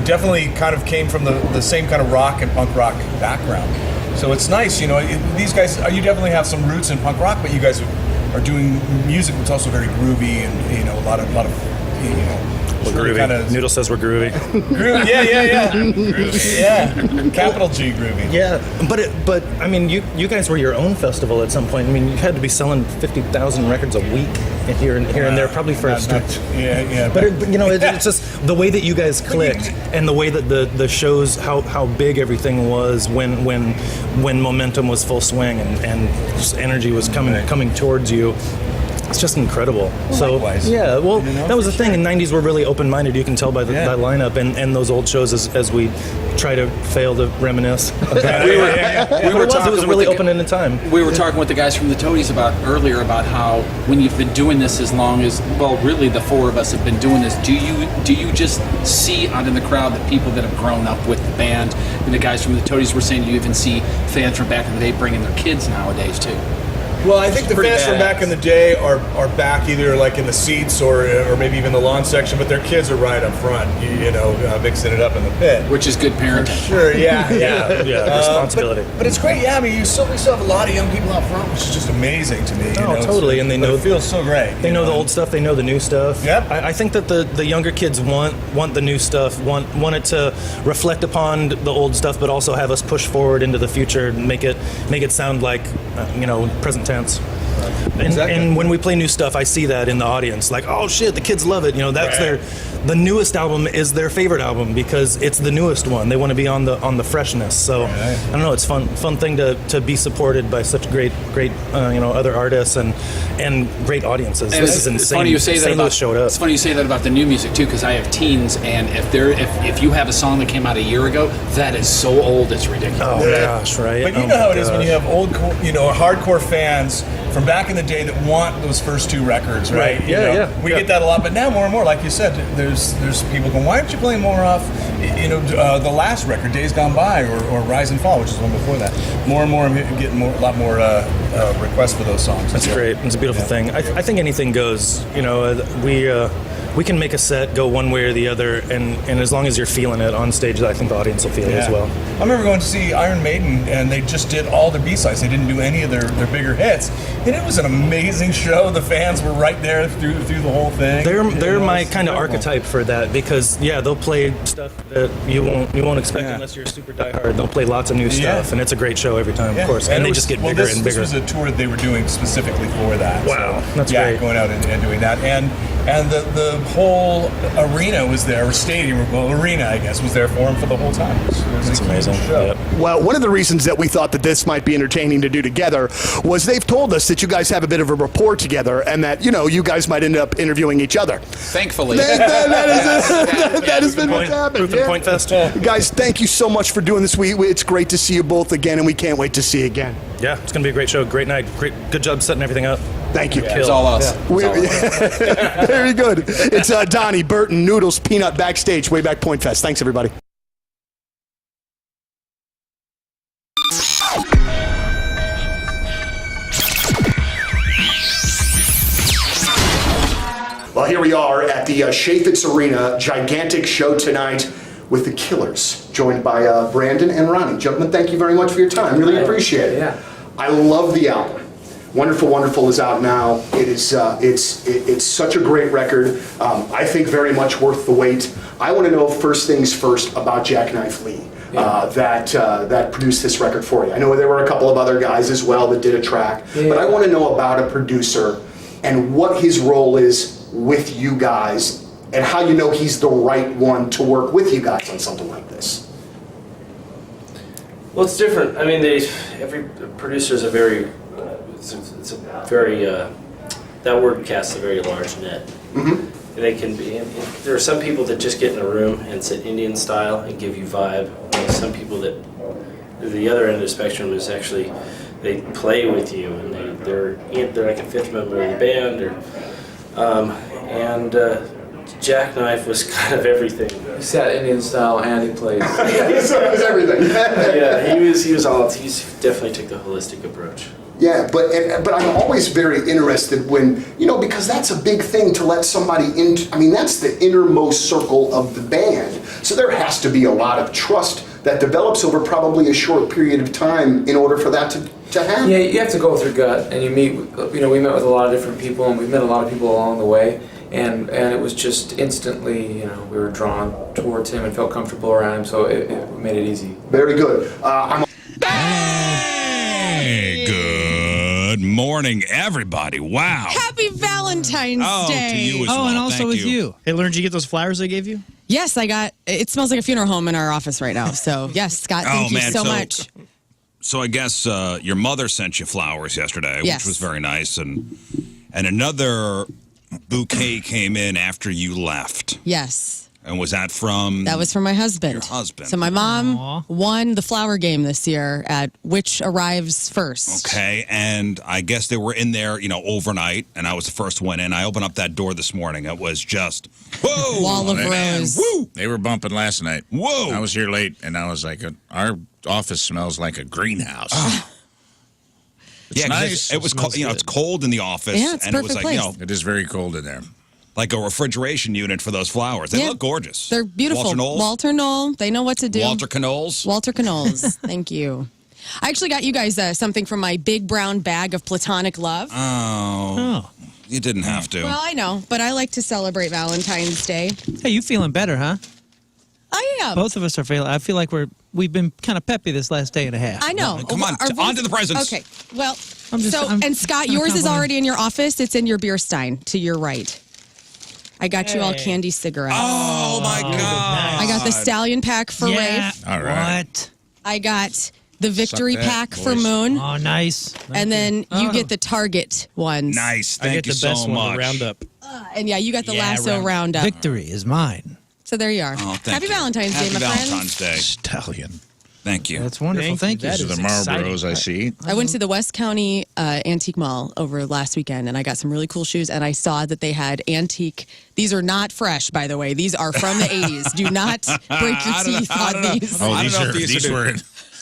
definitely kind of came from the same kind of rock and punk rock background. So it's nice, these guys, you definitely have some roots in punk rock, but you guys are doing music that's also very groovy and, a lot of we're groovy. Kinda, Noodle says we're groovy. Groovy, yeah. Groovy. Yeah, capital G groovy. Yeah, but I mean, you guys were your own festival at some point. I mean, you had to be selling 50,000 records a week here and there, probably for a stretch. Yeah. But it's just the way that you guys clicked and the way that the shows, how big everything was when momentum was full swing and just energy was coming towards you. It's just incredible. Well, so likewise. Yeah, well, that was the thing. In '90s, we're really open-minded. You can tell by that lineup and those old shows as we try to fail to reminisce. It was a really open-ended time. We were talking with the guys from the Toadies earlier about how when you've been doing this as long as, well, really the four of us have been doing this. Do you just see out in the crowd the people that have grown up with the band? And the guys from the Toadies were saying you even see fans from back in the day bringing their kids nowadays too. Well, I think the fans from back in the day are back either like in the seats or maybe even the lawn section, but their kids are right up front, mixing it up in the pit. Which is good parenting. For sure, yeah. Responsibility. But it's great, yeah. I mean, we still have a lot of young people out front, which is just amazing to me. Totally, and they know it feels so great. They know the old stuff, they know the new stuff. Yep. I think that the younger kids want the new stuff, want it to reflect upon the old stuff, but also have us push forward into the future and make it sound like present tense. Exactly. And when we play new stuff, I see that in the audience. Like, oh shit, the kids love it. The newest album is their favorite album because it's the newest one. They want to be on the freshness. So I don't know. It's fun thing to be supported by such great other artists and great audiences. And this is insane. It's funny you say that about, showed up. It's funny you say that about the new music too, because I have teens, and if you have a song that came out a year ago, that is so old it's ridiculous. Oh gosh, right. But you know how it is when you have old, hardcore fans from back in the day that want those first two records, right? We get that a lot, but now more and more, like you said, there's people going, why aren't you playing more off, the last record, Days Gone By, or Rise and Fall, which is the one before that. More and more, I'm getting a lot more requests for those songs. That's great. It's a beautiful thing. I think anything goes. We can make a set go one way or the other, and as long as you're feeling it on stage, I think the audience will feel it as well. I remember going to see Iron Maiden, and they just did all their B-sides. They didn't do any of their bigger hits, and it was an amazing show. The fans were right there through the whole thing. They're my kind of archetype for that because they'll play stuff that you won't expect unless you're super diehard. They'll play lots of new stuff, and it's a great show every time, of course. And they just get bigger and bigger. This was a tour that they were doing specifically for that. Wow, so, that's great. Going out and doing that, and the whole arena was there, or stadium, arena, I guess, was there for them for the whole time. It was That's amazing. Show. Yep. Well, one of the reasons that we thought that this might be entertaining to do together was they've told us that you guys have a bit of a rapport together and that, you guys might end up interviewing each other. Thankfully. That has been what's happened. Proof and Point Fest. Guys, thank you so much for doing this. It's great to see you both again, and we can't wait to see you again. Yeah, it's going to be a great show. Great night. Good job setting everything up. Thank you. It's all us. Very good. It's Donnie, Burton, Noodles, Peanut backstage, way back Point Fest. Thanks, everybody. Well, here we are at the Chaffetz Arena, gigantic show tonight with the Killers, joined by Brandon and Ronnie. Gentlemen, thank you very much for your time. Really appreciate it. Yeah. I love the album. Wonderful, Wonderful is out now. It is it's such a great record. I think very much worth the wait. I want to know first things first about Jackknife Lee. That produced this record for you. I know there were a couple of other guys as well that did a track, but I want to know about a producer and what his role is with you guys and how you know he's the right one to work with you guys on something like this. Well, it's different. I mean, every producer is a very, it's a very, that word casts a very large net. Mm-hmm. And they can be, there are some people that just get in a room and sit Indian style and give you vibe. And some people that, the other end of the spectrum is actually, they play with you and they're like a fifth member of the band. Jackknife was kind of everything. He sat Indian style and he played. He was everything. Yeah, he definitely took the holistic approach. Yeah, but I'm always very interested when, because that's a big thing to let somebody into. I mean, that's the innermost circle of the band. So there has to be a lot of trust that develops over probably a short period of time in order for that to happen. Yeah, you have to go with your gut, and you meet. We met with a lot of different people, and we met a lot of people along the way, and it was just instantly, we were drawn towards him and felt comfortable around him, so it made it easy. Very good. Hey, good morning, everybody. Wow. Happy Valentine's Day. To you as well. And also Thank with you. Hey, Lern, did you get those flowers I gave you? Yes, I got. It smells like a funeral home in our office right now. So yes, Scott, thank you so much. So I guess your mother sent you flowers yesterday, Yes. which was very nice, and another bouquet came in after you left. Yes. And was that from? That was from my husband. Your husband. So my mom won the flower game this year at Which Arrives First. Okay, and I guess they were in there, overnight, and I was the first one in. I opened up that door this morning. It was just, whoa! Wall of man, rose. Woo! They were bumping last night. Whoa! I was here late, and I was like, our office smells like a greenhouse. It's nice. It was cold. It's cold in the office, Yeah, it's and it was perfect like, place. It is very cold in there. like a refrigeration unit for those flowers. They Yeah. look gorgeous. They're beautiful. Walter Knowles? Walter Knoll. They know what to do. Walter Knowles? Walter Knowles. Thank you. I actually got you guys something from my big brown bag of platonic love. Oh. You didn't have to. Well, I know, but I like to celebrate Valentine's Day. Hey, you feeling better, huh? I am. Both of us are feeling. I feel like we've been kind of peppy this last day and a half. I know. Come on, on to the presents. Okay. Well, I'm and Scott, I'm yours is complimenting. already in your office. It's in your beer stein to your right. I got you all candy cigarettes. Oh, my God. I got the Stallion pack for Yeah. Rafe. All right. What? I got the Victory Suck that, pack for boys. Moon. Oh, nice. And then you Oh. get the Target ones. Nice. I Thank get you the so best much. one, the Roundup. And yeah, you got the Yeah, Lasso Roundup. Victory is mine. So there you are. Oh, thank Happy you. Valentine's Day, Happy my Valentine's friends. Day. Stallion. Thank you. That's wonderful. Thank you. That These are is the exciting. Marlboros I see. I went to the West County Antique Mall over last weekend, and I got some really cool shoes, and I saw that they had antique. These are not fresh, by the way. These are from the 80s. Do not break your teeth on these. Oh, I don't these know are if these are- were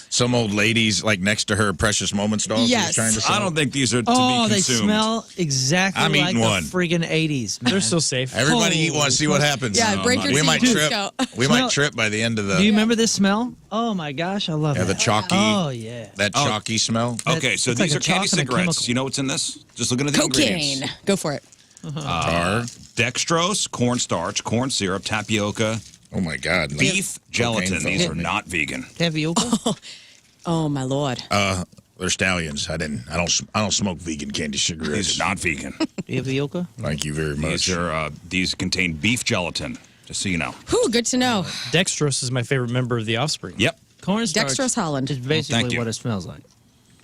some old ladies like next to her Precious Moments dolls. Yes. She was trying to sell. I don't think these are to Oh, be they consumed. smell exactly I'm like eating the one. friggin' 80s. Man. They're still safe. Everybody eat one. See what happens. Yeah, break your we teeth, might too, trip. Scout. We Smell- might trip by the end of the. Do you remember this smell? Oh my gosh, I love Yeah, it. the chalky. Oh yeah. That chalky smell. Okay, so It's these like are a candy chalk and a cigarettes. chemical. You know what's in this? Just looking at the ingredients. Cocaine. Go for it. Tar. Dextrose, cornstarch, corn syrup, tapioca, Oh my God. like beef gelatin. cocaine These fell are for me. not vegan. Tapioca. Oh, my Lord. They're stallions. I don't smoke vegan candy cigarettes. These are not vegan. Tapioca. Thank you very much. These contain beef gelatin. Just so you know. Whew, good to know. Dextrose is my favorite member of the Offspring. Yep. Cornstarch Dextrose Holland. is thank basically you. what it smells like.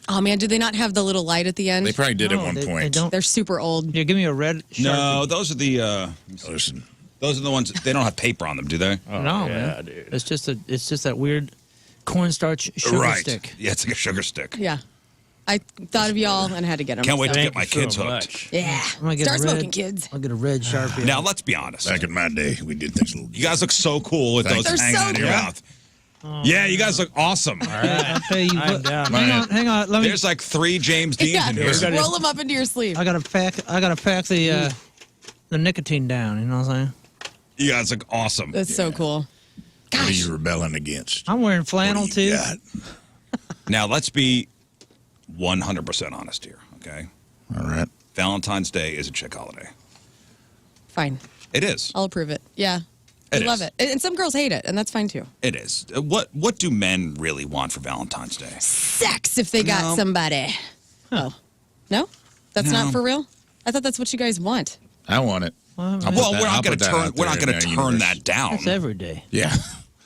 Oh, man, do they not have the little light at the end? They probably did No, at one they point. don't. They're super old. Here, give me a red Sharpie. No, those are the Listen. those are the ones. They don't have paper on them, do they? No, man. dude. It's just that weird cornstarch sugar right. stick. Yeah, it's like a sugar stick. Yeah. I thought of y'all and had to get them. Can't wait to so. get my kids hooked. Much. Yeah. I'm gonna get Start a red, smoking, kids. I'll get a red Sharpie. Now let's be honest. Back in my day, we did things a little. You guys look so cool with Thank those you. hanging They're out of so your cool. mouth. Yeah, you guys look awesome. I'll pay you. I'm down. Hang on. Let me. There's like 3 James Deans Yeah, in here. just roll them up into your sleeve. I gotta pack the nicotine down. You know what I'm saying? You guys look awesome. That's so cool. What are Gosh. you rebelling against? I'm wearing flannel What do you too. got? Now let's be 100% honest here, okay? All right. Valentine's Day is a chick holiday. Fine. It is. I'll approve it. Yeah. I It love is. it. And some girls hate it, and that's fine too. It is. What do men really want for Valentine's Day? Sex if they got No. somebody. Oh. No? That's No. not for real? I thought that's what you guys want. I want it. Well, Well, we're I'll not going put to that turn. out We're there not going in to our turn universe. that down. that's every day. Yeah.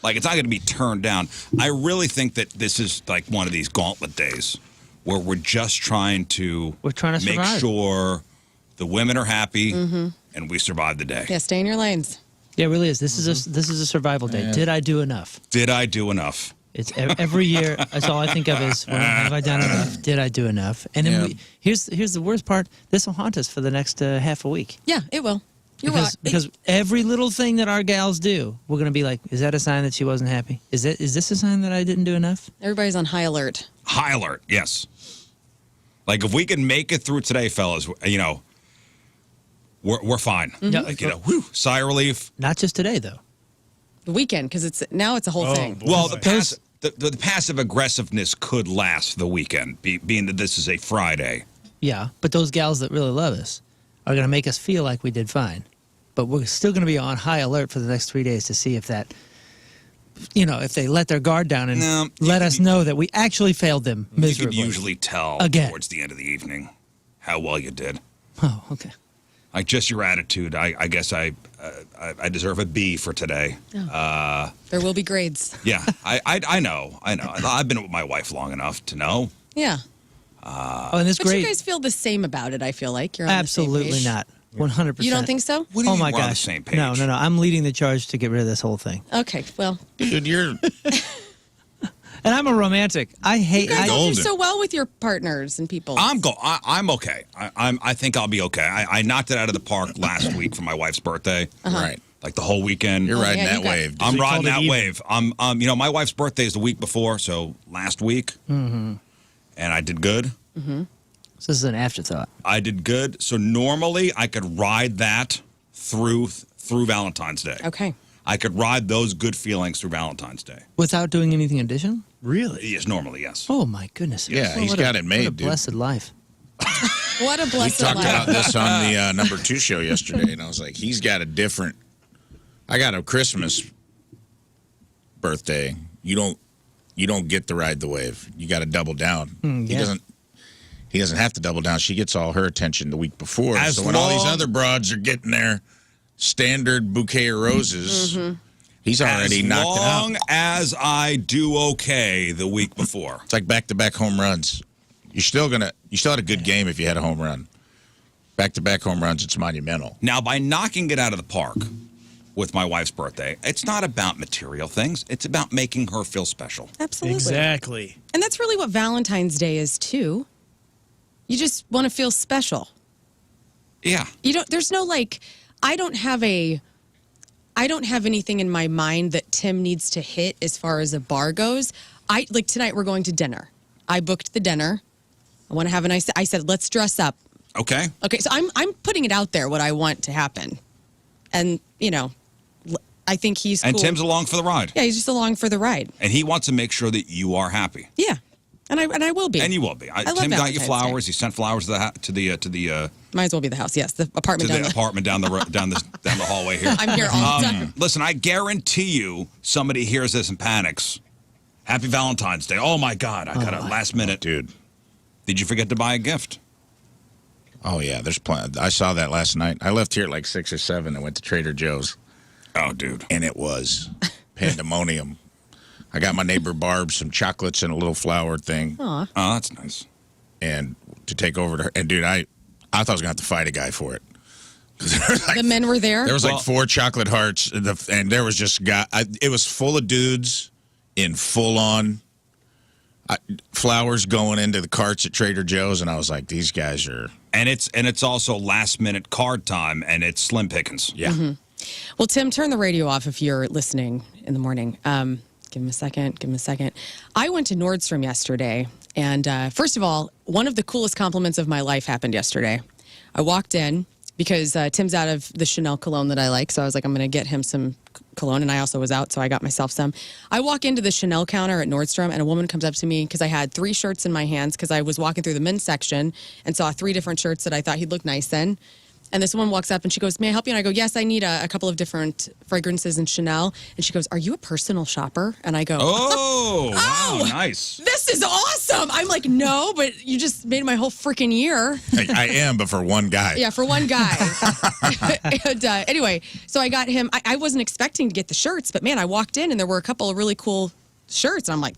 Like it's not going to be turned down. I really think that this is like one of these gauntlet days where we're just trying to We're trying to make survive. sure the women are happy and we survive the day. Yeah, stay in your lanes. Yeah, it really is. This is a survival day. Did I do enough? Did I do enough? It's every year. That's all I think of is have I done enough? Did I do enough? And then here's the worst part. This will haunt us for the next half a week. Yeah, it will. You're right. Because every little thing that our gals do, we're gonna be like, is that a sign that she wasn't happy? Is this a sign that I didn't do enough? Everybody's on high alert. High alert. Yes. Like, if we can make it through today, fellas, you know, we're fine. Yeah. Like, you know, whew, sigh of relief. Not just today, though. The weekend, because it's a whole thing. Well, the passive aggressiveness could last the weekend, being that this is a Friday. Yeah, but those gals that really love us are going to make us feel like we did fine. But we're still going to be on high alert for the next 3 days to see if that, you know, if they let their guard down and let us know that we actually failed them miserably. You could usually tell towards the end of the evening how well you did. Oh, okay. Like, just your attitude. I guess I deserve a B for today. Oh. There will be grades. Yeah, I know. I've been with my wife long enough to know. Yeah. And it's But great. you guys feel the same about it, I feel like. You're on Absolutely the same page. not. 100%. You don't think so? What do you Oh mean my we're on the gosh. same page? No. I'm leading the charge to get rid of this whole thing. Okay, well. Dude, you're And I'm a romantic. I hate. You guys do golden. so well with your partners and people. I'm okay. I think I'll be okay. I knocked it out of the park last week for my wife's birthday. right. Like the whole weekend. You're riding yeah, that you got- wave. dude. I'm We riding called it that even. wave. You know, my wife's birthday is the week before, so last week, and I did good. So this is an afterthought. I did good. So normally I could ride that through Valentine's Day. Okay. I could ride those good feelings through Valentine's Day. Without doing anything additional? Really? Yes, normally, yes. Oh my goodness. Yeah, Well, he's what a- got it made, What a dude. blessed life. What a We blessed talked life. about this on the number 2 show yesterday, and I was like, he's got a different. I got a Christmas birthday. You don't get to ride the wave. You got to double down. yeah. He doesn't have to double down. She gets all her attention the week before. As So when all these long- other broads are getting their standard bouquet of roses, he's already knocked it As long out. as I do okay the week before. It's like back-to-back home runs. You still had a good game if you had a home run. Back-to-back home runs, it's monumental. Now, by knocking it out of the park with my wife's birthday, it's not about material things. It's about making her feel special. Absolutely. Exactly. And that's really what Valentine's Day is too. You just want to feel special. Yeah. There's no like, I don't have anything in my mind that Tim needs to hit as far as a bar goes. Like tonight we're going to dinner. I booked the dinner. I want to have a nice, I said, let's dress up. Okay. Okay. So I'm putting it out there what I want to happen. And, you know, I think he's cool. And Tim's along for the ride. Yeah, he's just along for the ride. And he wants to make sure that you are happy. Yeah. And I will be. And you will be. love Tim got you Valentine's flowers. Day. He sent flowers to the Might as well be the house. Yes, the apartment down the apartment down the hallway here. I'm here all the time. Listen, I guarantee you, somebody hears this and panics. Happy Valentine's Day! Oh my God, I got a last minute. Dude. Did you forget to buy a gift? Oh, yeah, there's plenty. I saw that last night. I left here at like 6 or 7 and went to Trader Joe's. Oh, dude. And it was pandemonium. I got my neighbor Barb some chocolates and a little flower thing. Aw. Oh, that's nice. And to take over to her. And, dude, I thought I was going to have to fight a guy for it. 'Cause there was like, The men were there. there was like 4 chocolate hearts, and there was just it was full of dudes in full-on flowers going into the carts at Trader Joe's, and I was like, these guys are... And it's also last-minute card time, and it's slim pickings. Yeah. Well, Tim, turn the radio off if you're listening in the morning. Give him a second. I went to Nordstrom yesterday, and first of all, one of the coolest compliments of my life happened yesterday. I walked in because Tim's out of the Chanel cologne that I like, so I was like, I'm going to get him some cologne, and I also was out, so I got myself some. I walk into the Chanel counter at Nordstrom, and a woman comes up to me because I had 3 shirts in my hands because I was walking through the men's section and saw 3 different shirts that I thought he'd look nice in. And this woman walks up and she goes, may I help you? And I go, yes, I need a couple of different fragrances in Chanel. And she goes, are you a personal shopper? And I go, Oh, wow, Oh! nice. this is awesome. I'm like, no, but you just made my whole freaking year. I am, but for one guy. Yeah, for one guy. And, anyway, so I got him. I wasn't expecting to get the shirts, but man, I walked in and there were a couple of really cool shirts. And I'm like,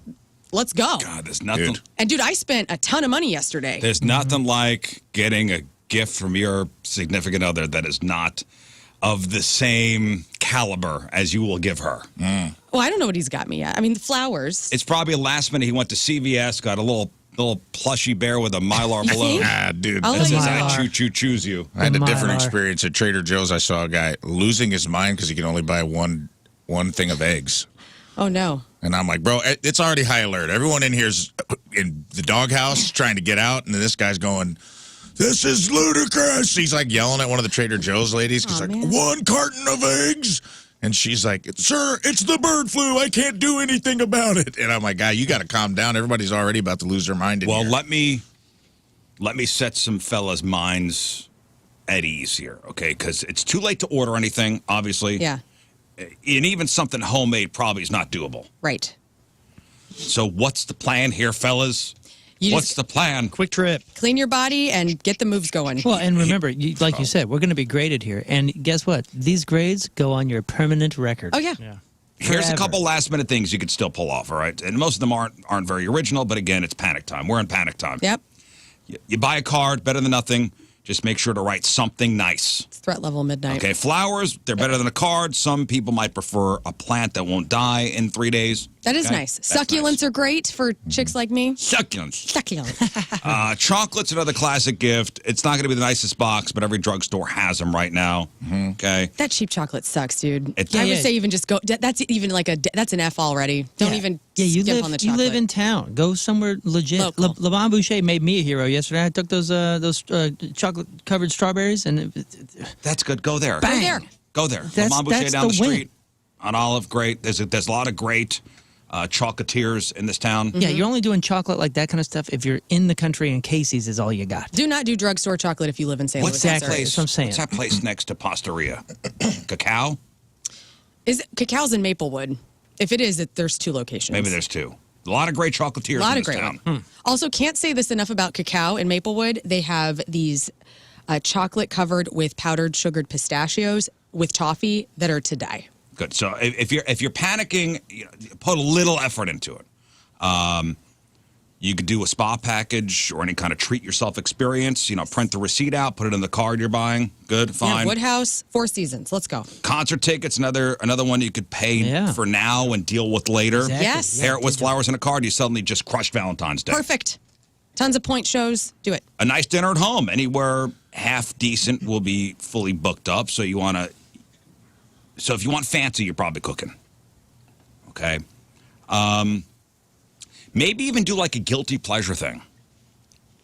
let's go. God, there's nothing. Dude. And dude, I spent a ton of money yesterday. There's nothing like getting a gift from your significant other that is not of the same caliber as you will give her. Well, I don't know what he's got me yet. I mean, the flowers. It's probably a last minute. He went to CVS, got a little plushy bear with a Mylar You balloon. think? Ah, dude. I'll That let you says, know. I choose you. I had a Mylar. different experience at Trader Joe's. I saw a guy losing his mind because he could only buy one thing of eggs. Oh, no. And I'm like, bro, it's already high alert. Everyone in here's in the doghouse trying to get out, and this guy's going, "This is ludicrous." He's like yelling at one of the Trader Joe's ladies. He's like, man. 1 carton of eggs. And she's like, "Sir, it's the bird flu. I can't do anything about it." And I'm like, "Guy, you got to calm down. Everybody's already about to lose their mind in Well, here." let me set some fellas' minds at ease here, okay? Because it's too late to order anything, obviously. Yeah. And even something homemade probably is not doable. Right. So what's the plan here, fellas? What's the plan? Quick trip. Clean your body and get the moves going. Well, and remember, like you said, we're going to be graded here. And guess what? These grades go on your permanent record. Oh, yeah. Here's a Forever. couple last-minute things you could still pull off, all right? And most of them aren't very original, but again, it's panic time. We're in panic time. Yep. You buy a card, better than nothing. Just make sure to write something nice. It's threat level midnight. Okay, flowers, they're better than a card. Some people might prefer a plant that won't die in 3 days. That is Okay? nice. That's Succulents nice. are great for chicks like me. Succulents. Succulent. Chocolate's another classic gift. It's not going to be the nicest box, but every drugstore has them right now. Okay. That cheap chocolate sucks, dude. It's- I Yeah, would yeah. say even just go. That's even like that's an F already. Don't even you skip live, on the you chocolate. live in town. Go somewhere legit. Local. Le Bon Boucher made me a hero yesterday. I took those chocolate-covered strawberries, and That's good. Go there. Go there. Go there. That's- Lamont Boucher that's down the the win. street on Olive. Great. There's a lot of great chocolatiers in this town. yeah, you're only doing chocolate like that kind of stuff if you're in the country and Casey's is all you got. Do not do drugstore chocolate if you live in St. Louis. What's that Exactly. place? That's what I'm saying. What's that place next to Pastaria? Cacao? Is Cacao's in Maplewood? If it is, there's 2 locations. Maybe there's 2. A lot of great chocolatiers a lot in of this great town. ones. Also, can't say this enough about Cacao in Maplewood. They have these chocolate covered with powdered sugared pistachios with toffee that are to die. Good. So if you're panicking, put a little effort into it. You could do a spa package or any kind of treat yourself experience. Print the receipt out, put it in the card you're buying. Good, Yeah, fine. Woodhouse, 4 Seasons. Let's go. Concert tickets, another one you could pay Yeah. for now and deal with later. Exactly. Yes. Pair it with flowers and a card, you suddenly just crushed Valentine's Day. Perfect. Tons of point shows. Do it. A nice dinner at home, anywhere half decent will be fully booked up. So if you want fancy, you're probably cooking. Okay. Maybe even do like a guilty pleasure thing.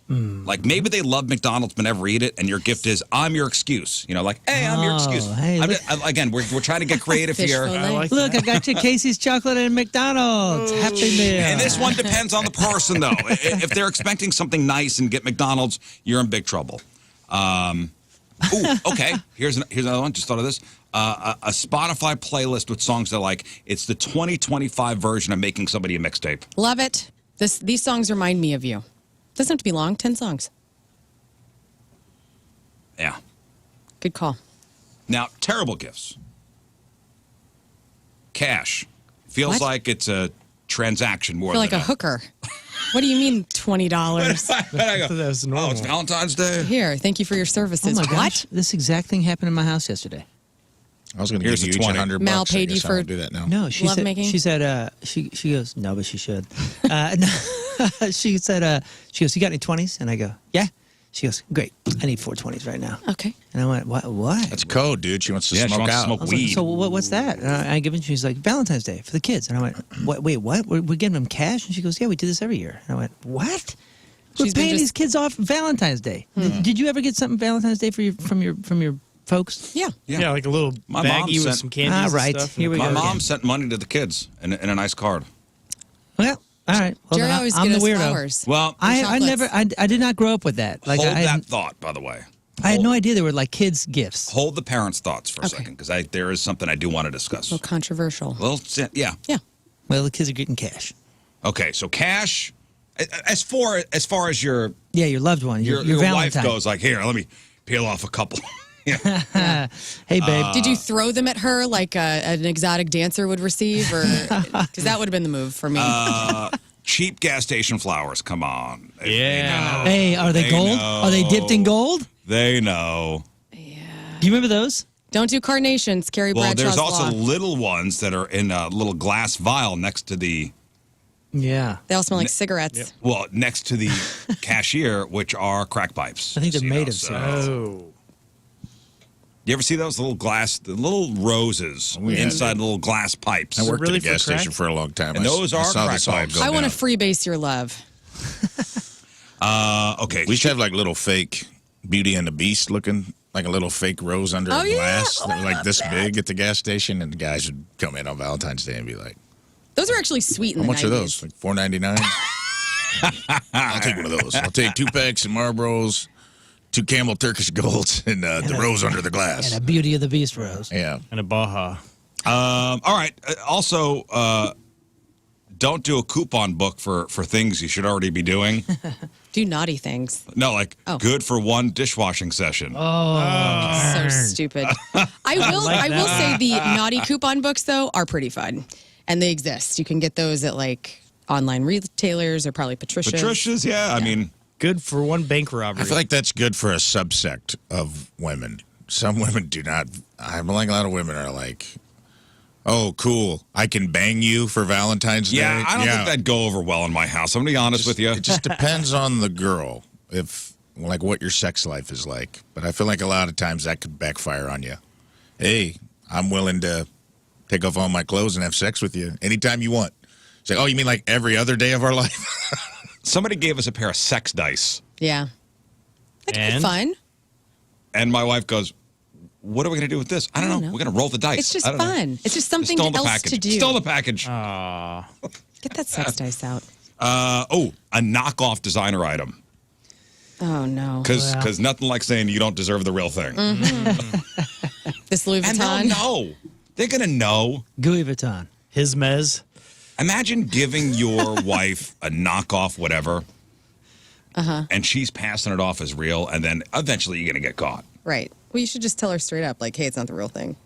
Like maybe they love McDonald's but never eat it, and your gift is I'm your excuse. Hey, I'm your excuse. hey, look. Again, we're trying to get creative Fish here. fillet. Look, I got you Casey's chocolate and McDonald's. Happy meal. And this one depends on the person, though. If they're expecting something nice and get McDonald's, you're in big trouble. Okay. Here's another one. Just thought of this. A Spotify playlist with songs that like. It's the 2025 version of making somebody a mixtape. Love it. These songs remind me of you. Doesn't have to be long. 10 songs. Yeah. Good call. Now, terrible gifts. Cash. Feels What? like it's a transaction more I feel like than a hooker. What do you mean $20? That was normal. Oh, it's Valentine's Day. Here, thank you for your services. Oh my What? gosh, this exact thing happened in my house yesterday. I was going to Here's give you the each 20. 100 Mal bucks. paid I you guess I for- won't do that now. No, she Love said. making? She said. She goes. No, but she should. No, she said. She goes. You got any 20s? And I go. Yeah. She goes. Great. I need 4 20s right now. Okay. And I went. What? That's code, dude. She wants to Yeah, she smoke wants to out. smoke I was like, weed. so what's that? And I give it. She's like Valentine's Day for the kids. And I went. Wait, what? We're giving them cash? And she goes. Yeah, we do this every year. And I went. What? We're She's been paying just- these kids off Valentine's Day. Did you ever get something Valentine's Day from your folks? Yeah. Yeah, like a little My mom baggie with sent- some candies Ah, and right. stuff. Here we My go. mom again. sent money to the kids in a nice card. Well, all right. Well, Jerry then always I'm get the us weirdo. flowers. Well, I chocolates. never. I did not grow up with that. Like hold I that thought, by the way. I had no idea they were like kids' gifts. Hold the parents' thoughts for a Okay. second, because there is something I do want to discuss. So controversial. Well, yeah. Yeah. Well, the kids are getting cash. Okay, so cash. As far as your Yeah, your loved one, your wife Valentine. goes, like, here, let me peel off a couple. Yeah. Hey, babe. Did you throw them at her like an exotic dancer would receive? Or because that would have been the move for me. Cheap gas station flowers. Come on. Yeah. Hey, are they gold? Are they dipped in gold? They know. Do you remember those? Don't do carnations. Carrie Well, Bradshaw's there's also law. little ones that are in a little glass vial next to the Yeah. They all smell like cigarettes. next to the cashier, which are crack pipes. I think they're So, made of so- cigarettes. Oh. You ever see those little the little roses inside little glass pipes? I worked at a gas station for a long time. And those are saw crack this all pipes. go I want to down. freebase your love. Okay. We should have like little fake Beauty and the Beast looking, like a little fake rose under a glass. Oh, They were like this big at the gas station, and the guys would come in on Valentine's Day and be like, Those are actually sweet in "How the much 90s. are those? Like $4.99." I'll take one of those. I'll take 2 packs of Marlboros, 2 Camel Turkish Golds, and the rose under the glass. And a Beauty of the Beast rose. Yeah. And a Baja. All right. Also, don't do a coupon book for things you should already be doing. Do naughty things. No, like good for one dishwashing session. So stupid. I will say the naughty coupon books though are pretty fun, and they exist. You can get those at like online retailers or probably Patricia's. Patricia's, yeah. I mean, Good for one bank robbery. I feel like that's good for a subsect of women. Some women do not. I'm like a lot of women are like, "Oh, cool! I can bang you for Valentine's Day." yeah, I don't think that'd go over well in my house. I'm gonna be honest with you. It just depends on the girl, if like what your sex life is like. But I feel like a lot of times that could backfire on you. Hey, I'm willing to take off all my clothes and have sex with you anytime you want. It's like, oh, you mean like every other day of our life? Somebody gave us a pair of sex dice, Yeah. That could be And? fun. and my wife goes, "What are we gonna do with this? I don't know. We're gonna roll the dice. It's just I don't know." fun. It's just something Still in the else package. to do. Still in the package. Get that sex dice out. A knockoff designer item. Oh no. Because nothing like saying you don't deserve the real thing. This Louis And they'll Vuitton. know. They're gonna know. Louis Vuitton. His mez. Imagine giving your wife a knockoff whatever, and she's passing it off as real, and then eventually you're going to get caught. Right. Well, you should just tell her straight up, like, hey, it's not the real thing.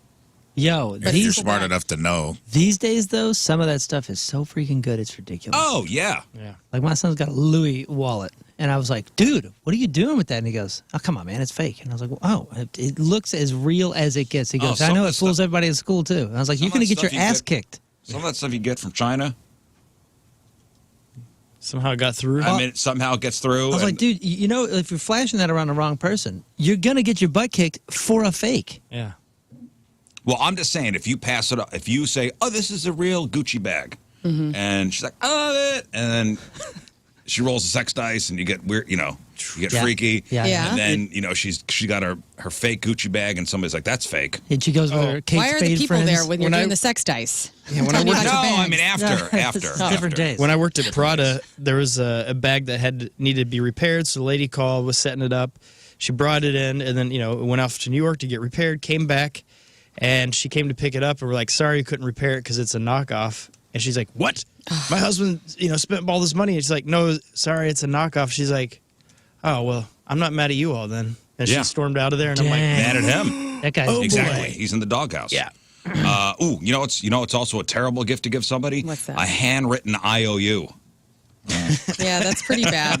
Yo, If you're these smart enough to know. days though, some of that stuff is so freaking good, it's ridiculous. Oh, yeah. Yeah. Like my son's got a Louis wallet, and I was like, "Dude, what are you doing with that?" And he goes, "Oh, come on, man, it's fake." And I was like, "Oh, it looks as real as it gets." He goes, some "I know of it the fools stuff- everybody at school too." And I was like, some "You're of gonna the get your stuff you ass get- kicked." Some of that stuff you get from China, Somehow it got through. I mean, somehow it gets through. I was like, "Dude, you know, if you're flashing that around the wrong person, you're gonna get your butt kicked for a fake." Yeah. well, I'm just saying, if you pass it up, if you say, "Oh, this is a real Gucci bag," and she's like, "I love it," and then she rolls a sex dice, and you get weird, you get Yeah. freaky. Yeah. Yeah. And then, she got her fake Gucci bag, and somebody's like, "That's fake." And she goes with her Kate Why are the Spade people friends. there when you're When I- doing the sex dice? Yeah, when I Telling you worked about No, your I bags. mean after. It's different days. When I worked at Prada, there was a bag that needed to be repaired. So the lady called, was setting it up. She brought it in, and then it went off to New York to get repaired. Came back, and she came to pick it up, and we're like, "Sorry, you couldn't repair it because it's a knockoff." And she's like, "What? My husband, spent all this money." And she's like, "No, sorry, it's a knockoff." She's like, "Oh well, I'm not mad at you all then." And Yeah. she stormed out of there, and I'm like, Dang. Mad at him. That guy's Exactly. He's in the doghouse. "Yeah." It's also a terrible gift to give somebody? What's that? A handwritten IOU. Yeah, that's pretty bad.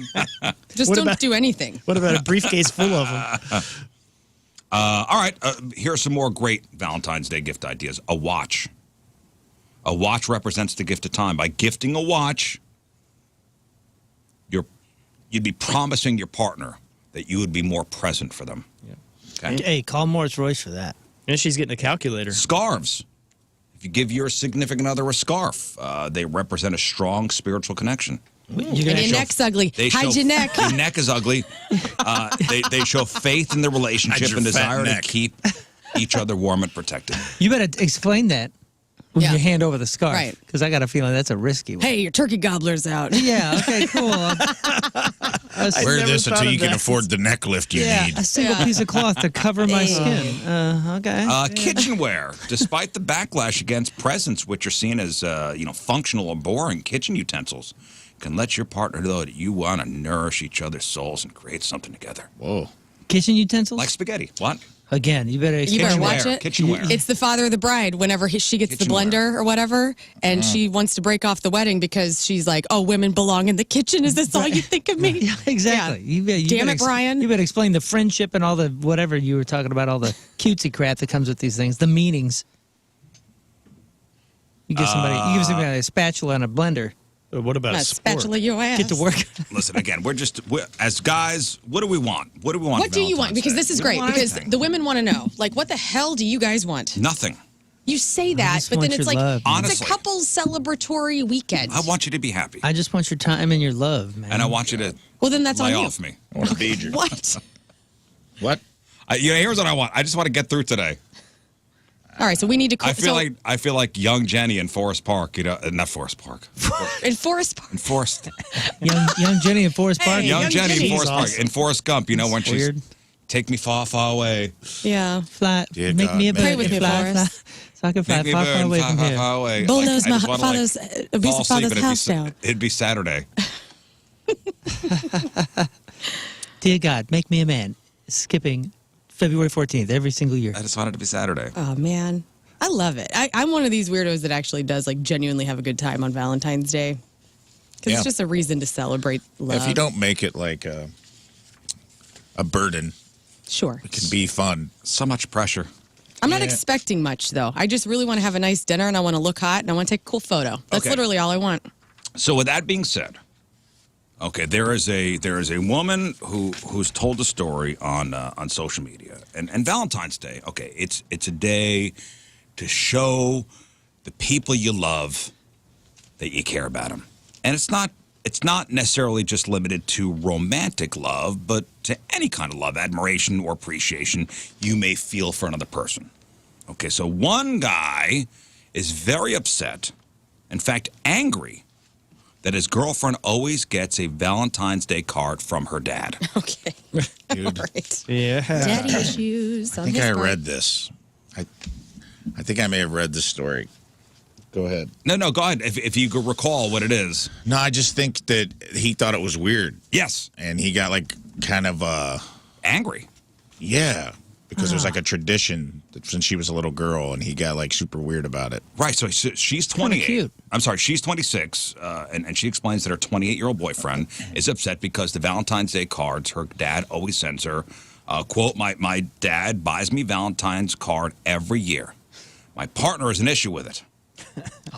Just What don't about- do anything. What about a briefcase full of them? All right, here are some more great Valentine's Day gift ideas. A watch. A watch represents the gift of time. By gifting a watch, you'd be promising your partner that you would be more present for them. Okay? Hey, call Morris Royce for that. And she's getting a calculator. Scarves. If you give your significant other a scarf, they represent a strong spiritual connection. You're And gonna your neck's ugly. They Hide show- your neck. Your neck is ugly. They show faith in the relationship Hide your and fat desire to neck. keep each other warm and protected. You better explain that when Yeah. you hand over the scarf, Right. Because I got a feeling that's a risky one. Hey, your turkey gobbler's out. Yeah. Okay. Cool. Wear never this thought until of you can that. afford the neck lift you yeah, need. a single Yeah. piece of cloth to cover my Dang. skin. Okay. Kitchenware. Despite the backlash against presents, which are seen as functional and boring, kitchen utensils can let your partner know that you want to nourish each other's souls and create something together. Whoa. Kitchen utensils. Like spaghetti. What? Again, you better. You better Kitchenware. watch it. Kitchenware. It's the father of the bride whenever she gets the Kitchenware. blender or whatever, and she wants to break off the wedding because she's like, "Oh, women belong in the kitchen. Is this all you think of me?" Yeah, exactly. Yeah. You Damn better it, Brian. You better explain the friendship and all the whatever you were talking about, all the cutesy crap that comes with these things, the meanings. You give somebody a spatula and a blender. What about Not a sport? spatula your ass. Get to work. Listen, again, as guys, what do we want? What do we want? What do you want? Because this is great. Because the women want to know, like, what the hell do you guys want? Nothing. You say that, just but then want it's your like, love, man. it's a Honestly. couple's celebratory weekend. I want you to be happy, I just want your time and your love, man. and I want you to Well, then that's lay on you. off me. I want to feed you. What? What? Here's what I want. I just want to get through today. All right, so we need to. I feel like young Jenny in Forest Park. Not Forest Park. in Forest Park. In Forest. young Jenny in Forest Park. Hey, young young Jenny in Jenny's Forest Park. awesome. In Forest Gump. You know when she's Weird. take me far, far away. Yeah. Fly. Dear Make God, me a man. bird. Pray with and me, fly, Forrest. fly. So I can fly Make me far, burn far away far, from far, here. far away. Bull Like, knows I my just wanna, father's fall asleep and father's house down. It'd be Saturday. Dear God, make me a man. Skipping February 14th every single year. I just want it to be Saturday. Oh man, I love it. I'm one of these weirdos that actually does like genuinely have a good time on Valentine's Day because Yeah. it's just a reason to celebrate love. If you don't make it like a burden, Sure. it can be fun. So much pressure. I'm not Yeah. expecting much though. I just really want to have a nice dinner and I want to look hot and I want to take a cool photo. That's Okay. literally all I want. So with that being said, okay, there is a woman who's told a story on social media, and Valentine's Day. Okay, it's a day to show the people you love that you care about them, and it's not necessarily just limited to romantic love, but to any kind of love, admiration, or appreciation you may feel for another person. Okay, so one guy is very upset, in fact, angry, that his girlfriend always gets a Valentine's Day card from her dad. Okay. Dude, All right. Yeah. Daddy issues. I think I read this. I think I may have read this story. Go ahead. No, go ahead. If you could recall what it is. No, I just think that he thought it was weird, Yes, and he got like kind of angry. yeah, because it was like a tradition since she was a little girl, and he got like super weird about it. Right, so she's 28. cute. I'm sorry, she's 26, and she explains that her 28-year-old boyfriend is upset because the Valentine's Day cards her dad always sends her, quote, my dad buys me Valentine's card every year. My partner has an issue with it.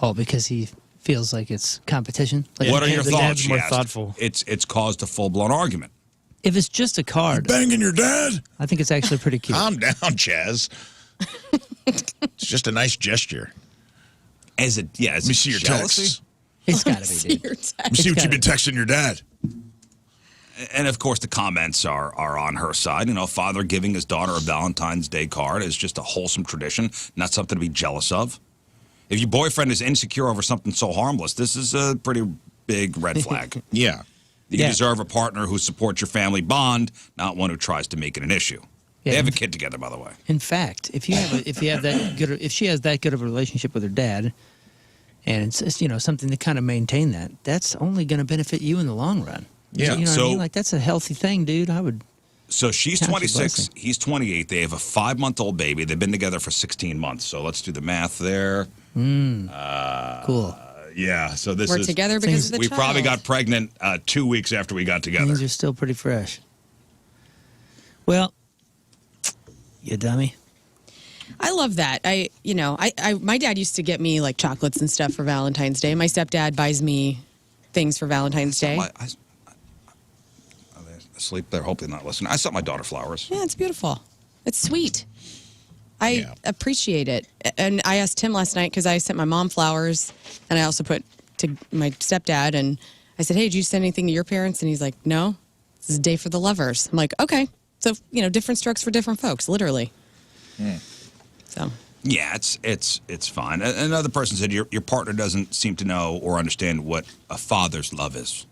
Oh, because he feels like it's competition. Like What are your the thoughts? dad's She more asked. thoughtful. It's caused a full-blown argument. If it's just a card, Banging your dad? I think it's actually pretty cute. Calm down, Chaz. It's just a nice gesture. Is it Let me see your jealousy? texts. It's got to be, dude. Your text. Let me see what you've been texting your dad. And of course, the comments are on her side. You know, father giving his daughter a Valentine's Day card is just a wholesome tradition, not something to be jealous of. If your boyfriend is insecure over something so harmless, this is a pretty big red flag. Yeah. You Yeah. deserve a partner who supports your family bond, not one who tries to make it an issue. Yeah. They have a kid together, by the way. In fact, if she has that good of a relationship with her dad, and it's something to kind of maintain that, that's only going to benefit you in the long run. Yeah. You know what So- I mean? Like that's a healthy thing, dude. I would. So she's Count your 26, blessing. he's 28. They have a 5-month-old baby. They've been together for 16 months. So let's do the math there. Cool. Yeah, so this We're is together because of the we child. probably got pregnant 2 weeks after we got together. Things are still pretty fresh. Well, you dummy. I love that. My dad used to get me like chocolates and stuff for Valentine's Day. My stepdad buys me things for Valentine's Day. Are they asleep? They're hopefully not listening. I sent my daughter flowers. Yeah, it's beautiful. It's sweet. I Yeah. appreciate it. And I asked him last night because I sent my mom flowers and I also put to my stepdad and I said, hey, did you send anything to your parents? And he's like, no, this is a day for the lovers. I'm like, okay. So, different strokes for different folks, literally. So, Yeah, it's fine. Another person said your partner doesn't seem to know or understand what a father's love is.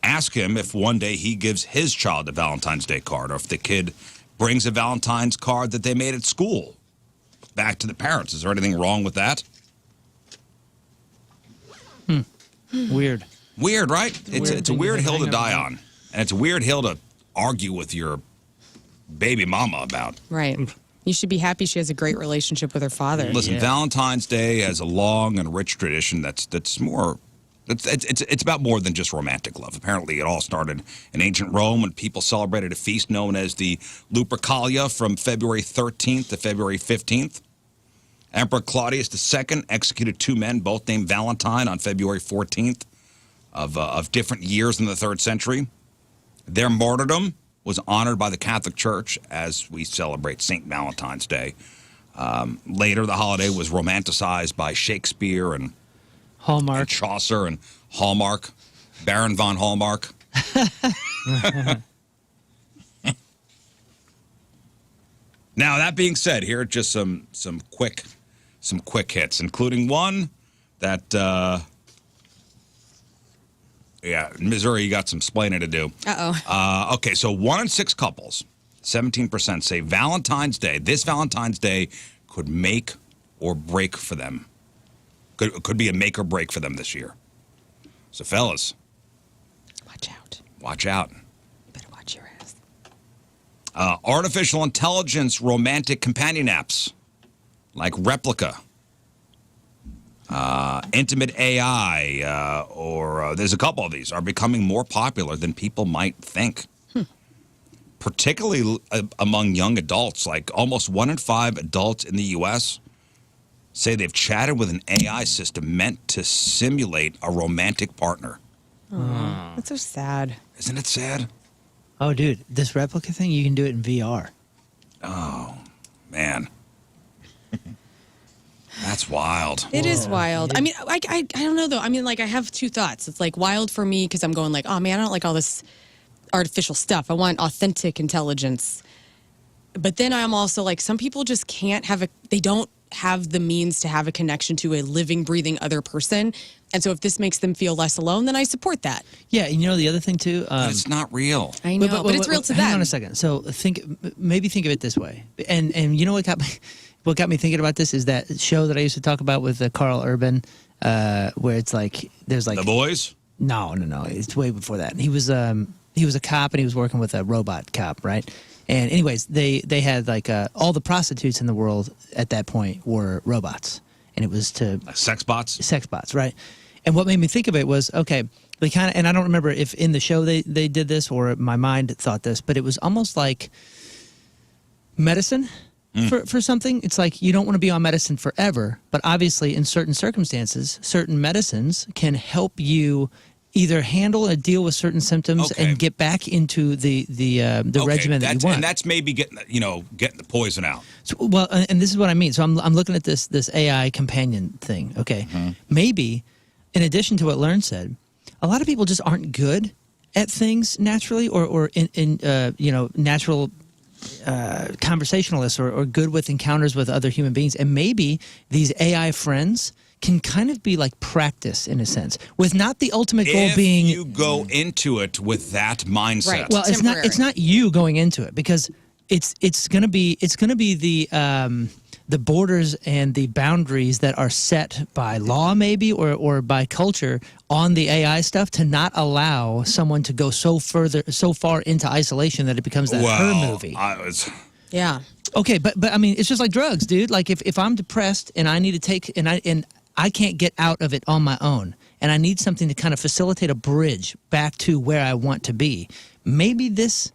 Ask him if one day he gives his child a Valentine's Day card, or if the kid brings a Valentine's card that they made at school back to the parents. Is there anything wrong with that? Weird. Weird, right? It's a thing weird to hill to hang die up on, and it's a weird hill to argue with your baby mama about. right. You should be happy she has a great relationship with her father. Listen, Valentine's Day has a long and rich tradition that's more. It's about more than just romantic love. Apparently, it all started in ancient Rome when people celebrated a feast known as the Lupercalia from February 13th to February 15th. Emperor Claudius II executed 2 men, both named Valentine, on February 14th of different years in the 3rd century. Their martyrdom was honored by the Catholic Church as we celebrate St. Valentine's Day. Later, the holiday was romanticized by Shakespeare and Hallmark, and Chaucer and Hallmark, Baron von Hallmark. Now, that being said, here are just some quick hits, including one that, Missouri, you got some splaining to do. Okay, so 1 in 6 couples, 17%, say this Valentine's Day could make or break for them. Could be a make or break for them this year. So, fellas, Watch out. watch out. Better watch your ass. Artificial intelligence romantic companion apps like Replica, Intimate AI, or there's a couple of these, are becoming more popular than people might think. Particularly among young adults. Like almost 1 in 5 adults in the U.S. say they've chatted with an AI system meant to simulate a romantic partner. That's so sad. Isn't it sad? Oh, dude, this replica thing, you can do it in VR. Oh, man. That's wild. It is wild. I mean, I don't know, though. I mean, like, I have 2 thoughts. It's, like, wild for me because I'm going, like, oh, man, I don't like all this artificial stuff. I want authentic intelligence. But then I'm also, like, some people just can't have they don't have the means to have a connection to a living, breathing other person. And so if this makes them feel less alone, then I support that. Yeah, you know the other thing, too? But it's not real. I know, but it's real to them. Hang on a second. So maybe think of it this way. And you know what got me thinking about this is that show that I used to talk about with Carl Urban, where it's like there's like The Boys? No, it's way before that. He was a cop and he was working with a robot cop, right? And anyways, they had like all the prostitutes in the world at that point were robots, and it was to Sex bots, right? And what made me think of it was, okay, they kind of, and I don't remember if in the show they did this or my mind thought this, but it was almost like medicine. For something. It's like you don't want to be on medicine forever, but obviously in certain circumstances, certain medicines can help you either handle and deal with certain symptoms and get back into the regimen that you want. And that's maybe getting the poison out. So, well, and this is what I mean. So I'm looking at this AI companion thing. Okay, maybe in addition to what Lern said, a lot of people just aren't good at things naturally, or in natural. Conversationalists or good with encounters with other human beings, and maybe these AI friends can kind of be like practice in a sense, with not the ultimate goal being you go into it with that mindset. Right. Well, it's not you going into it, because it's gonna be the borders and the boundaries that are set by law, maybe, or by culture on the AI stuff, to not allow someone to go so far into isolation that it becomes that her movie. Yeah. Okay, but I mean, it's just like drugs, dude. Like if I'm depressed and I need to take and I can't get out of it on my own, and I need something to kind of facilitate a bridge back to where I want to be, maybe this.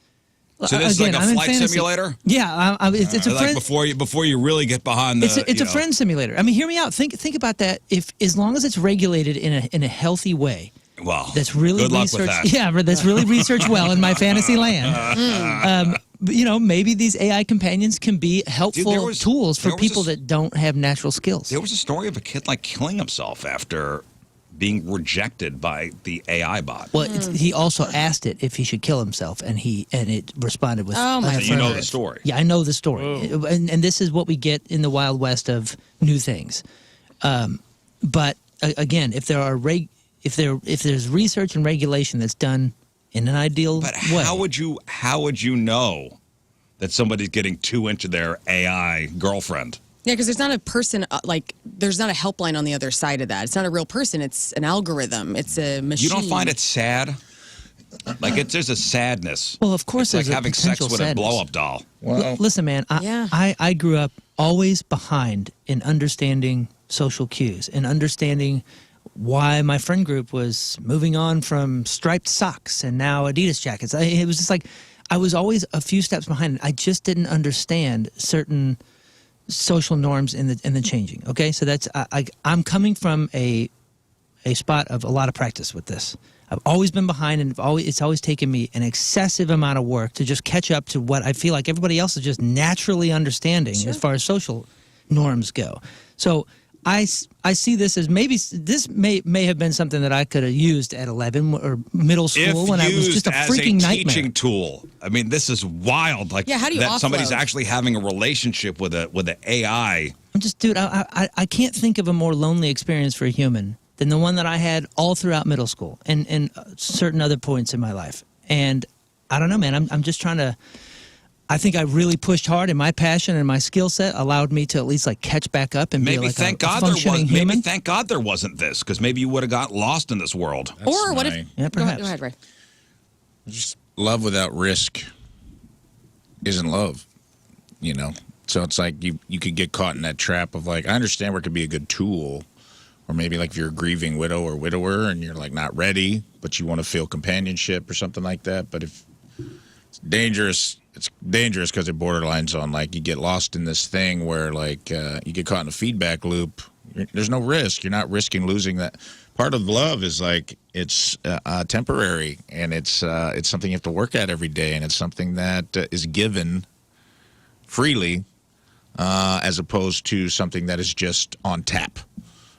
So this again, is like a flight simulator? Yeah, it's a like friend. before you really get behind the. It's a friend simulator. I mean, hear me out. Think about that. If as long as it's regulated in a healthy way. Well, that's really good luck researched. with that. Yeah, but that's really researched well in my fantasy land. Maybe these AI companions can be helpful tools for people that don't have natural skills. There was a story of a kid like killing himself after being rejected by the AI bot. Well, he also asked it if he should kill himself, and it responded with. Oh my! So you know the story. Yeah, I know the story, and this is what we get in the Wild West of new things. But again, if there are if there's research and regulation that's done in an ideal way, how would you know that somebody's getting too into their AI girlfriend? Yeah, because there's not a person, there's not a helpline on the other side of that. It's not a real person. It's an algorithm. It's a machine. You don't find it sad? Like, there's a sadness. Well, of course, it's like there's having sex with a blow-up doll. Well, listen, man, I grew up always behind in understanding social cues and understanding why my friend group was moving on from striped socks and now Adidas jackets. It was just like I was always a few steps behind. I just didn't understand certain social norms in the changing. Okay, so that's I'm coming from a spot of a lot of practice with this. I've always been behind, and it's always taken me an excessive amount of work to just catch up to what I feel like everybody else is just naturally understanding as far as social norms go. So I see this as maybe this may have been something that I could have used at 11 or middle school when I was just a freaking as a nightmare. teaching tool. I mean, this is wild. Like, how do you that somebody's offload? actually having a relationship with an AI. I'm just, dude, I can't think of a more lonely experience for a human than the one that I had all throughout middle school and certain other points in my life. And I don't know, man, I'm just trying to, I think I really pushed hard, and my passion and my skill set allowed me to at least like catch back up and Maybe be like thank a God functioning human. Maybe thank God there wasn't this, because maybe you would have got lost in this world. Or what if? Yeah, Go ahead, perhaps. Ray. Just love without risk isn't love, you know? So it's like you could get caught in that trap of like, I understand where it could be a good tool, or maybe like if you're a grieving widow or widower and you're like not ready, but you want to feel companionship or something like that. But if it's dangerous because it borderlines on like you get lost in this thing where like you get caught in a feedback loop. There's no risk. You're not risking losing that. Part of love is like it's temporary, and it's something you have to work at every day, and it's something that is given freely as opposed to something that is just on tap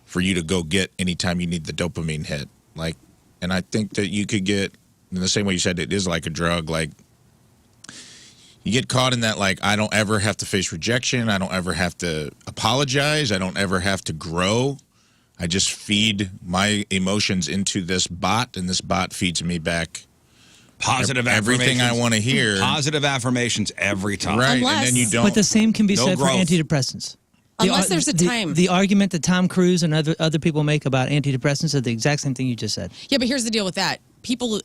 for you to go get anytime you need the dopamine hit. Like, and I think that you could get, in the same way you said it is like a drug, like you get caught in that, like, I don't ever have to face rejection. I don't ever have to apologize. I don't ever have to grow. I just feed my emotions into this bot, and this bot feeds me back Positive everything I affirmations. want to hear. Positive affirmations every time. Right, Unless- and then you don't. But the same can be No said growth. for antidepressants. Unless there's a time. The argument that Tom Cruise and other people make about antidepressants are the exact same thing you just said. Yeah, but here's the deal with that. People,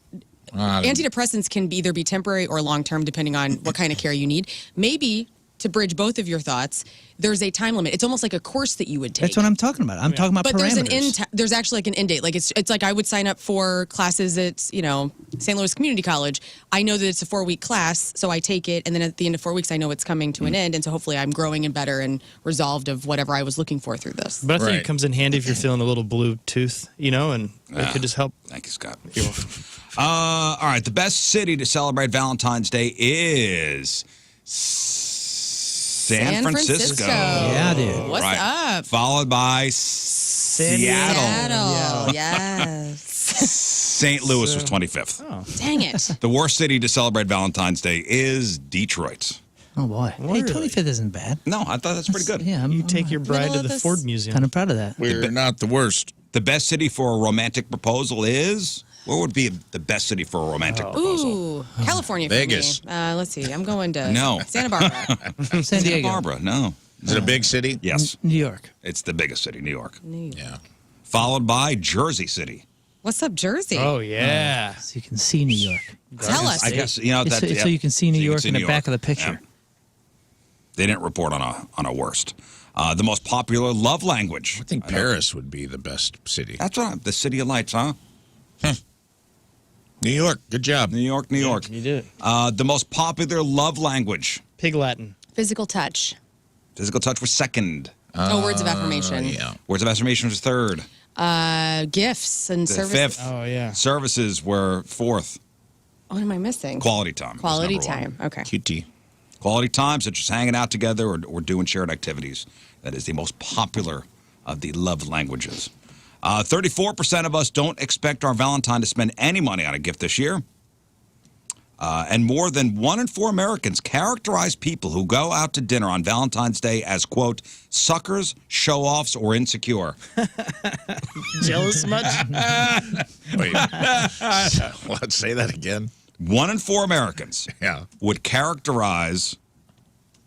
antidepressants can either be temporary or long-term, depending on what kind of care you need. Maybe, to bridge both of your thoughts, there's a time limit. It's almost like a course that you would take. That's what I'm talking about. I'm talking about But parameters. there's actually like an end date. Like it's like I would sign up for classes at St. Louis Community College. I know that it's a 4-week class, so I take it, and then at the end of 4 weeks, I know it's coming to an end, and so hopefully I'm growing and better and resolved of whatever I was looking for through this. But I think Right. it comes in handy if you're feeling a little blue tooth, and it could just help. Thank you, Scott. All right, the best city to celebrate Valentine's Day is San Francisco. Yeah, dude. What's Right. up? Followed by Seattle. Seattle. Yes. St. Louis was 25th. Dang it. The worst city to celebrate Valentine's Day is Detroit. Oh, boy. Hey, Really? 25th isn't bad. No, I thought that's pretty good. Yeah, You take your bride Middle to of the this- Ford Museum. kind of proud of that. We're not the worst. The best city for a romantic proposal is? What would be the best city for a romantic proposal? Ooh, California for Vegas. me. Let's see. I'm going to No. Santa Barbara. San Santa Diego. Barbara, no. Is it a big city? Yes, New York. it's the biggest city, New York. Yeah. Followed by Jersey City. What's up, Jersey? Oh, yeah. So you can see New York. Tell us. I guess, It's so you can see New York in the back of the picture. Yeah. They didn't report on a worst. The most popular love language. I think Paris would be the best city. That's right. The City of Lights, huh? New York, good job. New York, New York. You did. The most popular love language. Pig Latin. Physical touch. Physical touch was second. Words of affirmation. Yeah. Words of affirmation was third. Gifts and The services. fifth. Oh, yeah. Services were fourth. What am I missing? Quality time. was Quality number one. time. Okay. QT. Quality time, such as hanging out together or doing shared activities. That is the most popular of the love languages. 34% of us don't expect our Valentine to spend any money on a gift this year. And more than 1 in 4 Americans characterize people who go out to dinner on Valentine's Day as, quote, suckers, show-offs, or insecure. Jealous much? Wait. Let's say that again. 1 in 4 Americans Yeah. would characterize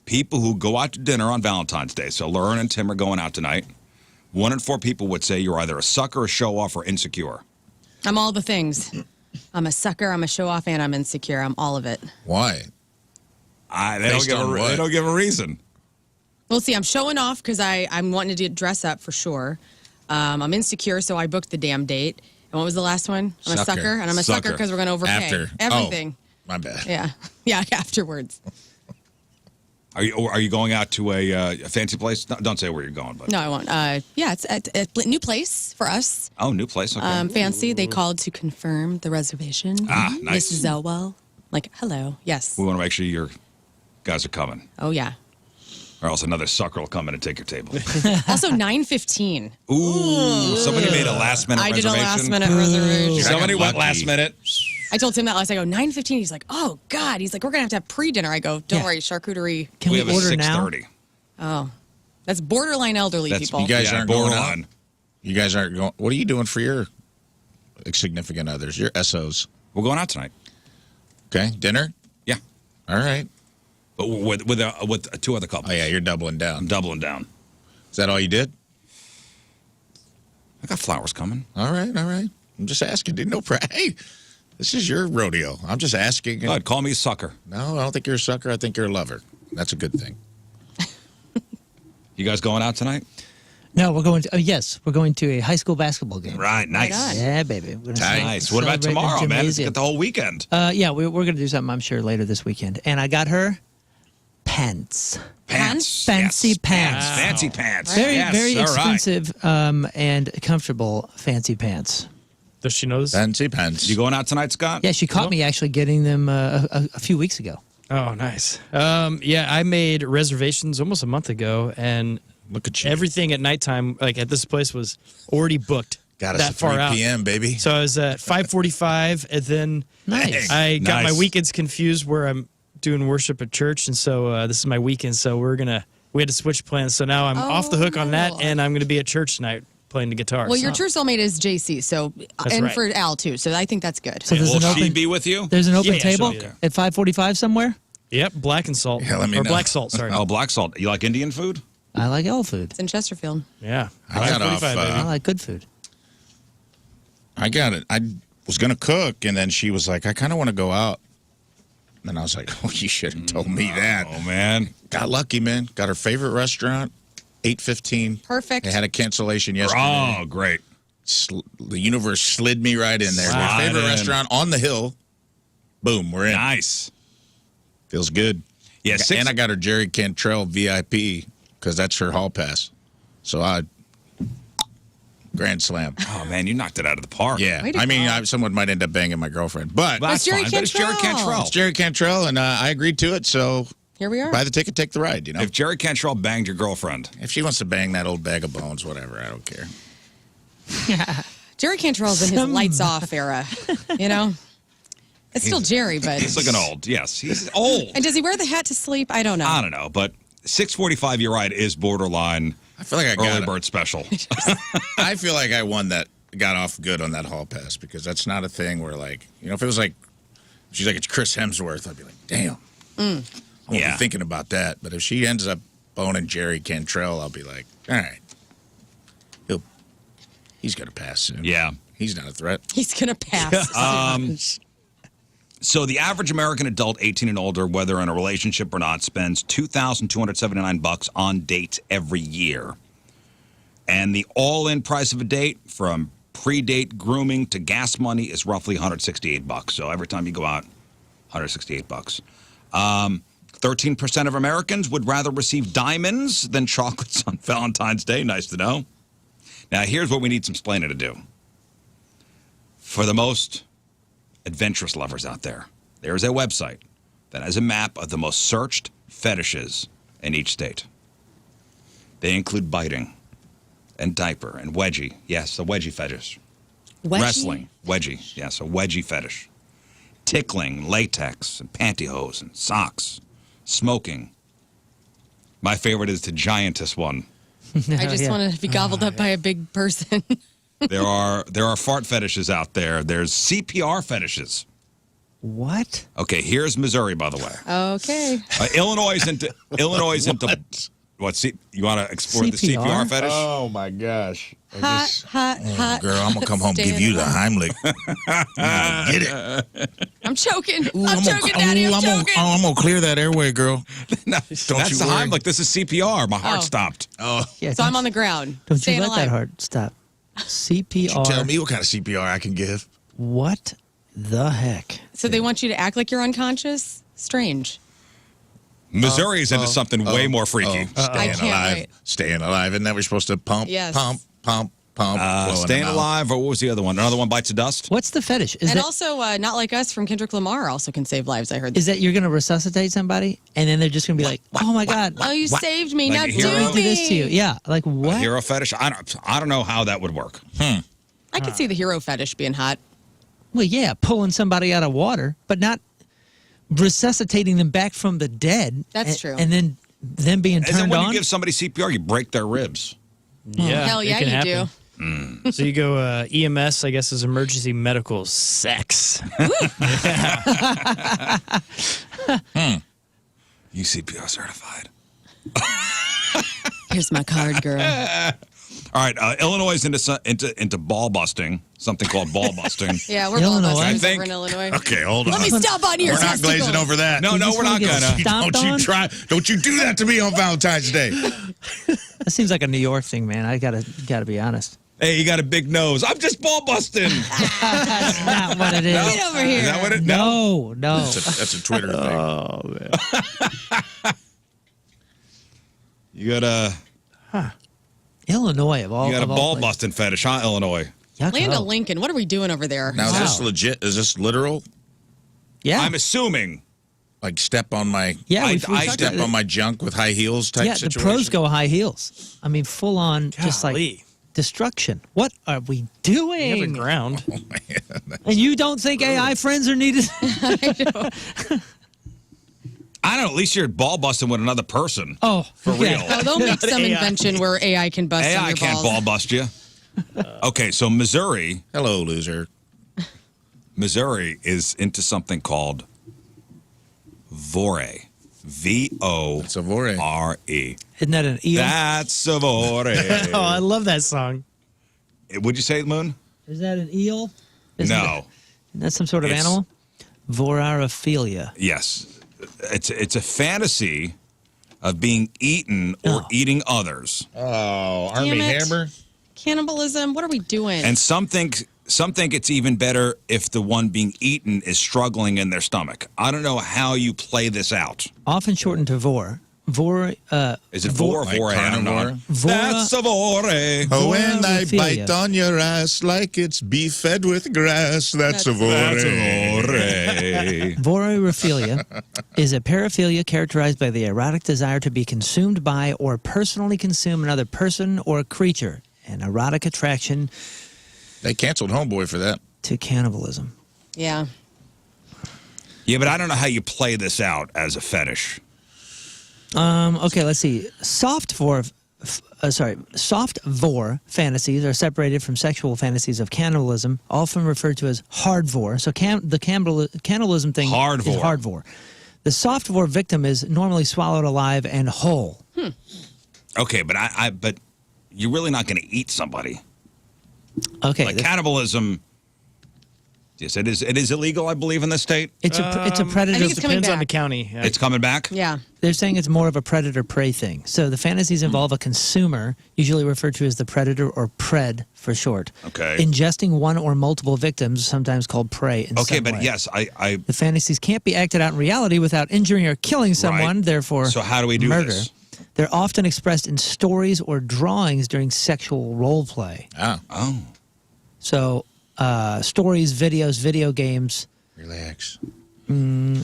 people who go out to dinner on Valentine's Day. So Lern and Tim are going out tonight. 1 in 4 people would say you're either a sucker, a show-off, or insecure. I'm all the things. I'm a sucker, I'm a show off, and I'm insecure. I'm all of it. Why? They Based on what? don't give a reason. We'll see. I'm showing off because I'm wanting to dress up for sure. I'm insecure, so I booked the damn date. And what was the last one? I'm a Sucker. sucker, and I'm a sucker Sucker. because we're going to overpay. After. Everything. Oh, my bad. Yeah. Yeah, afterwards. Are you going out to a fancy place? No, don't say where you're going, but No, I won't. Yeah, it's a new place for us. oh, new place. Okay. Fancy. They called to confirm the reservation. Nice. Mrs. Elwell. Like, hello. Yes. We want to make sure your guys are coming, Oh, yeah. or else another sucker will come in and take your table. Also, 9:15. Ooh, somebody made a last-minute I did reservation. a last-minute reservation. Somebody went Lucky. last minute. I told Tim that last. I go 9:15. He's like, oh God. He's like, we're gonna have to have pre-dinner. I go, don't Yeah. worry, charcuterie. Can We we have a order now? 6:30. Oh, that's borderline elderly That's people. You guys Yeah, aren't going borderline. out? You guys aren't going. What are you doing for your significant others? Your SOs? We're going out tonight. Okay, dinner. Yeah, All right. but with two other couples. Oh yeah, you're doubling I'm down. doubling down. Is that all you did? I got flowers coming. All right, all right. I'm just asking. Dude, no Hey, this is your rodeo. I'm just asking. Go ahead, call me a sucker. No, I don't think you're a sucker. I think you're a lover. That's a good thing. You guys going out tonight? No, we're going to. Yes, we're going to a high school basketball game. Right, nice. on. Yeah, baby. We're gonna Nice. What about celebrate in the tomorrow, man? Let's gymnasium. get the whole weekend. Yeah, we're going to do something, I'm sure, later this weekend. And I got her pants. Pants. Fancy Yes, pants. Fancy pants. Very, Yes, very all right. expensive and comfortable fancy pants. Does she know this? Fancy pants. You going out tonight, Scott? Yeah, she caught me actually getting them a few weeks ago. Oh, nice. Yeah, I made reservations almost a month ago, and Look at you. everything at nighttime, like at this place, was already booked. Got us that at 3 far out. p.m., baby. So I was at 5:45, and then Nice. I got my Nice. weekends confused where I'm doing worship at church, and so this is my weekend. So we had to switch plans. So now I'm off the hook on that, Oh. and I'm going to be at church tonight playing the guitar. Well, So- your church soulmate is JC, so That's and right. for Al too. So I think that's good. So there's Will an she open. be with you? There's an open Yeah, she'll table be there. at 5:45 somewhere. Yep, black and salt. Yeah, let me or know. black salt, sorry. Oh, black salt. You like Indian food? I like all food. It's in Chesterfield. Yeah. I got off, 5:45, I baby. like good food. I got it. I was going to cook, and then she was like, I kind of want to go out. And I was like, oh, you should have told me that. Oh, man. Got lucky, man. Got her favorite restaurant, 8:15. Perfect. They had a cancellation yesterday. Oh, great. The universe slid me right in there. My Slide favorite in. restaurant on the hill. Boom, we're in. Nice. Feels good. Yeah, And I got her Jerry Cantrell VIP because that's her hall pass. So grand slam. Oh, man, you knocked it out of the park. Yeah. Way to I mean, go. someone might end up banging my girlfriend. But That's Jerry fine. But it's Jerry Cantrell. Cantrell. it's Jerry Cantrell, and I agreed to it. So Here we are. buy the ticket, take the ride, you know? If Jerry Cantrell banged your girlfriend, If she wants to bang that old bag of bones, whatever, I don't care. Jerry Cantrell's in his lights off era. You know, it's still Jerry, but he's looking old. Yes, he's old. And does he wear the hat to sleep? I don't know. I don't know, but 6:45, you're right, is borderline I feel like I early got bird special. I feel like I won that, got off good on that hall pass because that's not a thing where, like, you know, if it was like, she's like, it's Chris Hemsworth, I'd be like, damn. I won't Yeah. be thinking about that. But if she ends up boning Jerry Cantrell, I'll be like, all right. He's going to pass soon. Yeah. He's not a threat. He's gonna pass. So the average American adult 18 and older, whether in a relationship or not, spends $2,279 on dates every year. And the all-in price of a date, from pre-date grooming to gas money, is roughly $168. So every time you go out, $168. 13% of Americans would rather receive diamonds than chocolates on Valentine's Day. Nice to know. Now, here's what we need some explaining to do. For the most adventurous lovers out there, there is a website that has a map of the most searched fetishes in each state. They include biting and diaper and wedgie. Yes, a wedgie fetish. Wedgie? Wrestling, wedgie. Yes, a wedgie fetish. Tickling, latex, and pantyhose and socks. Smoking. My favorite is the giantess one. I just want to be gobbled up by a big person. There are fart fetishes out there. There's CPR fetishes. What? Okay, here's Missouri, by the way. Okay. Illinois is into what? You want to explore the CPR? CPR fetish? Oh, my gosh. Hot. Girl, I'm going to come home and give you the Heimlich. Get it. I'm choking. I'm choking, Daddy. I'm choking. I'm going to clear that airway, girl. No, Don't that's you the worry. Heimlich. This is CPR. My heart Oh. stopped. Oh, Yeah, So I'm on the ground. Don't staying you let alive. that heart stop. CPR. tell me what kind of CPR I can give. What the heck? So they want you to act like you're unconscious? Strange. Missouri is into something way more freaky. I can't wait. Staying alive. Isn't that we're supposed to pump, Yes. pump? Staying alive, or what was the other one? Another one bites the dust? What's the fetish? Is And that, also, Not Like Us from Kendrick Lamar also can save lives, I heard. is that you're going to resuscitate somebody and then they're just going to be like, oh my God, Oh, you saved me. Like Now a do hero? let me do this to you. me. Yeah. Like what? Hero fetish? I don't know how that would work. I could see the hero fetish being hot. Well, yeah, pulling somebody out of water, but not resuscitating them back from the dead. That's true. And then them being Is that turned when on. you give somebody CPR, you break their ribs? Yeah, Hell it yeah, can you happen. do. So you go EMS, I guess, is emergency medical sex. You CPR certified. Here's my card, girl. All right, Illinois is into ball busting, something called ball busting. Yeah, we're Illinois. ball I busters think- over in Illinois. Okay, hold on. Let me stop on your We're not glazing testicles. over that. No, You no, just we're wanna not get gonna. stomped Don't you on? try. Don't you do that to me on Valentine's Day. That seems like a New York thing, man. I gotta be honest. Hey, you got a big nose. I'm just ball busting. That's not what it is. Get over here. Is that what it? No. That's a Twitter thing. Oh, man. You got a Illinois of all. you got a of all ball places. busting fetish, huh, Illinois? Yuck, Land oh. of Lincoln. What are we doing over there? Now, is this Wow. legit? Is this literal? Yeah. I'm assuming. Like step on my yeah. I- we've I talked step about on my junk with high heels type Yeah, the situation? pros go high heels. I mean, full on, just like Golly. destruction. What are we You doing? have a ground. And you don't think AI friends are needed? I don't know. At least you're ball busting with another person. Oh, For yeah. real. Oh, they'll make some AI. invention where AI can bust in AI your can't balls. ball bust you. Okay, so Missouri Hello, loser. is into something called vore. V-O-R-E. It's a vore. Isn't that an eel? That's a vore. Oh, I love that song. Would you say it, Moon? Is that an eel? Isn't No. that some sort of It's- animal? Vorophilia. Yes. It's a fantasy of being eaten or Oh. eating others. Oh, Damn Army it. Hammer? Cannibalism. What are we doing? And some think it's even better if the one being eaten is struggling in their stomach. I don't know how you play this out. Often shortened to vor. Vor. Is it vore or Like vore? I don't know. carnivore? That's a vore. Oh, when I Vorophilia. bite on your ass like it's beef fed with grass, that's a vore. That's a vore. Vorophilia is a paraphilia characterized by the erotic desire to be consumed by or personally consume another person or creature. An erotic attraction They canceled Homeboy for that. to cannibalism. yeah. Yeah, but I don't know how you play this out as a fetish. Okay, let's see. Soft vor fantasies are separated from sexual fantasies of cannibalism, often referred to as hard vor. So the cannibalism thing Hard is vor. hard vor. The soft vor victim is normally swallowed alive and whole. Okay, but you're really not going to eat somebody. Okay, Like cannibalism. Yes, it is illegal, I believe, in this state. it's a predator. I think it's coming Depends on the back. county. Yeah. It's coming back. Yeah. They're saying it's more of a predator-prey thing. So the fantasies involve a consumer, usually referred to as the predator or pred for short. Okay. Ingesting one or multiple victims, sometimes called prey. In Okay, some but way. yes, I The fantasies can't be acted out in reality without injuring or killing someone, Right. therefore So how do we do murder. this? They're often expressed in stories or drawings during sexual role play. Oh. So stories, videos, video games, Relax.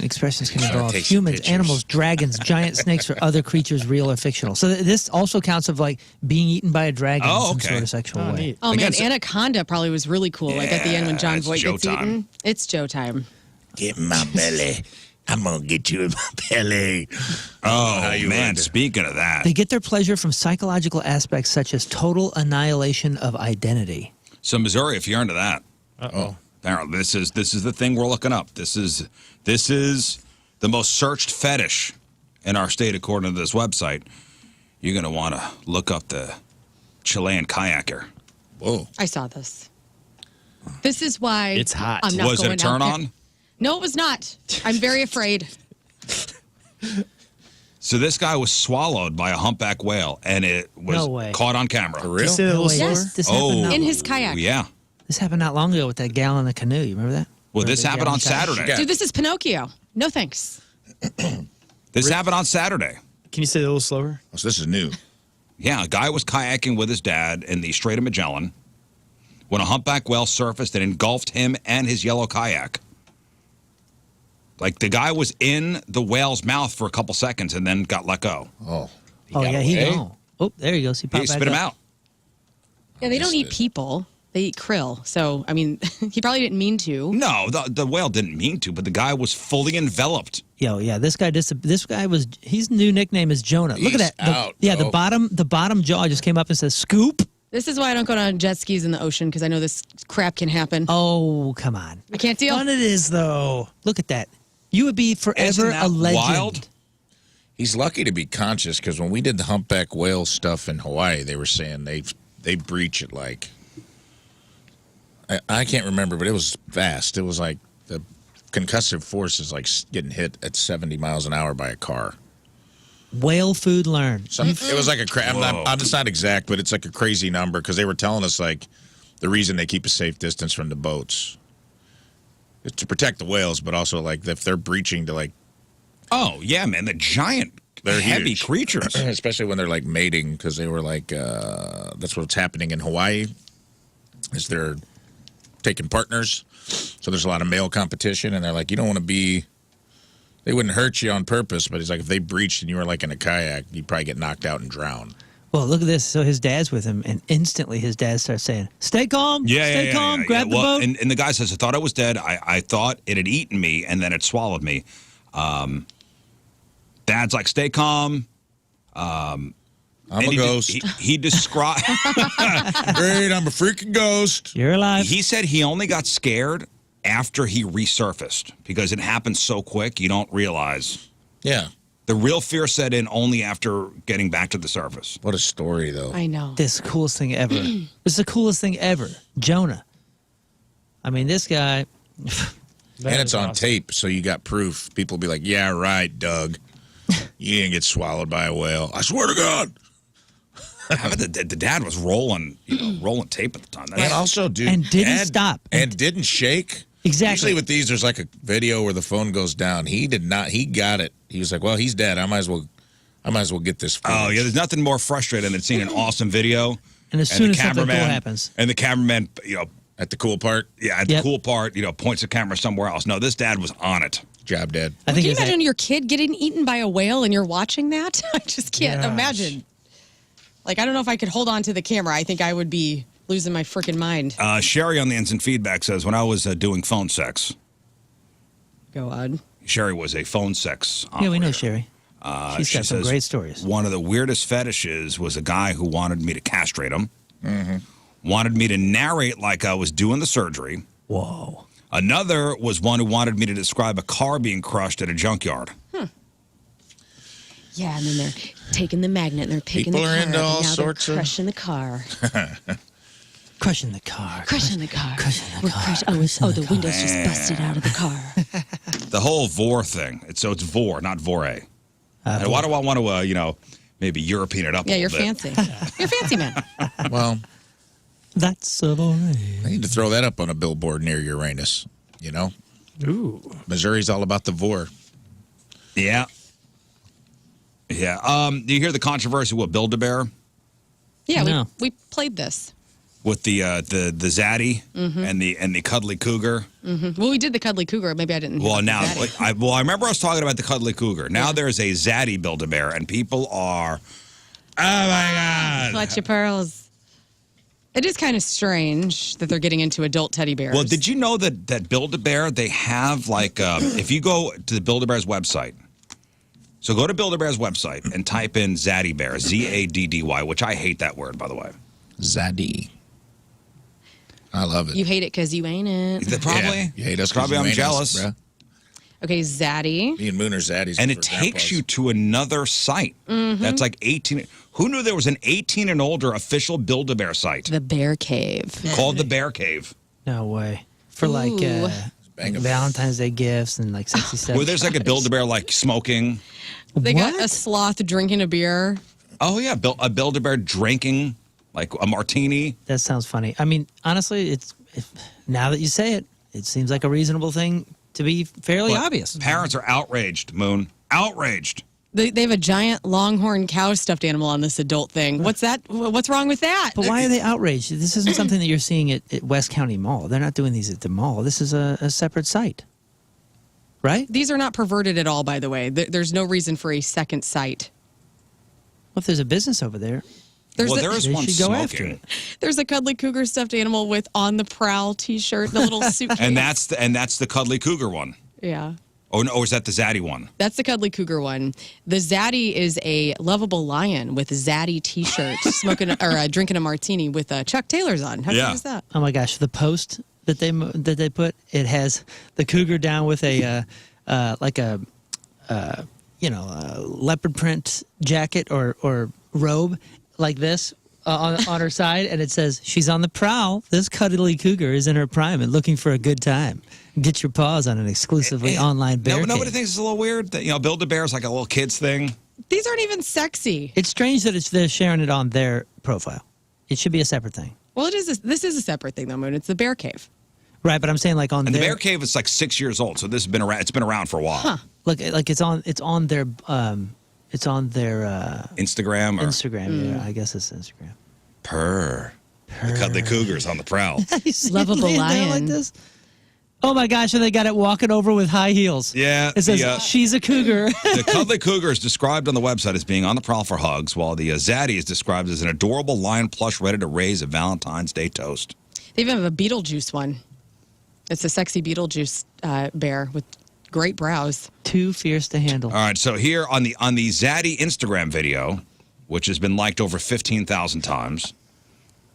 expressions can Trying to involve take some humans, pictures. animals, dragons, giant snakes, or other creatures, real or fictional. So this also counts of like being eaten by a dragon Oh, in some okay. sort of sexual Oh, way. neat. Oh, Again, man. so- Anaconda probably was really cool. Like at the end when John it's Voight gets Joe time. eaten. It's Joe time. Get in my belly. I'm going to get you in my belly. Oh, you man, would. speaking of that. They get their pleasure from psychological aspects such as total annihilation of identity. So Missouri, if you're into that. Uh-oh. Apparently, this is the thing we're looking up. This is the most searched fetish in our state, according to this website. You're going to want to look up the Chilean kayaker. Whoa. I saw this. This is why It's hot. I'm not Was it a going turn out on? there. No, it was not. I'm very afraid. So this guy was swallowed by a humpback whale, and it was No way. caught on camera. For real? Say that a little Wait, slower? this happened not, In his kayak. Yeah. this happened not long ago with that gal in the canoe. You remember that? Well, this the happened gal on in the kayak? Saturday. Dude, this is Pinocchio. No thanks. This happened on Saturday. Can you say it a little slower? Oh, so this is new. Yeah, a guy was kayaking with his dad in the Strait of Magellan when a humpback whale surfaced and engulfed him and his yellow kayak. Like, the guy was in the whale's mouth for a couple seconds and then got let go. Oh. Oh, yeah, he gone. Oh, there he goes. He popped He back spit him up. out. Yeah, they don't eat people. They eat krill. So, I mean, he probably didn't mean to. No, the whale didn't mean to, but the guy was fully enveloped. Yo, yeah, this guy was, his new nickname is Jonah. Look at Peace that. out, the bro. bottom jaw just came up and says scoop. This is why I don't go on jet skis in the ocean, because I know this crap can happen. Oh, come on. I can't deal. Fun it is, though. Look at that. You would be Isn't forever that a legend. wild? He's lucky to be conscious because when we did the humpback whale stuff in Hawaii, they were saying they breach it like I can't remember, but it was fast. It was like the concussive force is like getting hit at 70 miles an hour by a car. Whale food learn. It was like I'm just not exact, but it's like a crazy number because they were telling us like the reason they keep a safe distance from the boats is to protect the whales, but also like if they're breaching to like. Oh, yeah, man, the giant, They're heavy huge. creatures. Especially when they're like mating, because they were like, that's what's happening in Hawaii, is they're taking partners. So there's a lot of male competition, and they're like, you don't want to be, they wouldn't hurt you on purpose, but it's like if they breached and you were like in a kayak, you'd probably get knocked out and drown. Well, look at this. So his dad's with him, and instantly his dad starts saying, stay calm, stay calm, grab the boat. And the guy says, I thought I was dead. I thought it had eaten me, and then it swallowed me. Dad's like, stay calm. I'm a ghost. He described. Great, I'm a freaking ghost. You're alive. He said he only got scared after he resurfaced because it happened so quick you don't realize. Yeah. The real fear set in only after getting back to the surface. What a story, though. I know. This is the coolest thing ever. This is the coolest thing ever. Jonah. I mean, this guy. And it's on tape, so you got proof. People will be like, yeah, right, Doug. You didn't get swallowed by a whale. I swear to God. The dad was rolling tape at the time. And also, dude. And didn't stop. And didn't shake. Exactly. Usually with these, there's like a video where the phone goes down. He did not. He got it. He was like, well, he's dead. I might as well get this footage. Oh, yeah, there's nothing more frustrating than seeing an awesome video. And as soon as something cool happens. And the cameraman, at the cool part? Yeah, at the cool part, points the camera somewhere else. No, this dad was on it. Job, Dad. Can you imagine your kid getting eaten by a whale and you're watching that? I just can't imagine. Like, I don't know if I could hold on to the camera. I think I would be losing my freaking mind. Sherry on the instant feedback says, when I was doing phone sex. Go on. Sherry was a phone sex operator. Yeah, we know Sherry. She's got some says, great stories. One of the weirdest fetishes was a guy who wanted me to castrate him. Wanted me to narrate like I was doing the surgery. Whoa. Another was one who wanted me to describe a car being crushed at a junkyard. Yeah, and then they're taking the magnet and they're picking People the car are into up, all and now sorts they're of- crushing the car. Crushing the car. Crushing the car. Crushing the We're car. the window's just busted out of the car. The whole vor thing. It's vor, not vore. And why do I want to, maybe European it up Yeah, a you're little bit? fancy. You're fancy, man. Well, That's a boy. I need to throw that up on a billboard near Uranus. Ooh. Missouri's all about the vor. Yeah. Yeah. Do you hear the controversy with Build-A-Bear? Yeah, No. we played this. With the zaddy and the cuddly cougar. Well, we did the cuddly cougar. Maybe I didn't. Well, have now, zaddy. I remember us talking about the cuddly cougar. Now there's a zaddy Build-A-Bear, and people are, oh my God. Clutch your pearls. It is kind of strange that they're getting into adult teddy bears. Well, did you know that Build-A-Bear, they have like, if you go to the Build-A-Bear's website, so go to Build-A-Bear's website and type in Zaddy Bear, Z-A-D-D-Y, which I hate that word, by the way. Zaddy. I love it. You hate it because you ain't it. Probably. Yeah, you hate us 'cause Probably you I'm ain't us, jealous. bruh. Okay, Zaddy. Me and Moon are zaddies. And for it takes grandpas. you to another site. That's like 18. Who knew there was an 18 and older official Build-A-Bear site The Bear Cave. called the Bear Cave? No way. For like Ooh. Bang 'em. Valentine's Day gifts and like sexy stuff. Where there's like a Build-A-Bear like smoking. They got What? a sloth drinking a beer. Oh, yeah. A Build-A-Bear drinking like a martini. That sounds funny. I mean, honestly, now that you say it, it seems like a reasonable thing to be fairly But obvious. Parents are outraged, Moon. Outraged. They have a giant longhorn cow stuffed animal on this adult thing. What's that? What's wrong with that? But why are they outraged? This isn't something that you're seeing at West County Mall. They're not doing these at the mall. This is a separate site, right? These are not perverted at all, by the way. There's no reason for a second site. Well, if there's a business over there, There is one should go after smoking. it. There's a cuddly cougar stuffed animal with on the prowl T-shirt, the little suitcase. And that's the cuddly cougar one. Yeah. Oh no, or is that the zaddy one? That's the cuddly cougar one. The zaddy is a lovable lion with a zaddy T-shirt, smoking or drinking a martini with Chuck Taylor's on. How cute is that? Oh my gosh, the post that they put, it has the cougar down with a leopard print jacket or robe like this on her side, and it says she's on the prowl. This cuddly cougar is in her prime and looking for a good time. Get your paws on an exclusively online bear cave. Nobody thinks it's a little weird that Build-A-Bear is like a little kids thing. These aren't even sexy. It's strange that they're sharing it on their profile. It should be a separate thing. Well, it is. This is a separate thing, though, Moon. It's the bear cave. Right, but I'm saying like on And the bear cave is like 6 years old, so this has been around. It's been around for a while. Huh. Look, like it's on their Instagram. Or Instagram. Yeah, I guess it's Instagram. Purr. The cuddly cougar's on the prowl. Lovable Laying down lion. like this. Oh my gosh, and they got it walking over with high heels. Yeah, It says, she's a cougar. The cuddly cougar is described on the website as being on the prowl for hugs, while the zaddy is described as an adorable lion plush ready to raise a Valentine's Day toast. They even have a Beetlejuice one. It's a sexy Beetlejuice bear with great brows. Too fierce to handle. All right, so here on the zaddy Instagram video, which has been liked over 15,000 times,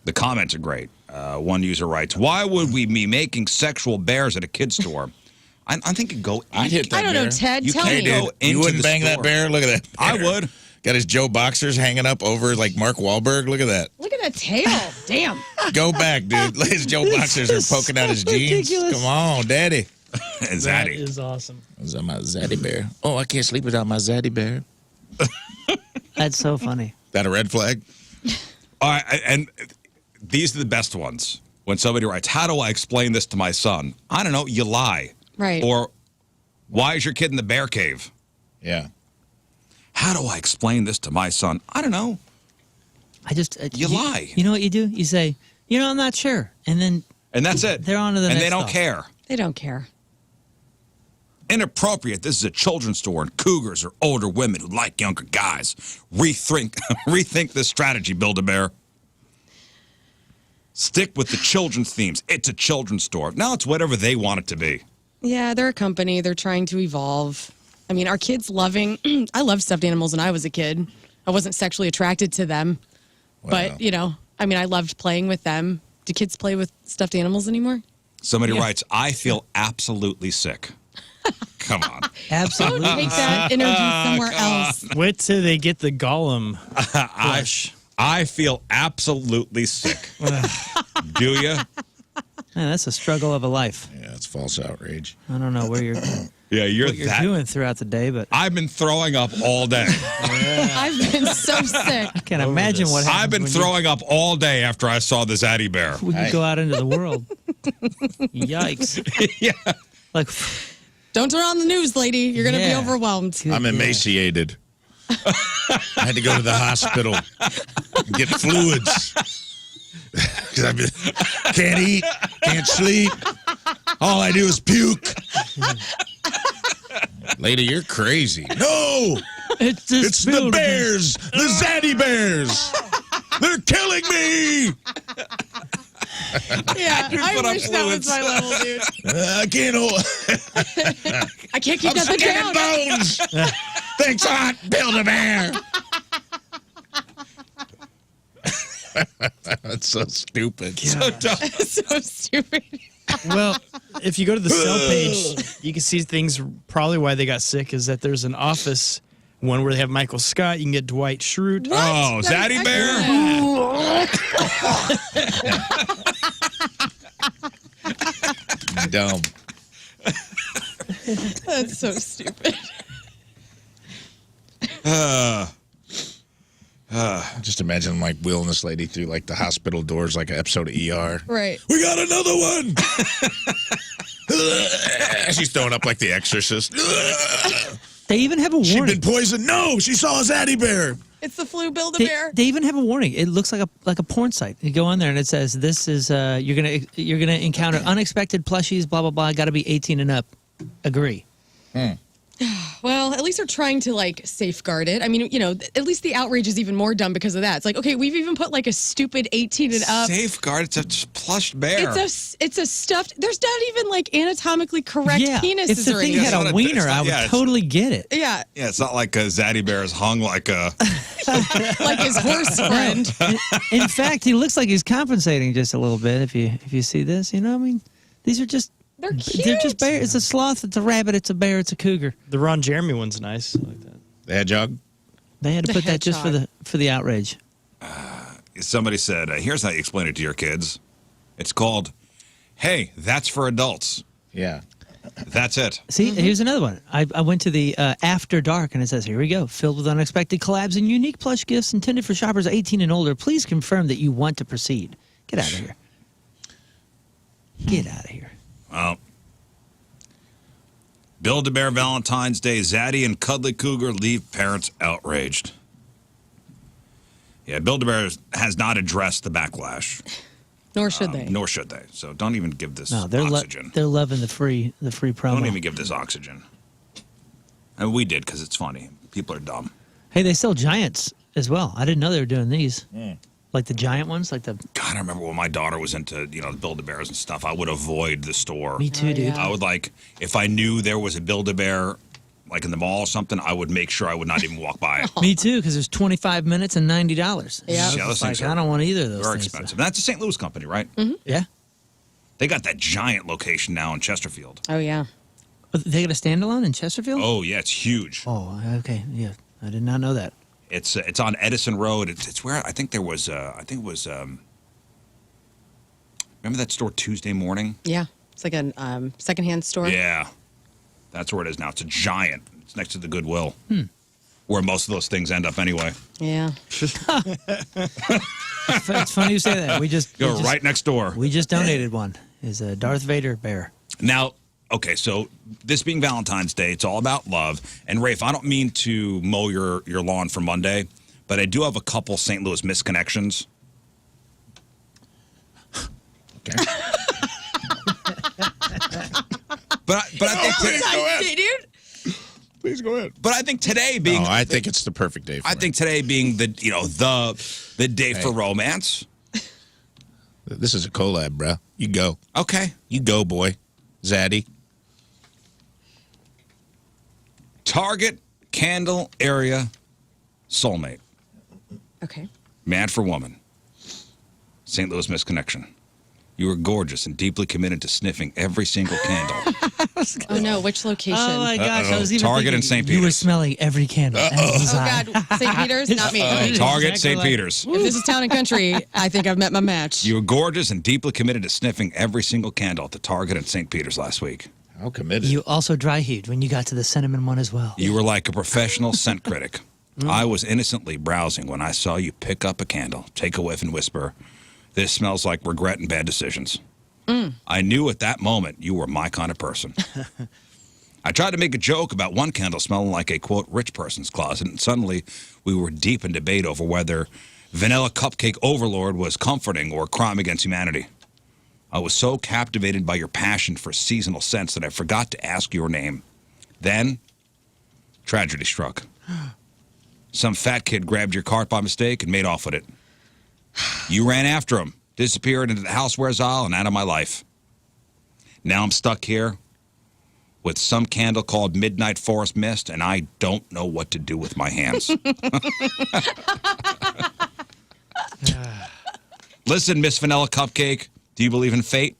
the comments are great. One user writes, "Why would we be making sexual bears at a kid's store?" I'm thinking go. I'd hit that I don't bear. know, Ted. You Tell can't me. go You into wouldn't the bang that store. bear? Look at that. I bear. would. Got his Joe boxers hanging up over like Mark Wahlberg. Look at that. Look at that tail. Damn. Go back, dude. His Joe boxers are poking out his jeans. ridiculous. Come on, daddy. And That zaddy. is awesome. Is that my zaddy bear? Oh, I can't sleep without my zaddy bear. That's so funny. That a red flag? All right, and these are the best ones. When somebody writes, "How do I explain this to my son?" I don't know. You lie. Right. Or, "Why is your kid in the bear cave?" Yeah. How do I explain this to my son? I don't know. I just You lie. You know what you do? You say, I'm not sure, and then And that's it. They're on to the and next they don't thought. care. They don't care. Inappropriate. This is a children's store, and cougars are older women who like younger guys. Rethink this strategy, Build-A-Bear. Stick with the children's themes. It's a children's store. Now it's whatever they want it to be. Yeah, they're a company. They're trying to evolve. I mean, our kids loving. I loved stuffed animals when I was a kid. I wasn't sexually attracted to them, but I loved playing with them. Do kids play with stuffed animals anymore? Somebody writes, "I feel absolutely sick." Come on. absolutely. Take that energy somewhere else. Wait till they get the Gollum flesh. I feel absolutely sick. Do you? Man, that's a struggle of a life. Yeah, it's false outrage. I don't know where you're Yeah, what you're doing throughout the day, but I've been throwing up all day. I've been so sick. I can't imagine what happens. I've been when throwing up all day after I saw the zaddy bear. when you go out into the world. Yikes! Yeah. Like, Don't turn on the news, lady. You're going to be Yeah. overwhelmed. I'm emaciated. I had to go to the hospital and get fluids. Because I can't eat, can't sleep. All I do is puke. Lady, you're crazy. No! it's It's the bears! The zaddy bears! They're killing me! Yeah, I put up wish that was fluids. my level, dude. I can't hold. I can't keep I'm nothing skin down. and bones! Thanks a lot, Build-A-Bear! That's so stupid. So dumb. So stupid. Well, if you go to the cell page, you can see things. Probably why they got sick is that there's an office one where they have Michael Scott. You can get Dwight Schrute. Oh, That zaddy is bear? Dumb. excellent. That's so stupid. Just imagine like wheeling this lady through like the hospital doors like an episode of ER. Right. We got another one. She's throwing up like The Exorcist. They even have a warning. She'd been poisoned. No, she saw a zaddy bear. It's the flu Build-A-Bear. They even have a warning. It looks like a porn site. You go on there and it says, "This is you're gonna encounter unexpected plushies. Blah blah blah. Got to be 18 and up. Agree." Well, at least they're trying to like safeguard it. I mean, you know, at least the outrage is even more dumb because of that. It's like, okay, we've even put like a stupid 18 and up. Safeguard. It's a plush bear. It's a stuffed. There's not even like anatomically correct penises if the or thing anything. had a wiener, I would totally get it. Yeah. Yeah, it's not like a zaddy bear is hung like a. Like his horse friend. In fact, he looks like he's compensating just a little bit. If you see this, you know, I mean, these are just. They're cute. They're just bears. It's a sloth. It's a rabbit. It's a bear. It's a cougar. The Ron Jeremy one's nice. I like that. The hedgehog. They had to put that just for the outrage. Somebody said, "Here's how you explain it to your kids. It's called, hey, that's for adults. Yeah. That's it." See, here's another one. I went to the After Dark, and it says, here we go. Filled with unexpected collabs and unique plush gifts intended for shoppers 18 and older. Please confirm that you want to proceed. Get out of here. Get out of here. Well, Build-A-Bear Valentine's Day, Zaddy and Cuddly Cougar leave parents outraged. Yeah, Build-A-Bear has not addressed the backlash. Nor should they. Nor should they. So don't even give this No, they're oxygen. they're loving the free promo. Don't even give this oxygen. And we did because it's funny. People are dumb. Hey, they sell giants as well. I didn't know they were doing these. Like the giant ones, like the. God, I remember when my daughter was into, the Build-A-Bears and stuff, I would avoid the store. Me too, dude. yeah. I would if I knew there was a Build-A-Bear, like in the mall or something, I would make sure I would not even walk by it. Me too, because there's 25 minutes and $90. Yeah. Yeah, those things I are don't want either of those very things. expensive. And that's a St. Louis company, right? Yeah. They got that giant location now in Chesterfield. Oh, yeah. But they got a standalone in Chesterfield? Oh, yeah, it's huge. Oh, okay. Yeah. I did not know that. It's on Edison Road. It's where I think remember that store Tuesday Morning? Yeah. It's like a secondhand store. Yeah. That's where it is now. It's a giant. It's next to the Goodwill. Where most of those things end up anyway. Yeah. It's funny you say that. We just Right next door. We just donated one. Is a Darth Vader bear. Now, okay, so this being Valentine's Day, it's all about love. And Rafe, I don't mean to mow your lawn for Monday, but I do have a couple St. Louis misconnections. Okay. But I think Dude. Please go ahead. But I think today being I think it's the perfect day for I it. think today being the day for romance. This is a collab, bro. You go. Okay. You go, boy. Zaddy. Target candle area soulmate. Okay. Man for woman. St. Louis misconnection. You were gorgeous and deeply committed to sniffing every single candle. Oh, no. Which location? Oh, my gosh. I was even Target thinking and St. You were Peter's. smelling every candle. Oh, God. St. Peter's? Not me. Target, Exactly St. like- Peter's. If this is town and country, I think I've met my match. You were gorgeous and deeply committed to sniffing every single candle at the Target in St. Peter's last week. How committed. You also dry heaved when you got to the cinnamon one as well. You were like a professional scent critic. I was innocently browsing when I saw you pick up a candle, take a whiff, and whisper, "This smells like regret and bad decisions." I knew at that moment you were my kind of person. I tried to make a joke about one candle smelling like a, quote, rich person's closet, and suddenly we were deep in debate over whether Vanilla Cupcake Overlord was comforting or a crime against humanity. I was so captivated by your passion for seasonal scents that I forgot to ask your name. Then, tragedy struck. Some fat kid grabbed your cart by mistake and made off with it. You ran after him, disappeared into the housewares aisle, and out of my life. Now I'm stuck here with some candle called Midnight Forest Mist, and I don't know what to do with my hands. Listen, Miss Vanilla Cupcake, do you believe in fate?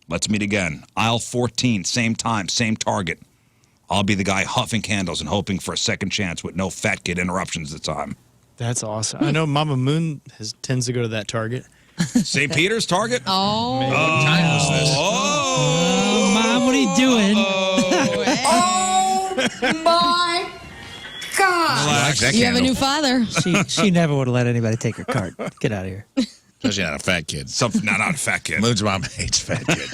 Let's meet again. Aisle 14, same time, same target. I'll be the guy huffing candles and hoping for a second chance with no fat kid interruptions this time. That's awesome. I know Mama Moon tends to go to that Target. St. Peter's Target? Oh. What time was this? Oh, Mom, what are you doing? My God. Relax. That You have a candle. new father. She never would have let anybody take her cart. Get out of here. Especially not a fat kid. Not a fat kid. Moon's mom hates fat kids.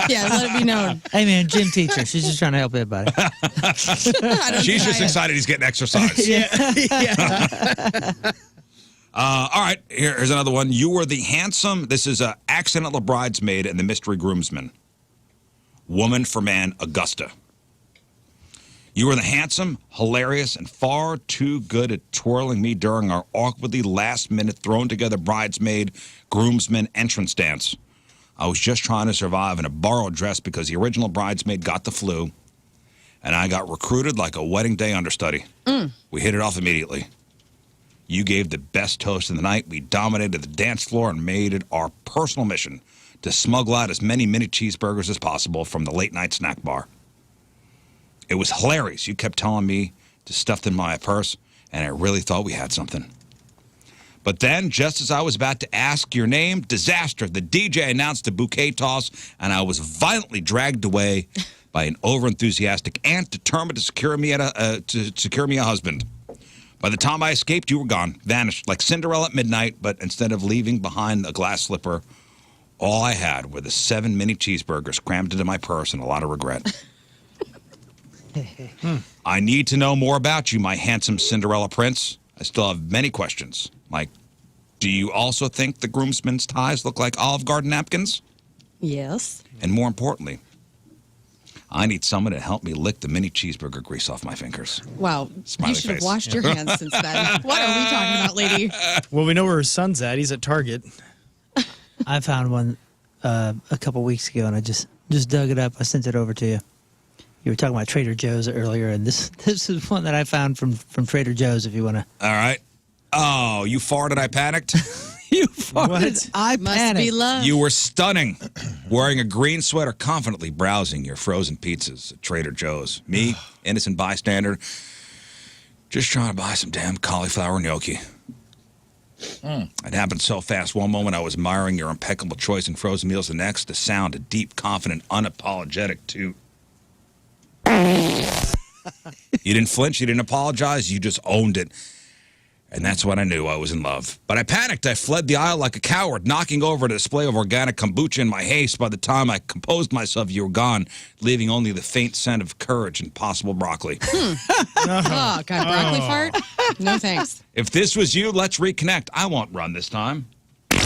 Yeah, let it be known. Hey, man, gym teacher. She's just trying to help everybody. She's just excited he's getting exercise. All right, here's another one. You were the handsome, this is a accidental bridesmaid and the mystery groomsman. Woman for man, Augusta. You were the handsome, hilarious, and far too good at twirling me during our awkwardly last-minute thrown-together bridesmaid, groomsman entrance dance. I was just trying to survive in a borrowed dress because the original bridesmaid got the flu, and I got recruited like a wedding day understudy. We hit it off immediately. You gave the best toast of the night. We dominated the dance floor and made it our personal mission to smuggle out as many mini cheeseburgers as possible from the late-night snack bar. It was hilarious. You kept telling me to stuff them in my purse, and I really thought we had something. But then, just as I was about to ask your name, disaster, the DJ announced a bouquet toss, and I was violently dragged away by an overenthusiastic aunt determined to secure me a husband. By the time I escaped, you were gone, vanished, like Cinderella at midnight, but instead of leaving behind a glass slipper, all I had were the 7 mini cheeseburgers crammed into my purse and a lot of regret. I need to know more about you, my handsome Cinderella prince. I still have many questions. Like, do you also think the groomsmen's ties look like Olive Garden napkins? Yes. And more importantly, I need someone to help me lick the mini cheeseburger grease off my fingers. Wow. Smiley You should have face. washed your hands since then. What are we talking about, lady? Well, we know where her son's at. He's at Target. I found one a couple weeks ago, and I just dug it up. I sent it over to you. You were talking about Trader Joe's earlier, and this is one that I found from Trader Joe's. If you want to. All right. Oh, you farted, I panicked? You farted. What? I Must panicked. be love. You were stunning, wearing a green sweater, confidently browsing your frozen pizzas at Trader Joe's. Me, innocent bystander, just trying to buy some damn cauliflower gnocchi. It happened so fast. One moment I was admiring your impeccable choice in frozen meals. The next, the sound, a deep, confident, unapologetic toot. You didn't flinch. You didn't apologize. You just owned it. And that's when I knew I was in love. But I panicked. I fled the aisle like a coward, knocking over a display of organic kombucha in my haste. By the time I composed myself, you were gone, leaving only the faint scent of courage and possible broccoli. Oh, God, broccoli fart? No thanks. If this was you, let's reconnect. I won't run this time. Do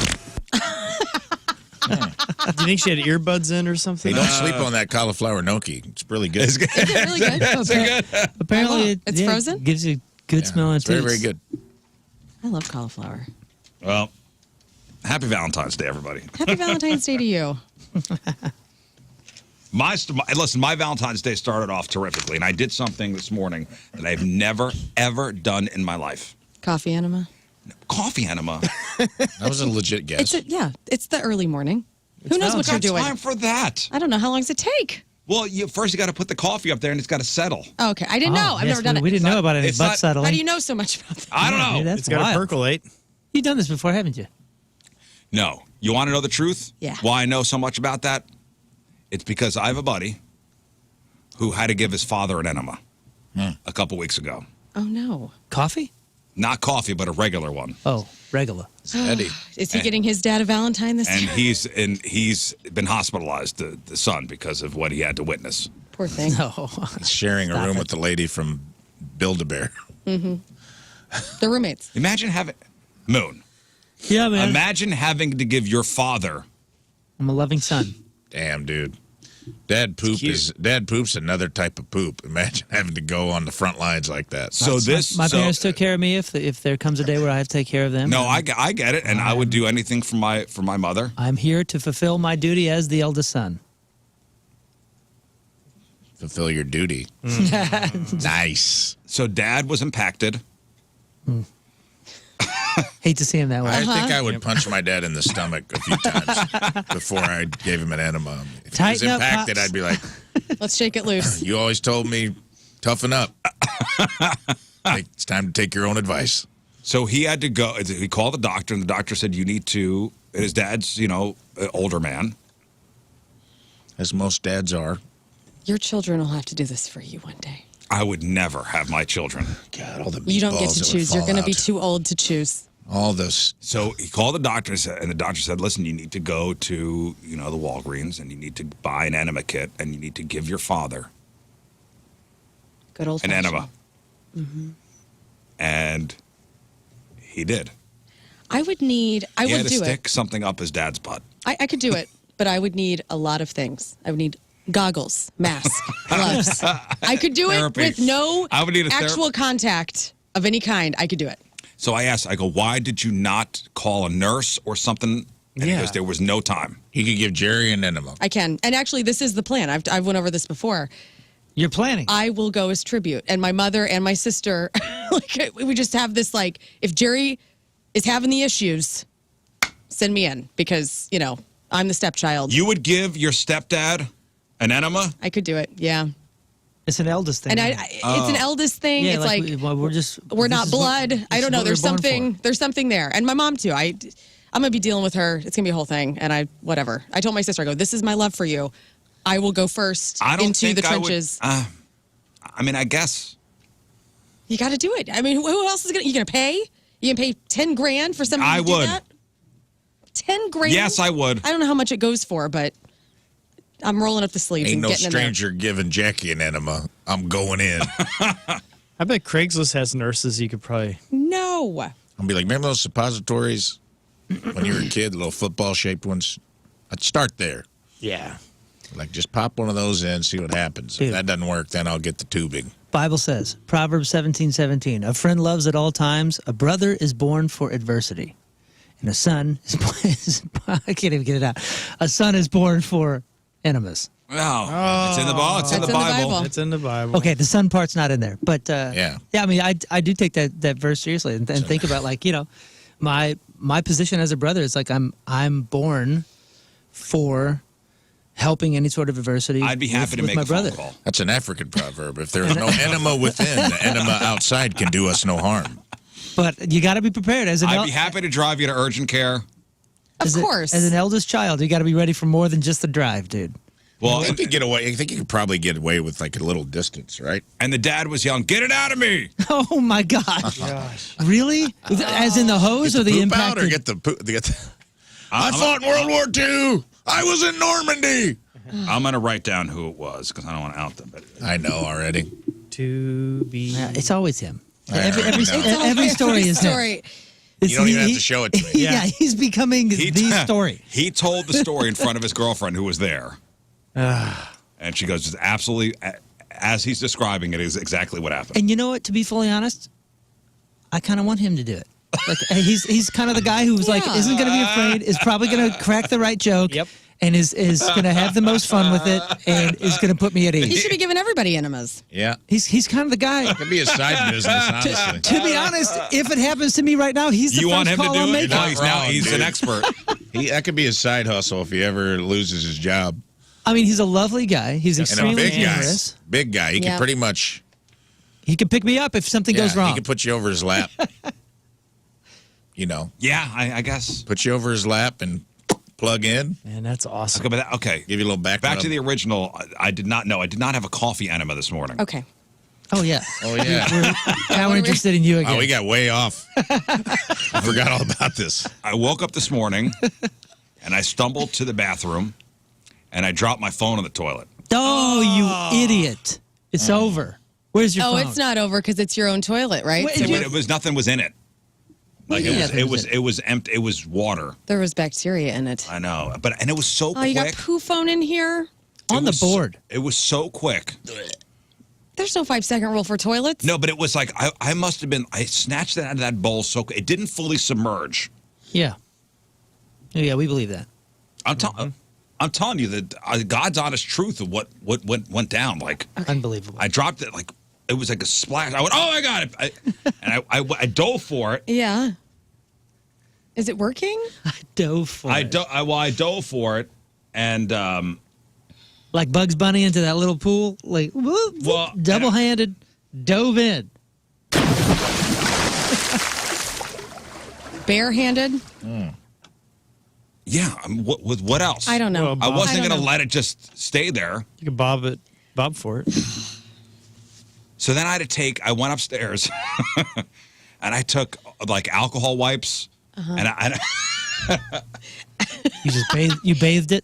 you think she had earbuds in or something? Hey, don't sleep on that cauliflower gnocchi. It's really good. Is it really good? Apparently, It's frozen? Gives you good smelling It's very, toots. very good. I love cauliflower. Well, happy Valentine's Day, everybody. Happy Valentine's Day to you. Listen, my Valentine's Day started off terrifically, and I did something this morning that I've never, ever done in my life. Coffee enema? Coffee enema? That was a legit guess. It's the early morning. Who knows what you're doing? Time for that. I don't know. How long does it take? Well, first you got to put the coffee up there, and it's got to settle. Oh, okay. I didn't know. I've never done it. We didn't know about any it's butt not- settling. How do you know so much about that? I don't know. Hey, that's It's got to wild. percolate. You've done this before, haven't you? No. You want to know the truth? Yeah. Why I know so much about that? It's because I have a buddy who had to give his father an enema a couple weeks ago. Oh, no. Coffee? Not coffee, but a regular one. Oh, regular. Eddie. Is he getting his dad a Valentine this And year? he's been hospitalized, the son, because of what he had to witness. Poor thing. No. He's sharing a Stop room it. with the lady from Build-A-Bear. The roommates. Imagine having Moon. Yeah, man. Imagine having to give your father. I'm a loving son. Damn, dude. Dad poop's another type of poop. Imagine having to go on the front lines like that. My parents took care of me. If there comes a day where I have to take care of them. No, I get it, and I would do anything for my mother. I'm here to fulfill my duty as the eldest son. Fulfill your duty. Nice. So Dad was impacted. Hate to see him that way. I think I would punch my dad in the stomach a few times before I gave him an enema. If he was Tighten up, impacted, Pops. I'd be like, Let's shake it loose. you always told me, toughen up. It's time to take your own advice. So he had to go. He called the doctor, and the doctor said, "You need to." And his dad's, an older man. As most dads are. Your children will have to do this for you one day. I would never have my children. God, all the You don't get meatballs to that would choose. You're fall going to be out. too old to choose. All those. So he called the doctor, and the doctor said, listen, you need to go to, the Walgreens, and you need to buy an enema kit, and you need to give your father Good old an fashioned. enema. Mm-hmm. And he did. I would He had do to it. stick something up his dad's butt. I could do it, but I would need a lot of things. I would need goggles, mask, gloves. I could do Therapy. it with no I would need a actual contact of any kind. I could do it. So I asked, why did you not call a nurse or something? And he goes, there was no time. He could give Jerry an enema. I can. And actually, this is the plan. I've went over this before. You're planning. I will go as tribute. And my mother and my sister, we just have this, if Jerry is having the issues, send me in because, I'm the stepchild. You would give your stepdad an enema? I could do it, yeah. It's an eldest thing. And it's an eldest thing. Yeah, it's we're not blood. I don't know. There's something there. And my mom too. I'm gonna be dealing with her. It's gonna be a whole thing. And whatever. I told my sister, I go, this is my love for you. I will go first into the trenches. I guess. You got to do it. Who else is you gonna pay? You gonna pay $10,000 for somebody to do that? $10,000? Yes, I would. I don't know how much it goes for, but I'm rolling up the sleeves Ain't and no getting in there. stranger giving Jackie an enema. I'm going in. I bet Craigslist has nurses you could probably. No. I'll be like, remember those suppositories when you were a kid, little football-shaped ones? I'd start there. Yeah. Like, just pop one of those in, see what happens. Dude. If that doesn't work, then I'll get the tubing. Bible says, Proverbs 17:17, a friend loves at all times, a brother is born for adversity, and a son is I can't even get it out. A son is born for enemas. Oh, it's in the ball. It's in the Bible. It's in the Bible. Okay, the son part's not in there, but Yeah. I do take that verse seriously and think about my position as a brother is like I'm born for helping any sort of adversity. I'd be happy to with make my a brother. phone call. That's an African proverb. If there is no enema within, the enema outside can do us no harm. But you got to be prepared as an I'd be happy to drive you to urgent care. Of course. As an eldest child, you got to be ready for more than just the drive, dude. Well, I think you could probably get away with like a little distance, right? and the dad was yelling, "Get it out of me!" Oh my gosh! Really? As in the hose or the Poop impact? out or get the I fought in World War II. I was in Normandy. I'm gonna write down who it was because I don't want to out them. But I know already. To be. Yeah, it's always him. I Every already know. every story is him. story. It's- You don't even have to show it to me. Yeah, he's becoming the story. He told the story in front of his girlfriend who was there, and she goes, "It's absolutely as he's describing it is exactly what happened." And you know what? To be fully honest, I kind of want him to do it. Like he's kind of the guy who's like isn't going to be afraid, is probably going to crack the right joke, Yep. and is going to have the most fun with it, and is going to put me at He ease. should be giving everybody enemas. Yeah. He's kind of the guy. Could be a side business, honestly. To be honest, if it happens to me right now, he's the You first want him to call do I'm it? making. No, he's now Wrong, he's an dude. expert. That could be his side hustle if he ever loses his job. I mean, he's a lovely guy. He's And a extremely big guy. humorous. Big guy. He Yeah. can pretty much. He can pick me up if something goes He wrong. can put you over his lap. Yeah, I guess. Put you over his lap and plug in. Man, that's awesome. Okay. Give you a little back. Back to rub. the original. I did not know. I did not have a coffee enema this morning. Okay. Oh yeah. Oh yeah. Now we're interested in you again. Oh, we got way off. I forgot all about this. I woke up this morning, and I stumbled to the bathroom, and I dropped my phone in the toilet. Oh, you idiot! It's over. Where's your phone? It's not over because it's your own toilet, right? Wait, So But it was nothing was in it. Like Yeah, it there was was it was empty. It was water. there was bacteria in it. I know, and it was so Oh, quick. you got poo phone in here? On the board. It was so quick. There's no 5-second rule for toilets. No, but it was like I must have been. I snatched it out of that bowl so quick. It didn't fully submerge. Yeah. Yeah, we believe that. I'm telling you that God's honest truth of what went down. Like Unbelievable. I dropped it like it was like a splash. I went, oh my God! I dove for it. Yeah. Is it working? dove for I it. dove for it, and Like Bugs Bunny into that little pool. Like, whoop, whoop, Well, double-handed, dove in. Barehanded? yeah. With what else? I don't know. Well, I wasn't don't gonna know. let it just stay there. You could bob for it. So then I had to I went upstairs and I took like alcohol wipes, and you bathed it.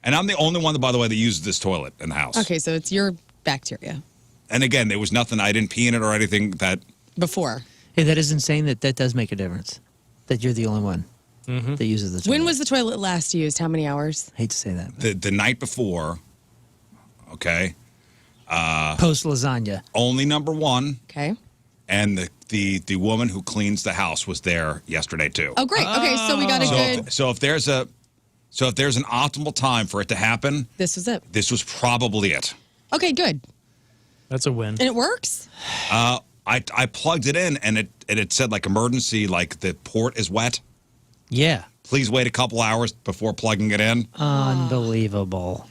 And I'm the only one, by the way, that uses this toilet in the house. Okay, so it's your bacteria. And again, there was nothing. I didn't pee in it or anything. That Before. Hey, that is insane. That does make a difference. That you're the only one that uses the toilet. When was the toilet last used? How many hours? Hate to say that. the night before. Okay. Post lasagna. Only number one. Okay. And the woman who cleans the house was there yesterday too. Oh, great. Okay, so we got a good. So if there's an optimal time for it to happen, This was it. this was probably it. Okay, good. That's a win. And it works? I plugged it in and it said like emergency, like the port is wet. Yeah. Please wait a couple hours before plugging it in. Unbelievable.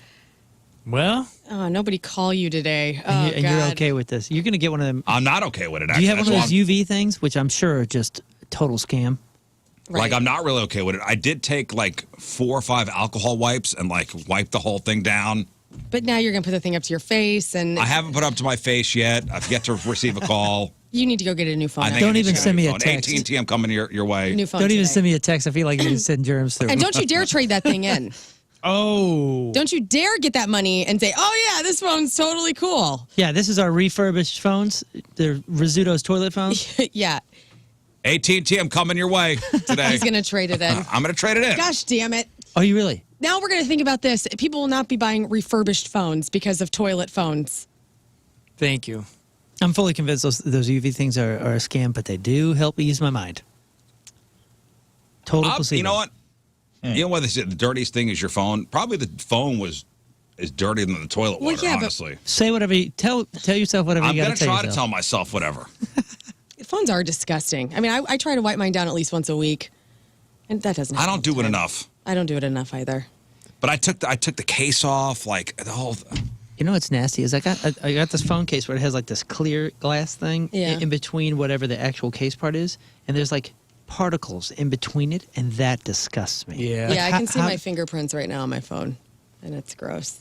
Well, Oh, nobody call you today. Oh, And you're God. okay with this. You're going to get one of them. I'm not okay with it. Do Actually. you have one of That's those why UV things, which I'm sure are just a total scam? Like, I'm not really okay with it. I did take like 4 or 5 alcohol wipes and like wipe the whole thing down. But now you're going to put the thing up to your face, and I haven't put it up to my face yet. I've yet to receive a call. you need to go get a new phone. I now. think Don't I need even to get send me a phone. text. AT&T, I'm coming your way. New phone Don't even today. send me a text. I feel like you can send germs through. And don't you dare trade that thing in. oh, Don't you dare get that money and say, oh, yeah, this phone's totally cool. Yeah, this is our refurbished phones. They're Rizzuto's toilet phones. Yeah, AT&T, I'm coming your way today. he's going to trade it in. I'm going to trade it in. Gosh damn it. Oh, you really? Now we're going to think about this. People will not be buying refurbished phones because of toilet phones. thank you. I'm fully convinced those UV things are a scam, but they do help ease my mind. Total placebo. You know what? You know what they said? The dirtiest thing is your phone. Probably the phone is dirtier than the toilet Well, water, yeah, but- honestly. Say whatever you tell yourself whatever I'm you got going to to tell try to yourself. tell myself whatever. Phones are disgusting. I mean, I try to wipe mine down at least once a week, and that doesn't I happen don't do all the it time. enough. I don't do it enough either. But I took the case off, like the whole. You know what's nasty is I got this phone case where it has like this clear glass thing Yeah. in between whatever the actual case part is, and there's like particles in between it, and that disgusts me. Yeah. Yeah, I how- can see how- my fingerprints right now on my phone, and it's gross.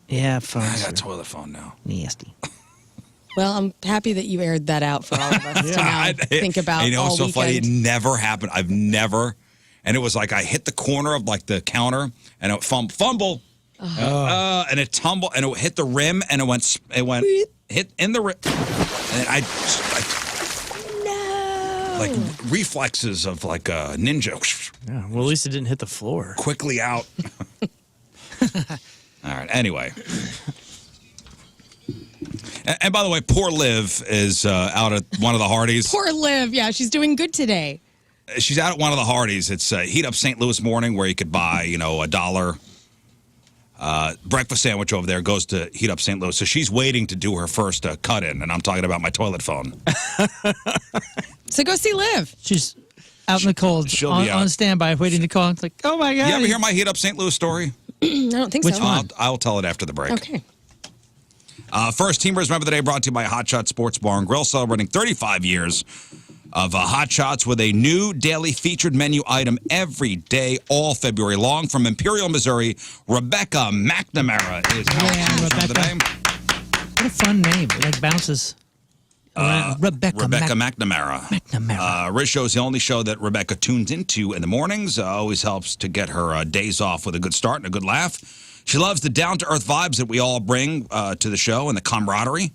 Yeah, I phones got a are toilet phone now. nasty. Well, I'm happy that you aired that out for all of us to now think about You know, all it's so funny. It weekend. never happened. I've never. And it was like I hit the corner of like the counter and it fumble, and it tumbled and it hit the rim and it went hit in the rim, and I like reflexes of like a ninja, Yeah, well, at least it didn't hit the floor. quickly out. All right. Anyway. And by the way, poor Liv is out at one of the Hardys. Poor Liv. Yeah, she's doing good today. She's out at one of the Hardys. It's Heat Up St. Louis Morning, where you could buy, $1 breakfast sandwich over there. Goes to Heat Up St. Louis. So she's waiting to do her first cut in, and I'm talking about my toilet phone. So go see Liv. She's out in the cold, she'll be out. on standby, waiting to call. It's like, oh my god! You ever hear my Heat Up St. Louis story? I don't think Which so. one? I'll tell it after the break. Okay. First, Team Rizz Member of the Day brought to you by Hot Shot Sports Bar and Grill, celebrating 35 years of Hot Shots with a new daily featured menu item every day, all February long. From Imperial, Missouri, Rebecca McNamara is our Yeah, Team Rizz Member of the Day. What a fun name! It like bounces. Rebecca McNamara. McNamara. RizzShow is the only show that Rebecca tunes into in the mornings. Always helps to get her days off with a good start and a good laugh. She loves the down-to-earth vibes that we all bring to the show and the camaraderie.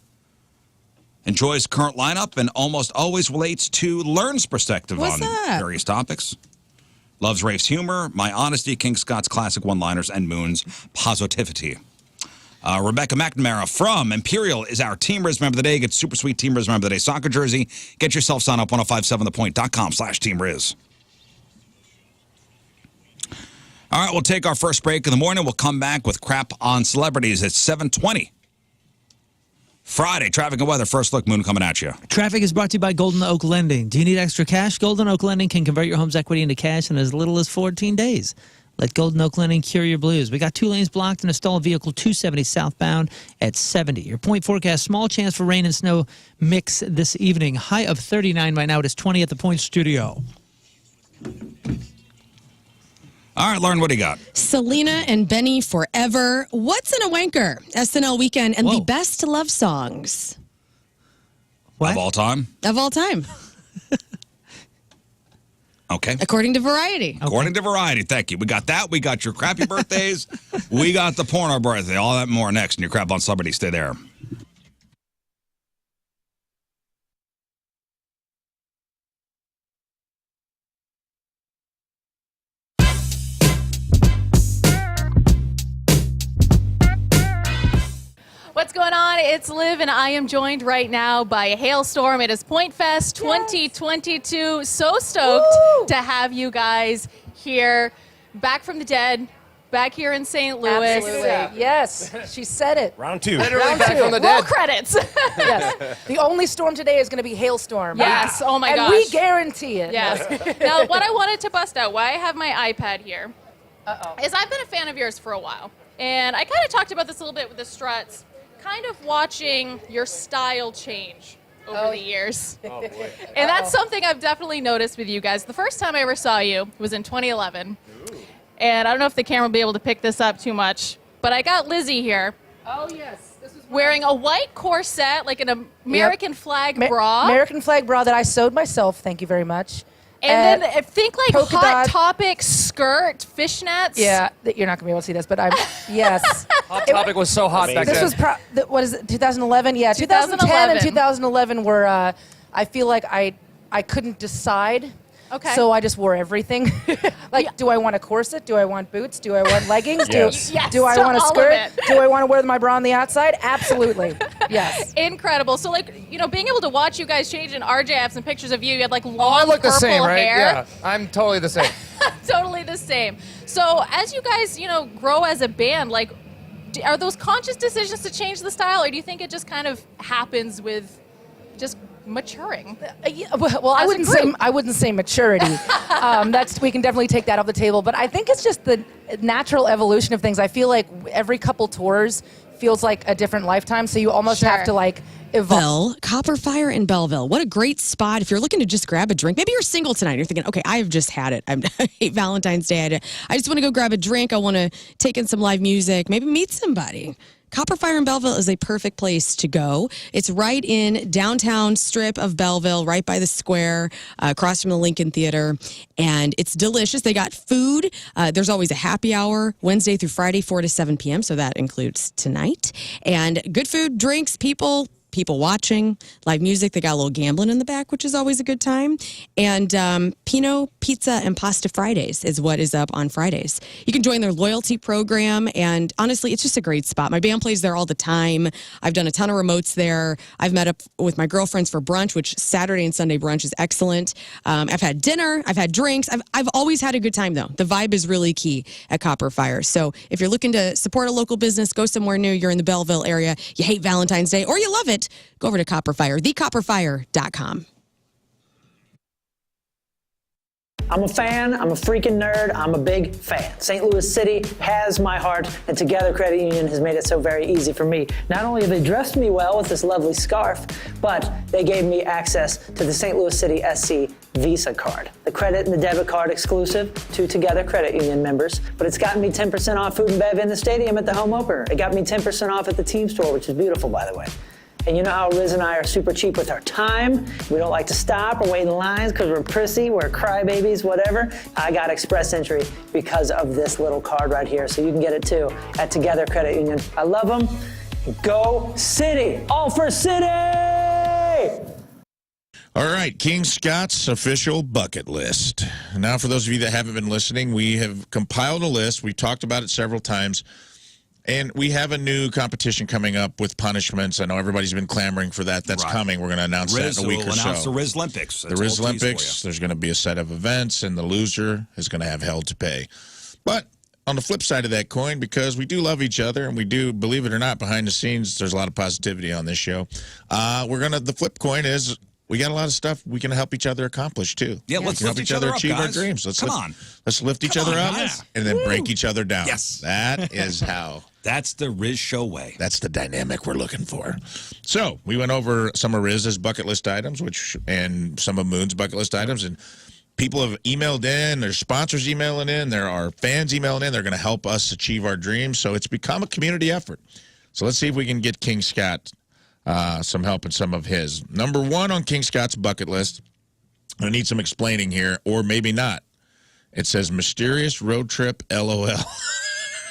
Enjoys current lineup and almost always relates to Lern's perspective What's on that? various topics. Loves Rafe's humor, my honesty, King Scott's classic one-liners, and Moon's positivity. Rebecca McNamara from Imperial is our Team Rizz Member of the Day. Get super sweet Team Rizz Member of the Day soccer jersey. Get yourself signed up 1057thepoint.com/Team Rizz. All right, we'll take our first break in the morning. We'll come back with crap on celebrities at 7:20. Friday, traffic and weather. First look, Moon coming at you. Traffic is brought to you by Golden Oak Lending. Do you need extra cash? Golden Oak Lending can convert your home's equity into cash in as little as 14 days. Let Golden Oak Lending cure your blues. We got 2 lanes blocked and a stalled vehicle 270 southbound at 70. Your point forecast, small chance for rain and snow mix this evening. High of 39 right now. It is 20 at the Point Studio. All right, Lern, what do you got? Selena and Benny forever. What's in a wanker? SNL weekend and Whoa. the best love songs. What? Of all time? Of all time, Okay. according to Variety. According to Variety, thank you. We got that. We got your crappy birthdays. We got the porno birthday. All that and more next in your Crap on Celebrity. Stay there. What's going on? It's Liv, and I am joined right now by a hailstorm. It is Point Fest 2022. So stoked to have you guys here, back from the dead, back here in St. Louis. Absolutely. Yes, she said it. Round two. Round back two. from the Roll dead. credits. Yes. The only storm today is going to be hailstorm. Yes. Oh my and gosh. we guarantee it. Yes. Now, what I wanted to bust out, why I have my iPad here, is I've been a fan of yours for a while. And I kind of talked about this a little bit with the struts, kind of watching your style change over the years. Oh, boy. And that's something I've definitely noticed with you guys. The first time I ever saw you was in 2011. And I don't know if the camera will be able to pick this up too much, but I got Lizzie here. Oh, yes. This is Wearing a white corset, like an American flag bra. American flag bra that I sewed myself. Thank you very much. And then I think like polka Hot dot. Topic skirt, fishnets. Yeah, you're not going to be able to see this, but I'm, yes. Hot Topic was so hot back This then. was, what is it, 2011? Yeah, 2010 and 2011 were, I feel like I couldn't decide. Okay. So I just wore everything. Like, do I want a corset? Do I want boots? Do I want leggings? Yes. Yes, do I to want a all of skirt? it. Do I want to wear my bra on the outside? Absolutely. Yes. Incredible. So like, you know, being able to watch you guys change, and RJ, I have some pictures of you. You had like long Oh, I look the purple same, right? hair. Yeah, I'm totally the same. Totally the same. So as you guys, you know, grow as a band, like, are those conscious decisions to change the style, or do you think it just kind of happens with just maturing? Yeah, well, I wouldn't say maturity. We can definitely take that off the table. But I think it's just the natural evolution of things. I feel like every couple tours feels like a different lifetime, so you almost have to like evolve. Bell, Copper Fire in Belleville. What a great spot. If you're looking to just grab a drink, maybe you're single tonight. You're thinking, okay, I have just had it. I hate Valentine's Day. I just want to go grab a drink. I want to take in some live music, maybe meet somebody. Copper Fire in Belleville is a perfect place to go. It's right in downtown strip of Belleville, right by the square, across from the Lincoln Theater. And it's delicious. They got food. There's always a happy hour, Wednesday through Friday, 4 to 7 p.m. So that includes tonight. And good food, drinks, people watching, live music. They got a little gambling in the back, which is always a good time. And Pinot Pizza and Pasta Fridays is what is up on Fridays. You can join their loyalty program, and honestly, it's just a great spot. My band plays there all the time. I've done a ton of remotes there. I've met up with my girlfriends for brunch, which Saturday and Sunday brunch is excellent. I've had dinner. I've had drinks. I've always had a good time, though. The vibe is really key at Copper Fire. So if you're looking to support a local business, go somewhere new, you're in the Belleville area, you hate Valentine's Day, or you love it, go over to Copper Fire, thecopperfire.com. I'm a fan, I'm a freaking nerd, I'm a big fan. St. Louis City has my heart, and Together Credit Union has made it so very easy for me. Not only have they dressed me well with this lovely scarf, but they gave me access to the St. Louis City SC Visa card. The credit and the debit card exclusive to Together Credit Union members, but it's gotten me 10% off food and bev in the stadium at the home opener. It got me 10% off at the team store, which is beautiful, by the way. And you know how Rizz and I are super cheap with our time? We don't like to stop or wait in lines because we're prissy, we're crybabies, whatever. I got express entry because of this little card right here, so you can get it too at Together Credit Union. I love them. Go City! All for City! All right, King Scott's official bucket list. Now, for those of you that haven't been listening, we have compiled a list. We've talked about it several times. And we have a new competition coming up with punishments. I know everybody's been clamoring for that. That's coming. We're going to announce that in a week or so. Announce the Rizz Olympics. The Rizz Olympics. There's going to be a set of events, and the loser is going to have hell to pay. But on the flip side of that coin, because we do love each other, and we do, believe it or not, behind the scenes, there's a lot of positivity on this show. The flip coin is we got a lot of stuff we can help each other accomplish, too. Yeah, let's lift each other up, achieve guys. our dreams. Let's lift each Come other on, up guys. and then break each other down. Yes. That is how. That's the Rizz Show way. That's the dynamic we're looking for. So we went over some of Rizz's bucket list items, and some of Moon's bucket list items, and people have emailed in. There's sponsors emailing in. There are fans emailing in. They're going to help us achieve our dreams. So it's become a community effort. So let's see if we can get King Scott some help in some of his. Number 1 on King Scott's bucket list. I need some explaining here, or maybe not. It says mysterious road trip, LOL.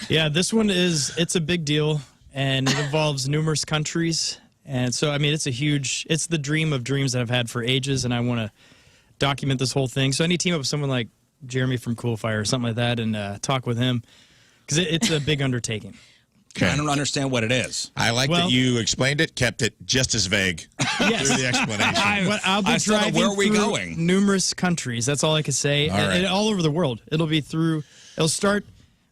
Yeah, this one it's a big deal, and it involves numerous countries. And so, I mean, it's the dream of dreams that I've had for ages, and I want to document this whole thing. So I need to team up with someone like Jeremy from Cool Fire or something like that and talk with him, because it's a big undertaking. Okay. I don't understand what it is. I like that you explained it, kept it just as vague yes. through the explanation. I'll be driving where are we through going? numerous countries. That's all I can say. All right. And all over the world. It'll start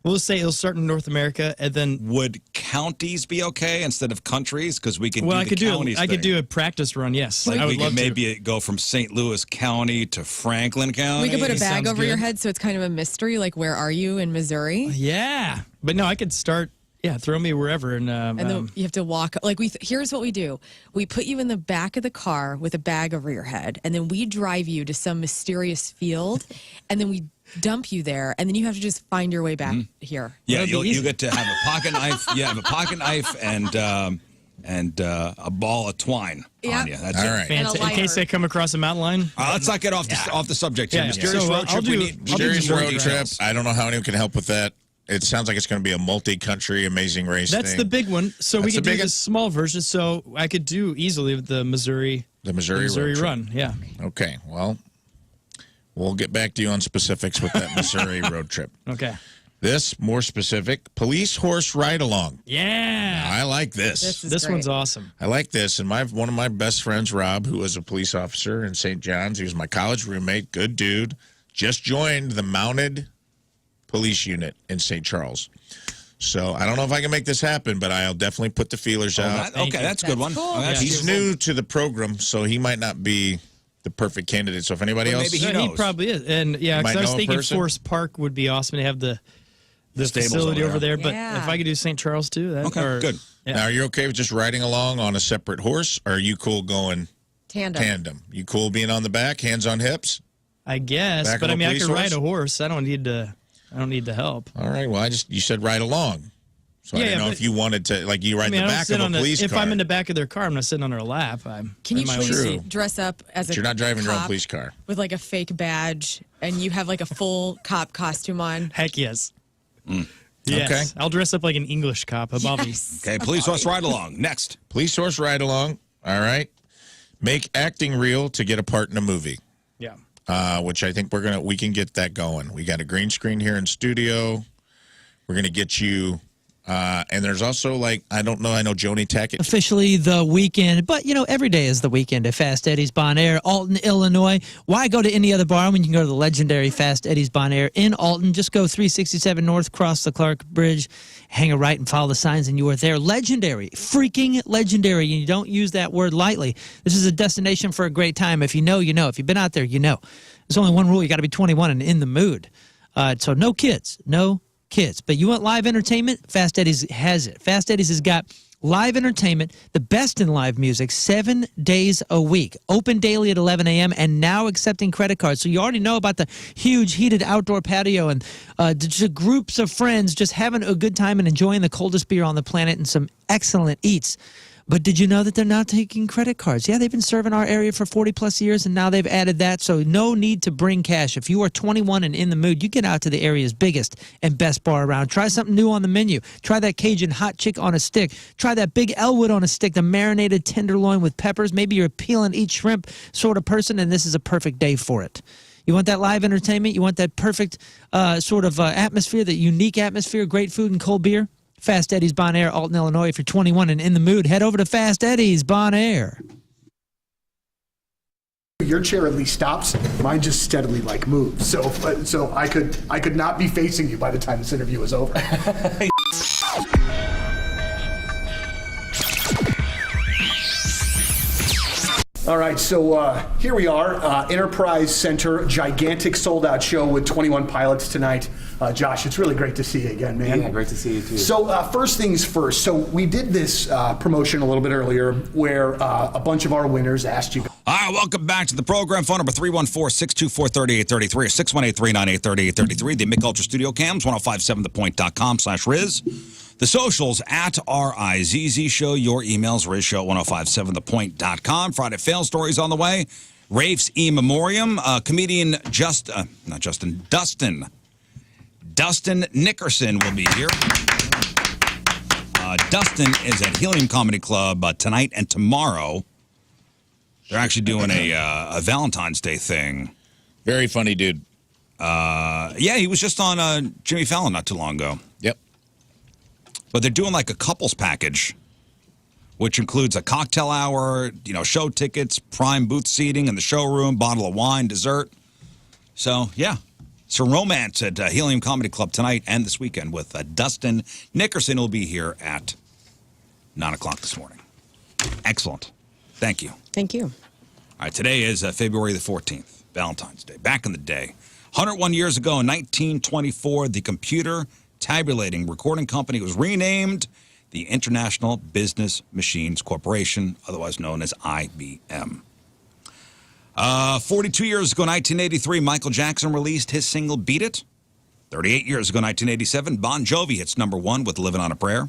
in North America, and then Would counties be okay instead of countries? Because we could I could do a practice run. Yes, Like I would we love could to. maybe go from St. Louis County to Franklin County. We could put a bag Sounds over your good. head so it's kind of a mystery, like where are you in Missouri? Yeah, but no, I could start. Yeah, throw me wherever, and then you have to walk. Like here's what we do: we put you in the back of the car with a bag over your head, and then we drive you to some mysterious field, and then we dump you there, and then you have to just find your way back here. Yeah, That'd be you easy. get to have a pocket knife. You have a pocket knife and a ball of twine on you. That's All it. right. Fancy. In case they come across a mountain lion. Let's not get off the subject here. Yeah, Mysterious so, road I'll trip. We do- need I'll do Mysterious more road trip. details. I don't know how anyone can help with that. It sounds like it's going to be a multi-country amazing race That's thing. the big one. So we That's could the do biggest- this small version. So I could do easily the Missouri road trip. run. Yeah. Okay, well, we'll get back to you on specifics with that Missouri road trip. Okay. This, more specific, police horse ride-along. Yeah. I like this. This one's awesome. I like this. And one of my best friends, Rob, who was a police officer in St. John's, he was my college roommate, good dude, just joined the mounted police unit in St. Charles. So I don't know if I can make this happen, but I'll definitely put the feelers out. Okay, that's a good one. cool. Oh, that's He's beautiful. new to the program, so he might not be the perfect candidate. So if anybody Well, else... maybe He knows. probably is. And yeah, Might because I was know a thinking person. Forest Park would be awesome to have the stables facility over over there. there. But Yeah. if I could do St. Charles too, that Okay, good. Yeah. Now, are you okay with just riding along on a separate horse, or are you cool going tandem? You cool being on the back, hands on hips? I guess. Back But of I a mean, I police could ride horse? a horse. I don't need the help. All right, well, you said ride along. So I Yeah, didn't know but- if you wanted to, like, you ride I mean, the I don't back sit of a on police if car. I'm in the back of their car, I'm not sitting on their lap. Can you in my own please True. seat. dress up as But a you're not driving your own cop police car. with like a fake badge, and you have like a full cop costume on? Heck yes. Mm. Yes. Okay. I'll dress up like an English cop, a Bobby. Yes. Okay, police horse ride along. Next. Police horse ride along. All right. Make acting real to get a part in a movie. Yeah. Which I think we can get that going. We got a green screen here in studio. We're gonna get you. And there's also I know Joni Tackett. Officially the weekend, but every day is the weekend at Fast Eddie's Bon Air, Alton, Illinois. Why go to any other bar when you can go to the legendary Fast Eddie's Bon Air in Alton? Just go 367 North, cross the Clark Bridge, hang a right and follow the signs, and you are there. Legendary, freaking legendary, and you don't use that word lightly. This is a destination for a great time. If you know, you know. If you've been out there, you know. There's only one rule: you got to be 21 and in the mood. So no kids, but you want live entertainment? Fast Eddie's has it. Fast Eddie's has got live entertainment, the best in live music, 7 days a week. Open daily at 11 a.m. and now accepting credit cards. So you already know about the huge heated outdoor patio and just groups of friends just having a good time and enjoying the coldest beer on the planet and some excellent eats. But did you know that they're not taking credit cards? Yeah, they've been serving our area for 40-plus years, and now they've added that, so no need to bring cash. If you are 21 and in the mood, you get out to the area's biggest and best bar around. Try something new on the menu. Try that Cajun hot chick on a stick. Try that Big Elwood on a stick, the marinated tenderloin with peppers. Maybe you're a peel and eat shrimp sort of person, and this is a perfect day for it. You want that live entertainment? You want that perfect atmosphere, that unique atmosphere, great food and cold beer? Fast Eddie's Bon Air, Alton, Illinois. If you're 21 and in the mood, head over to Fast Eddie's Bon Air. Your chair at least stops. Mine just steadily moves. So I could not be facing you by the time this interview is over. All right, so here we are, Enterprise Center, gigantic sold-out show with 21 pilots tonight. Josh, it's really great to see you again, man. Yeah, great to see you too. So first things first, so we did this promotion a little bit earlier where a bunch of our winners asked you. All right, welcome back to the program. Phone number 314-624-3833 or 618-398-3833. The Mick Ultra Studio Cams, 1057thepoint.com/Rizz. The socials at RizzZ Show. Your emails, RizzShow1057thepoint.com. Friday Fail Stories on the way. Rafe's in memoriam. Comedian Dustin Nickerson will be here. Dustin is at Helium Comedy Club tonight and tomorrow. They're actually doing a Valentine's Day thing. Very funny dude. Yeah, he was just on Jimmy Fallon not too long ago. Yep. But they're doing like a couples package, which includes a cocktail hour, show tickets, prime booth seating in the showroom, bottle of wine, dessert. So, yeah. So romance at Helium Comedy Club tonight and this weekend with Dustin Nickerson will be here at 9 o'clock this morning. Excellent. Thank you. Thank you. All right, today is February the 14th, Valentine's Day. Back in the day, 101 years ago in 1924, the computer tabulating recording company was renamed the International Business Machines Corporation, otherwise known as IBM. 42 years ago, 1983, Michael Jackson released his single Beat It. 38 years ago, 1987, Bon Jovi hits #1 with Living on a Prayer.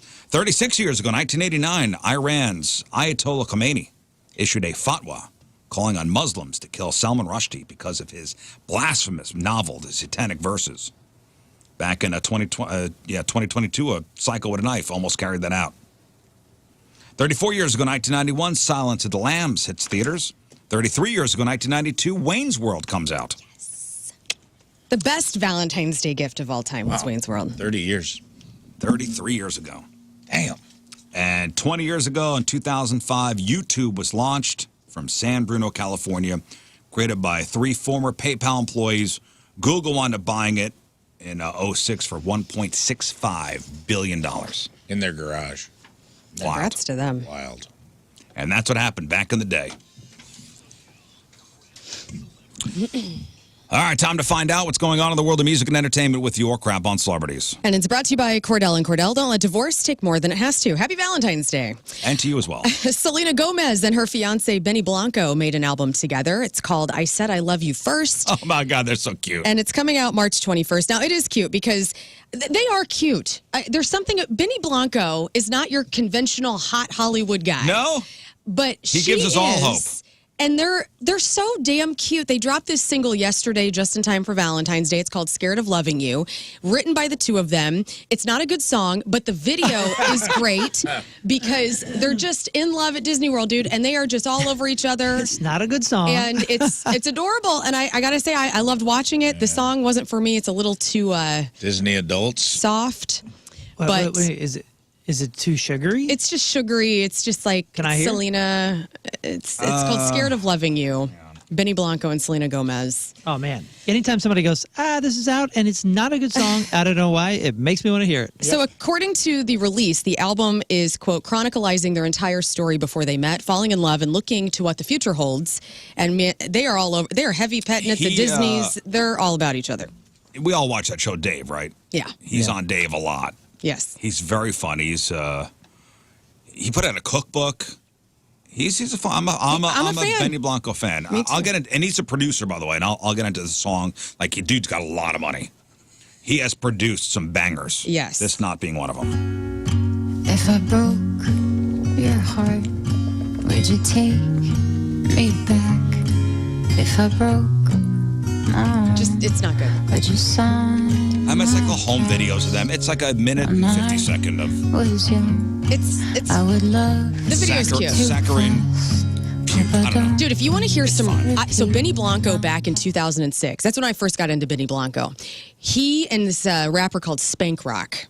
36 years ago, 1989, Iran's Ayatollah Khomeini issued a fatwa calling on Muslims to kill Salman Rushdie because of his blasphemous novel, The Satanic Verses. Back in 2022, a psycho with a knife almost carried that out. 34 years ago, 1991, Silence of the Lambs hits theaters. 33 years ago, 1992, Wayne's World comes out. Yes. The best Valentine's Day gift of all time was Wayne's World. 30 years. 33 years ago. Damn. And 20 years ago, in 2005, YouTube was launched from San Bruno, California, created by 3 former PayPal employees. Google wound up buying it in 2006 for $1.65 billion. In their garage. Wild. Congrats to them. Wild. And that's what happened back in the day. All right, time to find out what's going on in the world of music and entertainment with your crap on celebrities. And it's brought to you by Cordell and Cordell. Don't let divorce take more than it has to. Happy Valentine's Day. And to you as well. Selena Gomez and her fiance Benny Blanco made an album together. It's called I Said I Love You First. Oh my God, they're so cute. And it's coming out March 21st. Now, it is cute because they are cute. There's something, Benny Blanco is not your conventional hot Hollywood guy. No? But He gives us all hope. And they're so damn cute. They dropped this single yesterday just in time for Valentine's Day. It's called Scared of Loving You, written by the two of them. It's not a good song, but the video is great because they're just in love at Disney World, dude, and they are just all over each other. It's not a good song. And it's adorable. And I got to say, I loved watching it. The song wasn't for me. It's a little too Disney adults. soft. Wait, is it too sugary? It's just sugary. It's just like Can I hear? Selena. It's called Scared of Loving You. Benny Blanco and Selena Gomez. Oh, man. Anytime somebody goes, this is out, and it's not a good song, I don't know why, it makes me want to hear it. So according to the release, the album is, quote, chronicalizing their entire story before they met, falling in love and looking to what the future holds. And they are all over. They are heavy petting at the Disneys. They're all about each other. We all watch that show, Dave, right? Yeah. He's on Dave a lot. Yes. He's very funny. He put out a cookbook. He's a fan. I'm a Benny Blanco fan. I'll get into, and he's a producer, by the way, and I'll get into the song. Like, dude's got a lot of money. He has produced some bangers. Yes. This not being one of them. If I broke your heart, would you take me back? If I broke, It's not good. would you sign? I mean, it's like the home videos of them. It's like a minute and 50 second of It's I would love the video's cute. saccharine. I don't know. Dude, if you want to hear some... fun. so Benny Blanco back in 2006, that's when I first got into Benny Blanco. He and this rapper called Spank Rock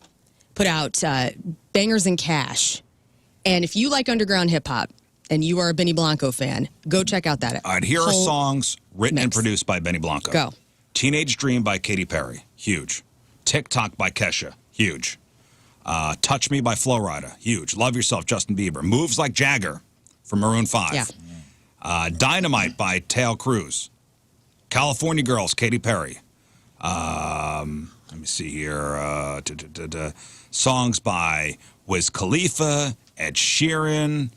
put out Bangers and Cash. And if you like underground hip-hop and you are a Benny Blanco fan, go check out that. All right, here are whole songs written and mix. produced by Benny Blanco. Go. Teenage Dream by Katy Perry. Huge. TikTok by Kesha. Huge. Touch Me by Flo Rida. Huge. Love Yourself, Justin Bieber. Moves Like Jagger from Maroon 5. Yeah. Dynamite by Tail Cruz. California Girls, Katy Perry. Let me see here. Songs by Wiz Khalifa, Ed Sheeran.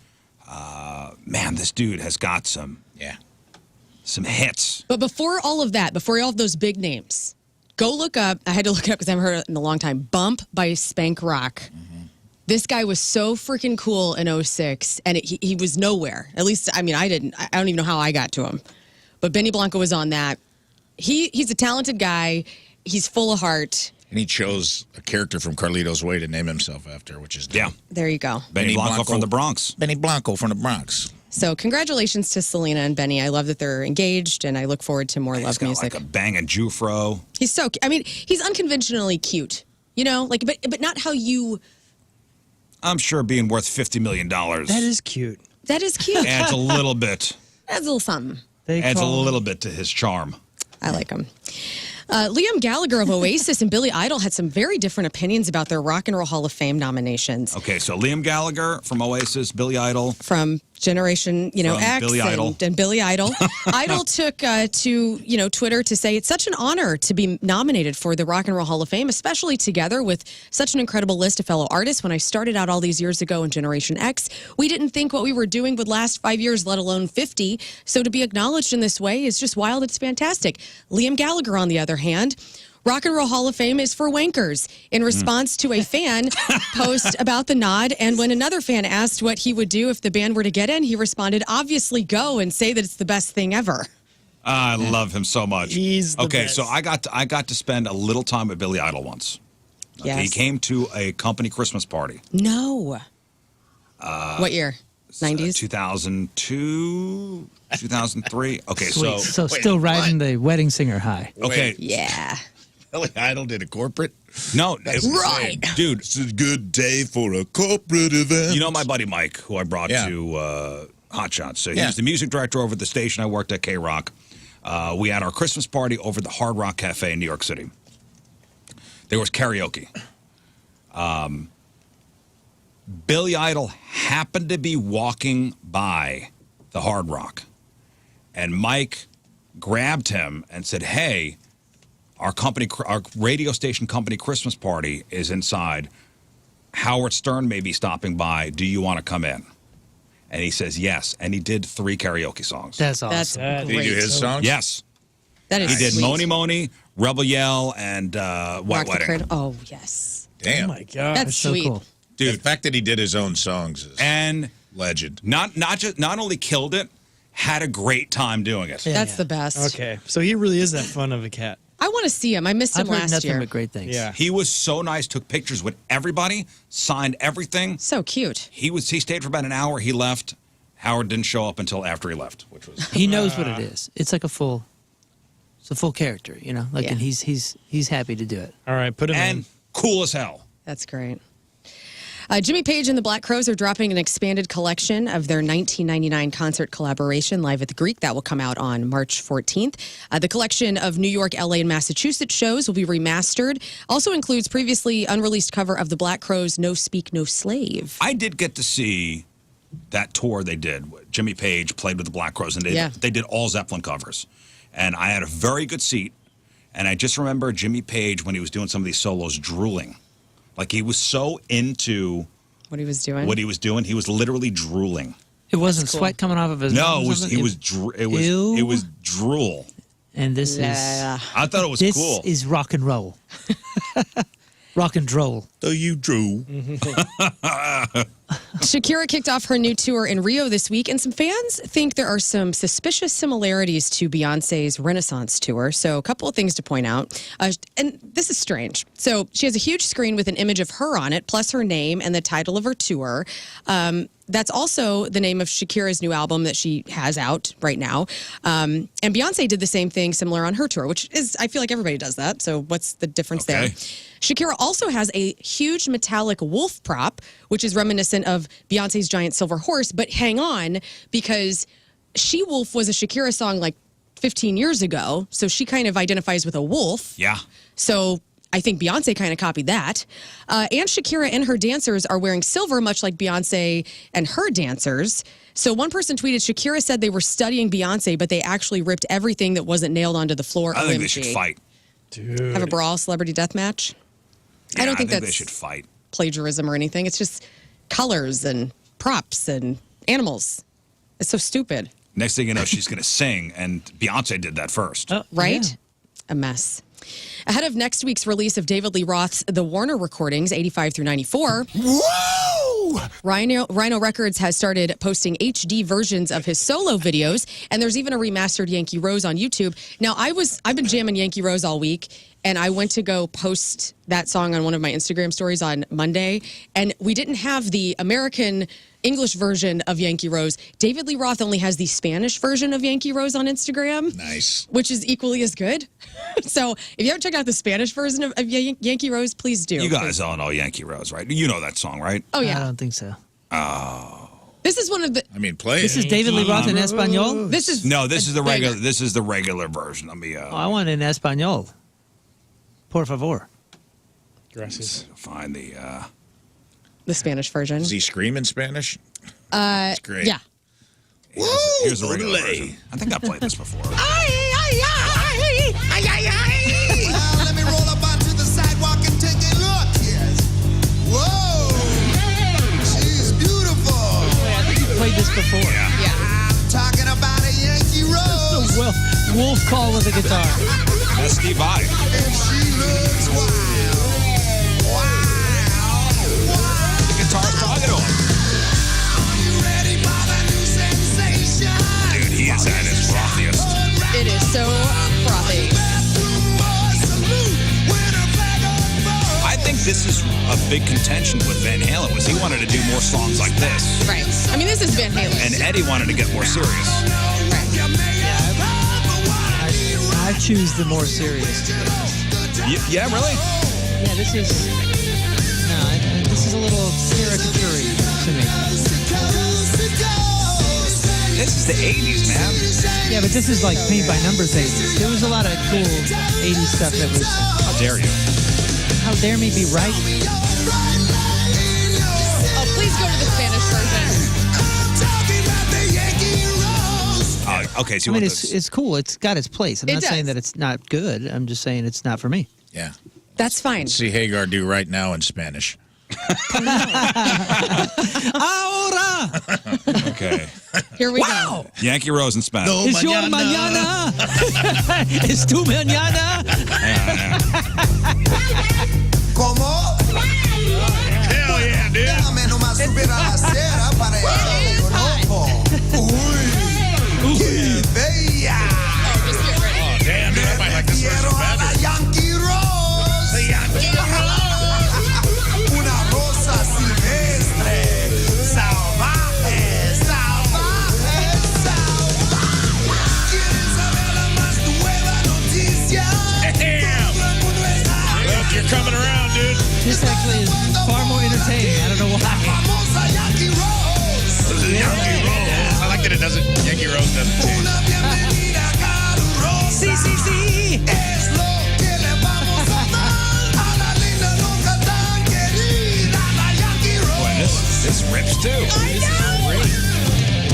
Man, this dude has got some hits. But before all of that, before all of those big names, Go look up. I had to look it up because I haven't heard it in a long time. Bump by Spank Rock. This guy was so freaking cool in 06, and he was nowhere. At least, I mean, I don't even know how I got to him. But Benny Blanco was on that. He's a talented guy. He's full of heart. And he chose a character from Carlito's Way to name himself after, which is Yeah. There you go. Benny Blanco from the Bronx. Benny Blanco from the Bronx. So congratulations to Selena and Benny. I love that they're engaged, and I look forward to more He's love got music. like a banging Jufro. He's so. I mean, he's unconventionally cute. You know, like, but not how you. I'm sure being worth $50 million. That is cute. That is cute. Adds a little bit. Adds a little something. Adds a little bit to his charm. I like him. Liam Gallagher of Oasis and Billy Idol had some very different opinions about their Rock and Roll Hall of Fame nominations. Okay, so Liam Gallagher from Oasis, Billy Idol. From Generation, From X Billy Idol. and Billy Idol. Idol took to, Twitter to say it's such an honor to be nominated for the Rock and Roll Hall of Fame, especially together with such an incredible list of fellow artists. When I started out all these years ago in Generation X, we didn't think what we were doing would last 5 years, let alone 50. So to be acknowledged in this way is just wild. It's fantastic. Liam Gallagher, on the other hand, Rock and Roll Hall of Fame is for wankers, in response to a fan post about the nod. And when another fan asked what he would do if the band were to get in, he responded, obviously go and say that it's the best thing ever. I love him so much. He's the best. So I got to spend a little time with Billy Idol once. Okay, Yes. He came to a company Christmas party. No. What year? 90s? 2002, 2003. Okay, Sweet. So Wait, still riding what? the wedding singer high. okay. Yeah. Billy Idol did a corporate. No, Right. dude. It's a good day for a corporate event. You know my buddy Mike, who I brought Yeah. to Hot Shots. So Yeah. he's the music director over at the station. I worked at K-Rock. We had our Christmas party over at the Hard Rock Cafe in New York City. There was karaoke. Billy Idol happened to be walking by the Hard Rock, and Mike grabbed him and said, "Hey, our radio station company Christmas party is inside. Howard Stern may be stopping by. Do you want to come in?" And he says yes, and he did 3 karaoke songs. That's awesome. That's That- Did he do great. his songs? Yes, That is he did sweet. Moni Moni, Rebel Yell, and Rock White the Wedding. Cradle. Oh, yes. Damn. Oh my god. That's So sweet. cool. Dude, the fact that he did his own songs is And legend. not only killed it, had a great time doing it. Yeah. That's the best. Okay, so he really is that fun of a cat. I want to see him. I missed him I've heard last nothing year. but great things. Yeah. He was so nice, took pictures with everybody, signed everything. So cute. He stayed for about an hour, he left. Howard didn't show up until after he left, which was He knows what it is. It's like it's a full character, you know. Like, Yeah. and he's happy to do it. All right, put him and in. cool as hell. That's great. Jimmy Page and the Black Crowes are dropping an expanded collection of their 1999 concert collaboration, Live at the Greek. That will come out on March 14th. The collection of New York, LA, and Massachusetts shows will be remastered. Also includes previously unreleased cover of the Black Crowes' No Speak, No Slave. I did get to see that tour they did. Jimmy Page played with the Black Crowes, and Yeah. they did all Zeppelin covers. And I had a very good seat. And I just remember Jimmy Page, when he was doing some of these solos, drooling. Like, he was so into What he was doing. what he was doing, he was literally drooling. It wasn't cool. sweat coming off of his No, nose it or was something? it was drool. And this Yeah. I thought it was is cool. is rock and roll. Rock and roll. So you drew. Shakira kicked off her new tour in Rio this week, and some fans think there are some suspicious similarities to Beyonce's Renaissance tour. So, a couple of things to point out. And this is strange. So, she has a huge screen with an image of her on it, plus her name and the title of her tour. That's also the name of Shakira's new album that she has out right now. And Beyonce did the same thing similar on her tour, which is, I feel like everybody does that. So what's the difference there? Shakira also has a huge metallic wolf prop, which is reminiscent of Beyonce's giant silver horse. But hang on, because She Wolf was a Shakira song like 15 years ago. So she kind of identifies with a wolf. Yeah. So I think Beyonce kind of copied that. And Shakira and her dancers are wearing silver, much like Beyonce and her dancers. So one person tweeted, Shakira said they were studying Beyonce, but they actually ripped everything that wasn't nailed onto the floor. I think they OMG. should fight. Dude. Have a brawl, celebrity death match? Yeah, I don't think they that's should fight. plagiarism or anything. It's just colors and props and animals. It's so stupid. Next thing you know, she's going to sing, and Beyonce did that first. Oh, Right? yeah. A mess. Ahead of next week's release of David Lee Roth's The Warner Recordings, 85 through 94, Whoa! Rhino Records has started posting HD versions of his solo videos, and there's even a remastered Yankee Rose on YouTube. Now, I've been jamming Yankee Rose all week, and I went to go post that song on one of my Instagram stories on Monday, and we didn't have the American English version of Yankee Rose. David Lee Roth only has the Spanish version of Yankee Rose on Instagram. Nice. Which is equally as good. So if you haven't checked out the Spanish version of Yankee Rose, please do. You guys all know Yankee Rose, right? You know that song, right? Oh, yeah. I don't think so. Oh. This is one of the... I mean, play This it. is David Lee Roth in Espanol? This is... No, this is the bigger. regular. This is the regular version. Let me. Oh, I want it in Espanol. Por favor. Gracias. Find The Spanish version. Does he scream in Spanish? It's great. Yeah. Here's the regular version. I think I played this before. Well, let me roll up onto the sidewalk and take a look. Yes. Whoa. She's beautiful. Wait, I think you played this before. I'm talking about a Yankee Rose. Well, wolf call with a guitar. That's Steve Vai. And she looks wild. Wild. Wild. The guitar's talking to him. Are you ready for the new sensation? Dude, he is at his frothiest. It is so frothy. I think this is a big contention with Van Halen. Was he wanted to do more songs like this, Right. I mean, this is Van Halen. and Eddie wanted to get more serious. I choose the more serious. Yeah, really? Yeah, this is... No, this is a little caricature to me. This is the 80s, man. Yeah, but this is like paint by numbers 80s. There was a lot of cool 80s stuff that was... How dare you? How dare me be right? Oh, please go to the Spanish version. Okay, so I you mean, want this? it's cool. It's got its place. I'm It not saying does. that it's not good. I'm just saying it's not for me. Yeah. That's fine. See Hagar do right now in Spanish. Ahora! Okay. Here we go. Yankee Rose in Spanish. Es your mañana. Es tu mañana. ¿Cómo? Hell yeah, dude. Déjame nomás subir a la acera para llegar a loco. Uy, qué bella. Oh, damn, dude. I might like this version Quiero a la better. Yankee Rose. The Yankee Una rosa silvestre. Salvaje, salvaje, salvaje. ¿Quieres saber la más nueva noticia? Damn. Todo el mundo está Look, you're coming around, dude. This actually is far more entertaining. I don't know why. famosa Yankee Rose. This is Yankee Rose. I like that it doesn't. Yankee Rose doesn't change. Una bienvenida calurosa. Sí, sí, sí. Es lo que le vamos a dar a la linda loca tan querida, la Yankee Rose. This rips too.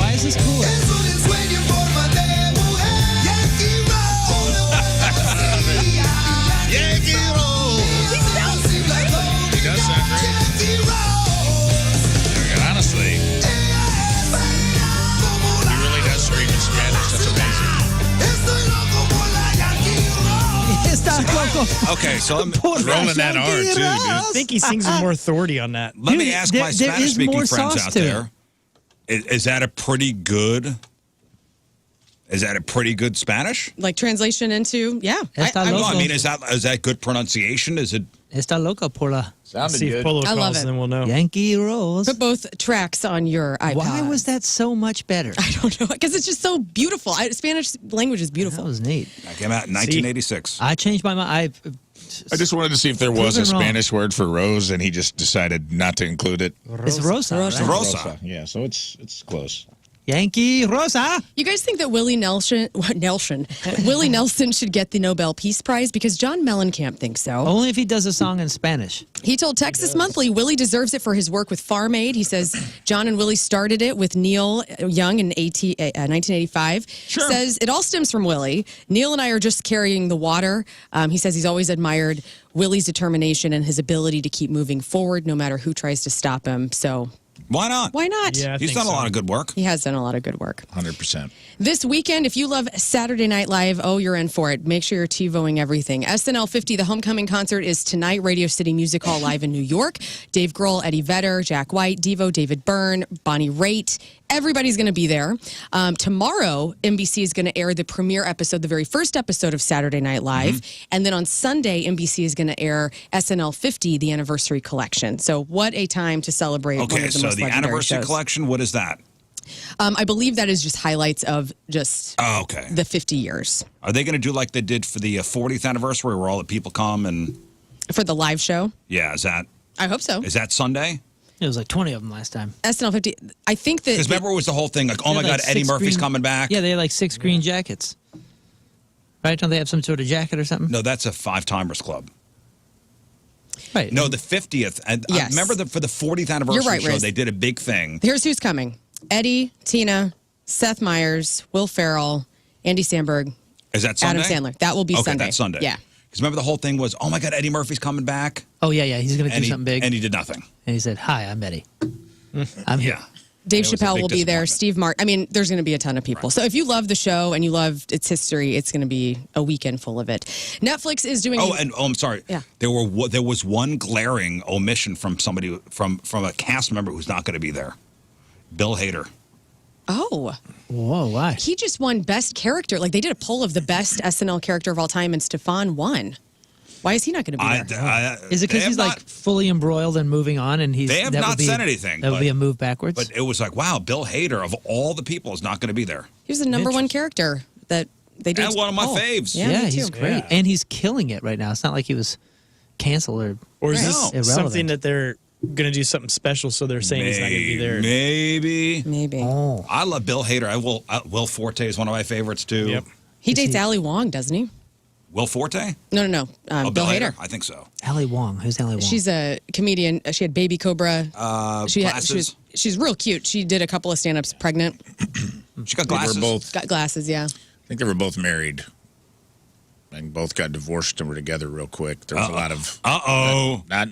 Why is this cool? Es un ensueño en forma de mujer. Yankee Rose. Yankee Rose. He does sound great. Yankee Rose. And honestly, he really does scream in Spanish. That's amazing. Estoy loco por la Yankee Rose. Está loco. Okay, so let me, Rolling that R, too, dude. I think he sings with more authority on that. let me Dude, ask there- my there is Spanish-speaking more friends sauce out to it. there. Is that a pretty good? Is that a pretty good Spanish? Like translation into, yeah. Está No, loco. I mean, is that good pronunciation? Is it? Está loca por la Sounded See if good. Polo I love calls, it. then we'll know. Yankee Rose. Put both tracks on your iPod. Why was that so much better? I don't know. Because it's just so beautiful. Spanish language is That beautiful. was neat. That came out in 1986. I changed my mind. I just wanted to see if there was a Proven wrong. Spanish word for rose, and he just decided not to include it. It's Rosa. right? Rosa. Yeah, so it's close. Yankee Rosa. You guys think that Willie Nelson should get the Nobel Peace Prize? Because John Mellencamp thinks so. Only if he does a song in Spanish. He told Texas Monthly Willie deserves it for his work with Farm Aid. He says John and Willie started it with Neil Young in 1985. Says it all stems from Willie. Neil and I are just carrying the water. He says he's always admired Willie's determination and his ability to keep moving forward no matter who tries to stop him. So Why not? Why not? Yeah, I He's think done a so. lot of good work. He has done a lot of good work. 100%. This weekend, if you love Saturday Night Live, you're in for it. Make sure you're TiVoing everything. SNL 50, the homecoming concert, is tonight. Radio City Music Hall live in New York. Dave Grohl, Eddie Vedder, Jack White, Devo, David Byrne, Bonnie Raitt. Everybody's going to be there. Tomorrow, NBC is going to air the premiere episode, the very first episode of Saturday Night Live. And then on Sunday, NBC is going to air SNL 50, the anniversary collection. So what a time to celebrate one of Okay, the so most the legendary anniversary shows. collection, what is that? I believe that is just highlights of just Okay. the 50 years. Are they going to do like they did for the 40th anniversary where all the people come and... For the live show? Yeah, I hope so. is that Sunday? It was like 20 of them last time. SNL 50. I think that. Because remember it was the whole thing like, oh my They had God, like Eddie 6 Murphy's green- coming back? Yeah, they had like 6 green jackets. Right? Don't they have some sort of jacket or something? No, that's a Five Timers Club. Right. No, the 50th. And I Yes. remember for the 40th anniversary right, show, Rizz. they did a big thing. Here's who's coming: Eddie, Tina, Seth Meyers, Will Ferrell, Andy Samberg, Is that Sunday? Adam Sandler. That will be Okay, Sunday. that's Sunday. Yeah. Because remember the whole thing was, oh my God, Eddie Murphy's coming back? Oh, yeah, he's going to And do something big. And he did nothing. And he said, hi, I'm Eddie. I'm here. Yeah. Dave It was a Chappelle big will be there. disappointment. Steve Martin. I mean, there's going to be a ton of people. So if you love the show and you love its history, it's going to be a weekend full of it. Netflix is doing. I'm sorry. Yeah. There was one glaring omission from somebody from a cast member who's not going to be there. Bill Hader. Oh, Whoa, why? he just won Best Character. Like they did a poll of the best SNL character of all time, and Stefan won. Why is he not going to be there? Is it because he's like fully embroiled and moving on, and They have not said anything, That would but- be a move backwards. But it was like, wow, Bill Hader of all the people is not going to be there. He was the number one character that they did. And one of my faves. Yeah, yeah, me he's too. great, Yeah. and he's killing it right now. It's not like he was canceled Or is Right. this Irrelevant. something that they're going to do something special, so they're saying he's not going to be there? Maybe. Maybe. Oh, I love Bill Hader. Will Forte is one of my favorites too. Yep. He dates Ali Wong, doesn't he? Will Forte? No. Oh, Bill Hader. I think so. Ali Wong. Who's Ali Wong? She's a comedian. She had Baby Cobra. Glasses. She's real cute. She did a couple of stand-ups pregnant. She got They glasses. were both, Got glasses, yeah. I think they were both married. And both got divorced and were together real quick. There was a lot of. Uh-oh. I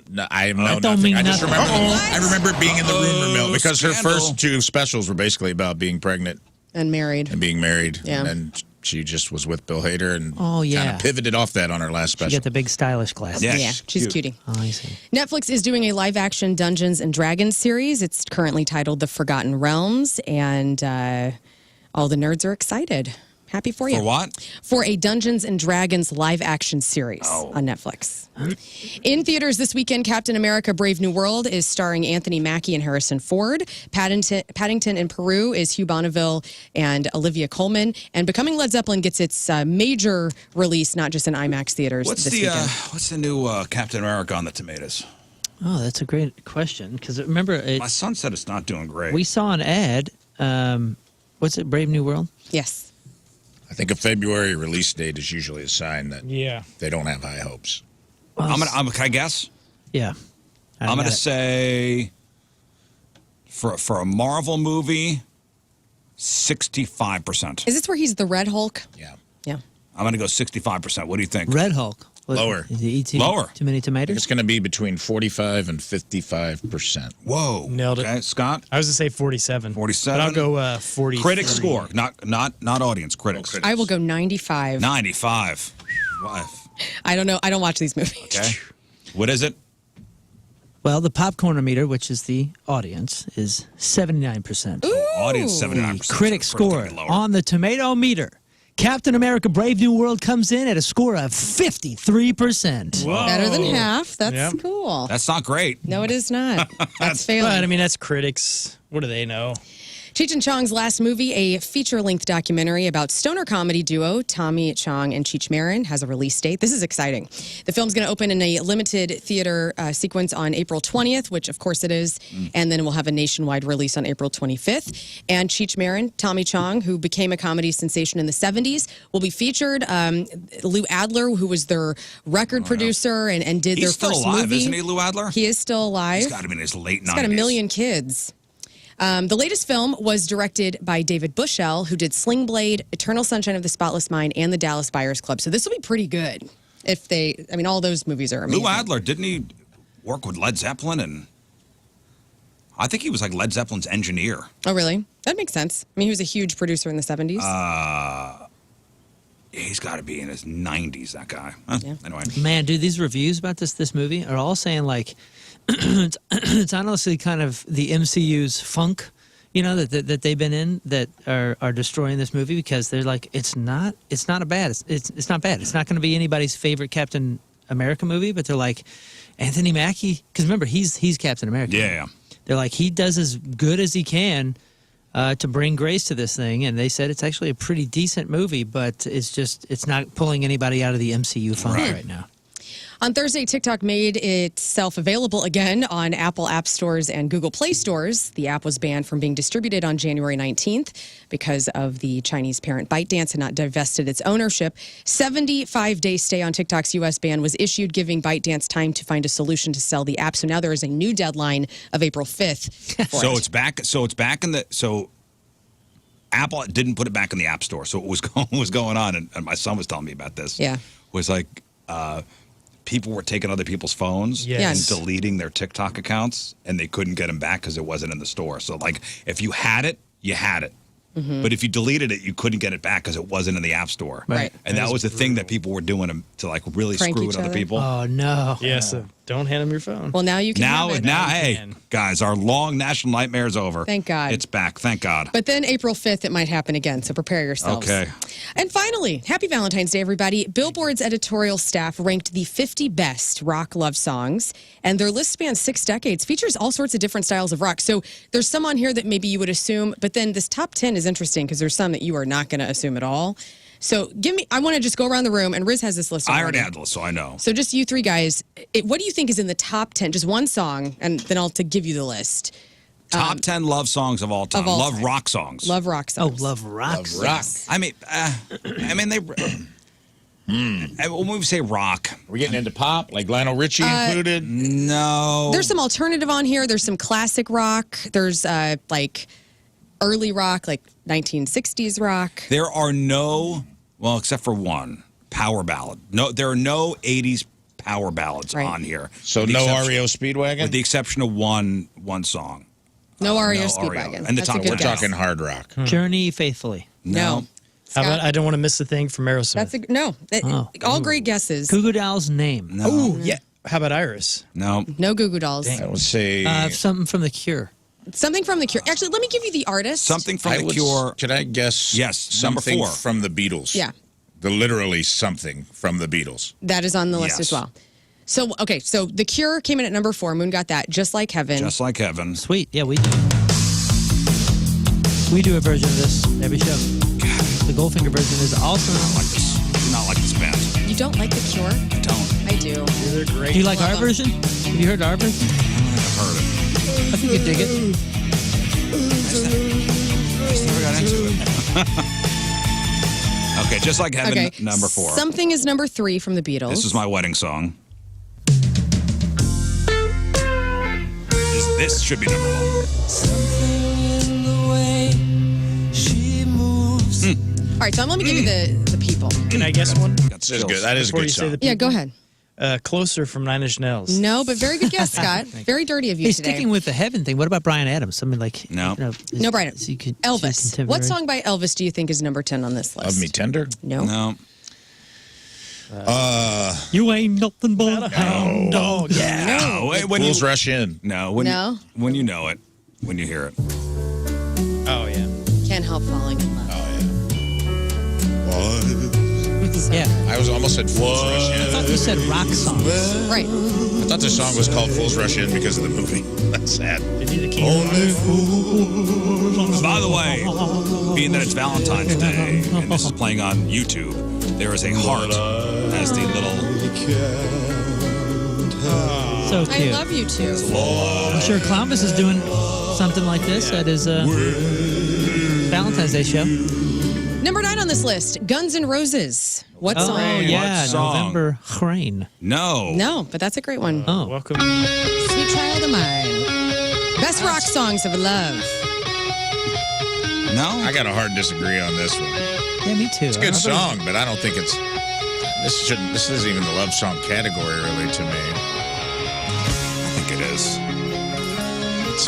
know don't nothing. mean I just nothing. remember. I remember it being in the rumor mill because her Scandal. first 2 specials were basically about being pregnant And married. and being married. Yeah. And then she just was with Bill Hader and Oh, kind yeah. of pivoted off that on her last she special. got the big stylish glasses. Yeah. Yeah, she's cute. cutie. Oh, I see. Netflix is doing a live-action Dungeons and Dragons series. It's currently titled The Forgotten Realms, and all the nerds are excited. Happy for you. For what? For a Dungeons and Dragons live-action series on Netflix. In theaters this weekend, Captain America: Brave New World is starring Anthony Mackie and Harrison Ford. Paddington in Peru is Hugh Bonneville and Olivia Colman. And Becoming Led Zeppelin gets its major release, not just in IMAX theaters What's this the weekend. what's the new Captain America on the tomatoes? Oh, that's a great question. Because remember, My son said it's not doing great. we saw an ad. What's it? Brave New World. Yes. I think a February release date is usually a sign that Yeah. they don't have high hopes. Can I guess? Yeah. I'm going to say for a Marvel movie, 65%. Is this where he's the Red Hulk? Yeah. Yeah. I'm going to go 65%. What do you think? Red Hulk. What- Lower. Is it ET? Lower. Too many I think tomatoes? it's going to be between 45 and 55%. Whoa. Nailed it. Okay, Scott? I was going to say 47. 47. But I'll go 40. Critic score, not audience, critics. I will go 95. 95. I don't know. I don't watch these movies. Okay. What is it? Well, the popcorn meter, which is the audience, is 79%. Audience 79%. Critic So it's score gonna be lower. on the tomato meter. Captain America: Brave New World comes in at a score of 53%. Better than half. That's Yeah. cool. That's not great. No, it is not. That's failing. But, I mean, that's critics. What do they know? Cheech and Chong's last movie, a feature-length documentary about stoner comedy duo Tommy Chong and Cheech Marin, has a release date. This is exciting. The film's going to open in a limited theater sequence on April 20th, which of course it is, and then we'll have a nationwide release on April 25th. And Cheech Marin, Tommy Chong, who became a comedy sensation in the 70s, will be featured. Lou Adler, who was their record producer and did their He's still first alive, movie. isn't he, Lou Adler? He is still alive. He's got to be in his late 90s. He's got a million kids. The latest film was directed by David Bushell, who did Sling Blade, Eternal Sunshine of the Spotless Mind, and The Dallas Buyers Club. So this will be pretty good. All those movies are amazing. Lou Adler, didn't he work with Led Zeppelin? And I think he was like Led Zeppelin's engineer. Oh, really? That makes sense. I mean, he was a huge producer in the 70s. He's got to be in his 90s, that guy. Huh? Yeah. Anyway. Man, dude, these reviews about this movie are all saying like it's honestly kind of the MCU's funk, you know, that they've been in that are destroying this movie because they're like it's not bad. It's not bad. It's not going to be anybody's favorite Captain America movie, but they're like Anthony Mackie, because remember he's Captain America. Yeah. They're like he does as good as he can to bring grace to this thing, and they said it's actually a pretty decent movie, but it's not pulling anybody out of the MCU funk right now. On Thursday, TikTok made itself available again on Apple App Stores and Google Play Stores. The app was banned from being distributed on January 19th because of the Chinese parent ByteDance had not divested its ownership. 75-day stay on TikTok's U.S. ban was issued, giving ByteDance time to find a solution to sell the app. So now there is a new deadline of April 5th. So it's back. So it's back in the. So Apple didn't put it back in the App Store. So what was going on, and my son was telling me about this. Yeah. Was like. People were taking other people's phones and deleting their TikTok accounts, and they couldn't get them back because it wasn't in the store. So, like, if you had it, you had it. Mm-hmm. But if you deleted it, you couldn't get it back because it wasn't in the App Store. Right. And that was the thing that people were doing to like, really Prank screw each with other other. people. Oh no! Yeah, so don't hand him your phone. Well, now you can have it. Now, hey, guys, our long national nightmare is over. Thank God. It's back. Thank God. But then April 5th, it might happen again, so prepare yourselves. Okay. And finally, happy Valentine's Day, everybody. Billboard's editorial staff ranked the 50 best rock love songs, and their list spans 6 decades, features all sorts of different styles of rock. So there's some on here that maybe you would assume, but then this top 10 is interesting because there's some that you are not going to assume at all. So I want to just go around the room, and Rizz has this list already. I already had the list, so I know. So just you three guys, what do you think is in the top 10? Just one song, and then I'll give you the list. Top 10 love songs of all time. Love rock songs. Love rock songs. Oh, love rock. Rock. They. When we say rock, Are we getting into pop, like Lionel Richie included? no. There's some alternative on here. There's some classic rock. There's like early rock, like 1960s rock. There are no, well, except for one, power ballad. No, there are no 80s power ballads on here. So no REO Speedwagon? With the exception of one song. No REO no Speedwagon. And the That's a top good We're guess. talking hard rock. Journey Faithfully. No. How about Scott? I Don't Want to Miss a Thing from Aerosmith? That's all great guesses. Goo Goo Dolls' Name. No. Oh, yeah. How about Iris? No. No Goo Goo Dolls. I would say Something from The Cure. Something from The Cure. Actually, let me give you the artist. Something from I The would- Cure. Could I guess? Yes, number something 4. from the Beatles. Yeah. The literally something from the Beatles. That is on the list Yes. as well. So, okay, so The Cure came in at number 4. Moon got that. Just Like Heaven. Just Like Heaven. Sweet. Yeah, we do. We do a version of this every show. The Goldfinger version is awesome. Do not like this band. You don't like The Cure? I don't. I do. They're great. Do you like Love our them. version? Have you heard our version? I've heard it. I think you dig it. I just never got into it. Okay, Just Like Heaven, Okay. number 4. Something is number 3 from the Beatles. This is my wedding song. This should be number 1. All right, so let me give you the people. Can I guess one? Got That's skills. good. That is a Before good you say song. the Yeah, go ahead. Closer from Nine Inch Nails. No, but very good guess, Scott. Very dirty of you Hey, today. sticking with the heaven thing, what about Bryan Adams? Something like No. No, Brian. Elvis. Elvis. What song by Elvis do you think is number 10 on this list? Love Me Tender? No. No. You ain't nothing but a hound dog. Yeah. No. When Fools you, Rush In. no. When No? You, when you know it. When you hear it. Oh, yeah. Can't help falling in love. Yeah. I was almost said Fools Rush I In. thought you said rock songs. Right. I thought the song was called Fools Rush In because of the movie. That's sad. They need a key. By the way, being that it's Valentine's Day and this is playing on YouTube, there is a heart as the little. So I cute. love you too. I'm sure Columbus is doing something like this at his Valentine's Day show. Number 9 on this list, Guns N' Roses. What Oh, song? yeah. What song? November Rain. No. No, but that's a great one. Oh. Welcome. Sweet Child of Mine. Best rock songs of love. No. I got a hard disagree on this one. Yeah, me too. It's a good song, but I don't think it's. This isn't even the love song category, really, to me. I think it is.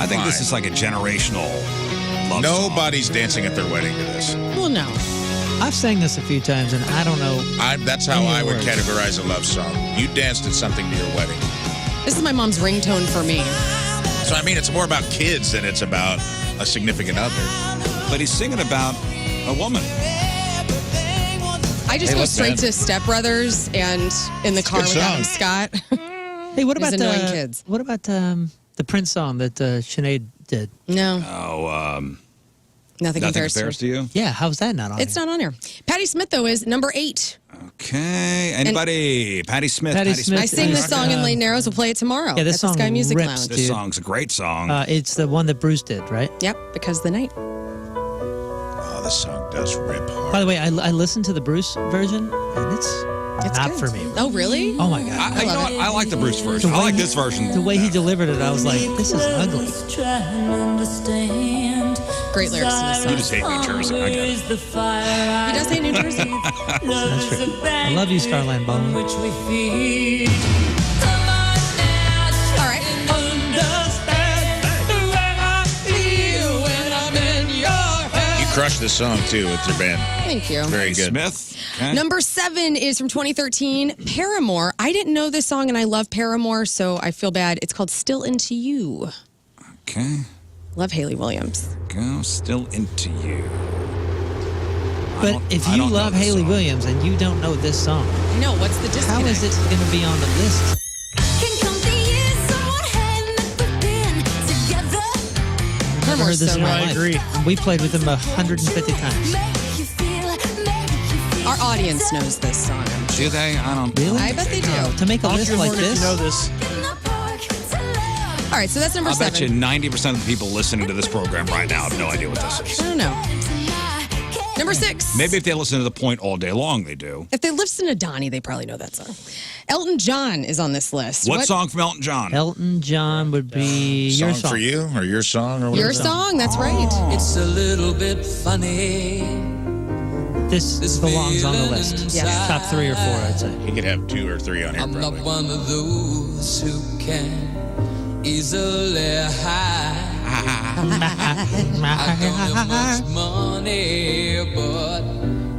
I think this is like a generational love Nobody's dancing at their wedding to this. Well, no. I've sang this a few times, and I don't know. That's how I would words. categorize a love song. You danced at something to your wedding. This is my mom's ringtone for me. So, I mean, it's more about kids than it's about a significant other. But he's singing about a woman. I just go straight to Step Brothers and in the car with song. Adam Scott. Hey, what about These annoying kids. What about the Prince song that Sinead did? No, Oh, nothing compares to you? Yeah, how's that not on? It's not on here. Patti Smith, though, is number 8. Okay. Anybody? Patti Smith. Patti Smith. I sing this song in Lane Narrows. We'll play it tomorrow Yeah, this at the song Sky Music rips, Lounge. This dude. song's a great song. It's the one that Bruce did, right? Yep, because the night. Oh, this song does rip hard. By the way, I listened to the Bruce version, and it's not good. for me. Oh, really? Oh my god! You know what? I like the Bruce version. I like this version. The way he delivered it, I was like, this is ugly. Great lyrics in this You song. just hate New Jersey. I get it. He does hate New Jersey. That's true. I love you, Starland Ballroom. All right. You crushed this song, too, with your band. Thank you. Very good. Smith. Okay. Number 7 is from 2013, Paramore. I didn't know this song, and I love Paramore, so I feel bad. It's called Still Into You. Okay. Love Haley Williams. Go still into you. But if I you don't know love this Haley song. Williams and you don't know this song, No, what's the disconnect? how is it going to be on the list? I've never heard this in my life. I agree. And we played with them 150 times. Our audience knows this song. Do they? I don't. Really? I bet they do. To make a Honk list your like horn if this? you know this. All right, so that's number I 7. bet you 90% of the people listening to this program right now have no idea what this is. I don't know. Number 6. Maybe if they listen to The Point all day long, they do. If they listen to Donnie, they probably know that song. Elton John is on this list. What song from Elton John? Elton John would be your Song song. for you, or your song, or whatever. Your song, that's right. It's a little bit funny. This belongs on the list. Yes. Top 3 or 4, I'd say. You could have 2 or 3 on here, I'm not probably. one of those who can easily hide. I don't have much money, but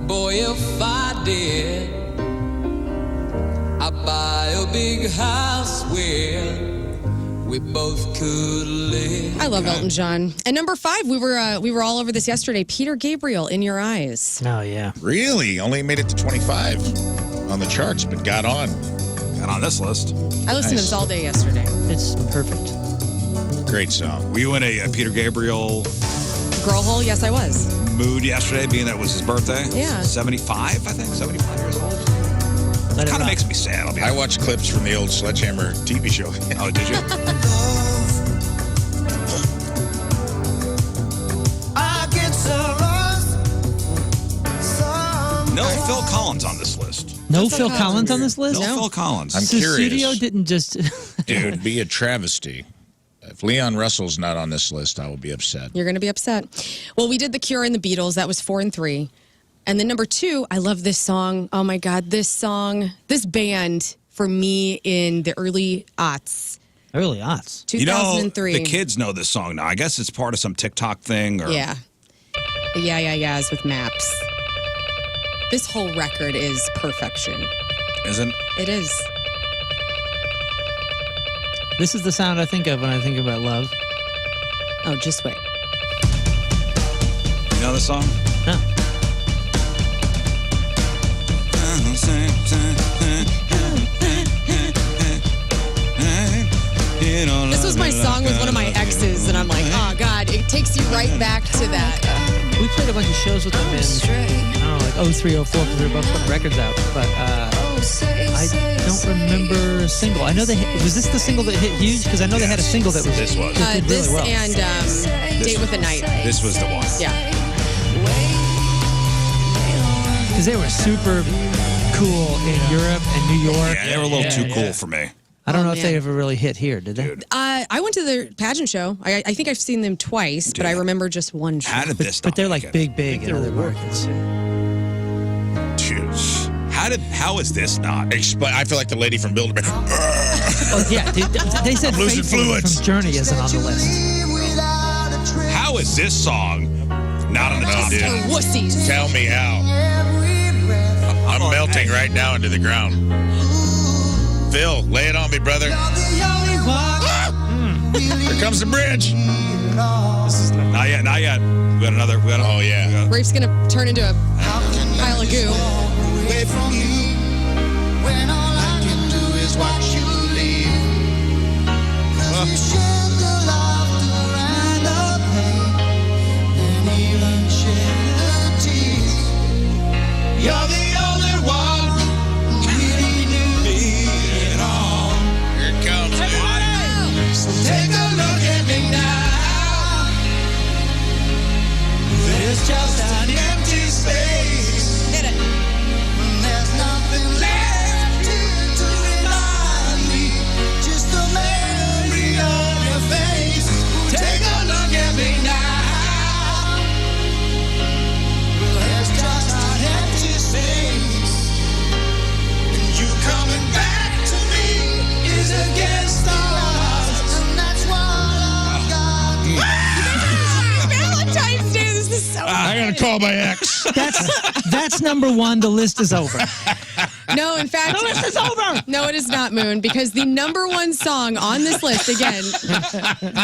boy, if I did, I'd buy a big house where we both could live. I love Elton John. And number 5, we were all over this yesterday. Peter Gabriel, In Your Eyes. Oh, yeah. Really? Only made it to 25 on the charts, but got on. Got on this list. I listened to this all day yesterday. It's perfect. Great song. Were you in a Peter Gabriel Girl Hole, yes, I was. mood yesterday, being that it was his birthday? Yeah. 75, I think. 75 years old. Let it Kind of rock. makes me sad. I'll be I honest. watched clips from the old Sledgehammer TV show. Oh, did you? I get so lost. No Phil Collins on this list. No Phil Collins on this list? No Phil Collins. I'm So curious. Studio didn't just... It would be a travesty. If Leon Russell's not on this list, I will be upset. You're going to be upset. Well, we did The Cure and the Beatles. That was 4 and 3. And then number 2, I love this song. Oh, my God. This song, this band, for me, in the early aughts. Early aughts. 2003. You know, the kids know this song now. I guess it's part of some TikTok thing. Or Yeah. The Yeah, Yeah, Yeahs with Maps. This whole record is perfection. Isn't? It is. This is the sound I think of when I think about love. Oh, just wait. You know the song? Huh. This was my song with one of my exes, and I'm like, oh, God, it takes you right back to that. We played a bunch of shows with them in, I don't know, like 03, 04, because they were both putting records out. But I don't remember a single. I know they hit, was this the single that hit huge? Because I know they had a single that was This was. that did This really well. and Date with the Night. This was the one. Yeah. Because they were super cool in Europe and New York. Yeah, they were a little too cool for me. I don't know if man. they ever really hit here, did they? Dude. I went to the pageant show. I think I've seen them twice, but I remember just one show. How did this? But they're not like make it? big in other markets. Jeez. How is this not? I feel like the lady from Build-A-Bear. Oh, yeah. They said losing Faithful fluids. from Journey isn't on the list. This song, not on the top Just 10. for wussies. Tell me how. I'm melting right now into the ground. Phil, lay it on me, brother. Here comes the bridge. Not yet, not yet. We got another. Oh, yeah. Rafe's gonna turn into a pile of goo. Away from you, when all I can do is watch you leave. 'Cause you shed the laughter and the pain, and even shed the tears. You're the only one who really knew me at all. Here it comes. So take a look at me now. There's just an empty space. Hit it. There's nothing left here to remind me. Just the memory of your face. Take a look at me now. There's just an empty space. And you coming back to me is against the odds. And that's why I've got you. Valentine's Day. This is so. I gotta call my ex. That's number one. The list is over. No, in fact, The list is over. no, it is not, Moon, because the number one song on this list, again,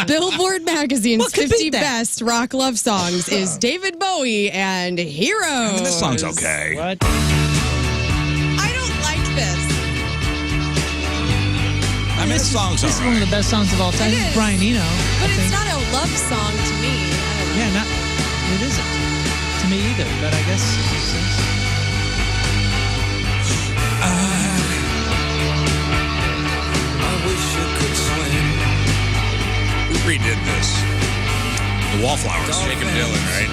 Billboard Magazine's What could 50 beat that? Best rock love songs is David Bowie and Heroes. I mean, this song's okay. What? I don't like this. I mean, this song's This is one of the best songs of all time. It It's is. Brian Eno. But I it's think. not a love song to me. I don't know. Yeah, it isn't to me either. But I guess. I wish you could swim. We redid this. The Wallflowers. Jacob Dylan, right?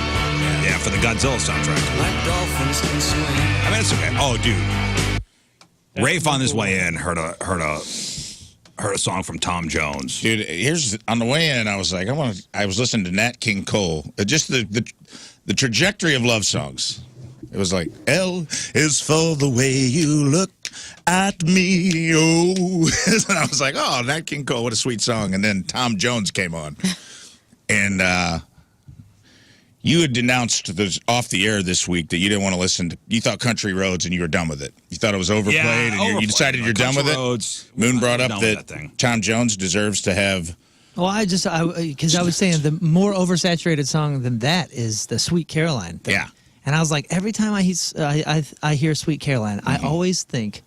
Yeah, for the Godzilla soundtrack. Like dolphins can swim. I mean, it's okay. Oh, dude. Rafe on his way in heard a song from Tom Jones. Dude, here's on the way in. I was like, I was listening to Nat King Cole. Just the trajectory of love songs. It was like L is for the way you look at me. Oh, and I was like, oh, Nat King Cole, what a sweet song. And then Tom Jones came on, and you had denounced this off the air this week that you didn't want to listen to. You thought Country Roads and you were done with it. You thought it was overplayed, and you overplayed. decided you're done with Country it. Roads, Moon brought I'm up done with that thing. Tom Jones deserves to have. Well, because I was saying the more oversaturated song than that is the Sweet Caroline thing. Yeah. And I was like, every time I hear Sweet Caroline, I always think,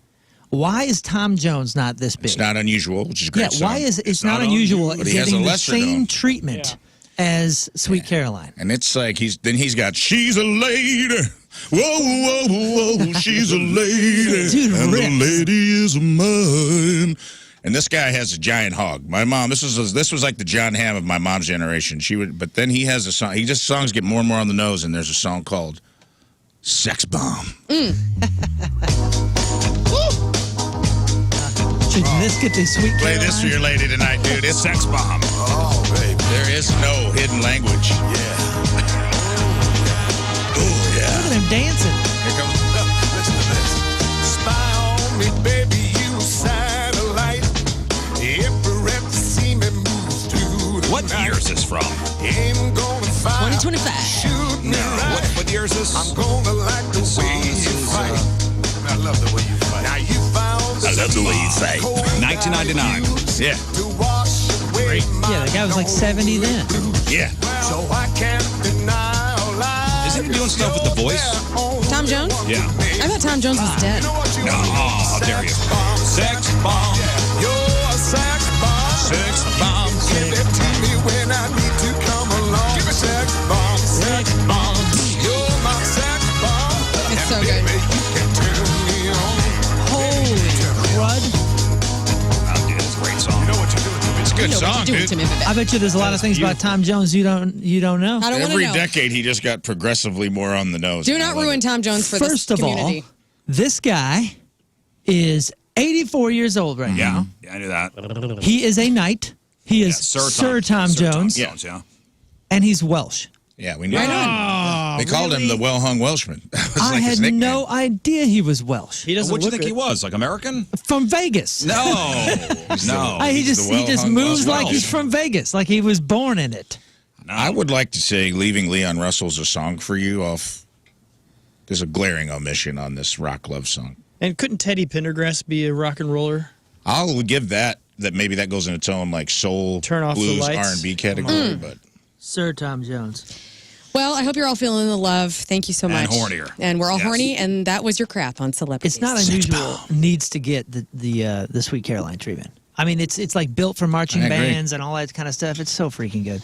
why is Tom Jones not this big? It's not unusual, which is a great. Yeah, song. why is it's not unusual but he has a getting the lesser same known. treatment as Sweet Caroline? And it's like he's got she's a lady. Whoa, whoa, whoa, she's a lady. Dude, and rips. the lady is mine. And this guy has a giant hog. My mom, this was like the John Hamm of my mom's generation. But then he has a song. Songs get more and more on the nose, and there's a song called Sex Bomb. Should this get the Sweet Play Caroline? this for your lady tonight, dude. It's Sex Bomb. Oh, baby. There is no hidden language. Yeah. Oh, yeah. Look at him dancing. Here comes. Listen to this. Spy on me, baby, you satellite. Every rep to see me move through the What night. year is this from? Ain't gonna fire. 2025. Shoot me right. What year is this? I'm gonna like the way you fight. I love the way you fight. Now you found I love the way you fight. 1999. Yeah. to wash away my Yeah, the guy was like 70 then. Yeah. so I can't deny all lies. Isn't he doing stuff with the voice? Tom Jones? Yeah. I thought Tom Jones was dead. No, how dare you? Sex bomb. You're a sex bomb. Sex bomb. Give it to me when I need to come along. Sex bomb. Sex bomb. You're my sex bomb. It's so good. Baby, you can turn me on. Holy crud. Oh, dude, it's a great song. You know what you're doing to me. It's a good You know what song, you're doing dude. to me, baby. I bet you there's a lot of things about Tom Jones you don't know. I don't want to Every know. decade, he just got progressively more on the nose. Do and I not love ruin it. Tom Jones for First this of all, community. this guy is 84 years old right Yeah, now. yeah, I knew that. He is a knight. He is Yeah, Sir Tom Jones, yeah. and he's Welsh. Yeah, we knew Right that. on. They called him the well-hung Welshman. That was I like his had nickname. no idea he was Welsh. He doesn't What do you look think he it. was? Like American? From Vegas. No, no. He He's just the moves well-hung like Welsh. he's from Vegas, like he was born in it. I would like to say Leaving Leon Russell's a song for you off. There's a glaring omission on this rock love song. And couldn't Teddy Pendergrass be a rock and roller? I'll give that maybe that goes in its own like soul, Turn off blues, the lights. R&B category, but Sir Tom Jones. Well, I hope you're all feeling the love. Thank you so much. And hornier. And we're all Yes. horny, and that was your crap on Celebrities. It's not unusual. Needs to get the Sweet Caroline treatment. I mean, it's like built for marching I agree. bands and all that kind of stuff. It's so freaking good.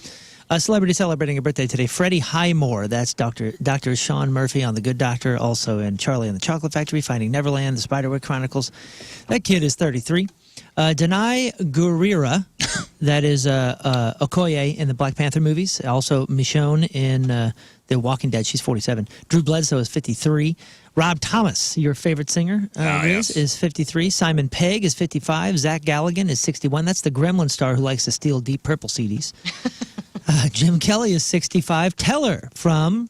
A celebrity celebrating a birthday today, Freddie Highmore. That's Dr. Sean Murphy on The Good Doctor, also in Charlie and the Chocolate Factory, Finding Neverland, The Spiderwick Chronicles. That kid is 33. Denai Gurira, that is Okoye in the Black Panther movies. Also Michonne in The Walking Dead. She's 47. Drew Bledsoe is 53. Rob Thomas, your favorite singer, yes. is 53. Simon Pegg is 55. Zach Galligan is 61. That's the Gremlin star who likes to steal Deep Purple CDs. Jim Kelly is 65. Teller from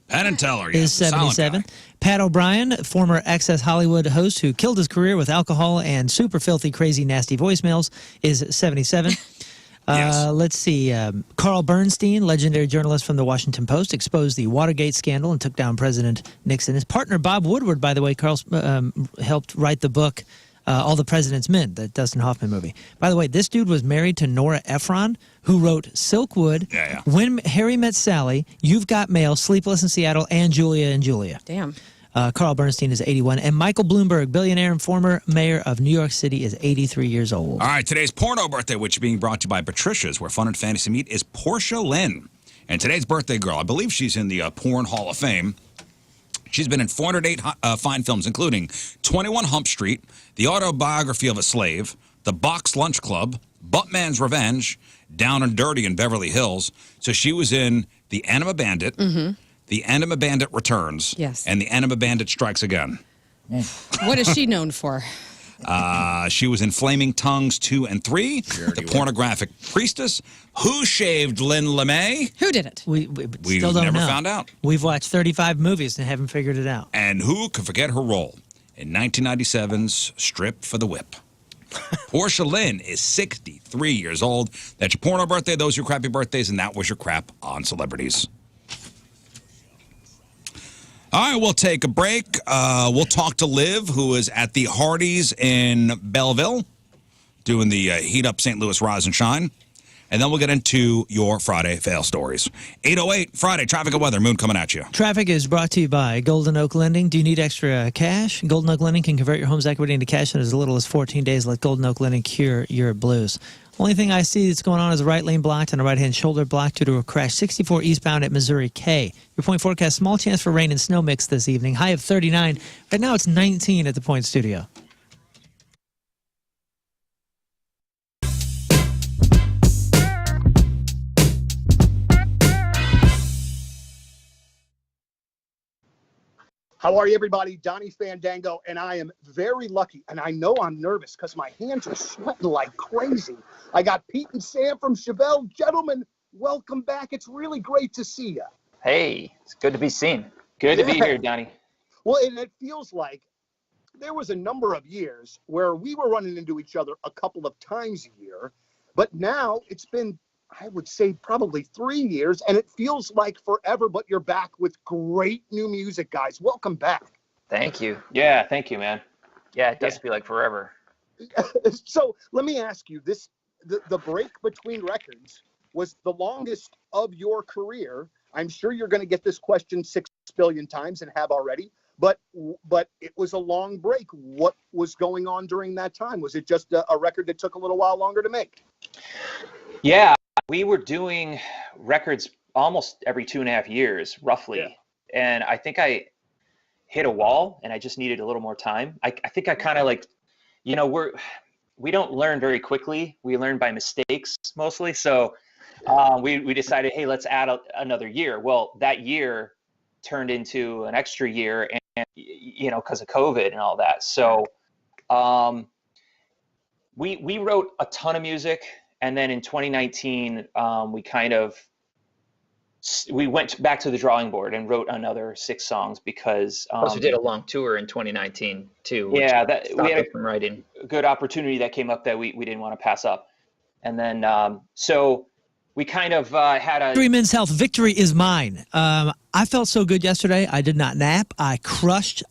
Penn and Teller is 77. Pat O'Brien, former Access Hollywood host who killed his career with alcohol and super filthy, crazy, nasty voicemails, is 77. Yes. Let's see. Carl Bernstein, legendary journalist from the Washington Post, exposed the Watergate scandal and took down President Nixon. His partner, Bob Woodward, by the way, Carl helped write the book All the President's Men, the Dustin Hoffman movie. By the way, this dude was married to Nora Ephron, who wrote Silkwood, When Harry Met Sally, You've Got Mail, Sleepless in Seattle, and Julia and Julia. Damn. Carl Bernstein is 81. And Michael Bloomberg, billionaire and former mayor of New York City, is 83 years old. All right, today's porno birthday, which is being brought to you by Patricia's, where fun and fantasy meet, is Portia Lynn. And today's birthday girl, I believe she's in the Porn Hall of Fame. She's been in 408 fine films, including 21 Hump Street, The Autobiography of a Slave, The Box Lunch Club, Buttman's Revenge, Down and Dirty in Beverly Hills. So she was in The Enema Bandit, The Enema Bandit Returns, Yes. and The Enema Bandit Strikes Again. What is she known for? She was in Flaming Tongues 2 and 3, The Pornographic Priestess, Who Shaved Lynn LeMay? Who did it? We still don't never know. found out. We've watched 35 movies and haven't figured it out. And who could forget her role in 1997's Strip for the Whip? Portia Lynn is 63 years old. That's your porno birthday. Those are your crappy birthdays, and that was your crap on celebrities. All right, we'll take a break. We'll talk to Liv, who is at the Hardee's in Belleville, doing the Heat Up St. Louis Rise and Shine. And then we'll get into your Friday fail stories. 8:08, Friday, traffic and weather. Moon coming at you. Traffic is brought to you by Golden Oak Lending. Do you need extra cash? Golden Oak Lending can convert your home's equity into cash in as little as 14 days. Let Golden Oak Lending cure your blues. Only thing I see that's going on is a right lane blocked and a right-hand shoulder blocked due to a crash 64 eastbound at Missouri K. Your point forecast, small chance for rain and snow mix this evening. High of 39. Right now it's 19 at the Point Studio. How are you, everybody? Donnie Fandango, and I am very lucky, and I know I'm nervous because my hands are sweating like crazy. I got Pete and Sam from Chevelle. Gentlemen, welcome back. It's really great to see you. Hey, it's good to be seen. Good to be here, Donnie. Well, and it feels like there was a number of years where we were running into each other a couple of times a year, but now it's been, I would say, probably 3 years, and it feels like forever, but you're back with great new music, guys. Welcome back. Thank you. Yeah, thank you, man. Yeah, it does feel like forever. So let me ask you, the break between records was the longest of your career. I'm sure you're going to get this question 6 billion times and have already, but it was a long break. What was going on during that time? Was it just a record that took a little while longer to make? Yeah. We were doing records almost every 2.5 years, roughly. Yeah. And I think I hit a wall and I just needed a little more time. I think I kind of like, we don't learn very quickly. We learn by mistakes mostly. So we decided, hey, let's add another year. Well, that year turned into an extra year and because of COVID and all that. So we wrote a ton of music. And then in 2019, we went back to the drawing board and wrote another 6 songs because we did a long tour in 2019 too. Yeah, we had from writing. A good opportunity that came up that we didn't want to pass up. And then so we kind of had a Victory Men's Health. Victory is mine. I felt so good yesterday. I did not nap. I crushed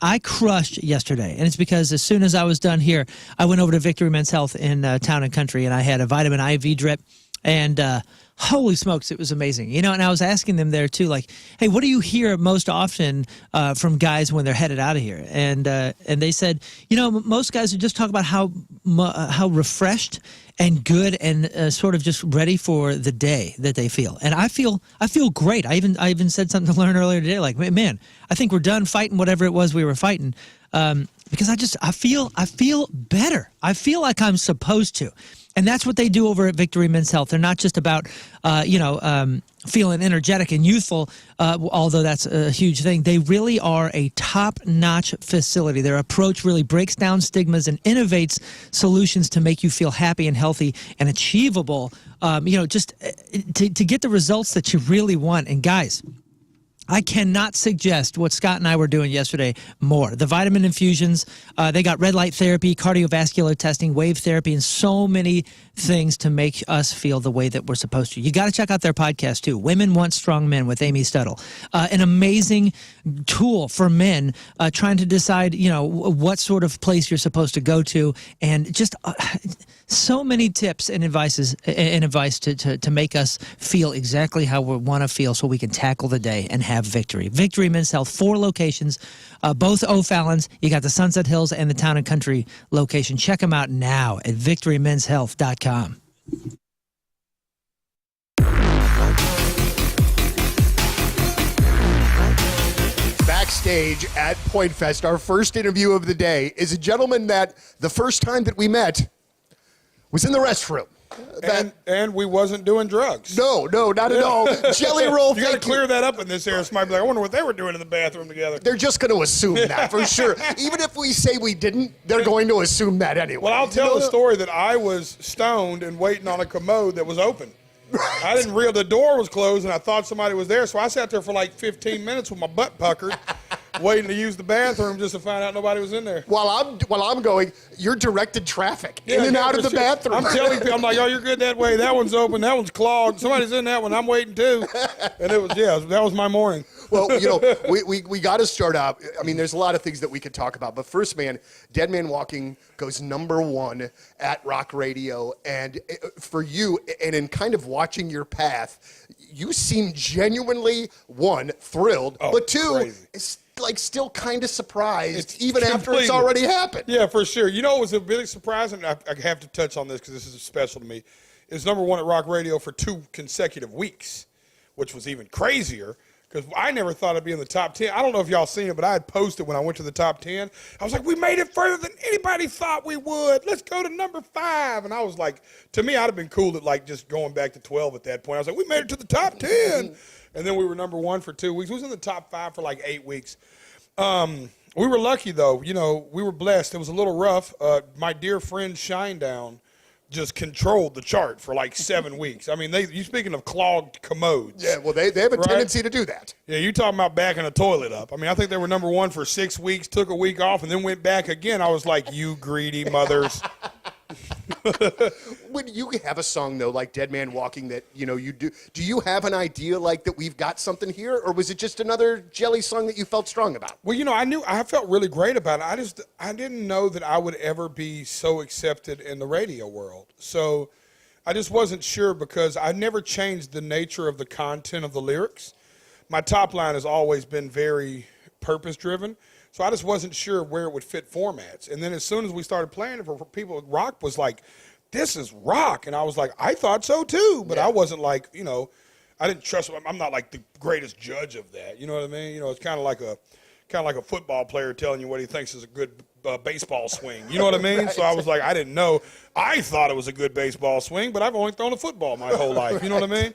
yesterday. And it's because as soon as I was done here, I went over to Victory Men's Health in Town and Country, and I had a vitamin IV drip. And holy smokes, it was amazing. You know, and I was asking them there too, like, hey, what do you hear most often from guys when they're headed out of here? And they said, you know, most guys would just talk about how refreshed and good and sort of just ready for the day that they feel. And I feel great. I even said something to Lern earlier today, like, man, I think we're done fighting whatever it was we were fighting, because I feel better. I feel like I'm supposed to. And that's what they do over at Victory Men's Health. They're not just about, feeling energetic and youthful, although that's a huge thing. They really are a top-notch facility. Their approach really breaks down stigmas and innovates solutions to make you feel happy and healthy and achievable, just to get the results that you really want. And guys, I cannot suggest what Scott and I were doing yesterday more. The vitamin infusions, they got red light therapy, cardiovascular testing, wave therapy, and so many things to make us feel the way that we're supposed to. You got to check out their podcast, too. Women Want Strong Men with Amy Stuttle. An amazing tool for men trying to decide, what sort of place you're supposed to go to, and just so many tips and advice to make us feel exactly how we want to feel so we can tackle the day and have victory. Victory Men's Health, 4 locations, both O'Fallon's. You got the Sunset Hills and the Town and Country location. Check them out now at victorymenshealth.com. Backstage at Point Fest, our first interview of the day is a gentleman that the first time that we met was in the restroom. And we wasn't doing drugs. No, not at all. Jelly Roll, you got to clear that up in this area. Somebody be like, I wonder what they were doing in the bathroom together. They're just going to assume that for sure. Even if we say we didn't, they're going to assume that anyway. Well, I'll tell the story that I was stoned and waiting on a commode that was open. Right. I didn't realize the door was closed, and I thought somebody was there, so I sat there for like 15 minutes with my butt puckered, waiting to use the bathroom just to find out nobody was in there. While I'm going, you're directed traffic in and out of the bathroom. I'm telling people, I'm like, oh, you're good that way. That one's open. That one's clogged. Somebody's in that one. I'm waiting too. And it was, that was my morning. Well, we got to start out. I mean, there's a lot of things that we could talk about. But first, man, Dead Man Walking goes #1 at Rock Radio. And for you, and in kind of watching your path, you seem genuinely, 1, thrilled, but 2, it's like still kind of surprised, even after it's already happened. Yeah, for sure. You know, it was a really surprising. I have to touch on this because this is special to me. It's #1 at Rock Radio for 2 consecutive weeks, which was even crazier. Because I never thought I'd be in the top 10. I don't know if y'all seen it, but I had posted when I went to the top 10. I was like, we made it further than anybody thought we would. Let's go to #5. And I was like, to me, I'd have been cool at like just going back to 12 at that point. I was like, we made it to the top 10. And then we were #1 for 2 weeks. We was in the top 5 for like 8 weeks. We were lucky, though. We were blessed. It was a little rough. My dear friend Shinedown just controlled the chart for like 7 weeks. I mean, you speaking of clogged commodes. Yeah, well, they have a tendency to do that. Yeah, you talking about backing a toilet up. I mean, I think they were #1 for 6 weeks, took a week off, and then went back again. I was like, you greedy mothers. When you have a song, though, like Dead Man Walking that, you do you have an idea like that we've got something here? Or was it just another Jelly song that you felt strong about? Well, I felt really great about it. I didn't know that I would ever be so accepted in the radio world. So I just wasn't sure because I never changed the nature of the content of the lyrics. My top line has always been very purpose-driven. So I just wasn't sure where it would fit formats. And then as soon as we started playing it for people, rock was like, this is rock. And I was like, I thought so too. But I wasn't like, I didn't trust, I'm not like the greatest judge of that. You know what I mean? It's kind of like a football player telling you what he thinks is a good baseball swing. You know what I mean? Right. So I was like, I didn't know. I thought it was a good baseball swing, but I've only thrown a football my whole life. Right. You know what I mean?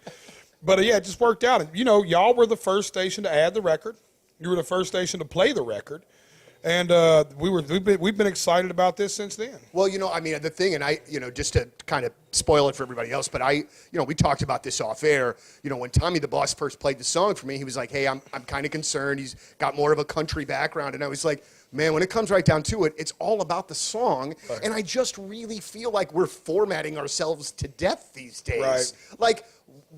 But it just worked out. And, y'all were the first station to add the record. You were the first station to play the record. And we've been excited about this since then. Well, I mean, the thing, and just to kind of spoil it for everybody else, but we talked about this off air. When Tommy the Boss first played the song for me, he was like, "Hey, I'm kind of concerned. He's got more of a country background," and I was like, "Man, when it comes right down to it, it's all about the song." Right. And I just really feel like we're formatting ourselves to death these days. Right. Like,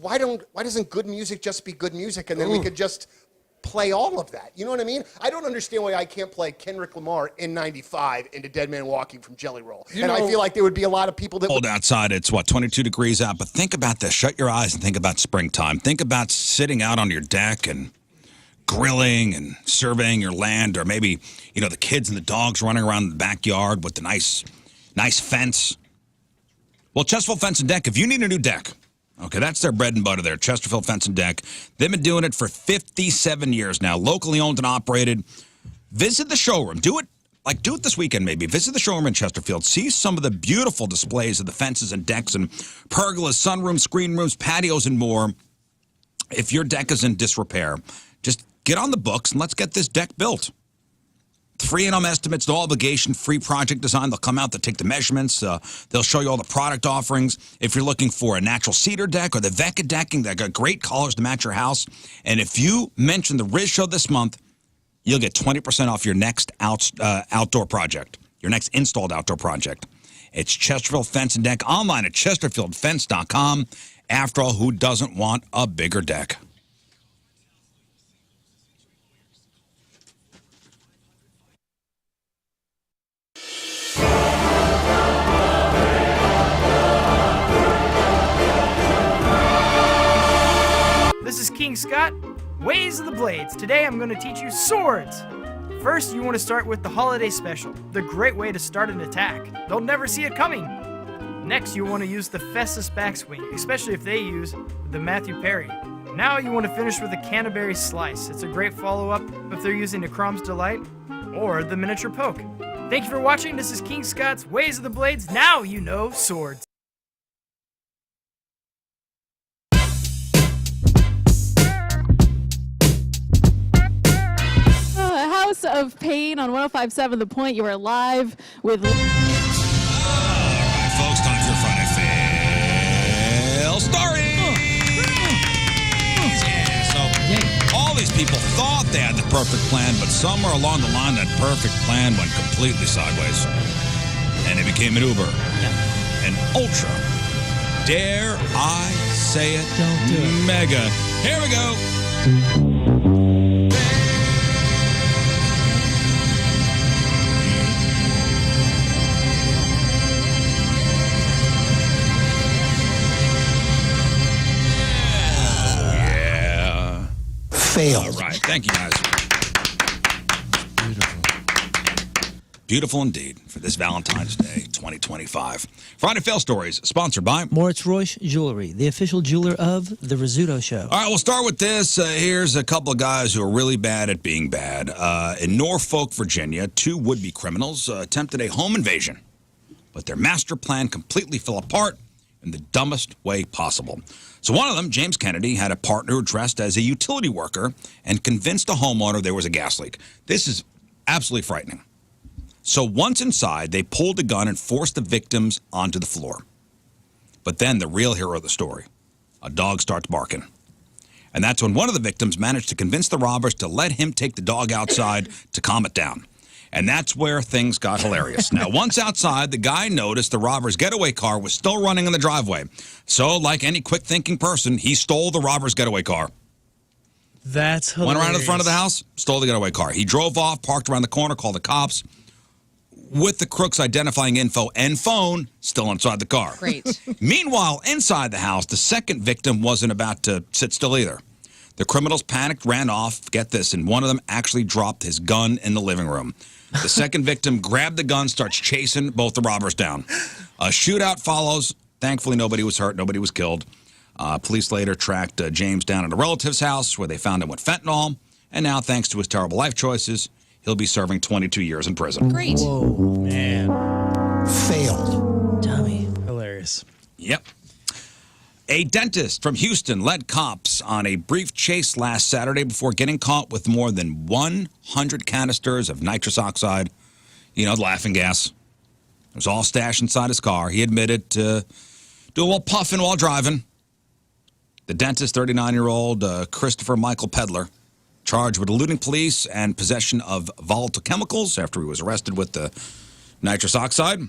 why doesn't good music just be good music, and then we could just play all of that? You know what I mean? I don't understand why I can't play Kendrick Lamar in '95 into Dead Man Walking from Jelly Roll. I feel like there would be a lot of people that cold outside. It's 22 degrees out, but think about this. Shut your eyes and think about springtime. Think about sitting out on your deck and grilling and surveying your land, or maybe the kids and the dogs running around the backyard with the nice fence. Well, Chesterfield Fence and Deck, if you need a new deck, okay, that's their bread and butter there, Chesterfield Fence and Deck. They've been doing it for 57 years now, locally owned and operated. Visit the showroom. Do it this weekend maybe. Visit the showroom in Chesterfield. See some of the beautiful displays of the fences and decks and pergolas, sunrooms, screen rooms, patios, and more. If your deck is in disrepair, just get on the books and let's get this deck built. Free in-home estimates, no obligation, free project design. They'll come out, they'll take the measurements. They'll show you all the product offerings. If you're looking for a natural cedar deck or the Vecca decking, they got great colors to match your house. And if you mention the Rizz Show this month, you'll get 20% off your next outdoor project, your next installed outdoor project. It's Chesterfield Fence and Deck, online at chesterfieldfence.com. After all, who doesn't want a bigger deck? This is King Scott, Ways of the Blades. Today I'm going to teach you swords. First, you want to start with the holiday special, the great way to start an attack. They'll never see it coming. Next, you want to use the Festus backswing, especially if they use the Matthew Perry. Now you want to finish with the Canterbury slice. It's a great follow-up if they're using the Crom's Delight or the miniature poke. Thank you for watching. This is King Scott's Ways of the Blades. Now you know swords. House of Pain on 105.7 The Point. You are live with... All right, folks, time for your Friday Fail Stories. Yeah, so all these people thought they had the perfect plan, but somewhere along the line, that perfect plan went completely sideways. And it became an Uber. An ultra. Dare I say it? Don't do it. Mega. Here we go. Fail. All right. Thank you, guys. Beautiful. Beautiful indeed for this Valentine's Day 2025. Friday Fail Stories, sponsored by Moritz Royce Jewelry, the official jeweler of the Rizzuto Show. All right, we'll start with this. Here's a couple of guys who are really bad at being bad. In Norfolk, Virginia, two would-be criminals attempted a home invasion, but their master plan completely fell apart in the dumbest way possible. So one of them, James Kennedy, had a partner who dressed as a utility worker and convinced a homeowner there was a gas leak. This is absolutely frightening. So once inside, they pulled a gun and forced the victims onto the floor. But then the real hero of the story, a dog starts barking. And that's when one of the victims managed to convince the robbers to let him take the dog outside to calm it down. And that's where things got hilarious. Now, once outside, the guy noticed the robber's getaway car was still running in the driveway. So, like any quick-thinking person, he stole the robber's getaway car. That's hilarious. Went around to the front of the house, stole the getaway car. He drove off, parked around the corner, called the cops, with the crook's identifying info and phone still inside the car. Great. Meanwhile, inside the house, the second victim wasn't about to sit still either. The criminals panicked, ran off, get this, and one of them actually dropped his gun in the living room. The second victim grabbed the gun, starts chasing both the robbers down. A shootout follows. Thankfully, nobody was hurt. Nobody was killed. Police later tracked James down at a relative's house where they found him with fentanyl. And now, thanks to his terrible life choices, he'll be serving 22 years in prison. Great. Whoa. Man. Failed. Tommy. Hilarious. Yep. A dentist from Houston led cops on a brief chase last Saturday before getting caught with more than 100 canisters of nitrous oxide, the laughing gas. It was all stashed inside his car. He admitted to do a little puffing while driving. The dentist, 39-year-old Christopher Michael Pedler, charged with eluding police and possession of volatile chemicals after he was arrested with the nitrous oxide.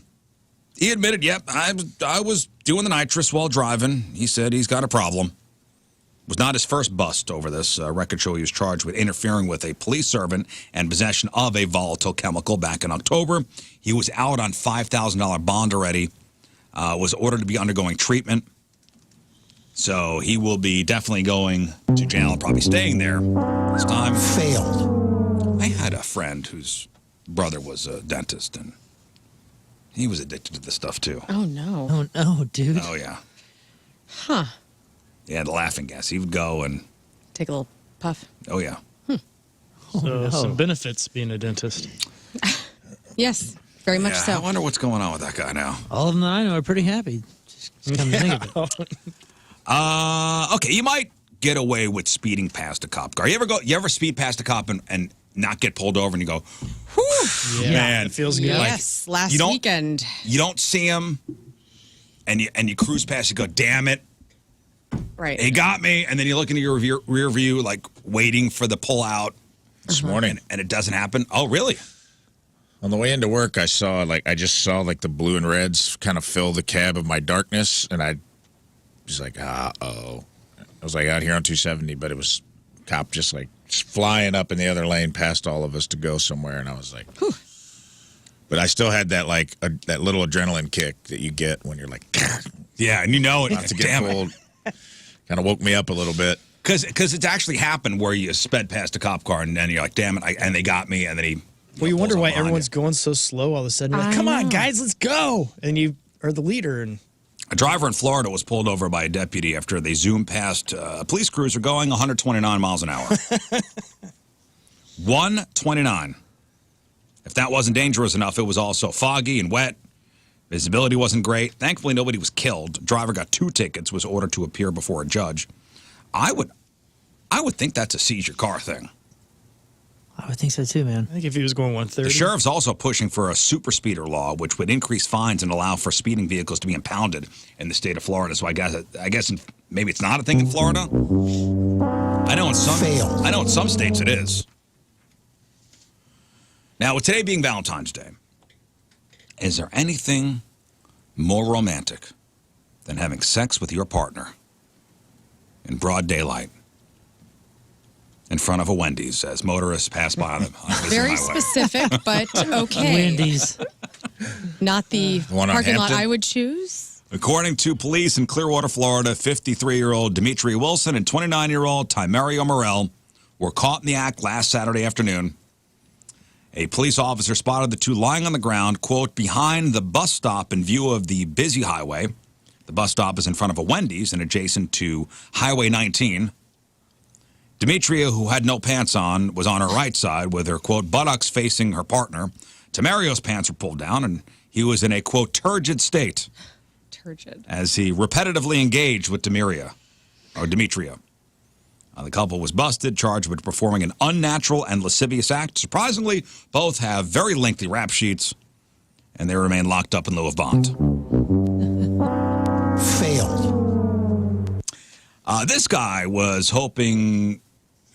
He admitted, yep, I was doing the nitrous while driving. He said he's got a problem. It was not his first bust over this. Records show he was charged with interfering with a police servant and possession of a volatile chemical back in October. He was out on $5,000 bond already, was ordered to be undergoing treatment. So he will be definitely going to jail and probably staying there this time. Failed. I had a friend whose brother was a dentist, and he was addicted to this stuff, too. Oh, no. Oh, no, dude. Oh, yeah. Huh. Yeah, the laughing gas. He would go and... Take a little puff. Oh, yeah. So some benefits being a dentist. Yes, very much so. I wonder what's going on with that guy now. All of them that I know are pretty happy. Just come to think of it. Okay, you might get away with speeding past a cop car. You ever speed past a cop and not get pulled over and you go, whew, Yeah, man. it feels good. Yes, last weekend. You don't see him and you cruise past, you go, damn it. Right. He got me, and then you look into your rear view, like waiting for the pull out This morning. and it doesn't happen. Oh, really? On the way into work, I just saw the blue and reds kind of fill the cab of my darkness, and I was like, uh-oh. I was out here on 270, but it was cop just flying up in the other lane past all of us to go somewhere, and I was like, whew. But I still had that that little adrenaline kick that you get when you're like, yeah, and you know it. not to get pulled. Kind of woke me up a little bit. Because it's actually happened where you sped past a cop car, and then you're like, damn it, and they got me, and then he... Well, you wonder pulls why up behind everyone's you. going so slow all of a sudden. You're like, I come on, know. guys, let's go. And you are the leader. And A driver in Florida was pulled over by a deputy after they zoomed past a police cruiser going 129 miles an hour. 129. If that wasn't dangerous enough, it was also foggy and wet. Visibility wasn't great. Thankfully, nobody was killed. Driver got 2 tickets, was ordered to appear before a judge. I would think that's a seize your car thing. I would think so too, man. I think if he was going 130. The sheriff's also pushing for a super speeder law, which would increase fines and allow for speeding vehicles to be impounded in the state of Florida. So I guess maybe it's not a thing in Florida. I know in some states it is. Now, with today being Valentine's Day, is there anything more romantic than having sex with your partner in broad daylight in front of a Wendy's as motorists pass by on a busy Very highway? specific, but okay. Wendy's. Not the one on parking lot Hampton? I would choose. According to police in Clearwater, Florida, 53-year-old Dimitri Wilson and 29-year-old Timario Morel were caught in the act last Saturday afternoon. A police officer spotted the two lying on the ground, quote, behind the bus stop in view of the busy highway. The bus stop is in front of a Wendy's and adjacent to Highway 19. Demetria, who had no pants on, was on her right side with her, quote, buttocks facing her partner. Tamario's pants were pulled down, and he was in a, quote, turgid state Turgid. as he repetitively engaged with Demetria. The couple was busted, charged with performing an unnatural and lascivious act. Surprisingly, both have very lengthy rap sheets, and they remain locked up in lieu of bond. Failed. This guy was hoping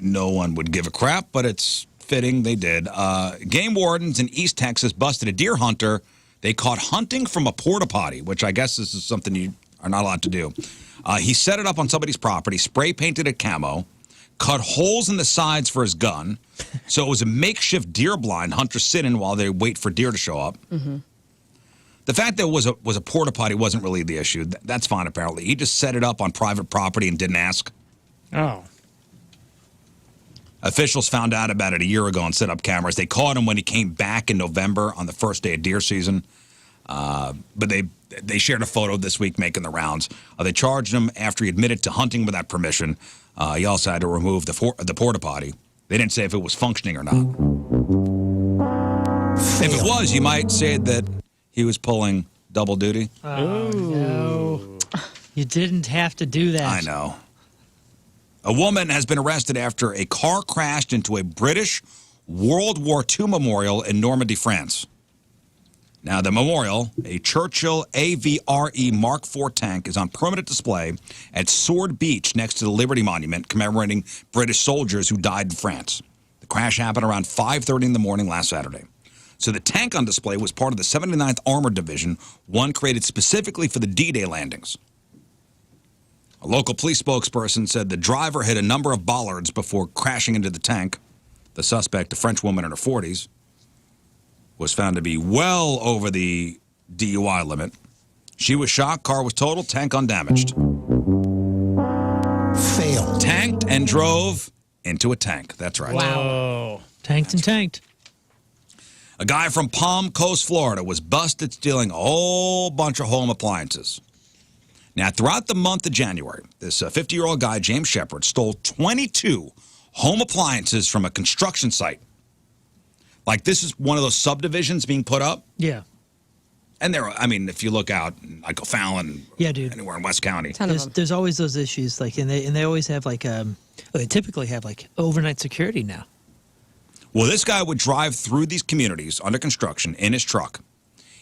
no one would give a crap, but it's fitting they did. Game wardens in East Texas busted a deer hunter they caught hunting from a porta potty, which I guess this is something you are not allowed to do. He set it up on somebody's property, spray painted it camo, cut holes in the sides for his gun. So it was a makeshift deer blind hunters sit in while they wait for deer to show up. Mm-hmm. The fact that it was a porta potty wasn't really the issue. That's fine, apparently. He just set it up on private property and didn't ask. Oh. Officials found out about it a year ago and set up cameras. They caught him when he came back in November on the first day of deer season. But they shared a photo this week making the rounds. They charged him after he admitted to hunting without permission. He also had to remove the porta potty. They didn't say if it was functioning or not. If it was, you might say that he was pulling double duty. Oh, no. You didn't have to do that. I know. A woman has been arrested after a car crashed into a British World War II memorial in Normandy, France. Now, the memorial, a Churchill AVRE Mark IV tank, is on permanent display at Sword Beach next to the Liberty Monument, commemorating British soldiers who died in France. The crash happened around 5:30 in the morning last Saturday. So the tank on display was part of the 79th Armored Division, one created specifically for the D-Day landings. A local police spokesperson said the driver hit a number of bollards before crashing into the tank. The suspect, a French woman in her 40s, was found to be well over the DUI limit. She was shot, car was totaled, tank undamaged. Failed. Tanked and drove into a tank. That's right. Whoa. Tanked and tanked. A guy from Palm Coast, Florida, was busted stealing a whole bunch of home appliances. Now, throughout the month of January, this 50-year-old guy, James Shepard, stole 22 home appliances from a construction site. Like, this is one of those subdivisions being put up. Yeah. And there, I mean, if you look out, like O'Fallon, Yeah, dude. anywhere in West County. There's always those issues, like, and they always have like they typically have like overnight security now. Well, this guy would drive through these communities under construction in his truck.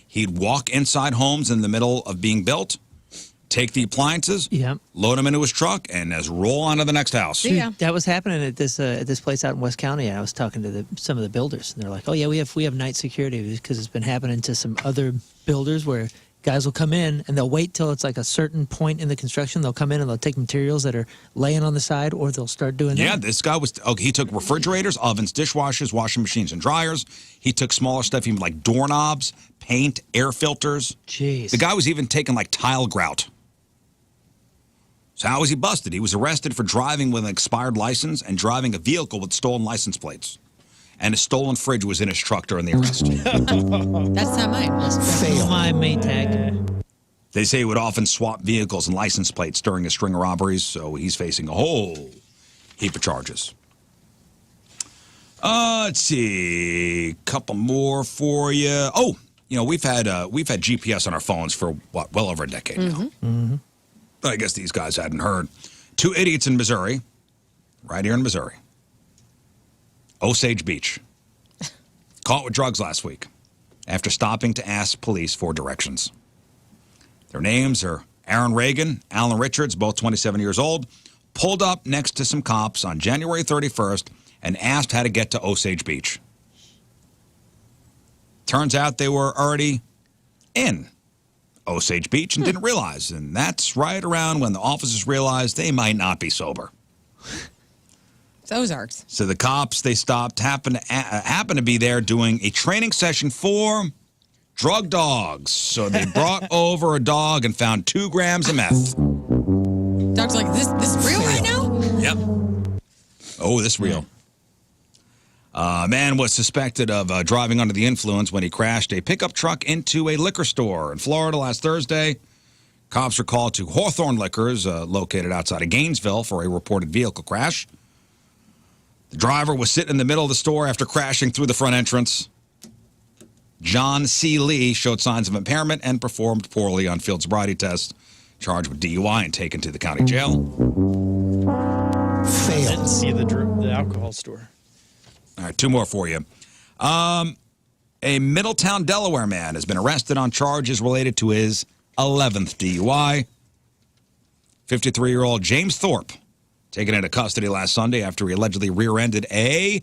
He'd walk inside homes in the middle of being built, take the appliances, load them into his truck, and just roll on to the next house. Dude, that was happening at this place out in West County, and I was talking to some of the builders, and they're like, "Oh yeah, we have night security because it's been happening to some other builders where guys will come in and they'll wait till it's like a certain point in the construction. They'll come in and they'll take materials that are laying on the side, or they'll start doing that." Yeah, this guy was. Okay, he took refrigerators, ovens, dishwashers, washing machines, and dryers. He took smaller stuff, even like doorknobs, paint, air filters. Jeez. The guy was even taking like tile grout. So how was he busted? He was arrested for driving with an expired license and driving a vehicle with stolen license plates. And a stolen fridge was in his truck during the arrest. That's not mine. Fail. My Maytag. They say he would often swap vehicles and license plates during a string of robberies, so he's facing a whole heap of charges. Let's see, couple more for you. Oh, you know, we've had GPS on our phones for what, well over a decade now. Mm-hmm. But I guess these guys hadn't heard. Two idiots in Missouri, right here in Missouri, Osage Beach, caught with drugs last week after stopping to ask police for directions. Their names are Aaron Reagan, Alan Richards, both 27 years old, pulled up next to some cops on January 31st and asked how to get to Osage Beach. Turns out they were already in Osage Beach and didn't realize, and that's right around when the officers realized they might not be sober. It's Ozarks. So the cops they stopped happened to be there doing a training session for drug dogs. So they brought over a dog and found 2 grams of meth. Dog's like, this real right now? Yep. Oh, this real. A man was suspected of driving under the influence when he crashed a pickup truck into a liquor store in Florida last Thursday. Cops were called to Hawthorne Liquors, located outside of Gainesville, for a reported vehicle crash. The driver was sitting in the middle of the store after crashing through the front entrance. John C. Lee showed signs of impairment and performed poorly on field sobriety tests, charged with DUI and taken to the county jail. I didn't see the alcohol store. All right, 2 more for you. A Middletown, Delaware man has been arrested on charges related to his 11th DUI. 53-year-old James Thorpe, taken into custody last Sunday after he allegedly rear-ended a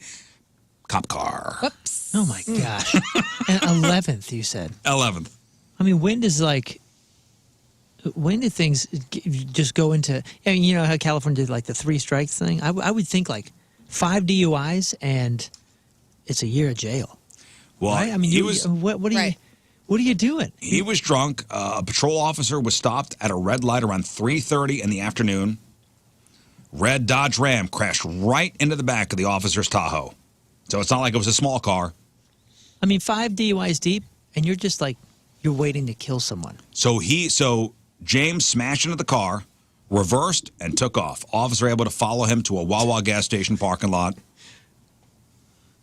cop car. Whoops. Oh, my gosh. And 11th, you said. 11th. I mean, when do things just go into, I mean, you know how California did like the 3 strikes thing? I would think like 5 DUIs and it's a year of jail. Well, right? I mean, what are you doing? He was drunk. A patrol officer was stopped at a red light around 3:30 in the afternoon. Red Dodge Ram crashed right into the back of the officer's Tahoe. So it's not like it was a small car. I mean, 5 DUIs deep, and you're just like, you're waiting to kill someone. So James smashed into the car, reversed, and took off. Officer able to follow him to a Wawa gas station parking lot.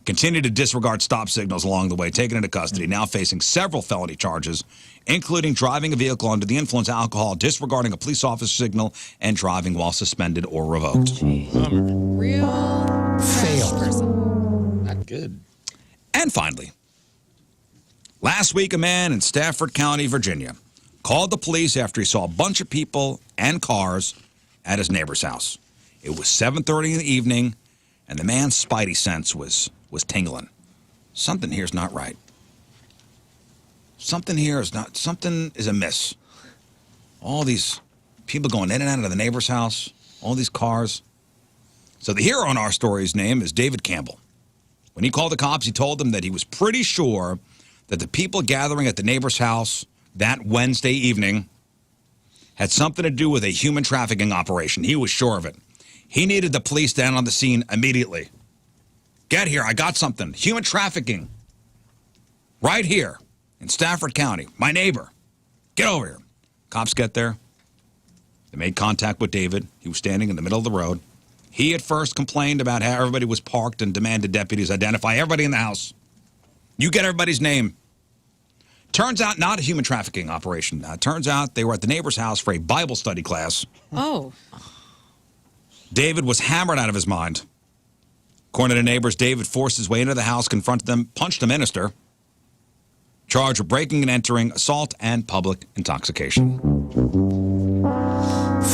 continued to disregard stop signals along the way, taken into custody, now facing several felony charges, including driving a vehicle under the influence of alcohol, disregarding a police officer signal, and driving while suspended or revoked. Real trash person. Not good. And finally, last week a man in Stafford County, Virginia, called the police after he saw a bunch of people and cars at his neighbor's house. It was 7:30 in the evening, and the man's spidey sense was tingling. Something here is not right. Something is amiss. All these people going in and out of the neighbor's house, all these cars. So the hero on our story's name is David Campbell. When he called the cops, he told them that he was pretty sure that the people gathering at the neighbor's house that Wednesday evening had something to do with a human trafficking operation. He was sure of it. He needed the police down on the scene immediately. Get here, I got something. Human trafficking. Right here in Stafford County. My neighbor. Get over here. Cops get there. They made contact with David. He was standing in the middle of the road. He at first complained about how everybody was parked and demanded deputies identify everybody in the house. You get everybody's name. Turns out not a human trafficking operation. Turns out they were at the neighbor's house for a Bible study class. Oh. David was hammered out of his mind. According to neighbors, David forced his way into the house, confronted them, punched the minister. Charged with breaking and entering, assault, and public intoxication.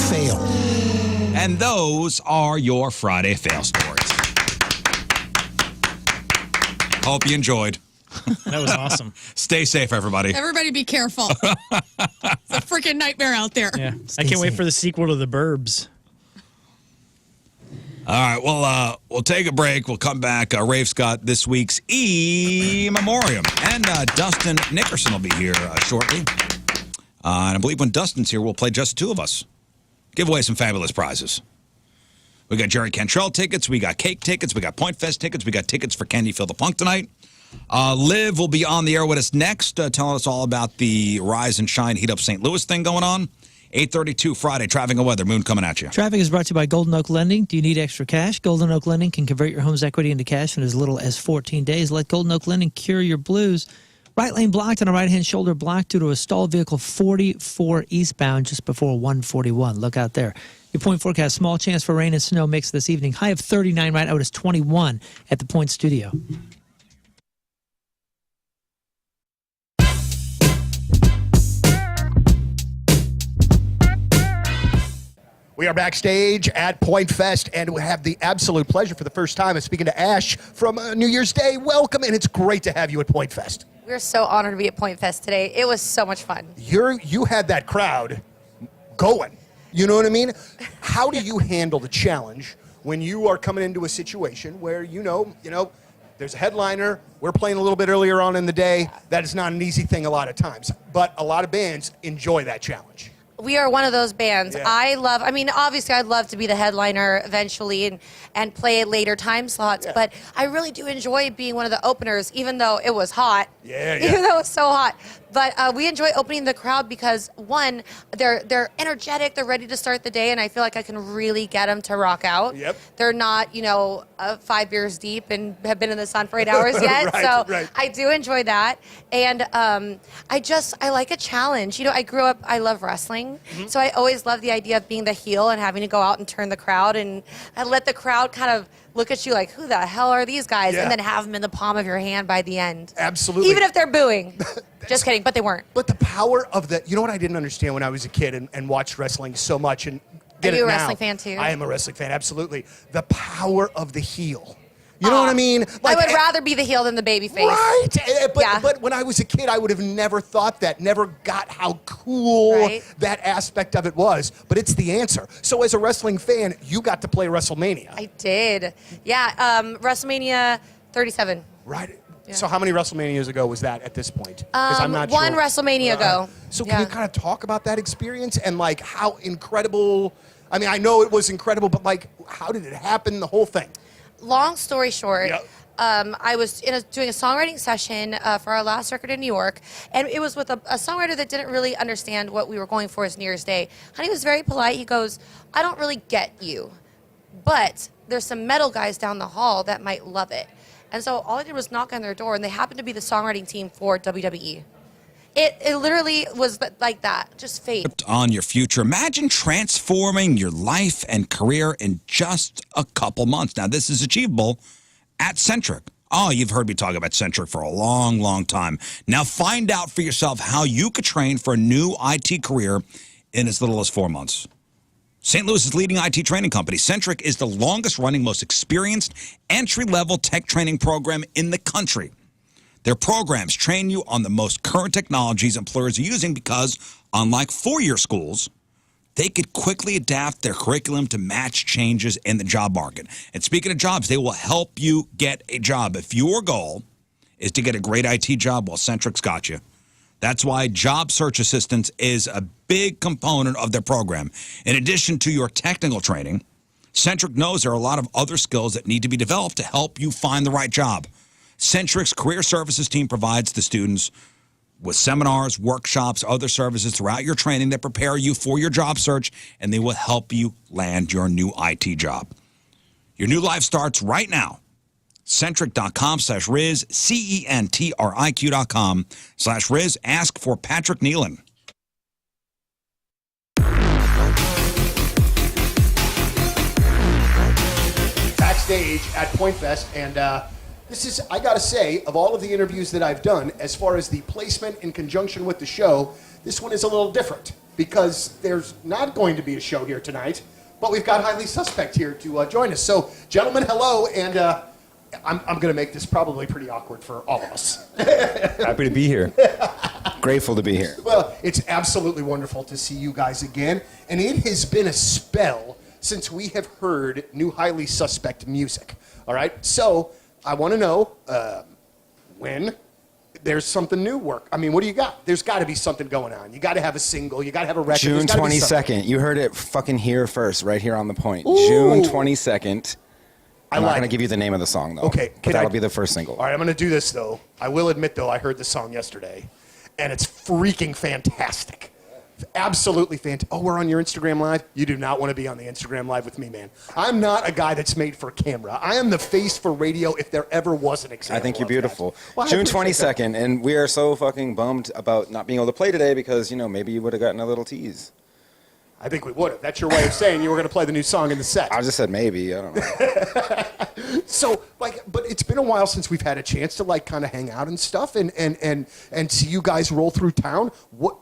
Fail. And those are your Friday fail stories. Hope you enjoyed. That was awesome. Stay safe, everybody. Everybody be careful. It's a freaking nightmare out there. Yeah. I can't wait for the sequel to The Burbs. All right, well, we'll take a break. We'll come back. Rafe's got this week's E-Memoriam. And Dustin Nickerson will be here shortly. And I believe when Dustin's here, we'll play Just Two of Us. Give away some fabulous prizes. We got Jerry Cantrell tickets. We got cake tickets. We got Point Fest tickets. We got tickets for Can You Feel the Funk tonight. Liv will be on the air with us next, telling us all about the Rise and Shine Heat Up St. Louis thing going on. 8:32 Friday, traffic and weather. Moon coming at you. Traffic is brought to you by Golden Oak Lending. Do you need extra cash? Golden Oak Lending can convert your home's equity into cash in as little as 14 days. Let Golden Oak Lending cure your blues. Right lane blocked and a right-hand shoulder blocked due to a stalled vehicle 44 eastbound just before 141. Look out there. Your point forecast, small chance for rain and snow mix this evening. High of 39 right out is 21 at the Point Studio. We are backstage at Point Fest, and we have the absolute pleasure for the first time of speaking to Ash from New Year's Day. Welcome, and it's great to have you at Point Fest. We're so honored to be at Point Fest today. It was so much fun. You had that crowd going. You know what I mean? How do you handle the challenge when you are coming into a situation where you know, there's a headliner, we're playing a little bit earlier on in the day. That is not an easy thing a lot of times, but a lot of bands enjoy that challenge. We are one of those bands. Yeah. Obviously I'd love to be the headliner eventually and play at later time slots, but I really do enjoy being one of the openers, even though it was hot. Even though it was so hot. But we enjoy opening the crowd because, one, they're energetic, they're ready to start the day, and I feel like I can really get them to rock out. Yep. They're not, 5 beers deep and have been in the sun for 8 hours yet. Right. I do enjoy that. And I like a challenge. I grew up, I love wrestling. So I always love the idea of being the heel and having to go out and turn the crowd and let the crowd kind of look at you like, who the hell are these guys? Yeah. And then have them in the palm of your hand by the end. Absolutely. Even if they're booing. Just kidding, but they weren't. But the power of you know what I didn't understand when I was a kid and watched wrestling so much and get Are you it a now. wrestling fan too? I am a wrestling fan, absolutely. The power of the heel. You know what I mean? I would rather be the heel than the baby face. Right. But when I was a kid, I would have never thought that, never got how cool that aspect of it was. But it's the answer. So as a wrestling fan, you got to play WrestleMania. I did. Yeah, WrestleMania 37. Right. Yeah. So how many WrestleManias ago was that at this point? I'm not one sure. WrestleMania ago. So can you kind of talk about that experience and how incredible, I know it was incredible, but how did it happen, the whole thing? Long story short, I was doing a songwriting session for our last record in New York, and it was with a songwriter that didn't really understand what we were going for as New Year's Day. And he was very polite. He goes, I don't really get you, but there's some metal guys down the hall that might love it. And so all I did was knock on their door, and they happened to be the songwriting team for WWE. It literally was like that, just fate. On your future, imagine transforming your life and career in just a couple months. Now, this is achievable at Centric. Oh, you've heard me talk about Centric for a long, long time. Now, find out for yourself how you could train for a new IT career in as little as 4 months. St. Louis's leading IT training company, Centric, is the longest-running, most experienced entry-level tech training program in the country. Their programs train you on the most current technologies employers are using because, unlike four-year schools, they could quickly adapt their curriculum to match changes in the job market. And speaking of jobs, they will help you get a job. If your goal is to get a great IT job, well, Centric's got you. That's why job search assistance is a big component of their program. In addition to your technical training, Centric knows there are a lot of other skills that need to be developed to help you find the right job. Centric's career services team provides the students with seminars, workshops, other services throughout your training that prepare you for your job search, and they will help you land your new IT job. Your new life starts right now. Centric.com/Rizz, CENTRIQ.com/Rizz. Ask for Patrick Nealon. Backstage at Point Fest, and this is, I gotta say, of all of the interviews that I've done, as far as the placement in conjunction with the show, this one is a little different because there's not going to be a show here tonight, but we've got Highly Suspect here to join us. So, gentlemen, hello, and I'm going to make this probably pretty awkward for all of us. Happy to be here. Grateful to be here. Well, it's absolutely wonderful to see you guys again, and it has been a spell since we have heard new Highly Suspect music. All right, so I want to know when there's something new work. I mean, what do you got? There's got to be something going on. You got to have a single. You got to have a record. June 22nd. You heard it fucking here first, right here on the point. Ooh. June 22nd. I'm not going to it. give you the name of the song, though. Okay. But that'll be the first single. All right, I'm going to do this, though. I will admit, though, I heard the song yesterday, and it's freaking fantastic. Absolutely fantastic. Oh, we're on your Instagram Live? You do not want to be on the Instagram Live with me, man. I'm not a guy that's made for camera. I am the face for radio if there ever was an example. I think you're beautiful. Well, June 22nd, and we are so fucking bummed about not being able to play today because, you know, maybe you would have gotten a little tease. I think we would have. That's your way of saying you were going to play the new song in the set. I just said maybe. I don't know. So, like, but it's been a while since we've had a chance to, like, kind of hang out and stuff and see you guys roll through town. What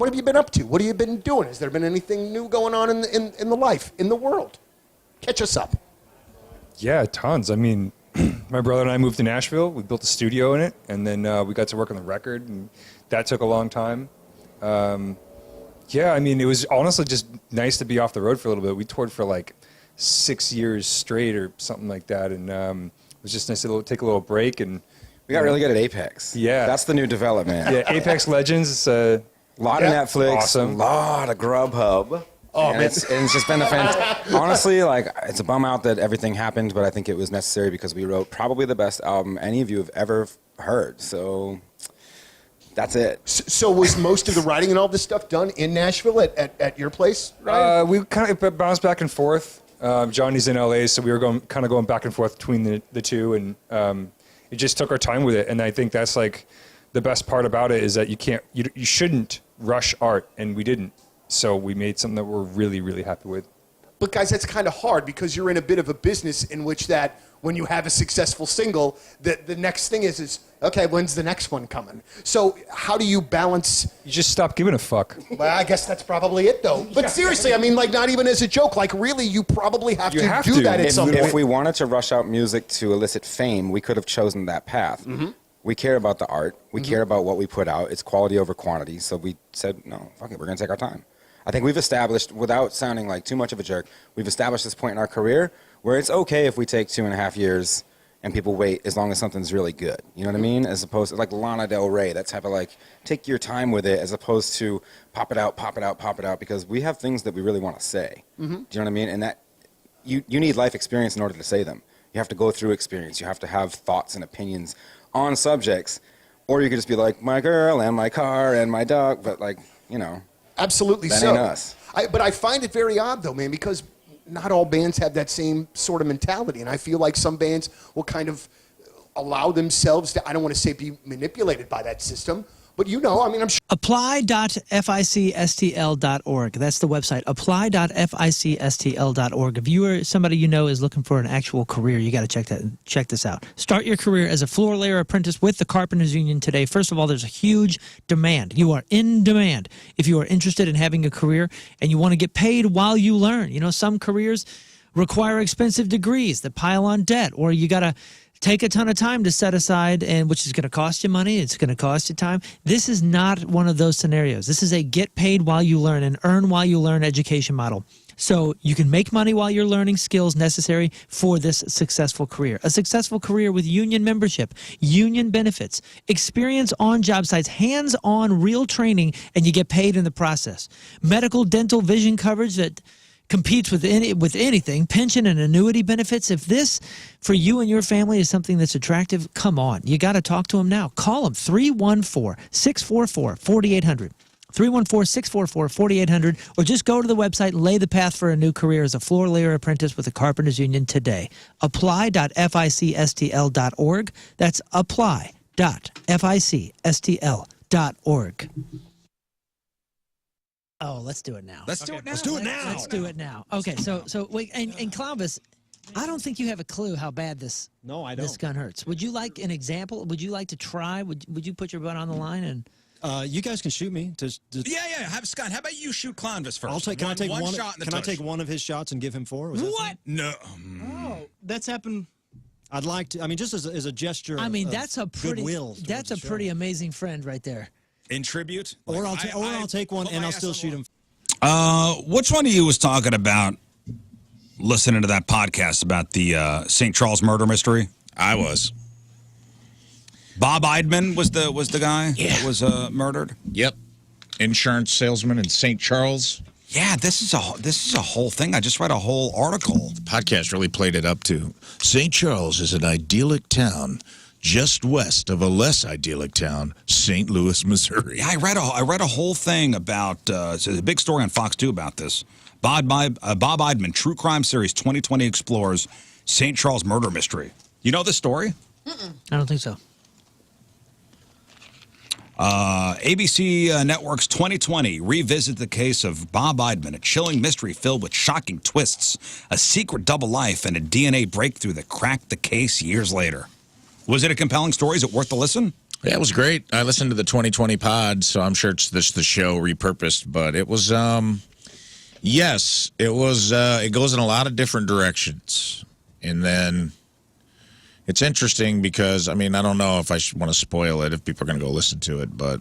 have you been up to? What have you been doing? Has there been anything new going on in the life, in the world? Catch us up. Yeah, tons. I mean, my brother and I moved to Nashville. We built a studio in it, and then we got to work on the record, and that took a long time. Yeah, I mean, it was honestly just nice to be off the road for a little bit. We toured for like 6 years straight or something like that, and it was just nice to take a little break. And we got really good at Apex. Yeah. That's the new development. Yeah, Apex Legends. It's a lot of Netflix, awesome. A lot of Grubhub. Oh, and man. it's just been honestly, like, it's a bum out that everything happened, but I think it was necessary because we wrote probably the best album any of you have ever heard. So that's it. So was most of the writing and all this stuff done in Nashville at your place, right? We kind of bounced back and forth. Johnny's in LA, so we were going back and forth between the two, and it just took our time with it. And I think that's like the best part about it is that you shouldn't rush art, and we didn't. So we made something that we're really, really happy with. But guys, that's kind of hard because you're in a bit of a business in which that when you have a successful single, the next thing is okay, when's the next one coming? So how do you balance? You just stop giving a fuck. Well, I guess that's probably it, though. But seriously, I mean, like, not even as a joke. Like, really, you probably have to do that at some point. If we wanted to rush out music to elicit fame, we could have chosen that path. Mm-hmm. We care about the art. We care about what we put out. It's quality over quantity. So we said, no, fuck it, we're going to take our time. I think we've established, without sounding like too much of a jerk, we've established this point in our career where it's okay if we take 2.5 years and people wait as long as something's really good. You know what I mean? As opposed to like Lana Del Rey, that type of like, take your time with it as opposed to pop it out, because we have things that we really want to say. Mm-hmm. Do you know what I mean? And that you need life experience in order to say them. You have to go through experience. You have to have thoughts and opinions on subjects. Or you could just be like, my girl and my car and my dog, but like, you know. Absolutely that so. Ain't us. But I find it very odd, though, man, because not all bands have that same sort of mentality. And I feel like some bands will kind of allow themselves to, I don't want to say be manipulated by that system, but you know, I mean, I'm sure. Apply.ficstl.org. That's the website. Apply.ficstl.org. If you or somebody you know is looking for an actual career, you got to check this out. Start your career as a floor layer apprentice with the Carpenters Union today. First of all, there's a huge demand. You are in demand if you are interested in having a career and you want to get paid while you learn. You know, some careers require expensive degrees that pile on debt, or you got to take a ton of time to set aside, and which is going to cost you money. It's going to cost you time. This is not one of those scenarios. This is a get paid while you learn and earn while you learn education model. So you can make money while you're learning skills necessary for this successful career. A successful career with union membership, union benefits, experience on job sites, hands-on real training, and you get paid in the process. Medical, dental, vision coverage that competes with anything, pension and annuity benefits. If this for you and your family is something that's attractive, come on. You got to talk to them now. Call them 314-644-4800. 314-644-4800, or just go to the website and lay the path for a new career as a floor layer apprentice with the Carpenters Union today. Apply.ficstl.org. That's apply.ficstl.org. Oh, let's do it now. Let's do it now. Let's do it now. Okay, so wait, and Clovis, I don't think you have a clue how bad this gun hurts. Would you like an example? Would you like to try? Would you put your butt on the line and? You guys can shoot me. Yeah. Have Scott. How about you shoot Clovis first? Can I take one shot in the Can I tush? take one of his shots and give him 4? Was that What? fine? No. Oh, that's happened. I'd like to. I mean, just as a gesture. I mean, of that's a pretty. goodwill. That's a pretty amazing friend right there. In tribute? Or I'll take one and I'll still shoot him. Which one of you was talking about listening to that podcast about the St. Charles murder mystery? I was. Bob Eidman was the guy that was murdered. Yep. Insurance salesman in St. Charles. Yeah, this is a whole thing. I just read a whole article. The podcast really played it up too. St. Charles is an idyllic town just west of a less idyllic town, St. Louis, Missouri. Yeah, I read a whole thing about it's a big story on Fox 2 about this. Bob Eidman, True Crime Series 2020 explores St. Charles murder mystery. You know this story? I don't think so. ABC Network's 2020 revisit the case of Bob Eidman, a chilling mystery filled with shocking twists, a secret double life, and a DNA breakthrough that cracked the case years later. Was it a compelling story? Is it worth the listen? Yeah, it was great. I listened to the 2020 pod, so I'm sure it's the show repurposed, but it was, yes, it was, it goes in a lot of different directions. And then it's interesting because, I mean, I don't know if I want to spoil it, if people are going to go listen to it, but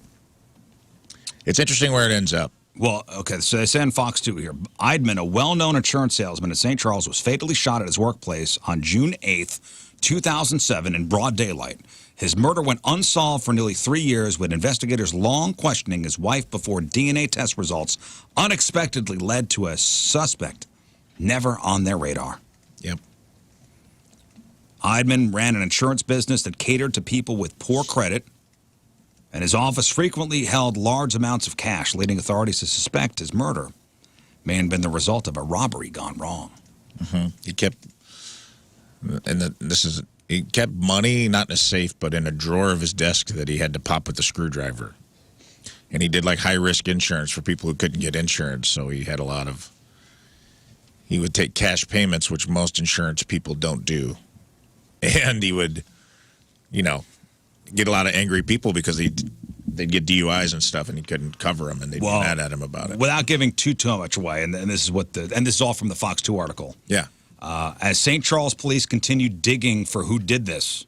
it's interesting where it ends up. Well, okay, so they say on Fox 2 here, Eidman, a well-known insurance salesman in St. Charles, was fatally shot at his workplace on June 8th, 2007 in broad daylight. His murder went unsolved for nearly 3 years, with investigators long questioning his wife before DNA test results unexpectedly led to a suspect never on their radar. Yep. Eidman ran an insurance business that catered to people with poor credit, and his office frequently held large amounts of cash, leading authorities to suspect his murder may have been the result of a robbery gone wrong. Mm-hmm. He kept money, not in a safe, but in a drawer of his desk that he had to pop with the screwdriver. And he did like high-risk insurance for people who couldn't get insurance, so he had he would take cash payments, which most insurance people don't do. And he would, get a lot of angry people because they'd get DUIs and stuff, and he couldn't cover them, and they'd be mad at him about it. Without giving too much away, and this is all from the Fox 2 article. Yeah. As St. Charles police continued digging for who did this,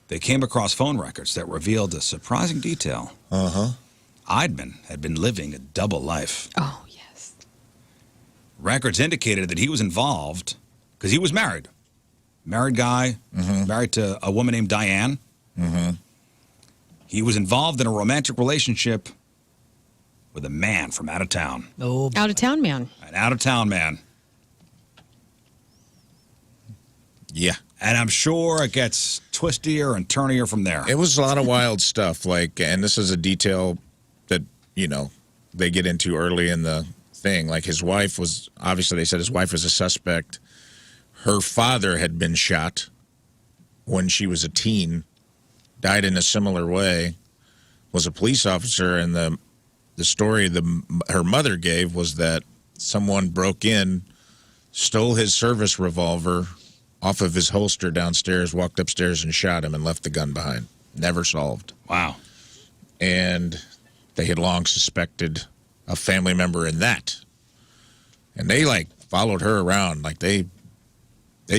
they came across phone records that revealed a surprising detail. Eidman had been living a double life. Oh, yes. Records indicated that he was involved because he was married. Married guy, married to a woman named Diane. He was involved in a romantic relationship with a man from out of town. Oh, out of town man. An out of town man. Yeah. And I'm sure it gets twistier and turnier from there. It was a lot of wild stuff, and this is a detail that, they get into early in the thing. Like his wife was, obviously they said his wife was a suspect. Her father had been shot when she was a teen, died in a similar way, was a police officer, and the story her mother gave was that someone broke in, stole his service revolver off of his holster downstairs, walked upstairs and shot him and left the gun behind. Never solved. Wow. And they had long suspected a family member in that. And they, like, followed her around. Like, they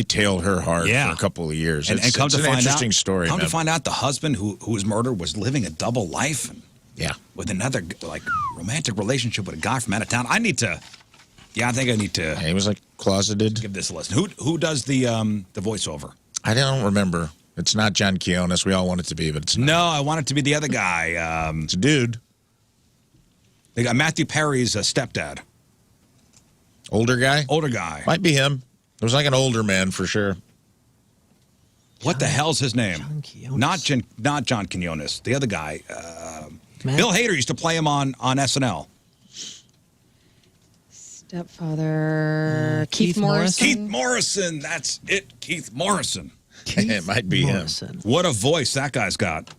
tailed her hard for a couple of years. And come to an find interesting out, story. Come man. to find out, the husband who was murdered was living a double life. Yeah. With another, like, romantic relationship with a guy from out of town. I think I need to. Yeah, he was, like, closeted. Give this a listen. Who does the voiceover? I don't remember. It's not John Quiones. We all want it to be, but it's not. No, I want it to be the other guy. It's a dude. They got Matthew Perry's stepdad. Older guy? Older guy. Might be him. It was like an older man for sure. What the hell's his name? John Quiones. Not John Quinones. The other guy. Bill Hader used to play him on SNL. Stepfather. Keith Morrison. Keith Morrison. That's it. Keith Morrison. It might be Morrison. him. What a voice that guy's got.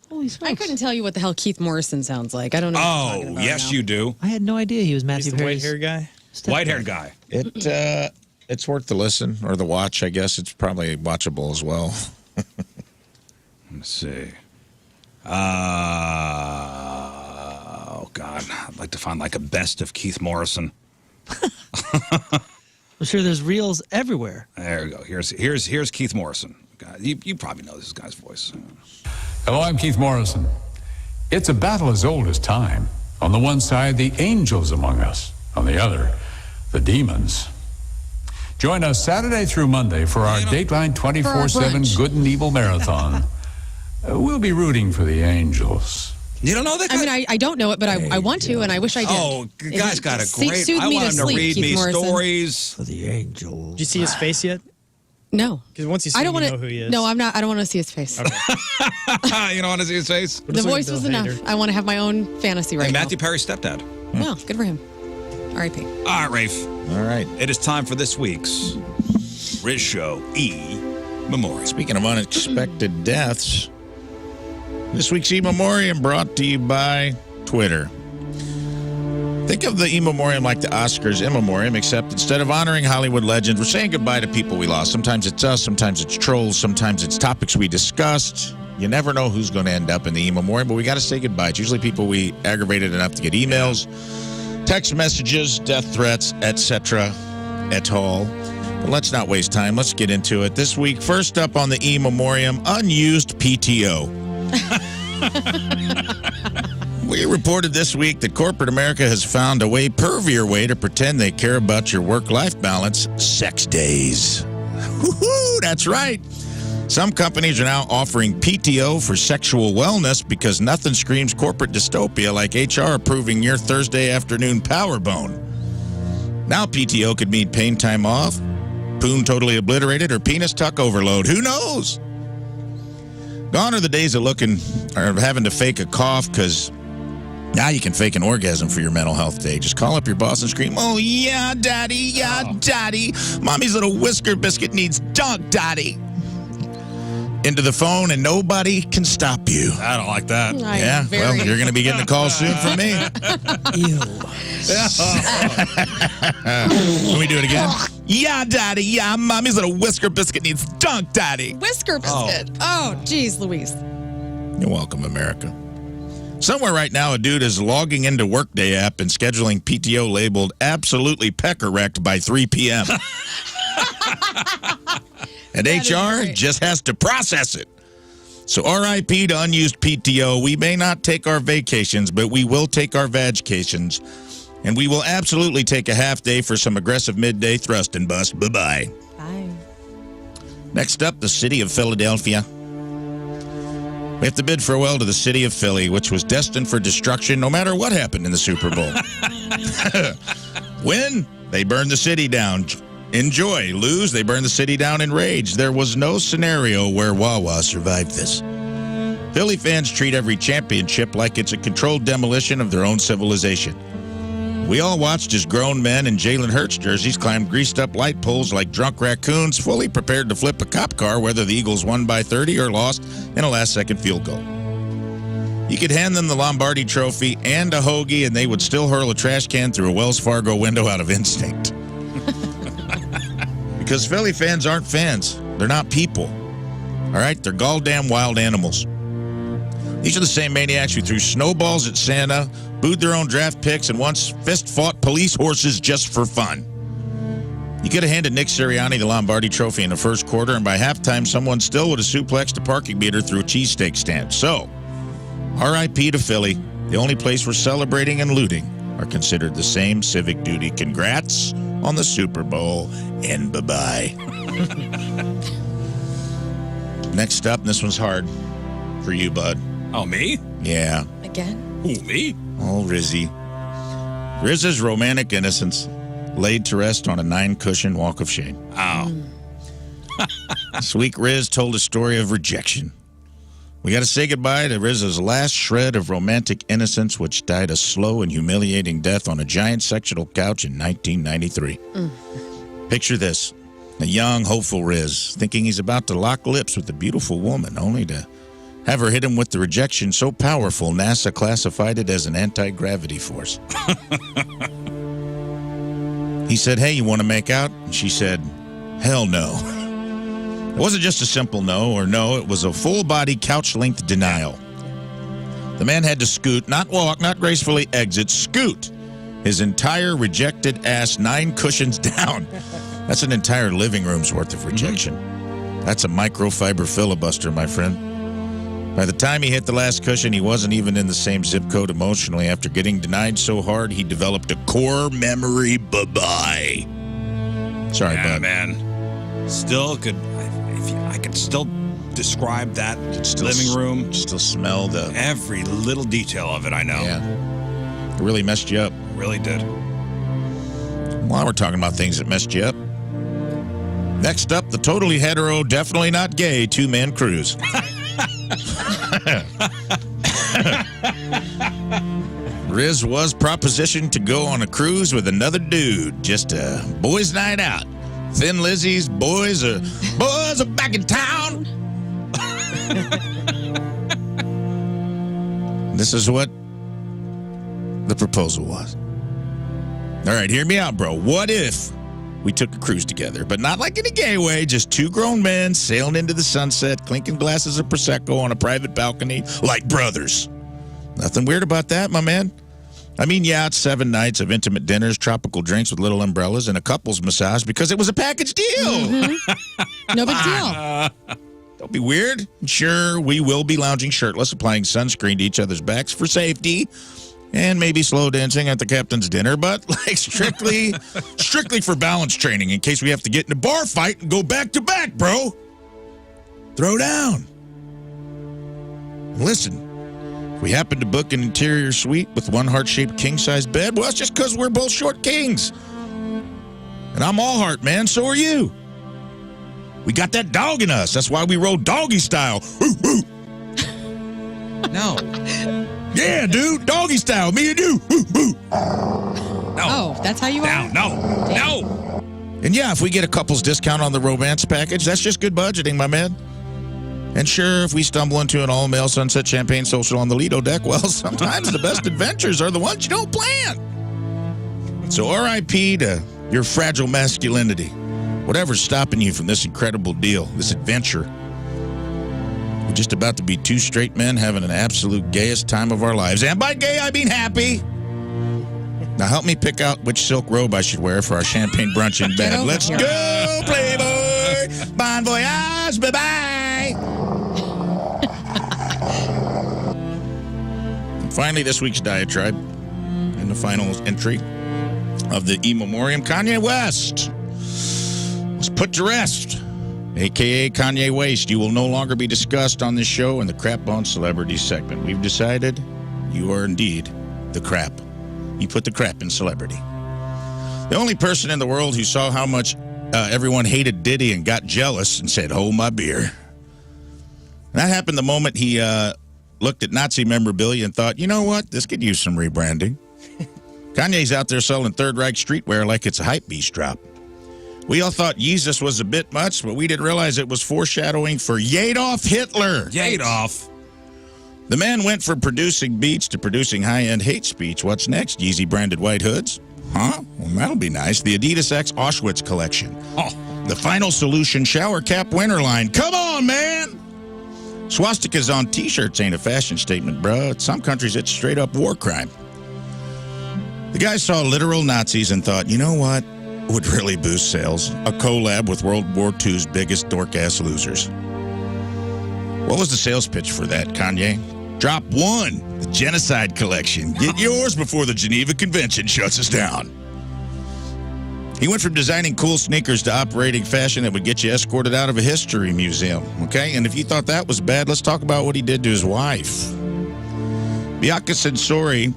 Holy smokes. I couldn't tell you what the hell Keith Morrison sounds like. I don't know. What you're talking Oh, about yes, now. you do. I had no idea he was He's Matthew the white Perry's hair guy. White-haired guy. It's worth the listen or the watch, I guess. It's probably watchable as well. Let's see. Oh, God. I'd like to find like a best of Keith Morrison. I'm sure there's reels everywhere. There we go. Here's Keith Morrison. God, you probably know this guy's voice. Hello, I'm Keith Morrison. It's a battle as old as time. On the one side, the angels among us. On the other, the demons. Join us Saturday through Monday for our Dateline 24/7 Good and Evil Marathon. We'll be rooting for the angels. You don't know that guy? I mean, I don't know it, but I want to, and I wish I did. Oh, the guy's got a It great... soothed I me want to him to sleep, read Keith me Morrison. stories. For the angels. Did you see his face yet? No. Because once you see I him, don't you want know who he to. is. No, I'm not. I don't want to see his face. You don't want to see his face? The voice was enough. I want to have my own fantasy right And now. Matthew Perry's stepdad. No, good for him. R.I.P. All right, Rafe. All right. It is time for this week's Rizz Show Memoriam. Speaking of unexpected deaths, this week's Memoriam brought to you by Twitter. Think of the Memoriam like the Oscars Memoriam, except instead of honoring Hollywood legends, we're saying goodbye to people we lost. Sometimes it's us, sometimes it's trolls, sometimes it's topics we discussed. You never know who's going to end up in the Memoriam, but we got to say goodbye. It's usually people we aggravated enough to get emails, text messages, death threats, etc. et al. But let's not waste time. Let's get into it. This week, first up on the Memoriam, unused PTO. We reported this week that corporate America has found a pervier way to pretend they care about your work-life balance: sex days. Woohoo! That's right. Some companies are now offering PTO for sexual wellness because nothing screams corporate dystopia like HR approving your Thursday afternoon power bone. Now PTO could mean pain time off, poon totally obliterated, or penis tuck overload. Who knows? Gone are the days of having to fake a cough, because now you can fake an orgasm for your mental health day. Just call up your boss and scream, "Oh, yeah, daddy, daddy. Mommy's little whisker biscuit needs dog daddy." Into the phone, and nobody can stop you. I don't like that. Yeah, well, you're going to be getting a call soon from me. Ew. Let me do it again. Yeah, daddy, yeah, mommy's little whisker biscuit needs dunk daddy. Whisker biscuit. Oh, geez, Louise. You're welcome, America. Somewhere right now, a dude is logging into Workday app and scheduling PTO labeled absolutely pecker-wrecked by 3 p.m. And HR just has to process it. So RIP to unused PTO. We may not take our vacations, but we will take our vagcations. And we will absolutely take a half day for some aggressive midday thrust and bust. Bye-bye. Bye. Next up, the city of Philadelphia. We have to bid farewell to the city of Philly, which was destined for destruction no matter what happened in the Super Bowl. Win, they burned the city down. Enjoy. Lose, they burned the city down in rage. There was no scenario where Wawa survived this. Philly fans treat every championship like it's a controlled demolition of their own civilization. We all watched as grown men in Jalen Hurts jerseys climbed greased-up light poles like drunk raccoons, fully prepared to flip a cop car whether the Eagles won by 30 or lost in a last-second field goal. You could hand them the Lombardi Trophy and a hoagie, and they would still hurl a trash can through a Wells Fargo window out of instinct. Because Philly fans aren't fans. They're not people. All right? They're goddamn wild animals. These are the same maniacs who threw snowballs at Santa, booed their own draft picks, and once fist-fought police horses just for fun. You could have handed Nick Sirianni the Lombardi Trophy in the first quarter, and by halftime, someone still would have suplexed a parking meter through a cheesesteak stand. So, R.I.P. to Philly. The only place we're celebrating and looting are considered the same civic duty. Congrats on the Super Bowl, and bye-bye. Next up, and this one's hard for you, bud. Oh, me? Yeah. Again? Who, me? Oh, Rizzy. Rizz's romantic innocence laid to rest on a 9-cushion walk of shame. Oh. This week, Rizz told a story of rejection. We got to say goodbye to Rizz's last shred of romantic innocence, which died a slow and humiliating death on a giant sectional couch in 1993. Picture this. A young, hopeful Rizz, thinking he's about to lock lips with a beautiful woman, only to have her hit him with the rejection so powerful, NASA classified it as an anti-gravity force. He said, "Hey, you want to make out?" And she said, "Hell no." It wasn't just a simple no or no. It was a full-body, couch-length denial. The man had to scoot, not walk, not gracefully exit, scoot his entire rejected ass 9 cushions down. That's an entire living room's worth of rejection. That's a microfiber filibuster, my friend. By the time he hit the last cushion, he wasn't even in the same zip code emotionally. After getting denied so hard, he developed a core memory bye-bye. Sorry, bud. Man. Still could... I could still describe that living room. Still smell the... Every little detail of it, I know. Yeah. It really messed you up. It really did. While we're talking about things that messed you up, next up, the totally hetero, definitely not gay 2-man cruise. Rizz was propositioned to go on a cruise with another dude. Just a boys' night out. Thin Lizzie's boys are back in town. This is what the proposal was. All right, hear me out, bro. What if we took a cruise together, but not like in a gay way, just 2 grown men sailing into the sunset, clinking glasses of Prosecco on a private balcony like brothers? Nothing weird about that, my man. I mean, yeah, it's 7 nights of intimate dinners, tropical drinks with little umbrellas, and a couple's massage because it was a package deal. No big deal. Don't be weird. Sure, we will be lounging shirtless, applying sunscreen to each other's backs for safety, and maybe slow dancing at the captain's dinner, but like strictly for balance training in case we have to get in a bar fight and go back to back, bro. Throw down. Listen. If we happen to book an interior suite with one heart-shaped king-size bed, well, that's just because we're both short kings. And I'm all heart, man. So are you. We got that dog in us. That's why we roll doggy style. No. Yeah, dude. Doggy style. Me and you. No. Oh, that's how you are? No. And yeah, if we get a couple's discount on the romance package, that's just good budgeting, my man. And sure, if we stumble into an all-male sunset champagne social on the Lido deck, well, sometimes the best adventures are the ones you don't plan. So R.I.P. to your fragile masculinity. Whatever's stopping you from this incredible deal, this adventure. We're just about to be 2 straight men having an absolute gayest time of our lives. And by gay, I mean happy. Now help me pick out which silk robe I should wear for our champagne brunch in bed. Let's go, Playboy! Bon voyage, bye-bye! And finally, this week's diatribe, in the final entry of the in memoriam, Kanye West was put to rest, a.k.a. Kanye Waste. You will no longer be discussed on this show in the Crap on Celebrity segment. We've decided you are indeed the crap. You put the crap in celebrity. The only person in the world who saw how much everyone hated Diddy and got jealous and said, "Hold my beer." That happened the moment he looked at Nazi memorabilia and thought, you know what? This could use some rebranding. Kanye's out there selling Third Reich streetwear like it's a hype beast drop. We all thought Yeezus was a bit much, but we didn't realize it was foreshadowing for Adolf Hitler. Adolf. The man went from producing beats to producing high-end hate speech. What's next? Yeezy-branded white hoods? Huh? Well, that'll be nice. The Adidas X Auschwitz collection. Oh, the Final Solution shower cap winter line. Come on, man! Swastikas on T-shirts ain't a fashion statement, bro. In some countries, it's straight-up war crime. The guy saw literal Nazis and thought, you know what would really boost sales? A collab with World War II's biggest dork-ass losers. What was the sales pitch for that, Kanye? Drop one, the Genocide Collection. Get yours before the Geneva Convention shuts us down. He went from designing cool sneakers to operating fashion that would get you escorted out of a history museum, okay? And if you thought that was bad, let's talk about what he did to his wife. Bianca Censori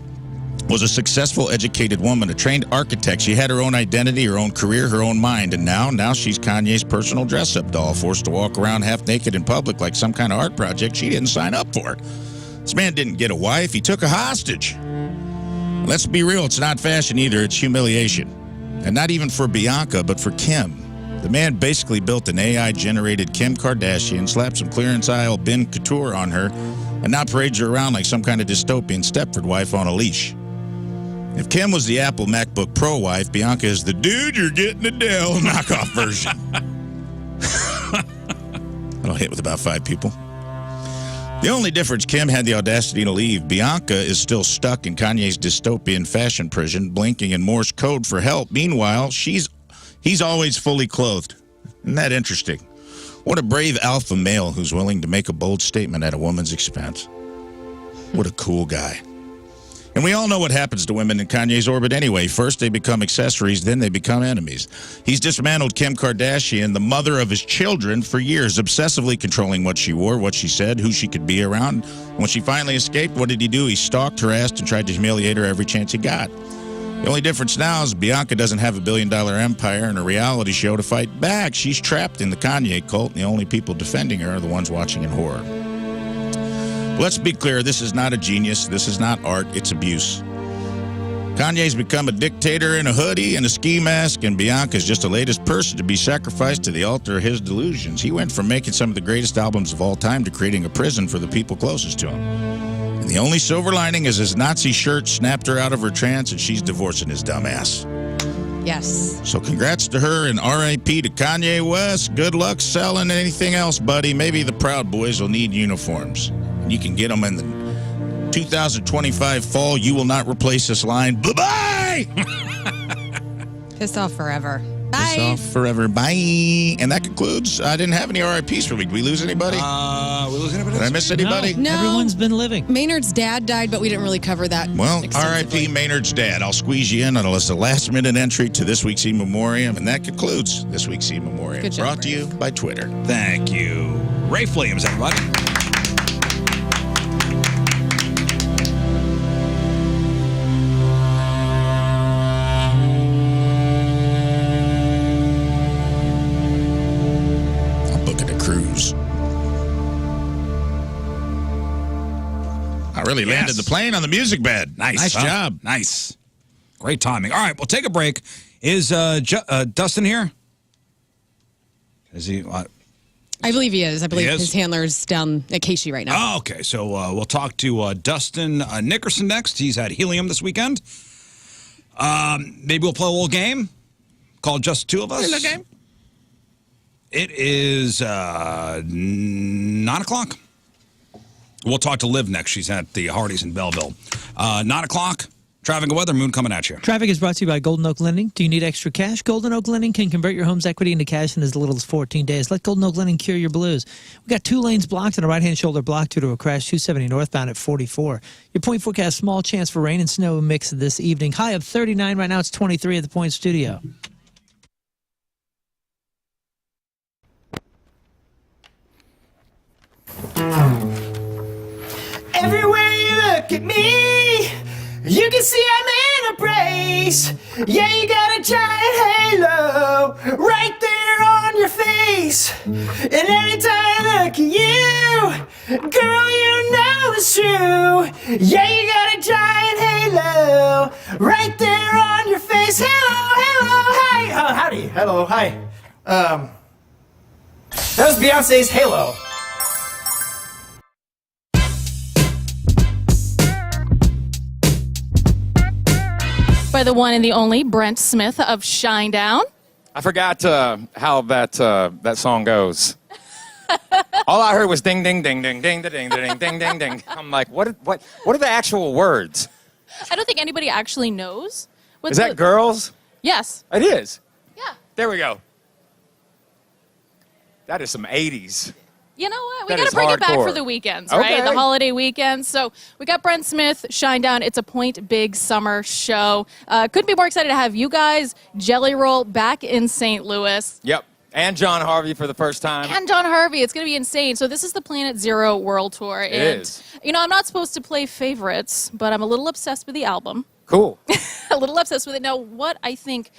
was a successful, educated woman, a trained architect. She had her own identity, her own career, her own mind, and now she's Kanye's personal dress-up doll, forced to walk around half naked in public like some kind of art project she didn't sign up for. This man didn't get a wife, he took a hostage. Let's be real, it's not fashion either, it's humiliation. And not even for Bianca, but for Kim. The man basically built an AI-generated Kim Kardashian, slapped some clearance aisle Ben Couture on her, and now parades her around like some kind of dystopian Stepford wife on a leash. If Kim was the Apple MacBook Pro wife, Bianca is the dude you're getting a Dell knockoff version. That'll hit with about 5 people. The only difference, Kim had the audacity to leave. Bianca is still stuck in Kanye's dystopian fashion prison, blinking in Morse code for help. Meanwhile, he's always fully clothed. Isn't that interesting? What a brave alpha male who's willing to make a bold statement at a woman's expense. What a cool guy. And we all know what happens to women in Kanye's orbit anyway. First, they become accessories, then they become enemies. He's dismantled Kim Kardashian, the mother of his children, for years, obsessively controlling what she wore, what she said, who she could be around. When she finally escaped, what did he do? He stalked, harassed, and tried to humiliate her every chance he got. The only difference now is Bianca doesn't have a billion-dollar empire and a reality show to fight back. She's trapped in the Kanye cult, and the only people defending her are the ones watching in horror. Let's be clear, this is not a genius, this is not art, it's abuse. Kanye's become a dictator in a hoodie and a ski mask, and Bianca's just the latest person to be sacrificed to the altar of his delusions. He went from making some of the greatest albums of all time to creating a prison for the people closest to him. And the only silver lining is his Nazi shirt snapped her out of her trance, and she's divorcing his dumb ass. Yes. So congrats to her and R.I.P. to Kanye West. Good luck selling anything else, buddy. Maybe the Proud Boys will need uniforms. You can get them in the 2025 fall. You will not replace this line. Bye-bye! Pissed off forever. Bye. Pissed off forever. Bye. And that concludes. I didn't have any RIPs for me. Did we lose anybody? We lose anybody? Did I miss anybody? No. Everyone's been living. Maynard's dad died, but we didn't really cover that. Well, extensively. RIP Maynard's dad. I'll squeeze you in on a last-minute entry to this week's In Memoriam, and that concludes this week's In Memoriam. Good job, Brought to you by Twitter. Thank you. Rafe Williams, everybody. I really landed the plane on the music bed. Nice job. Nice. Great timing. All right, we'll take a break. Is Dustin here? Is he? I believe he is. I believe He is? his handler's down at Casey right now. Oh, okay. So we'll talk to Dustin Nickerson next. He's at Helium this weekend. Maybe we'll play a little game called Just the Two of Us. Play a little game. It is 9 o'clock. We'll talk to Liv next. She's at the Hardee's in Belleville. 9 o'clock. Traffic and weather. Moon coming at you. Traffic is brought to you by Golden Oak Lending. Do you need extra cash? Golden Oak Lending can convert your home's equity into cash in as little as 14 days. Let Golden Oak Lending cure your blues. We got 2 lanes blocked and a right-hand shoulder blocked due to a crash 270 northbound at 44. Your point forecast, small chance for rain and snow mix this evening. High of 39. Right now it's 23 at the Point Studio. Everywhere you look at me, you can see I'm in a brace. Yeah, you got a giant halo right there on your face. And anytime I look at you, girl, you know it's true. Yeah, you got a giant halo hello, right there on your face. Hello, hello, hi. Howdy, hello, hi. That was Beyonce's Halo. By the one and the only Brent Smith of Shinedown. I forgot how that song goes. All I heard was ding, ding, ding, ding, ding, ding, ding, ding, ding, ding. I'm like, what are the actual words? I don't think anybody actually knows. Is that Girls? Yes. It is. Yeah. There we go. That is some 80s. You know what? We That got is to bring it back hardcore. for the weekends, Okay. right? The holiday weekends. So we got Brent Smith, Shinedown. It's a Point Big summer show. Couldn't be more excited to have you guys, Jelly Roll, back in St. Louis. Yep. And John Harvey for the first time. And John Harvey. It's going to be insane. So this is the Planet Zero World Tour. It and, is. You know, I'm not supposed to play favorites, but I'm a little obsessed with the album. Cool. A little obsessed with it. Now, what I think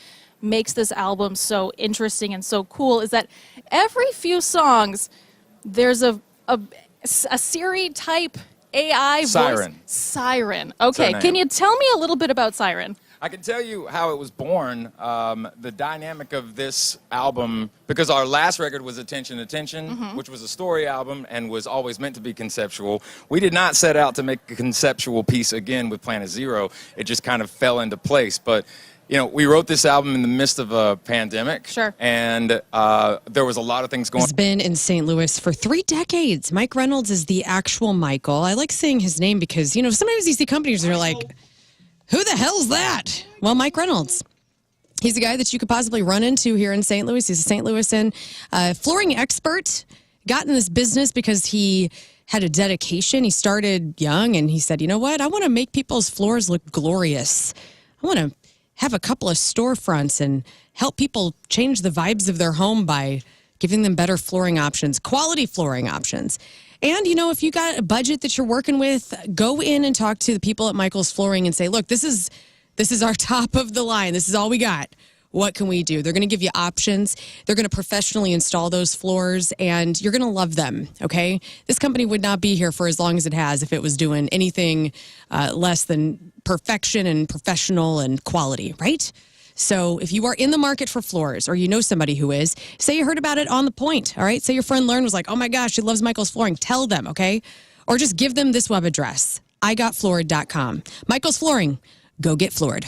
makes this album so interesting and so cool is that every few songs, there's a Siri type AI Siren. voice. Siren. Okay, name. can you tell me a little bit about Siren? I can tell you how it was born, the dynamic of this album, because our last record was Attention, which was a story album and was always meant to be conceptual. We did not set out to make a conceptual piece again with Planet Zero. It just kind of fell into place. But, you know, we wrote this album in the midst of a pandemic. Sure. And there was a lot of things going on. He's been in St. Louis for 3 decades. Mike Reynolds is the actual Michael. I like saying his name because, you know, sometimes you see companies and you're like, who the hell's that? Well, Mike Reynolds. He's a guy that you could possibly run into here in St. Louis. He's a St. Louisan flooring expert. Got in this business because he had a dedication. He started young and he said, you know what? I want to make people's floors look glorious. I want to have a couple of storefronts and help people change the vibes of their home by giving them better flooring options, quality flooring options. And, you know, if you got a budget that you're working with, go in and talk to the people at Michael's Flooring and say, look, this is our top of the line. This is all we got. What can we do? They're going to give you options. They're going to professionally install those floors, and you're going to love them, okay? This company would not be here for as long as it has if it was doing anything less than perfection and professional and quality, right? So if you are in the market for floors or you know somebody who is, say you heard about it on The Point, all right? Say your friend Lern was like, oh my gosh, she loves Michael's Flooring. Tell them, okay? Or just give them this web address, igotfloored.com. Michael's Flooring, go get floored.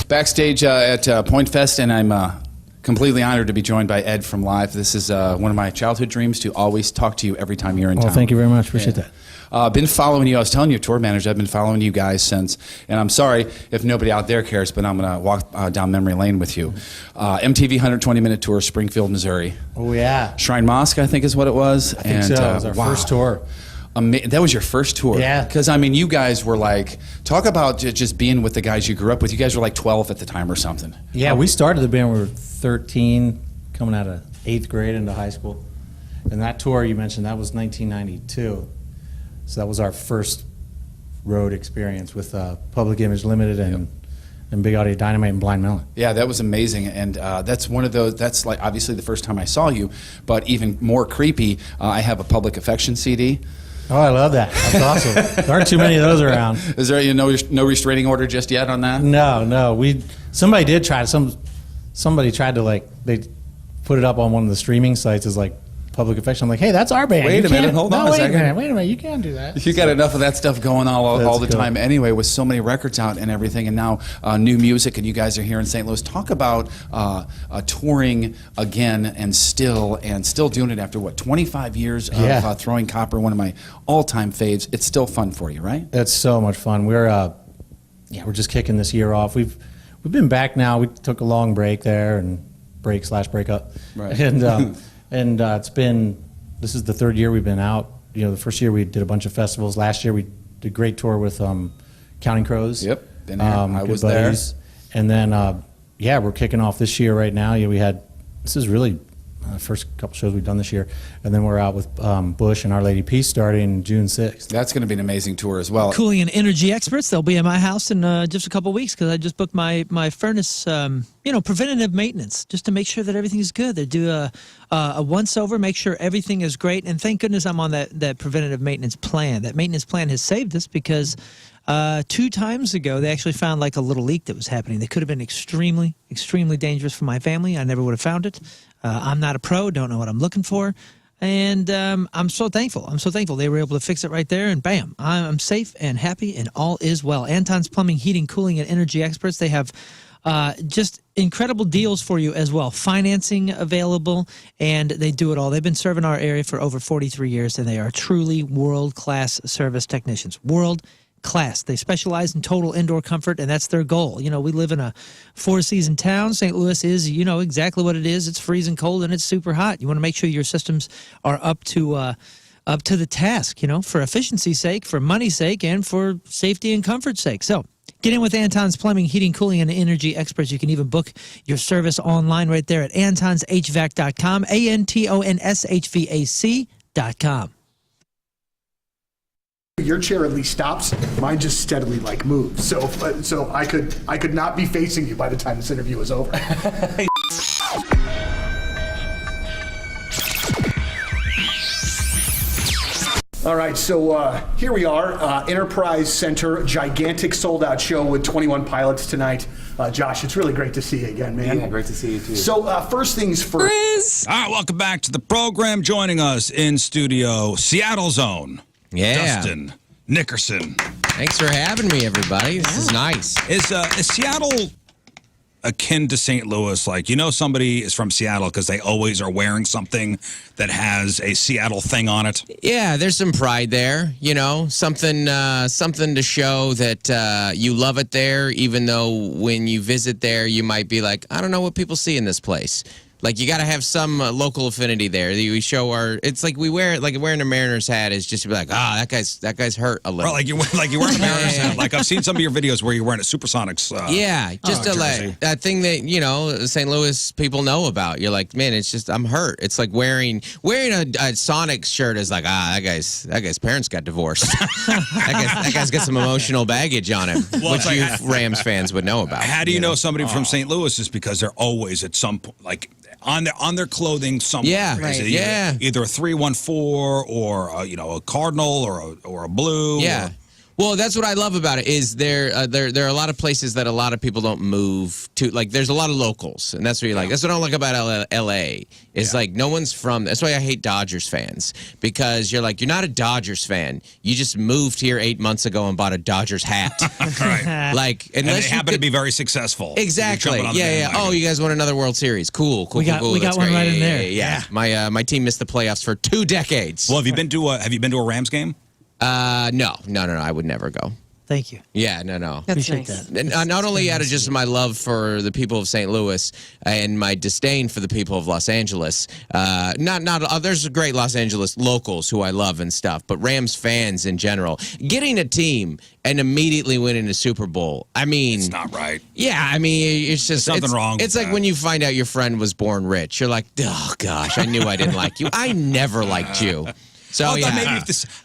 Backstage at Point Fest, and I'm completely honored to be joined by Ed from Live. This is one of my childhood dreams to always talk to you every time you're in town. Well, thank you very much. Appreciate that. Been following you. I was telling you, tour manager, I've been following you guys since, and I'm sorry if nobody out there cares, but I'm going to walk down memory lane with you. MTV 120-minute tour, Springfield, Missouri. Oh, yeah. Shrine Mosque, I think is what it was. I think so. It was our first tour. That was your first tour? Yeah. Because, I mean, you guys were like, talk about just being with the guys you grew up with. You guys were like 12 at the time or something. Yeah, we started the band when we were 13, coming out of 8th grade into high school. And that tour you mentioned, that was 1992. So that was our first road experience with Public Image Limited and Big Audio Dynamite and Blind Melon. Yeah, that was amazing, and that's one of those, that's like obviously the first time I saw you, but even more creepy, I have a Public Affection CD, Oh, I love that. That's awesome. There aren't too many of those around. Is there no restraining order just yet on that? No. Somebody did try. Somebody tried to they put it up on one of the streaming sites as public affection. I'm like, hey, that's our band. Wait a minute, hold on a second. Wait a minute, you can't do that. You got enough of that stuff going on all the time anyway, with so many records out and everything, and now new music, and you guys are here in St. Louis. Talk about touring again and still doing it after 25 years of Throwing Copper, one of my all-time faves. It's still fun for you, right? It's so much fun. We're just kicking this year off. We've been back now. We took a long break there and break/breakup, right? And this is the third year we've been out. The first year we did a bunch of festivals. Last year we did a great tour with Counting Crows. Yep, been here. I was buddies. There. And then, we're kicking off this year right now. This is really the first couple shows we've done this year. And then we're out with Bush and Our Lady Peace starting June 6th. That's going to be an amazing tour as well. Cooling and energy experts, they'll be at my house in just a couple of weeks because I just booked my furnace, preventative maintenance, just to make sure that everything is good. They do a once-over, make sure everything is great. And thank goodness I'm on that preventative maintenance plan. That maintenance plan has saved us because 2 times ago, they actually found a little leak that was happening. That could have been extremely, extremely dangerous for my family. I never would have found it. I'm not a pro, don't know what I'm looking for. And I'm so thankful. They were able to fix it right there, and bam, I'm safe and happy, and all is well. Anton's Plumbing, Heating, Cooling, and Energy Experts. They have just incredible deals for you as well. Financing available, and they do it all. They've been serving our area for over 43 years, and they are truly world-class service technicians. World-class. They specialize in total indoor comfort, and that's their goal. We live in a 4-season town. St. Louis is, exactly what it is. It's freezing cold and it's super hot. You want to make sure your systems are up to the task, for efficiency's sake, for money's sake, and for safety and comfort's sake. So get in with Anton's Plumbing, Heating, Cooling, and Energy Experts. You can even book your service online right there at antonshvac.com, ANTONSHVAC.com. Your chair at least stops. Mine just steadily moves. So I could not be facing you by the time this interview is over. All right, so here we are, Enterprise Center, gigantic sold-out show with 21 pilots tonight. Josh, it's really great to see you again, man. Yeah, great to see you too. So first things first. Rizz. All right, welcome back to the program. Joining us in studio, Seattle's own Dustin Nickerson. Thanks for having me, everybody. This is nice. Is Seattle akin to St. Louis? Somebody is from Seattle because they always are wearing something that has a Seattle thing on it? Yeah, there's some pride there, something to show that you love it there, even though when you visit there, you might be like, I don't know what people see in this place. You got to have some local affinity there. We show it's we wear it, wearing a Mariners hat is just to be like, that guy's hurt a little. Right, you're wearing a Mariners hat. I've seen some of your videos where you're wearing a Supersonics just that thing that, St. Louis people know about. You're like, man, it's just, I'm hurt. It's like wearing a Sonics shirt is like, that guy's parents got divorced. that guy's got some emotional baggage on him, which you Rams fans would know about. How do you know somebody from St. Louis is because they're always at some point, on their clothing somewhere. Yeah, right. Either a 314 or a cardinal or a blue. Yeah. Well, that's what I love about it is there are a lot of places that a lot of people don't move to. There's a lot of locals, and that's what you like. That's what I don't like about L.A. is no one's from. That's why I hate Dodgers fans, because you're not a Dodgers fan. You just moved here 8 months ago and bought a Dodgers hat. Right. Unless and they happen to be very successful. Exactly. Yeah. Oh, you guys won another World Series. Cool. We got That's one great. right in there. Yeah. My team missed the playoffs for 2 decades. Well, have you been to a Rams game? No, I would never go. Thank you. Yeah, no. That's Appreciate nice. that. And not only out of just my love for the people of St. Louis and my disdain for the people of Los Angeles, there's great Los Angeles locals who I love and stuff, but Rams fans in general, getting a team and immediately winning a Super Bowl, It's not right. Yeah, it's just There's something wrong with It's like that. when you find out your friend was born rich, you're like, oh gosh, I knew I didn't like you. I never liked you. So I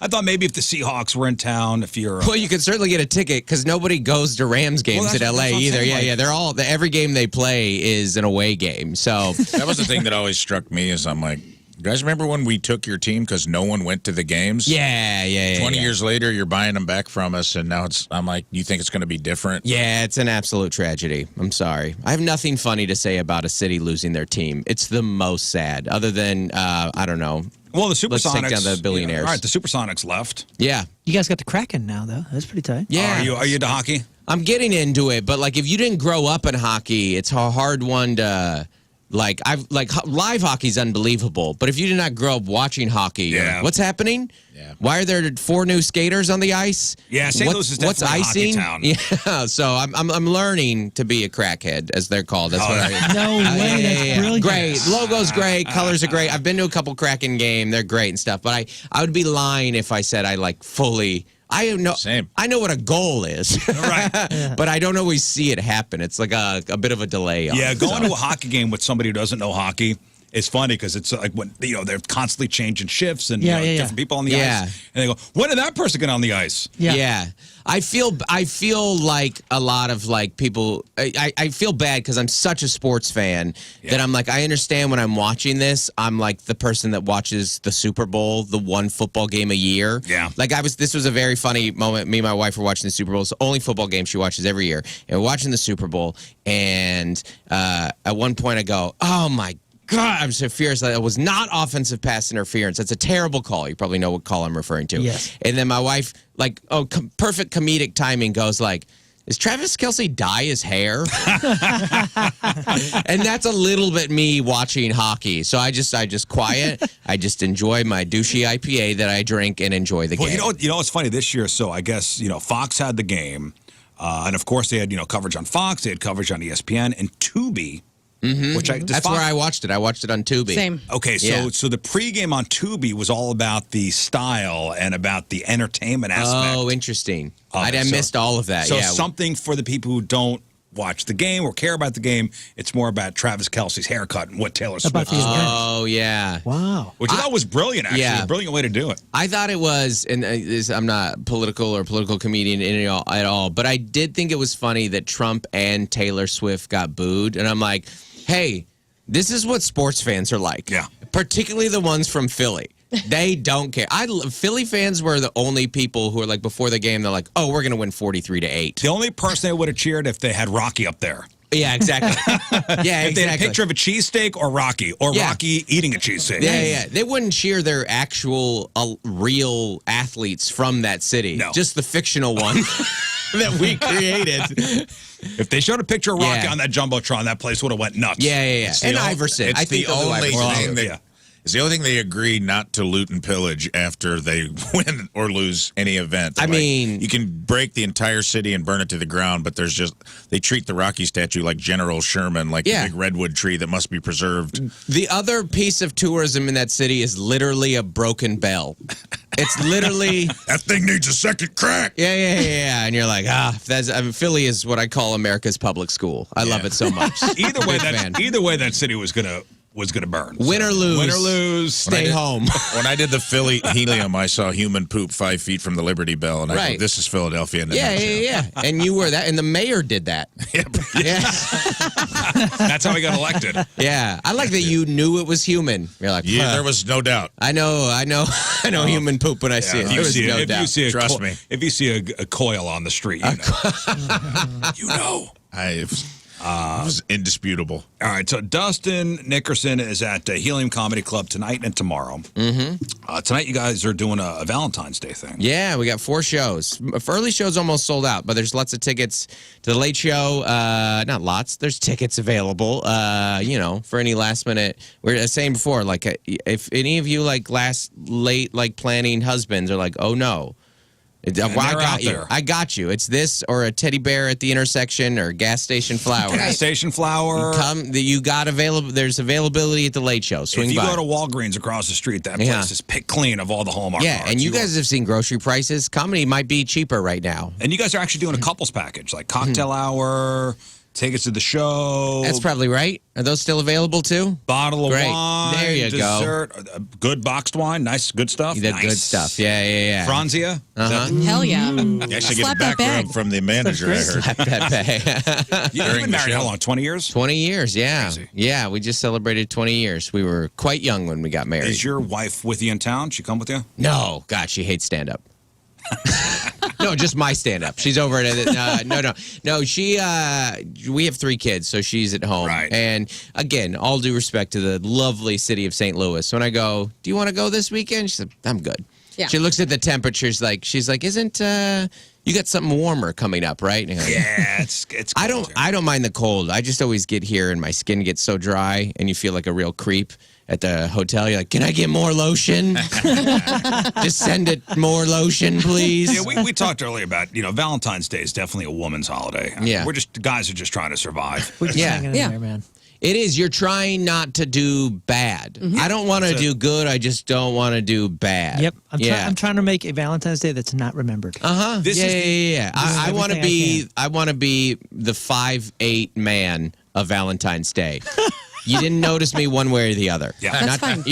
thought maybe if the Seahawks were in town, if you're well, you could certainly get a ticket because nobody goes to Rams games in LA either. Yeah, they're every game they play is an away game. So that was the thing that always struck me is I'm like, You guys remember when we took your team because no one went to the games? Yeah. 20 years later, you're buying them back from us, and now I'm like, you think it's going to be different? Yeah, it's an absolute tragedy. I'm sorry. I have nothing funny to say about a city losing their team. It's the most sad, other than, I don't know. Well, the Supersonics. Let's take down the billionaires. All right, the Supersonics left. Yeah. You guys got the Kraken now, though. That's pretty tight. Yeah. Are you into hockey? I'm getting into it, but like if you didn't grow up in hockey, it's a hard one to live hockey's unbelievable, but if you did not grow up watching hockey, you're like, what's happening? Yeah. Why are there 4 new skaters on the ice? Yeah, St. Louis is what's definitely icing? a hockey town. Yeah, so I'm learning to be a crackhead, as they're called. That's what I. No way, that's brilliant. Great, logo's great, colors are great. I've been to a couple Kraken game, they're great and stuff. But I would be lying if I said I like fully. I know what a goal is, Right? but I don't always see it happen. It's like a bit of a delay. Yeah, going to a hockey game with somebody who doesn't know hockey is funny because it's like when they're constantly changing shifts and different people on the ice, and they go, "When did that person get on the ice?" Yeah. I feel like a lot of like people. I feel bad because I'm such a sports fan that I'm like, I understand when I'm watching this. I'm like the person that watches the Super Bowl, the one football game a year. Yeah. Like this was a very funny moment. Me and my wife were watching the Super Bowl. It's the only football game she watches every year. And we're watching the Super Bowl. And at one point I go, oh my God, I'm so furious. That was not offensive pass interference. That's a terrible call. You probably know what call I'm referring to. Yes. And then my wife, like, perfect comedic timing, goes like, "Is Travis Kelce dye his hair?" And that's a little bit me watching hockey. So I just quiet. I just enjoy my douchey IPA that I drink and enjoy the game. You know what's funny this year? So I guess Fox had the game, and of course they had coverage on Fox. They had coverage on ESPN and Tubi. Mm-hmm. Which that's where I watched it. I watched it on Tubi. Same. Okay, so the pregame on Tubi was all about the style and about the entertainment aspect. Oh, interesting. I missed all of that. So something for the people who don't watch the game or care about the game. It's more about Travis Kelce's haircut and what Taylor Swift is wearing. Oh, yeah. Wow. Which I thought was brilliant, actually. Yeah. A brilliant way to do it. I thought it was, and I'm not political comedian at all, but I did think it was funny that Trump and Taylor Swift got booed. And I'm like, hey, this is what sports fans are like. Yeah. Particularly the ones from Philly. They don't care. Philly fans were the only people who were like, before the game, they're like, oh, we're going to win 43-8. The only person they would have cheered if they had Rocky up there. Yeah, exactly. Yeah, if they had a picture of a cheesesteak or Rocky eating a cheesesteak. Yeah. They wouldn't cheer their actual real athletes from that city. No. Just the fictional one that we created. If they showed a picture of Rocky on that Jumbotron, that place would have went nuts. Yeah. And Iverson. It's the only thing that... It's the only thing they agree not to loot and pillage after they win or lose any event. I mean, you can break the entire city and burn it to the ground, but they treat the Rocky statue like General Sherman, like a big redwood tree that must be preserved. The other piece of tourism in that city is literally a broken bell. It's literally that thing needs a second crack. Yeah. And you're like, Philly is what I call America's public school. I love it so much. Either way, that city was gonna burn. Win or lose. Stay home. When I did the Philly helium, I saw human poop 5 feet from the Liberty Bell, and I thought, this is Philadelphia. Yeah. And you were that, and the mayor did that. Yeah. That's how he got elected. Yeah. I like that you knew it was human. You're like, yeah, there was no doubt. I know human poop when I see it. Trust me. If you see a coil on the street, you know. It was indisputable. All right, so Dustin Nickerson is at Helium Comedy Club tonight and tomorrow. Mm-hmm. Tonight, you guys are doing a Valentine's Day thing. Yeah, we got 4 shows. Early show's almost sold out, but there's lots of tickets to the late show. Not lots. There's tickets available. For any last minute. We were saying before, like, if any of you like late planning husbands are like, oh no. I got you. It's this or a teddy bear at the intersection or gas station flower. Gas station flower. You got available. There's availability at the late show. Swing by. If you go to Walgreens across the street, that place is picked clean of all the Hallmark cards. And you guys have seen grocery prices. Comedy might be cheaper right now. And you guys are actually doing a couples package, like cocktail hour. tickets to the show. That's probably right. Are those still available too? Bottle of Great. wine. There you go. dessert, good boxed wine. Nice, good stuff. That nice. good stuff. Yeah. Franzia. Hell yeah. You actually get a Slap that back bag. rub from the manager, I heard. Slap that bag. You've been married how long? 20 years? 20 years, yeah. Crazy. Yeah, we just celebrated 20 years. We were quite young when we got married. Is your wife with you in town? She come with you? No, God, she hates stand-up. No, just my stand-up. She's over at no. She we have 3 kids, so she's at home. Right. And again, all due respect to the lovely city of St. Louis. When I go, do you want to go this weekend? She said, I'm good. Yeah. She looks at the temperatures she's like, isn't you got something warmer coming up, right? And I go, Yeah, it's cold I here. don't mind the cold. I just always get here and my skin gets so dry and you feel like a real creep at the hotel. You're like, can I get more lotion? Just send it more lotion, please. Yeah, we talked earlier about, Valentine's Day is definitely a woman's holiday. Yeah. Guys are just trying to survive. We're just Yeah. hanging in Yeah. there, man. It is. You're trying not to do bad. I don't want to do good. I just don't want to do bad. Yep. Yeah. I'm trying to make a Valentine's Day that's not remembered. Uh-huh. This is Yeah. I want to everything be. I want to be the 5'8" man of Valentine's Day. You didn't notice me one way or the other. Yeah. That's fine.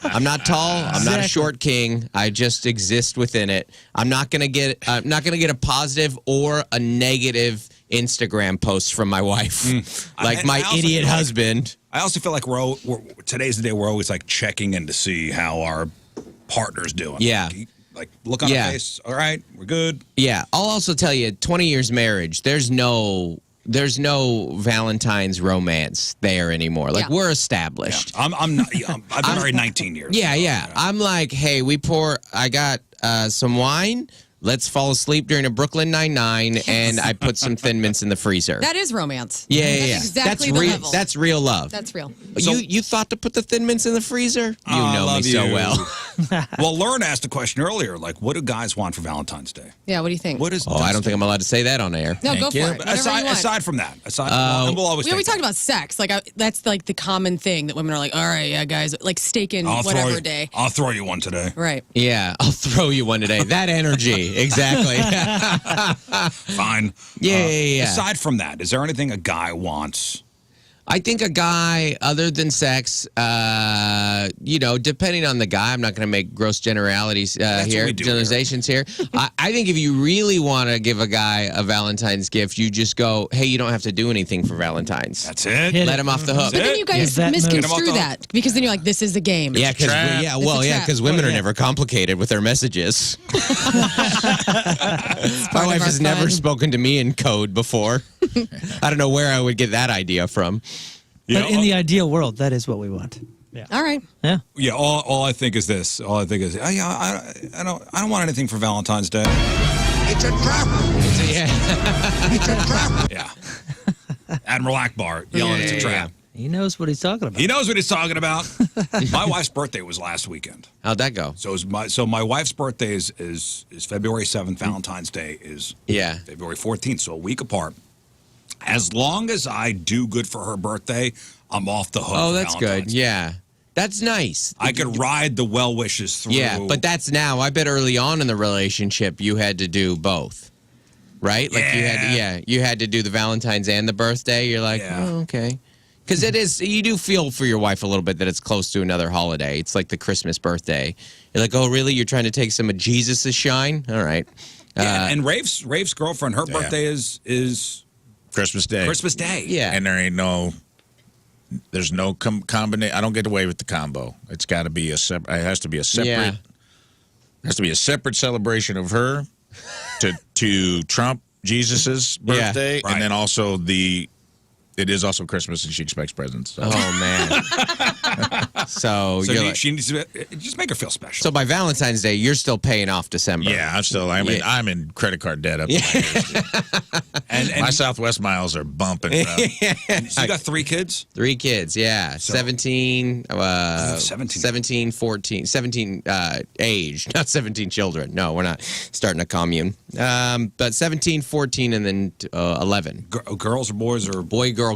I'm not tall. I'm not a short king. I just exist within it. I'm not gonna get a positive or a negative Instagram post from my wife, like And my I also idiot feel like- husband. I also feel like today's the day we're always like checking in to see how our partner's doing. Yeah. Like look on Yeah. her face. All right, we're good. Yeah, I'll also tell you, 20 years marriage, there's no Valentine's romance there anymore. Like Yeah. we're established. I'm not. I've been married 19 years. Yeah. I'm like, hey, I got some wine. Let's fall asleep during a Brooklyn Nine-Nine, and I put some Thin Mints in the freezer. That is romance. Yeah. That's exactly that's the real. level. That's real love. That's real. You thought to put the Thin Mints in the freezer? You I know me love so you. well. Well, Lern asked a question earlier. Like, what do guys want for Valentine's Day? Yeah, what do you think? What is? Oh, I don't think I'm allowed to say that on air. No, go for you. it. Whatever you want. Aside from that, we'll always. We always take talk about sex. Like that's like the common thing that women are like, all right, yeah, guys, like steaking whatever day. I'll throw you one today. Right. Yeah, I'll throw you one today. That energy, exactly. Fine. Yeah. Aside from that, is there anything a guy wants? I think a guy, other than sex, depending on the guy, I'm not going to make gross generalities what here, we do generalizations here. I think if you really want to give a guy a Valentine's gift, you just go, hey, you don't have to do anything for Valentine's. That's it. Hit Let him off the hook. But then you guys Is that misconstrue move? that because then you're like, this is a game. Yeah, because trap. It's a trap. women are never complicated with their messages. My wife has never spoken to me in code before. I don't know where I would get that idea from. But in the ideal world, that is what we want. Yeah. All right. Yeah. Yeah, all I think is this. All I think is, I don't want anything for Valentine's Day. It's a trap. Yeah. It's a trap. Yeah. Admiral Akbar yelling, it's a trap. He knows what he's talking about. He knows what he's talking about. My wife's birthday was last weekend. How'd that go? So my wife's birthday is February 7th. Valentine's Day is February 14th, so a week apart. As long as I do good for her birthday, I'm off the hook. Oh, for that's Valentine's good. Day. Yeah. That's nice. I could ride the well wishes through. Yeah, but that's now. I bet early on in the relationship you had to do both. Right? Like you had to do the Valentine's and the birthday. You're like, oh, okay. Because it is, you do feel for your wife a little bit that it's close to another holiday. It's like the Christmas birthday. You're like, oh, really? You're trying to take some of Jesus' shine? All right. Yeah, and Rafe's girlfriend, her birthday is Christmas Day. Christmas Day. Yeah. And there's no combination. I don't get away with the combo. It's got to be it has to be a separate. Yeah. It has to be a separate celebration of her to trump Jesus's birthday, Right. and then also it is also Christmas, and she expects presents. So. Oh, man. So she needs to just make her feel special. So by Valentine's Day, you're still paying off December. Yeah, I'm in credit card debt up to my ears. and my Southwest miles are bumping. So you got 3 kids? 3 kids, yeah. 17, 17 age, not 17 children. No, we're not starting a commune. But 17, 14, and then 11. Girls or boys or boy, girl.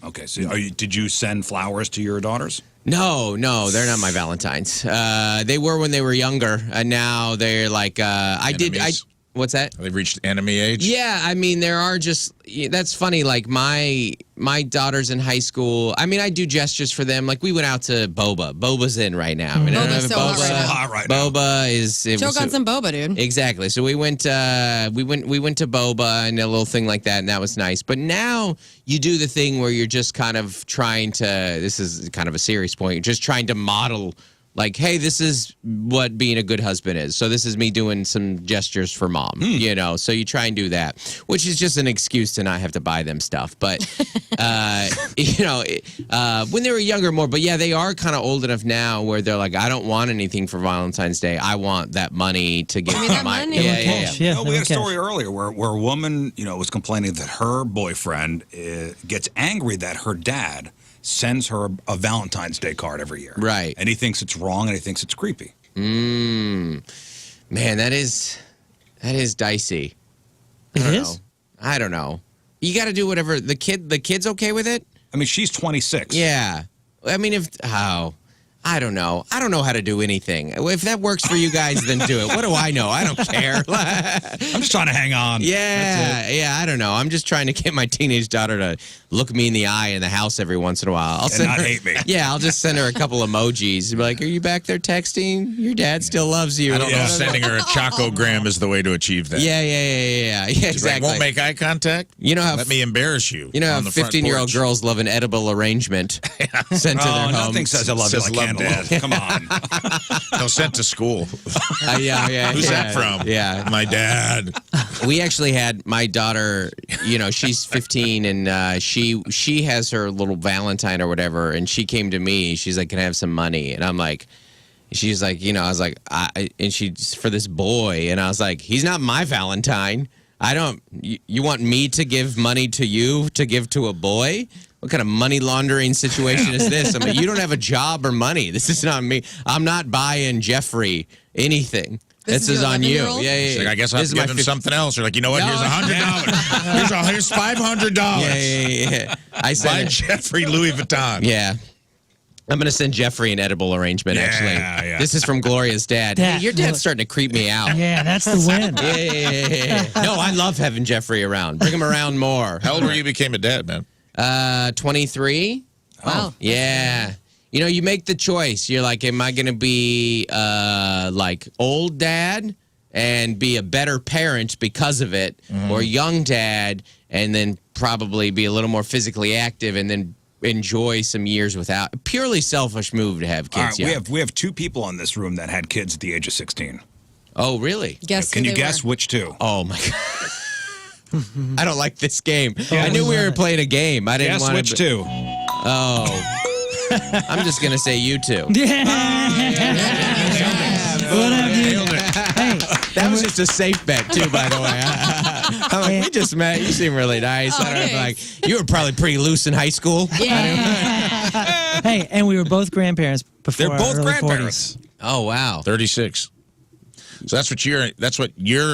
Okay, so did you send flowers to your daughters? No, they're not my Valentines. They were when they were younger, and now they're like I did. Enemies? What's that? They've reached enemy age. Yeah, I mean, there are just that's funny. Like my daughter's in high school. I mean, I do gestures for them. Like we went out to boba. Boba's in right now. I mean, Boba's so hot right now. Boba is Choke on some boba, dude. Exactly. So we went to boba and a little thing like that, and that was nice. But now you do the thing where you're just kind of trying to. This is kind of a serious point. You're just trying to model. Like, hey, this is what being a good husband is. So this is me doing some gestures for mom, you know. So you try and do that, which is just an excuse to not have to buy them stuff. But, you know, when they were younger more. But, yeah, they are kind of old enough now where they're like, I don't want anything for Valentine's Day. I want that money to get that my money. Yeah. No, we had a story earlier where a woman, you know, was complaining that her boyfriend gets angry that her dad sends her a Valentine's Day card every year. Right. And he thinks it's wrong and he thinks it's creepy. Man, that is dicey. I don't know. You got to do whatever. The kid's okay with it? I mean, she's 26. Yeah. I mean, I don't know. I don't know how to do anything. If that works for you guys, then do it. What do I know? I don't care. I'm just trying to hang on. Yeah, I don't know. I'm just trying to get my teenage daughter to look me in the eye in the house every once in a while. And not hate me. Yeah, I'll just send her a couple emojis. Be like, are you back there texting? Your dad still loves you. I don't know if sending her a chocogram is the way to achieve that. Yeah, exactly. Won't make eye contact? You know how Let me embarrass you. You know how on the front 15-year-old porch. girls love an edible arrangement sent to their home. Nothing says I love you Says like love, candles. Dad. Come on. No, sent to school. Yeah. Who's that from? Yeah. My dad. We actually had my daughter, you know, she's 15 and she has her little Valentine or whatever, and she came to me. She's like, can I have some money? And I'm like, she's like, you know, I was like, and she's for this boy. And I was like, he's not my Valentine. You want me to give money to you to give to a boy? What kind of money laundering situation is this? I mean, you don't have a job or money. This is not me. I'm not buying Jeffrey anything. This is on you. Yeah. Like, I guess I'll give him something else. You're like, you know what? Here's $100. Here's $500. Yeah. I said Buy Jeffrey Louis Vuitton. Yeah. I'm going to send Jeffrey an edible arrangement, actually. Yeah. This is from Gloria's dad. Hey, your dad's starting to creep me out. Yeah, that's the win. Yeah. No, I love having Jeffrey around. Bring him around more. How old were you became a dad, man? 23. Wow. Yeah. You know, you make the choice. You're like, am I going to be like old dad and be a better parent because of it, or young dad and then probably be a little more physically active and then enjoy some years without? Purely selfish move to have kids. All right, we have two people in this room that had kids at the age of 16. Oh, really? Guess Can who you they guess were? which two? Oh my god. I don't like this game. I knew we were playing a game. I didn't Guess want which two? Oh. I'm just going to say you two. Yeah. What up, dude? Hey, That was just a safe bet, too, by the way. I'm like, we just met. You seem really nice. I don't know, like, you were probably pretty loose in high school. hey, and we were both grandparents before They're our both early grandparents. 40s. Oh, wow. 36. So that's what you're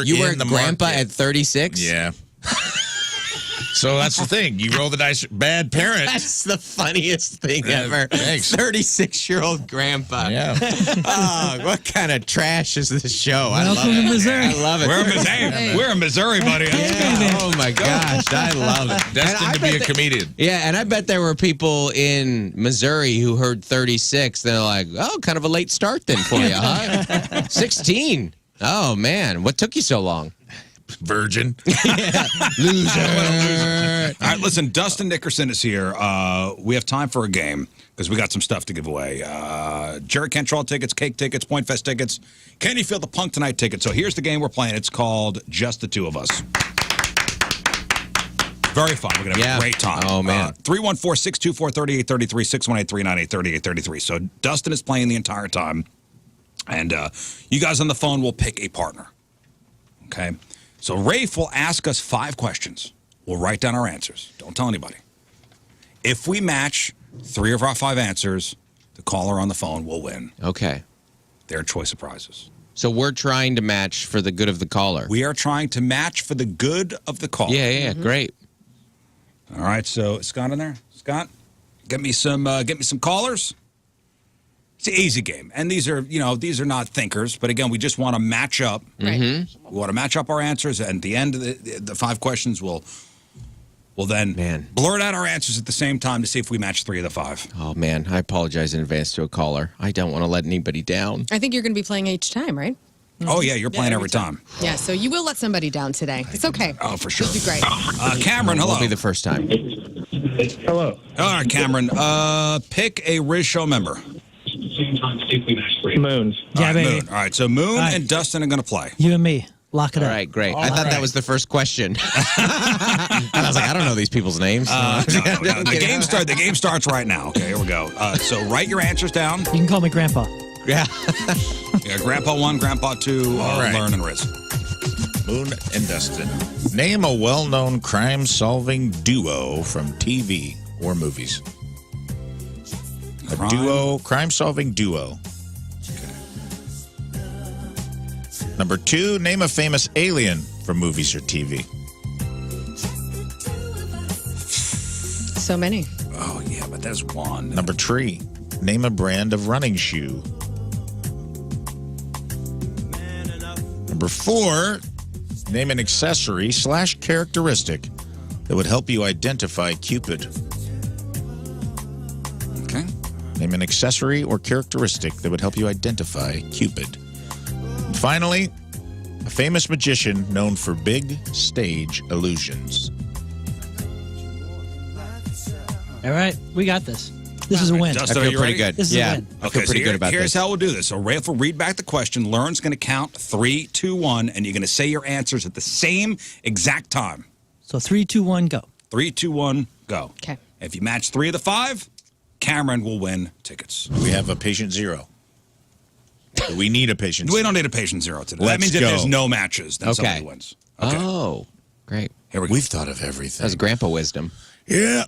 You were in the grandpa market. at 36? Yeah. So that's the thing. You roll the dice. Bad parent. That's the funniest thing ever. Thanks. 36-year-old grandpa. Yeah. Oh, what kind of trash is this show? I love Welcome it. to Missouri. I love it. We're in Missouri, buddy. Oh my gosh, I love it. Destined to be a comedian. Yeah, and I bet there were people in Missouri who heard 36. They're like, oh, kind of a late start then for you, huh? 16. Oh, man. What took you so long? Virgin. Loser. All right, listen, Dustin Nickerson is here. We have time for a game because we got some stuff to give away. Jerry Cantrell tickets, Cake tickets, Point Fest tickets, Can You Feel the Punk Tonight tickets. So here's the game we're playing. It's called Just the Two of Us. Very fun. We're going to have a great time. Oh, man. 314-624-3833, 618-398-3833. So Dustin is playing the entire time. And you guys on the phone will pick a partner. Okay? So Rafe will ask us 5 questions. We'll write down our answers. Don't tell anybody. If we match 3 of our 5 answers, the caller on the phone will win Okay. their choice of prizes. So we're trying to match for the good of the caller. We are trying to match for the good of the caller. Yeah, great. All right, so Scott in there? Scott, get me some callers. It's an easy game. And these are not thinkers, but again, we just want to match up. Right. We want to match up our answers, and at the end of the 5 questions, we'll then blurt out our answers at the same time to see if we match 3 of the 5. Oh, man. I apologize in advance to a caller. I don't want to let anybody down. I think you're going to be playing each time, right? Oh, yeah, you're playing every time. Yeah, so you will let somebody down today. It's okay. Oh, for sure. You'll do great. Cameron, hello. Won't be the first time. Hello. All right, Cameron. Pick a RizzShow member. Moon. Yeah, baby. Moon. All right, so Moon right. and Dustin are going to play. You and me. Lock it All up. right, great. I thought that was the first question. I was like, I don't know these people's names. No, the game starts right now. Okay, here we go. So write your answers down. You can call me Grandpa. Yeah. Yeah, Grandpa 1, Grandpa 2, right. Lern and Rizz. Moon and Dustin. Name a well-known crime-solving duo from TV or movies. Crime-solving duo. Number 2, name a famous alien from movies or TV. So many. Oh, yeah, but there's one. Number 3, name a brand of running shoe. Number 4, name an accessory / characteristic that would help you identify Cupid. Okay. Name an accessory or characteristic that would help you identify Cupid. And finally, a famous magician known for big stage illusions. All right, we got this. This is a win. Dustin, I are feel you pretty ready? good. This is a yeah. win. I feel pretty good about here's this. how we'll do this. So Rafe will read back the question. Learn's going to count 3, 2, 1, and you're going to say your answers at the same exact time. So 3, 2, 1, go. 3, 2, 1, go. Okay. If you match 3 of the 5, Cameron will win tickets. We have a patient 0. We need a patient 0. We don't need a patient 0 today. That Let's means if go. there's no matches, then Okay. somebody wins. Okay. Oh, great. Here we go. We've thought of everything. That's grandpa wisdom. Yeah.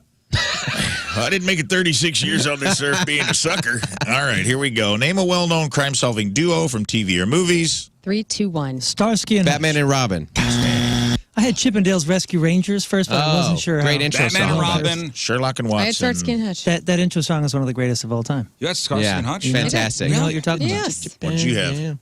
I didn't make it 36 years on this earth being a sucker. All right, here we go. Name a well-known crime-solving duo from TV or movies. 3, 2, 1. Starsky and Batman Hutch. and Robin. I had Chippendale's Rescue Rangers first, but I wasn't sure Great how. intro Batman and song. Robin. Sherlock and I Watson. had Starsky and Hutch. That intro song is one of the greatest of all time. You got Starsky Yeah, and Hutch? fantastic. You know what you're talking Yes. What'd you have? Yeah.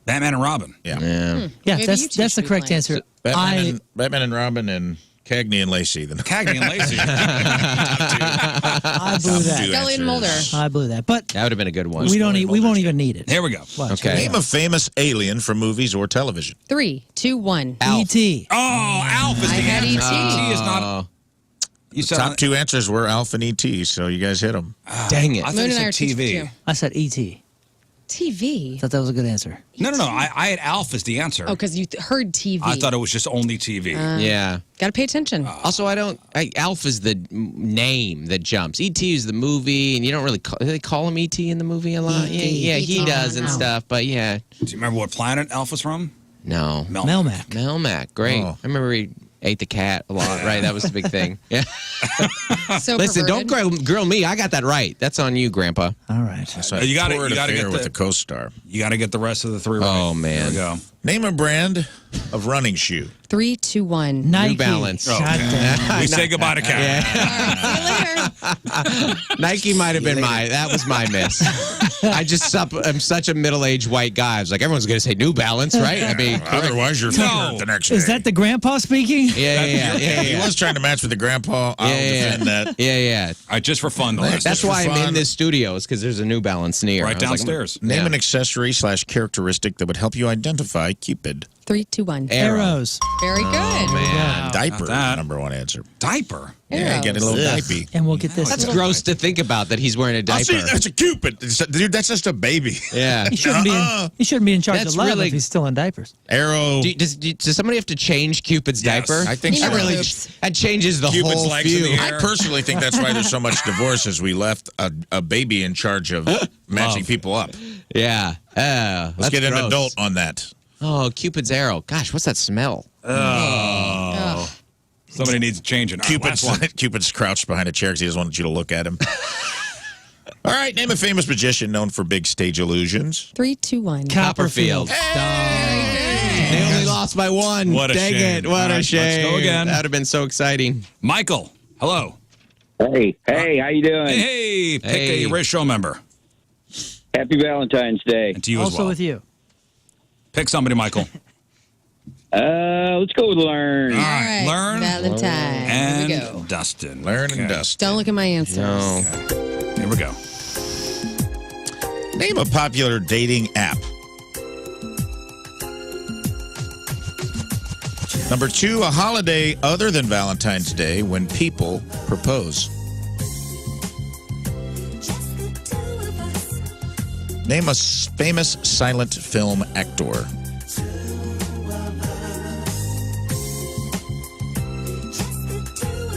Batman and Robin. Yeah. Yeah. about. Yeah, Maybe you that's two the should be correct playing. answer. Batman and Robin and Cagney and Lacey. Cagney and Lacey. I blew Two that. Scully and Mulder. answers. I blew that. But That would have been a good one. we won't even need it. Here we go. Watch. Okay. Name a famous alien from movies or television. 3, 2, 1. E.T. Oh, Alf is I the had answer. E.T.. E.T. is not. Oh, You said Top 2 answers were Alf and E.T., so you guys hit them. dang it. I thought Moon you and I said are teaching TV. too. I said E.T. TV. Thought that was a good answer. No. I had Alf as the answer. Oh, because you heard TV. I thought it was just only TV. Yeah. Got to pay attention. Also, Alf is the name that jumps. E.T. is the movie, and you don't really do they call him E.T. in the movie a lot? E.T.. Yeah, he does and No. stuff, but yeah. Do you remember what planet Alf was from? No. Melmac. Melmac, great. Oh. I remember he ate the cat a lot, right? That was the big thing. Yeah. So Listen, don't perverted. grill me. I got that right. That's on you, Grandpa. All right. So You gotta- toured you gotta affair get with the- the co-star. You got to get the rest of the 3 right. Oh, man. Here we go. Name a brand of running shoe. 3, 2, 1. Nike. Balance. Oh, God okay. damn. We say goodbye to Cat. See you later. Nike might have been that was my miss. I'm such a middle-aged white guy. I was like, everyone's going to say New Balance, right? I mean, Otherwise, you're fired the next day. Is that the grandpa speaking? yeah. He was trying to match with the grandpa. I'll defend that. Yeah. All right, just for fun, though. That's That's for why I'm fun. in this studio, is because there's a New Balance near. Right I was like, downstairs. Name Yeah. an accessory / characteristic that would help you identify Cupid. 3, 2, 1. Arrows. Very good. Man. Diaper, that. number 1 answer. Diaper. Yeah, get a little Arrows. diaper. And we'll get this. That's gross to think about, that he's wearing a I'll diaper. see, that's a Cupid. Dude, that's just a baby. Yeah. He shouldn't be in charge That's of love really- if he's still in diapers. Arrow. Does somebody have to change Cupid's Yes. diaper? I think He so. never That really poops. that changes the Cupid's whole legs in view. the air. I personally think that's why there's so much divorce, is we left a baby in charge of matching people up. Yeah. Let's get an adult on that. Oh, Cupid's arrow. Gosh, what's that smell? Somebody needs changing. All right, Cupid's, last one. Cupid's crouched behind a chair because he doesn't want you to look at him. All right, name a famous magician known for big stage illusions. 3, 2, 1. Copperfield. They only lost by 1. What a Dang shame. it. What All a right, let's shame. go again. That would have been so exciting. Michael, hello. Hey, how you doing? Hey, pick Hey. a RizzShow member. Happy Valentine's Day. And to you as Also well. with you. Pick somebody, Michael. Let's go with Lern. All right, Lern Valentine. Here we and go. Dustin. Lern and Dustin. Don't look at my answers. No. Okay. Here we go. Name a popular dating app. Number 2, a holiday other than Valentine's Day when people propose. Name a famous silent film actor.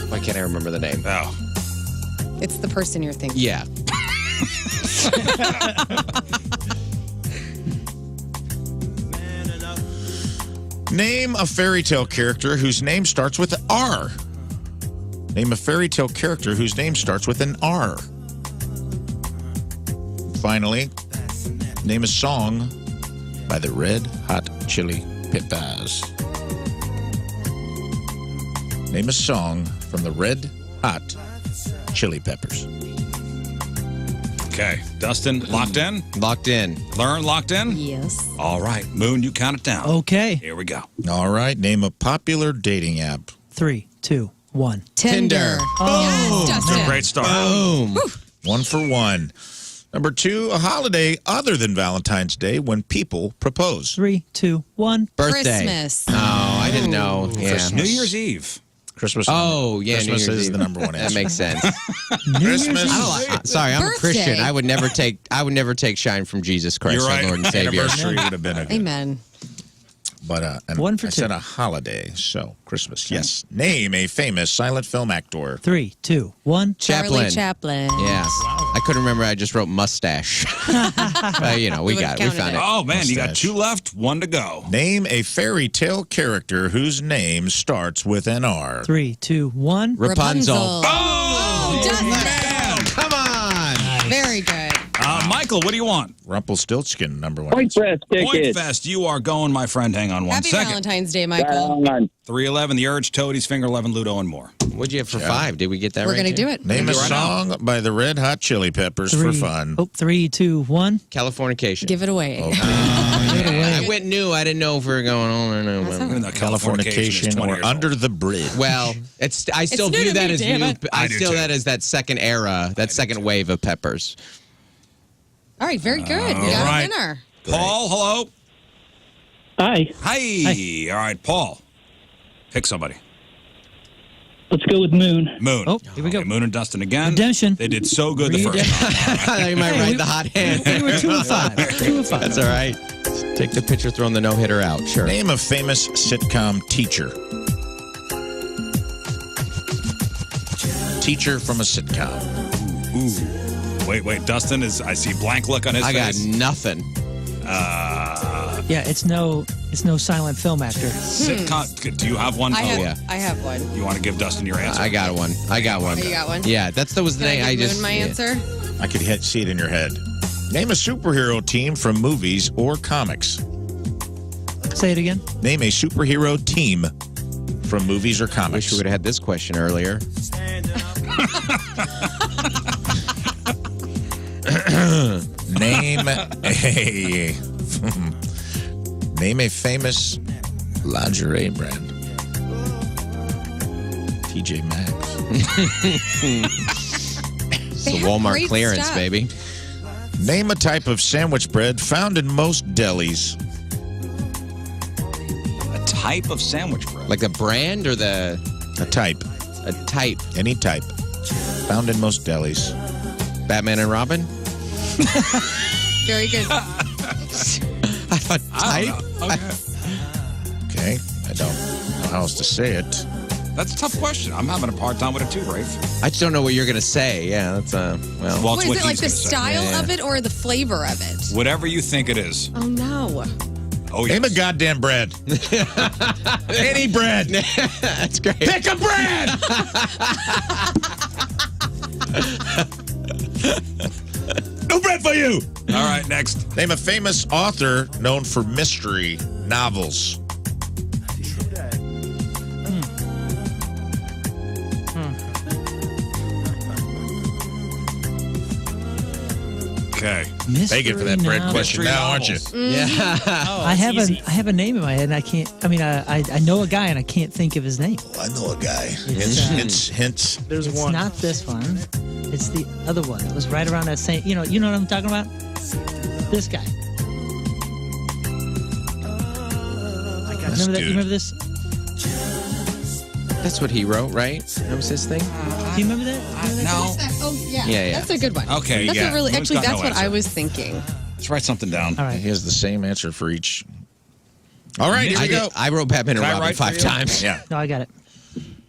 Why can't I remember the name? Oh. It's the person you're thinking. Yeah. Name a fairy tale character whose name starts with R. Name a fairy tale character whose name starts with an R. Finally, name a song by the Red Hot Chili Peppers. Name a song from the Red Hot Chili Peppers. Okay. Dustin, locked in? Locked in. Lern, locked in? Yes. All right. Moon, you count it down. Okay. Here we go. All right, name a popular dating app. 3, 2, 1. Tinder. Oh, Yes, Dustin. Great start. Boom. 1 for 1. Number 2, a holiday other than Valentine's Day when people propose. 3, 2, 1. Birthday. Christmas. Oh, I didn't know. Yeah. New Year's Eve. Christmas. Oh, yeah. Christmas New Year's is Eve. the number one answer. That makes sense. Christmas. Sorry, I'm a Birthday. Christian. I would never take shine from Jesus Christ, You're our right. Lord and Savior. Anniversary would have been a good. Amen. But and 1 for I 2. said a holiday, so Christmas. Yes. Name a famous silent film actor. 3, 2, 1. Charlie Chaplin. Chaplin. Yes. I couldn't remember. I just wrote mustache. But, you know, we would've got it. We counted found it. it. Oh, man. You got Mustache. 2 left, 1 to go. Name a fairy tale character whose name starts with an R. 3, 2, 1. Rapunzel. Oh, Dustin. man. Come on. Very good. Michael, what do you want? Rumpelstiltskin, number 1. Point Fest Point tickets. Fest. You are going, my friend. Hang on one Happy second. Valentine's Day, Michael. 311, The Urge, Toadies, Finger 11, Ludo, and more. What'd you have for 5? Did we get that We're right? going to too? do it. Name a do it right now. song by the Red Hot Chili Peppers 3, for fun. 3, 2, 1. Californication. Give it away. I went new. I didn't know if we were going on or no. Even though Californication is 20 or years Under old. the Bridge. Well, it's. I still new view to that me, as damn new. it. I do still too. that as that second era, that second wave of Peppers. All right, very good. We got right. a winner. Paul, hello. Hi. Hi. All right, Paul. Pick somebody. Let's go with Moon. Moon. Oh, here we go. Okay, Moon and Dustin again. Redemption. They did so good the first time. I thought you might ride the hot hand. We were 2 of 5. 2 of 5. That's all right. Take the pitcher, throwing the no hitter out. Sure. Name a famous sitcom teacher. Teacher from a sitcom. Ooh. Wait. Dustin is. I see blank look on his I got face. nothing. Yeah, it's no silent film actor. Sitcom. Do you have one? I have, yeah. I have one. You want to give Dustin your answer? I got one. I got one. Oh, you got one? Yeah, that was the Can name. I I give just Moon my yeah. answer? I could see it in your head. Name a superhero team from movies or comics. Say it again. Name a superhero team from movies or Wish comics. we would have had this question earlier. Name a famous lingerie brand. TJ Maxx. It's the have Walmart great clearance, stuff. baby. Name a type of sandwich bread found in most delis. A type of sandwich bread. Like the brand or the A type. type? Any type. Found in most delis. Batman and Robin? Very good. I thought type? Okay. I don't know how else to say it. That's a tough question. I'm having a hard time with it too, Rafe. I just don't know what you're going to say. Yeah, that's, well. Well, What it's is what it, like he's the gonna say. style Yeah. of it or the flavor of it? Whatever you think it is. Oh, no. Oh, Name a yes. goddamn bread. Any bread. That's great. Pick a bread. No bread for you. All right, next. Name a famous author known for mystery novels. Okay. Begging for that bread Mystery question now, aren't you? Yeah. I have a name in my head, and I can't. I mean, I know a guy, and I can't think of his name. I know a guy. Hints. There's It's one. not this one. It's the other one. It was right around that same. You know what I'm talking about? This guy. Remember that? You remember this? That's what he wrote, right? That was his thing? Do you remember that? No. Oh, yeah. Yeah, yeah. That's a good one. Okay, That's yeah. a really, Moon's actually, got that's no what I answer. was thinking. Let's write something down. All right. He has the same answer for each. All right, here we go. I wrote Batman and Can I Robin write 5 for you? times. Yeah. No, I got it.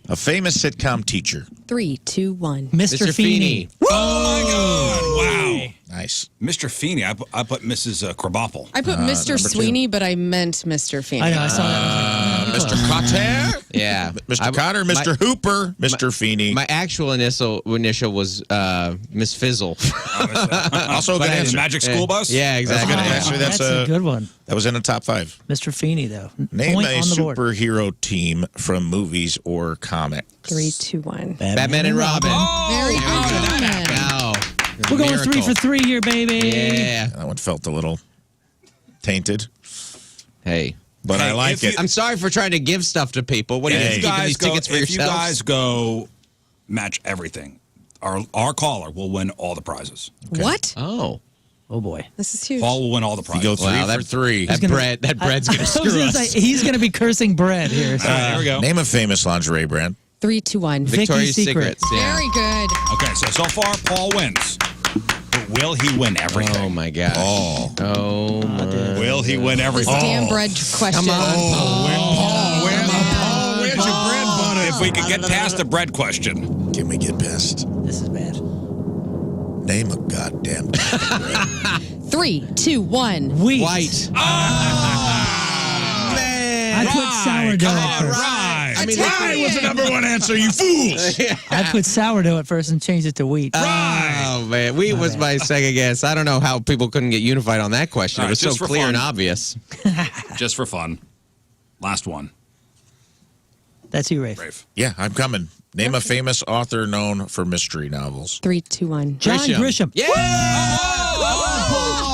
A famous sitcom teacher. 3, 2, 1. Mr. Feeney. Oh, my God. Wow. Nice. Mr. Feeney. I put Mrs. Krabappel. I put Mr. Sweeney, but I meant Mr. Feeney. I know. I saw that. Mr. Cotter. Yeah. Mr. Cotter, Mr. Hooper, Mr. Feeney. My actual initial was Miss Fizzle. Also a good Like in answer. Magic School Bus? Yeah, exactly. That's a good answer. That's a good one. That was in the top 5. Mr. Feeney, though. Name Point a on the board. superhero team from movies or comics. 3, 2, 1. Batman and Robin. Very good. Wow. We're going Miracle. 3 for 3 here, baby. Yeah. That one felt a little tainted, Hey. but I like it. I'm sorry for trying to give stuff to people. What do you Hey. keep these tickets for if you yourselves? guys go match everything, our caller will win all the prizes. What? Oh. Oh, boy. This is huge. Paul will win all the You prizes. go 3 Wow, for 3. That bread's going to I was screw gonna us. say, he's going to be cursing bread here. So. All right, here we go. Name a famous lingerie brand. 3, 2, 1. Victoria's Secret. Secrets. Yeah. Very good. Okay, so far Paul wins. But will he win everything? Oh, my gosh. Oh. Will he win This everything? damn bread question. Come on. Paul wins your bread bunny. If we could get past the bread question. Can we get past? This is bad. Name a goddamn bread. 3, 2, 1. Wheat. White. I put sourdough at first. Right. I mean, Rye was the number 1 answer, you fools. I put sourdough at first and changed it to wheat. Oh, man. Wheat was my second guess. I don't know how people couldn't get unified on that question. All It was right, so just for clear fun. and obvious. Just for fun. Last one. That's you, Rafe. Rafe. Yeah, I'm coming. Name a famous author known for mystery novels. 3, 2, 1. John Grisham. Yeah!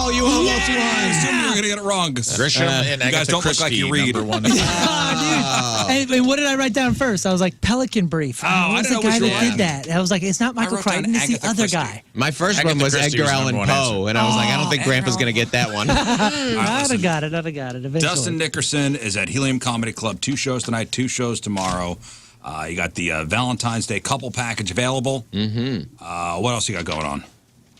Oh, you almost I won. assume you were going to get it wrong. Grisham and you guys Agatha don't look like Christie, you read. number 1. And what did I write down first? I was like, Pelican Brief. Oh, I What was didn't the know guy what you that were did that? I was like, it's not Michael wrote down Crichton, it's the Agatha other Christie. guy. My first Agatha one was Christie Edgar was Allan number 1 Poe, answer. and I was like, I don't think Grandpa's going to get that one. I'd have got it. Eventually. Dustin Nickerson is at Helium Comedy Club. 2 shows tonight, 2 shows tomorrow. You got the Valentine's Day couple package available. Mm-hmm. What else you got going on?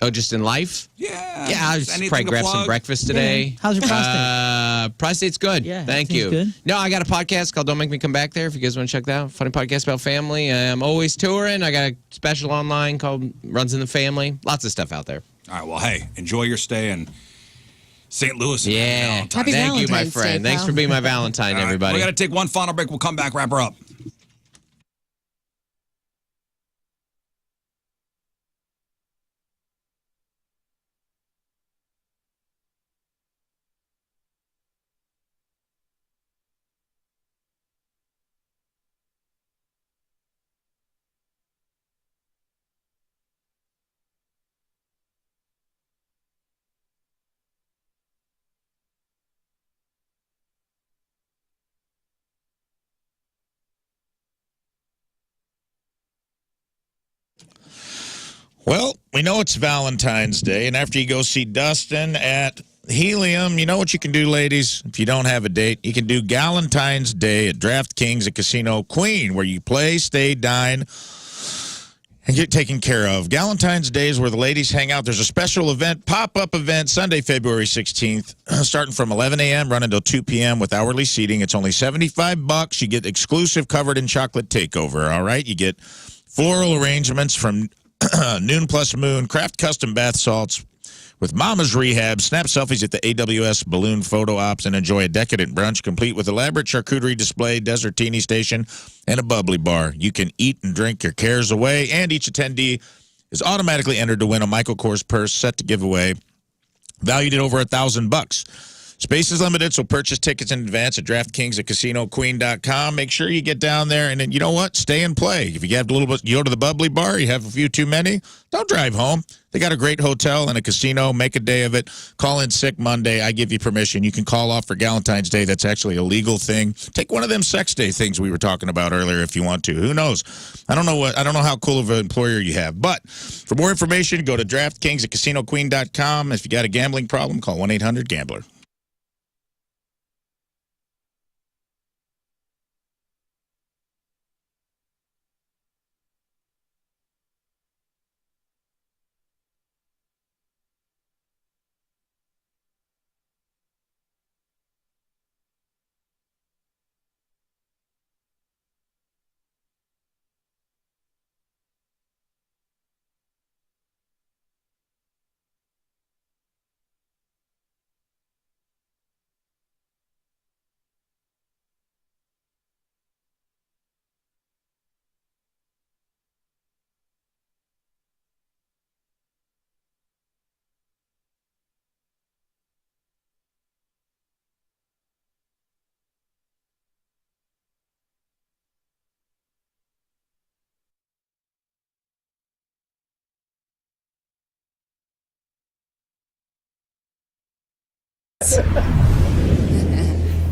Oh, just in life? Yeah. Yeah, I was Anything probably to grab some plug? breakfast today. How's your prostate? Prostate's good. Yeah, Thank everything's you. good. No, I got a podcast called Don't Make Me Come Back There if you guys want to check that out. Funny podcast about family. I'm always touring. I got a special online called Runs in the Family. Lots of stuff out there. All right, well, hey, enjoy your stay in St. Louis. Yeah. Valentine's Happy Day. Thank you, my Valentine's Day, friend. Thanks pal. for being my Valentine, All right, everybody. We got to take one final break. We'll come back, wrap her up. Well, we know it's Valentine's Day, and after you go see Dustin at Helium, you know what you can do, ladies? If you don't have a date, you can do Galentine's Day at DraftKings at Casino Queen, where you play, stay, dine, and get taken care of. Galentine's Day is where the ladies hang out. There's a special event, pop-up event, Sunday, February 16th, starting from 11 a.m., running until 2 p.m. with hourly seating. It's only $75. You get exclusive covered in chocolate takeover, all right? You get floral arrangements from Noon Plus Moon, craft custom bath salts with Mama's Rehab, snap selfies at the AWS balloon photo ops, and enjoy a decadent brunch complete with elaborate charcuterie display, desertini station, and a bubbly bar. You can eat and drink your cares away, and each attendee is automatically entered to win a Michael Kors purse set to give away, valued at over $1,000. Space is limited, so purchase tickets in advance at DraftKings at CasinoQueen.com. Make sure you get down there, and then, you know what? Stay and play. If you have a little bit, you go to the bubbly bar, you have a few too many, don't drive home. They got a great hotel and a casino. Make a day of it. Call in sick Monday. I give you permission. You can call off for Valentine's Day. That's actually a legal thing. Take one of them sex day things we were talking about earlier if you want to. Who knows? I don't know how cool of an employer you have. But for more information, go to DraftKings at CasinoQueen.com. If you got a gambling problem, call 1-800-GAMBLER.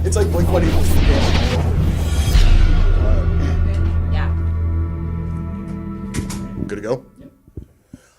It's like Blink-182. Yeah. Good to go?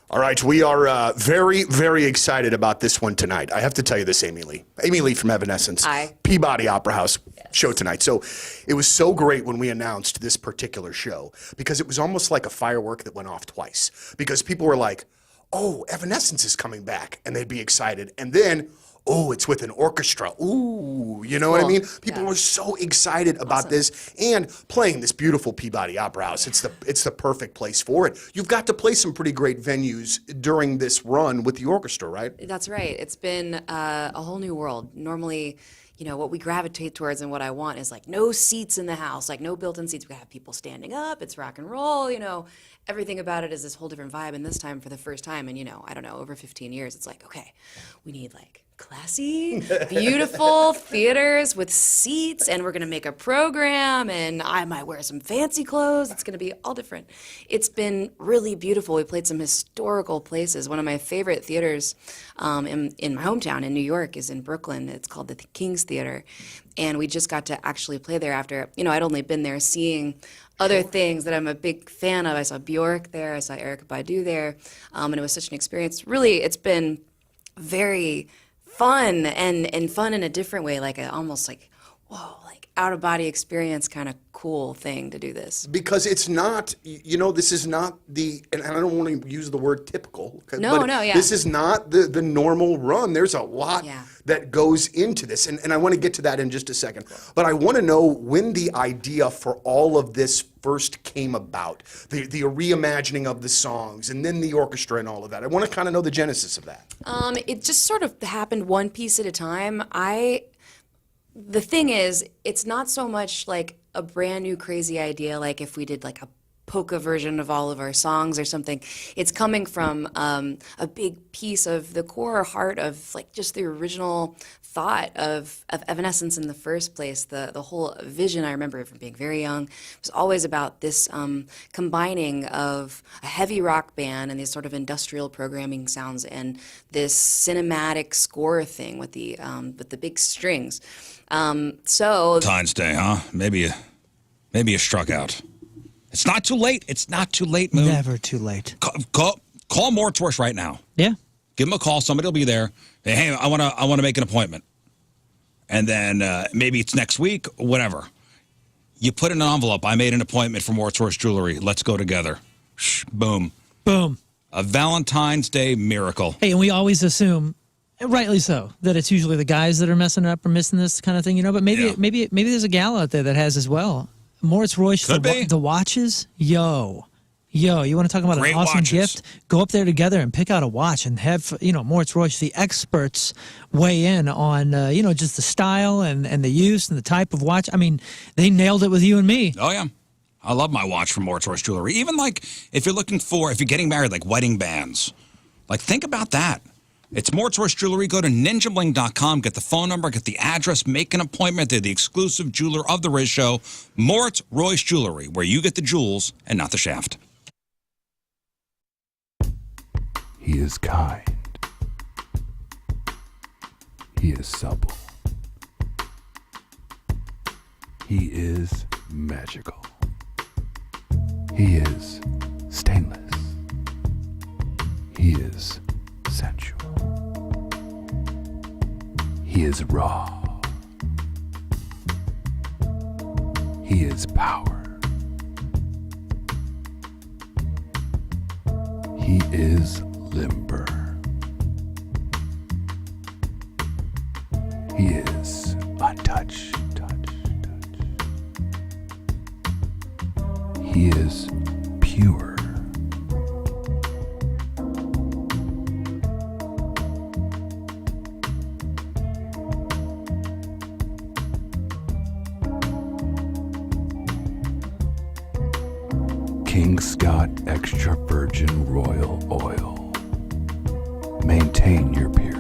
All right, we are very, very excited about this one tonight. I have to tell you this, Amy Lee. Amy Lee from Evanescence. Hi. Peabody Opera House show tonight. So it was so great when we announced this particular show because it was almost like a firework that went off twice. Because people were like, oh, Evanescence is coming back, and they'd be excited. And then, oh, it's with an orchestra. Ooh, you know what I mean? People were so excited about this and playing this beautiful Peabody Opera House. It's the perfect place for it. You've got to play some pretty great venues during this run with the orchestra, right? That's right. It's been a whole new world. Normally, you know, what we gravitate towards and what I want is like no seats in the house, like no built-in seats. We have people standing up. It's rock and roll, you know. Everything about it is this whole different vibe. And this time, for the first time in, you know, I don't know, over 15 years, it's like, okay, we need like classy, beautiful theaters with seats, and we're going to make a program, and I might wear some fancy clothes. It's going to be all different. It's been really beautiful. We played some historical places. One of my favorite theaters in my hometown in New York is in Brooklyn. It's called the King's Theater, and we just got to actually play there after, you know, I'd only been there seeing other things that I'm a big fan of. I saw Bjork there, I saw Erykah Badu there, and it was such an experience. Really, it's been very fun and fun in a different way, like almost like, whoa, like out of body experience kind of cool thing to do this. Because it's not, you know, this is not and I don't want to use the word typical. No, This is not the normal run. There's a lot that goes into this. And I want to get to that in just a second. But I want to know when the idea for all of this first came about, the reimagining of the songs and then the orchestra and all of that. I want to kind of know the genesis of that. It just sort of happened one piece at a time. The thing is, it's not so much like a brand new crazy idea, like if we did like a polka version of all of our songs or something. It's coming from a big piece of the core heart of like just the original thought of Evanescence in the first place. The whole vision, I remember from being very young, was always about this combining of a heavy rock band and these sort of industrial programming sounds and this cinematic score thing with the big strings. Valentine's Day, huh? Maybe you struck out. It's not too late. It's not too late, Moon. Never too late. Call Moritz right now. Yeah. Give him a call. Somebody will be there. Hey, I want to make an appointment. And then maybe it's next week, whatever. You put in an envelope. I made an appointment for Moritz Jewelry. Let's go together. Shh, boom. Boom. A Valentine's Day miracle. Hey, and we always assume, rightly so, that it's usually the guys that are messing up or missing this kind of thing, you know. But maybe there's a gal out there that has as well. Moritz Royce, the watches, yo, you want to talk about Great an awesome watches. gift? Go up there together and pick out a watch and have, you know, Moritz Royce, the experts, weigh in on, you know, just the style and the use and the type of watch. I mean, they nailed it with you and me. Oh, yeah. I love my watch from Moritz Jewelry. Even like if you're getting married, like wedding bands, like think about that. It's Mort's Royce Jewelry. Go to ninjabling.com, get the phone number, get the address, make an appointment. They're the exclusive jeweler of the Rizz Show. Mort's Royce Jewelry, where you get the jewels and not the shaft. He is kind. He is supple. He is magical. He is stainless. He is sensual. He is raw. He is power. He is limber. He is untouched. He is pure. King Scott Extra Virgin Royal Oil. Maintain your purity.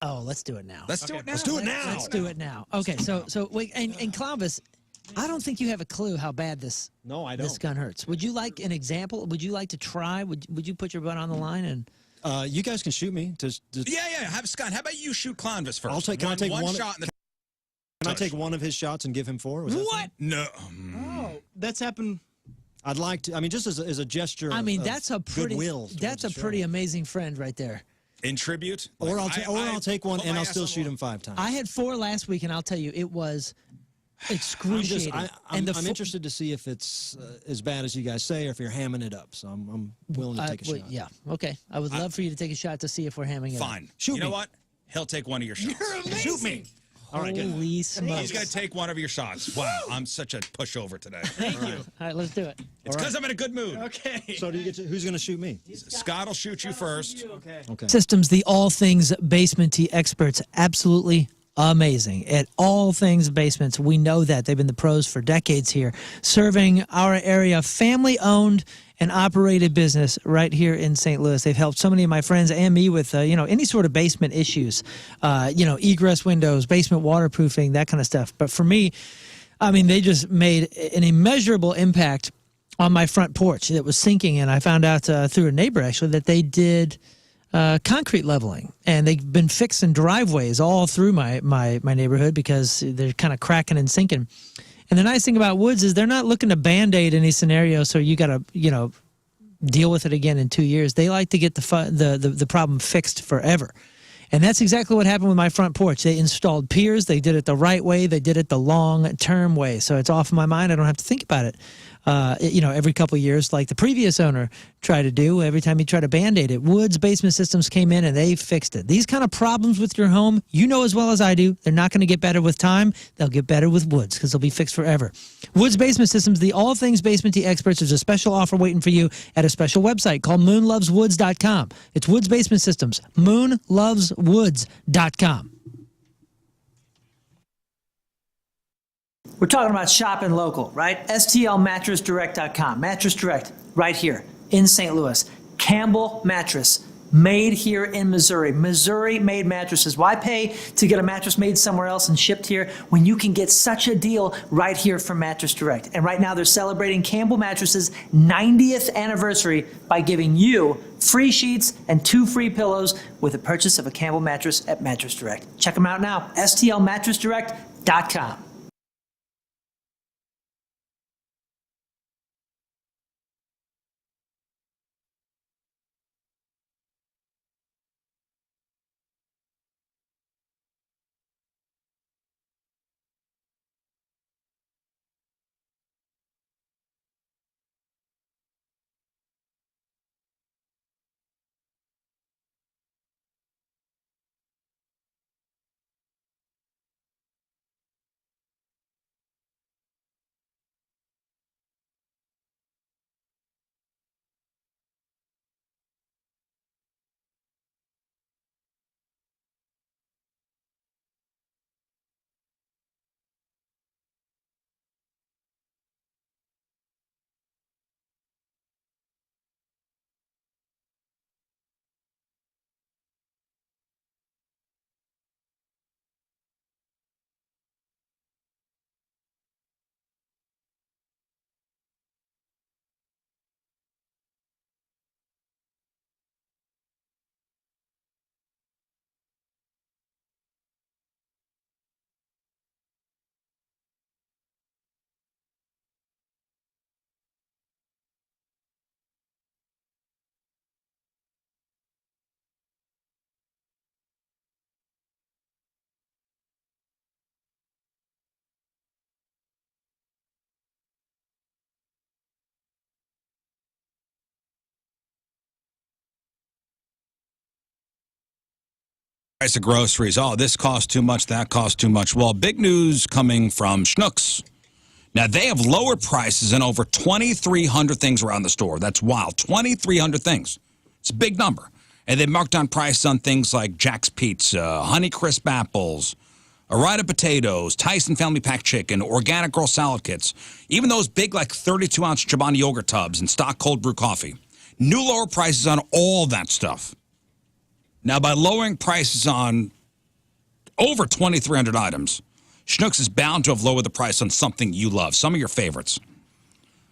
Oh, let's do it now. Let's do it now. Let's do it now. Let's do it now. Okay, so wait, and Columbus, I don't think you have a clue how bad this this gun hurts. Would you like an example? Would you like to try? Would you put your butt on the line and? You guys can shoot me. Yeah. Have Scott. How about you shoot Clonvis first? Can I take one shot in the. Can I take one of his shots and give him 4? Was that What? No. Oh, that's happened. I'd like to. I mean, just as a gesture. I mean, of that's a pretty. goodwill. That's a pretty amazing friend right there. In tribute? Or I'll take one put and my I'll ass still on the shoot line. him 5 times. I had 4 last week, and I'll tell you, it was excruciating. I'm interested to see if it's as bad as you guys say, or if you're hamming it up. So I'm willing to take a shot. Yeah. Okay. I would love for you to take a shot to see if we're hamming it. Fine. Shoot You know me. what? He'll take one of your shots. You're amazing. Shoot me. All right, good. Holy smokes. He's going to take one of your shots. Wow, I'm such a pushover today. Thank you. All right, let's do it. It's because I'm in a good mood. Okay. So do you get to, who's going to shoot me? Scott will shoot you first. Okay. Systems, the all things basement experts, absolutely amazing at all things basements. We know that they've been the pros for decades here, serving our area, family owned and operated business right here in St. Louis. They've helped so many of my friends and me with any sort of basement issues, egress windows, basement waterproofing, that kind of stuff. But for me, I mean, they just made an immeasurable impact on my front porch that was sinking. And I found out through a neighbor actually that they did concrete leveling, and they've been fixing driveways all through my neighborhood because they're kind of cracking and sinking. And the nice thing about Woods is they're not looking to Band-Aid any scenario, so you got to, deal with it again in 2 years. They like to get the problem fixed forever. And that's exactly what happened with my front porch. They installed piers. They did it the right way. They did it the long-term way. So it's off my mind. I don't have to think about it. Every couple of years, like the previous owner tried to do every time he tried to Band-Aid it. Woods Basement Systems came in and they fixed it. These kind of problems with your home, you know as well as I do, they're not going to get better with time. They'll get better with Woods because they'll be fixed forever. Woods Basement Systems, the all things basement experts. There's a special offer waiting for you at a special website called moonloveswoods.com. It's Woods Basement Systems, moonloveswoods.com. We're talking about shopping local, right? STLmattressdirect.com. Mattress Direct, right here in St. Louis. Campbell Mattress, made here in Missouri. Missouri-made mattresses. Why pay to get a mattress made somewhere else and shipped here when you can get such a deal right here from Mattress Direct? And right now they're celebrating Campbell Mattress's 90th anniversary by giving you free sheets and 2 free pillows with the purchase of a Campbell mattress at Mattress Direct. Check them out now. STLmattressdirect.com. Price of groceries. Oh, this costs too much, that costs too much. Well, big news coming from Schnucks. Now, they have lower prices in over 2,300 things around the store. That's wild. 2,300 things. It's a big number. And they marked down price on things like Jack's Pizza, Honeycrisp apples, Arida potatoes, Tyson Family Pack chicken, Organic Girl salad kits, even those big like 32-ounce Chobani yogurt tubs and stock cold brew coffee. New lower prices on all that stuff. Now, by lowering prices on over 2,300 items, Schnucks is bound to have lowered the price on something you love, some of your favorites.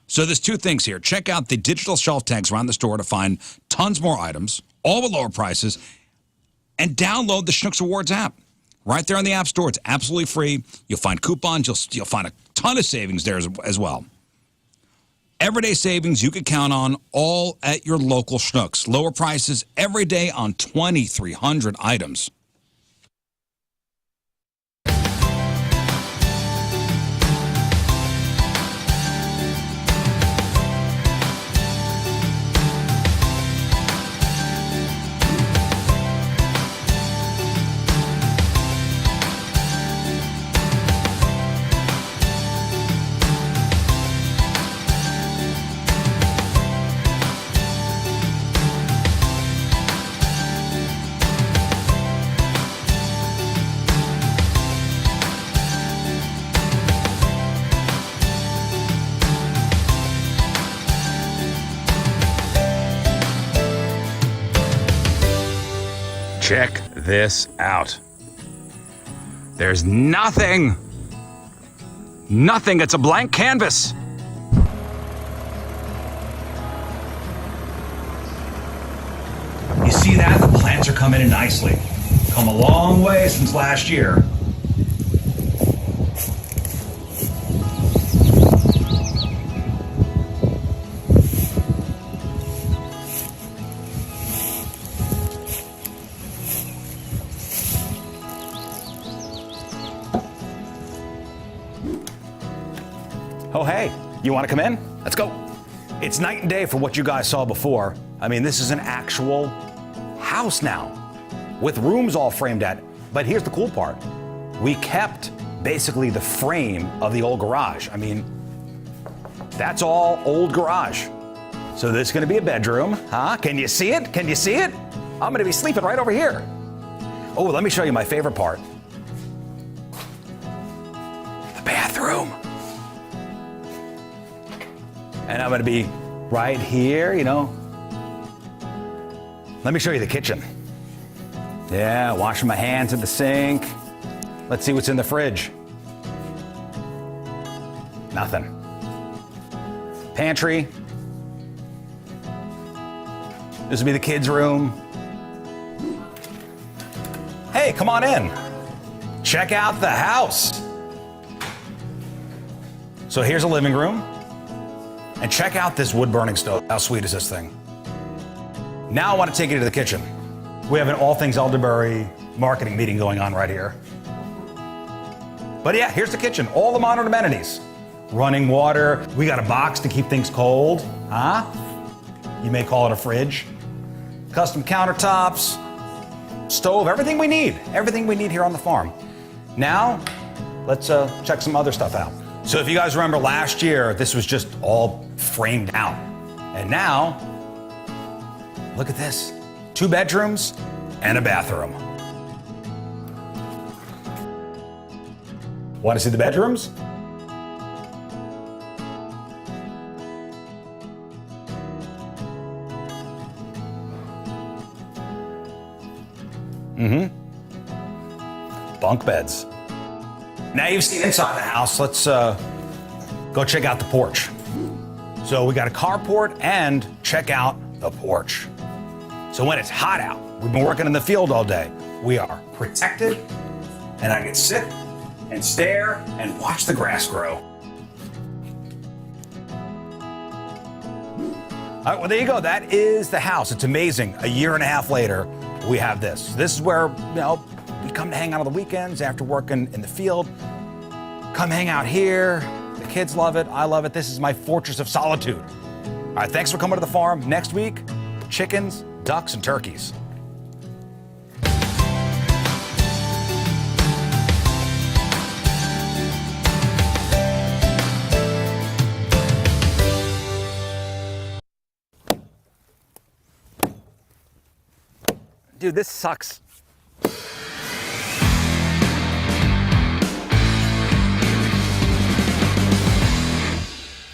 So there's two things here. Check out the digital shelf tags around the store to find tons more items, all with lower prices, and download the Schnucks Rewards app. Right there on the App Store. It's absolutely free. You'll find coupons. You'll find a ton of savings there as well. Everyday savings you can count on, all at your local Schnucks. Lower prices every day on 2,300 items. Check this out. There's nothing. It's a blank canvas. You see that? The plants are coming in nicely. Come a long way since last year. Oh, hey, you want to come in? Let's go. It's night and day from what you guys saw before. I mean, this is an actual house now with rooms all framed at. But here's the cool part. We kept basically the frame of the old garage. I mean, that's all old garage. So this is going to be a bedroom, huh? Can you see it? Can you see it? I'm going to be sleeping right over here. Oh, let me show you my favorite part. The bathroom. And I'm going to be right here, you know. Let me show you the kitchen. Yeah, washing my hands at the sink. Let's see what's in the fridge. Nothing. Pantry. This will be the kids' room. Hey, come on in. Check out the house. So here's a living room. And check out this wood-burning stove. How sweet is this thing? Now I want to take you to the kitchen. We have an all things elderberry marketing meeting going on right here. But yeah, here's the kitchen. All the modern amenities. Running water. We got a box to keep things cold. Huh? You may call it a fridge. Custom countertops. Stove. Everything we need. Everything we need here on the farm. Now, let's check some other stuff out. So if you guys remember last year, this was just all framed out. And now, look at this. 2 bedrooms and a bathroom. Want to see the bedrooms? Bunk beds. Now you've seen inside the house, let's go check out the porch. So we got a carport and check out the porch. So when it's hot out, we've been working in the field all day, we are protected, and I can sit and stare and watch the grass grow. All right, well, there you go. That is the house. It's amazing. A year and a half later, we have this. This is where, we come to hang out on the weekends after working in the field. Come hang out here. The kids love it. I love it. This is my fortress of solitude. All right, thanks for coming to the farm. Next week, chickens, ducks, and turkeys. Dude, this sucks.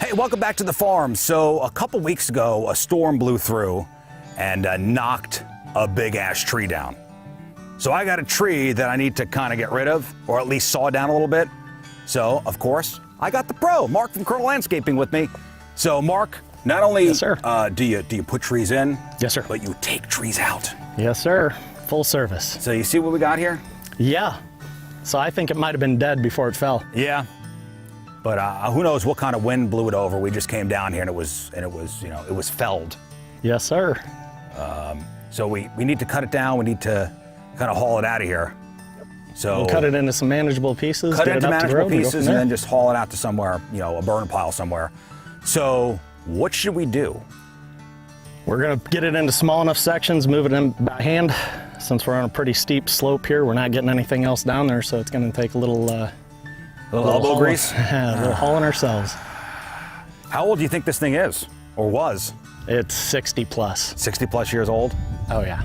Hey, welcome back to the farm. So a couple weeks ago, a storm blew through and knocked a big ash tree down. So I got a tree that I need to kind of get rid of, or at least saw down a little bit. So, of course, I got the pro, Mark from Colonel Landscaping, with me. So, Mark, not only Yes, sir. do you put trees in, Yes, sir. but you take trees out. Yes, sir. Full service. So you see what we got here? Yeah. So I think it might have been dead before it fell. Yeah. But who knows what kind of wind blew it over? We just came down here and it was it was felled. Yes, sir. So we need to cut it down. We need to kind of haul it out of here. So We'll cut it into some manageable pieces. cut get it into up to the manageable road, and go pieces from and then there. just haul it out to somewhere, a burn pile somewhere. So what should we do? We're gonna get it into small enough sections, move it in by hand. Since we're on a pretty steep slope here, we're not getting anything else down there, so it's gonna take a little Little elbow hauling- grease? a little hauling ourselves. How old do you think this thing is, or was? It's 60 plus. 60 plus years old? Oh yeah.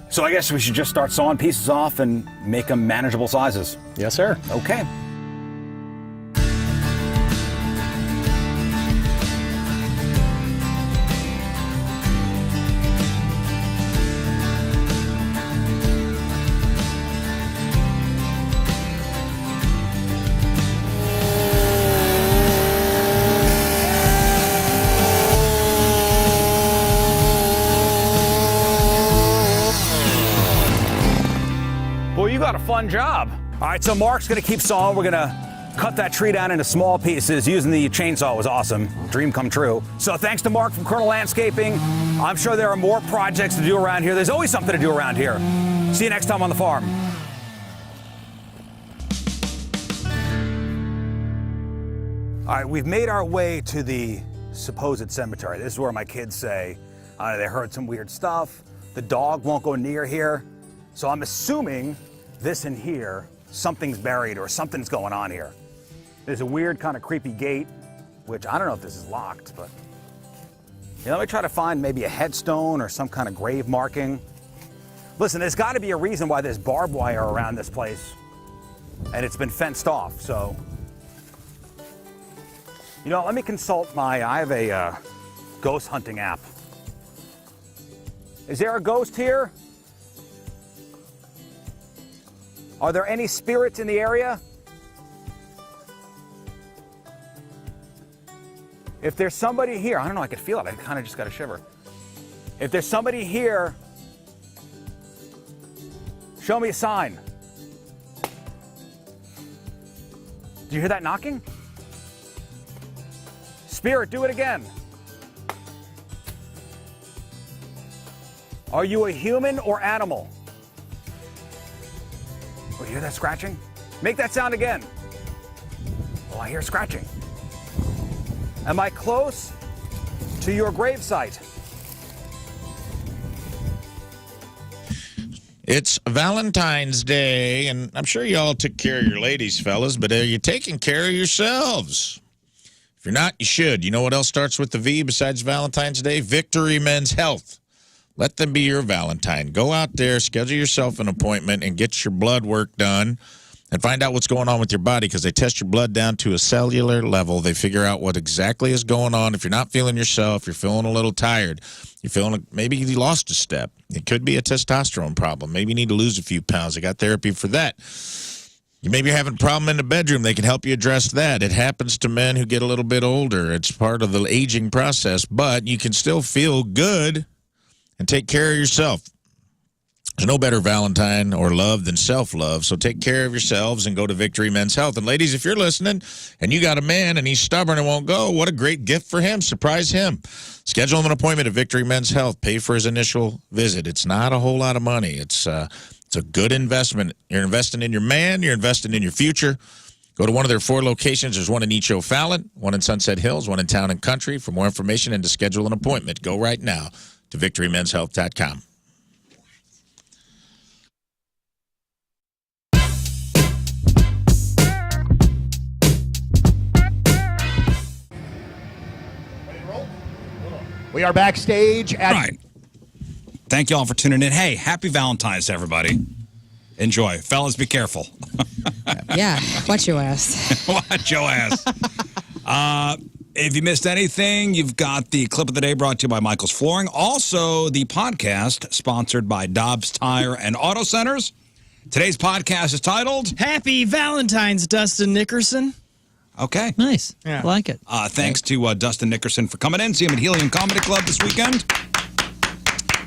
So I guess we should just start sawing pieces off and make them manageable sizes. Yes, sir. Okay. Well, you got a fun job. All right, so Mark's gonna keep sawing. We're gonna cut that tree down into small pieces. Using the chainsaw was awesome. Dream come true. So thanks to Mark from Colonel Landscaping. I'm sure there are more projects to do around here. There's always something to do around here. See you next time on the farm. All right, we've made our way to the supposed cemetery. This is where my kids say they heard some weird stuff. The dog won't go near here. So I'm assuming this in here, something's buried or something's going on here. There's a weird kind of creepy gate, which I don't know if this is locked, but let me try to find maybe a headstone or some kind of grave marking. Listen, there's got to be a reason why there's barbed wire around this place and it's been fenced off, so. Let me consult I have a ghost hunting app. Is there a ghost here? Are there any spirits in the area? If there's somebody here, I don't know, I could feel it. I kind of just got a shiver. If there's somebody here, show me a sign. Do you hear that knocking? Spirit, do it again. Are you a human or animal? Oh, you hear that scratching? Make that sound again. Oh, I hear scratching. Am I close to your gravesite? It's Valentine's Day, and I'm sure you all took care of your ladies, fellas, but are you taking care of yourselves? If you're not, you should. You know what else starts with the V besides Valentine's Day? Victory Men's Health. Let them be your Valentine. Go out there, schedule yourself an appointment, and get your blood work done and find out what's going on with your body, because they test your blood down to a cellular level. They figure out what exactly is going on. If you're not feeling yourself, you're feeling a little tired, you're feeling maybe you lost a step. It could be a testosterone problem. Maybe you need to lose a few pounds. They got therapy for that. You maybe having a problem in the bedroom. They can help you address that. It happens to men who get a little bit older. It's part of the aging process, but you can still feel good and take care of yourself. There's no better Valentine or love than self-love, so take care of yourselves and go to Victory Men's Health. And ladies, if you're listening and you got a man and he's stubborn and won't go, what a great gift for him. Surprise him. Schedule him an appointment at Victory Men's Health. Pay for his initial visit. It's not a whole lot of money. It's a good investment. You're investing in your man. You're investing in your future. Go to one of their 4 locations. There's one in Echo Fallon, one in Sunset Hills, one in Town and Country. For more information and to schedule an appointment, go right now to victorymenshealth.com. We are backstage at Thank you all for tuning in. Hey, happy Valentine's, everybody. Enjoy. Fellas, be careful. Yeah, watch your ass. Watch your ass. If you missed anything, you've got the clip of the day brought to you by Michael's Flooring. Also, the podcast sponsored by Dobbs Tire and Auto Centers. Today's podcast is titled Happy Valentine's, Dustin Nickerson. Okay. Nice. Yeah. I like it. Thanks to Dustin Nickerson for coming in. See him at Helium Comedy Club this weekend.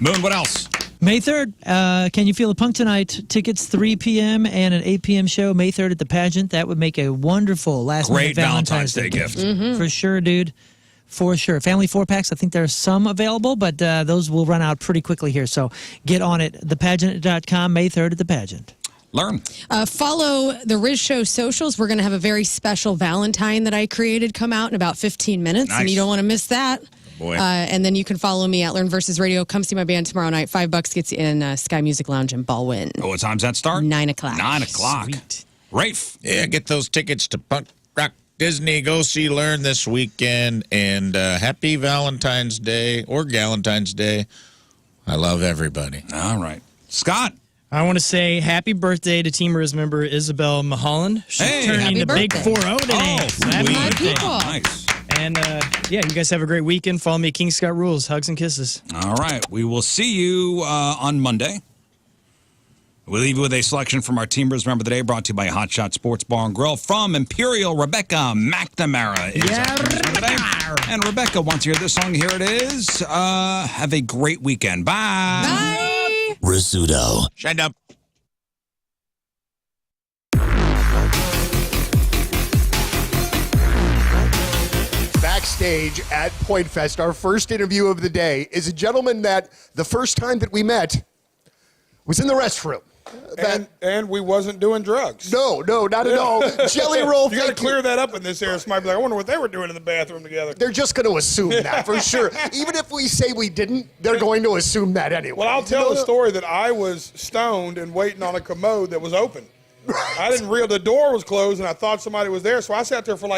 Moon, what else? May 3rd, Can You Feel the Punk Tonight? Tickets 3 p.m. and an 8 p.m. show. May 3rd at the Pageant. That would make a wonderful last-minute Valentine's Day gift. For sure, dude. For sure. Family 4-packs, I think there are some available, but those will run out pretty quickly here. So get on it. Thepageant.com, May 3rd at the Pageant. Learn. Follow the RizzShow socials. We're going to have a very special Valentine that I created come out in about 15 minutes, and you don't want to miss that. Boy. And then you can follow me at Lern versus Radio. Come see my band tomorrow night. $5 gets you in Sky Music Lounge in Ballwind. Oh, what time's that start? 9 o'clock. 9 o'clock. Sweet. Rafe. Yeah, get those tickets to Punk Rock Disney. Go see Lern this weekend. And happy Valentine's Day or Galentine's Day. I love everybody. All right. Scott. I want to say happy birthday to Team Rizz member Isabel Maholland. She's turning happy the big birthday. 4-0 today. Oh, So happy sweet. birthday. People. Nice. And yeah, you guys have a great weekend. Follow me at King Scott Rules. Hugs and kisses. All right. We will see you on Monday. We'll leave you with a selection from our Team Rizz member today, brought to you by Hot Shot Sports Bar and Grill from Imperial. Rebecca McNamara is our Rizz member today. And Rebecca wants to hear this song. Here it is. Have a great weekend. Bye. Bye. Rizzuto. Shut up. Backstage at Point Fest, our first interview of the day is a gentleman that the first time that we met was in the restroom. And we wasn't doing drugs. No, not at all. Jelly Roll, You got to clear that up in this area. Somebody be like, I wonder what they were doing in the bathroom together. They're just going to assume that for sure. Even if we say we didn't, they're going to assume that anyway. Well, I'll tell the story that I was stoned and waiting on a commode that was open. I didn't realize the door was closed, and I thought somebody was there, so I sat there for like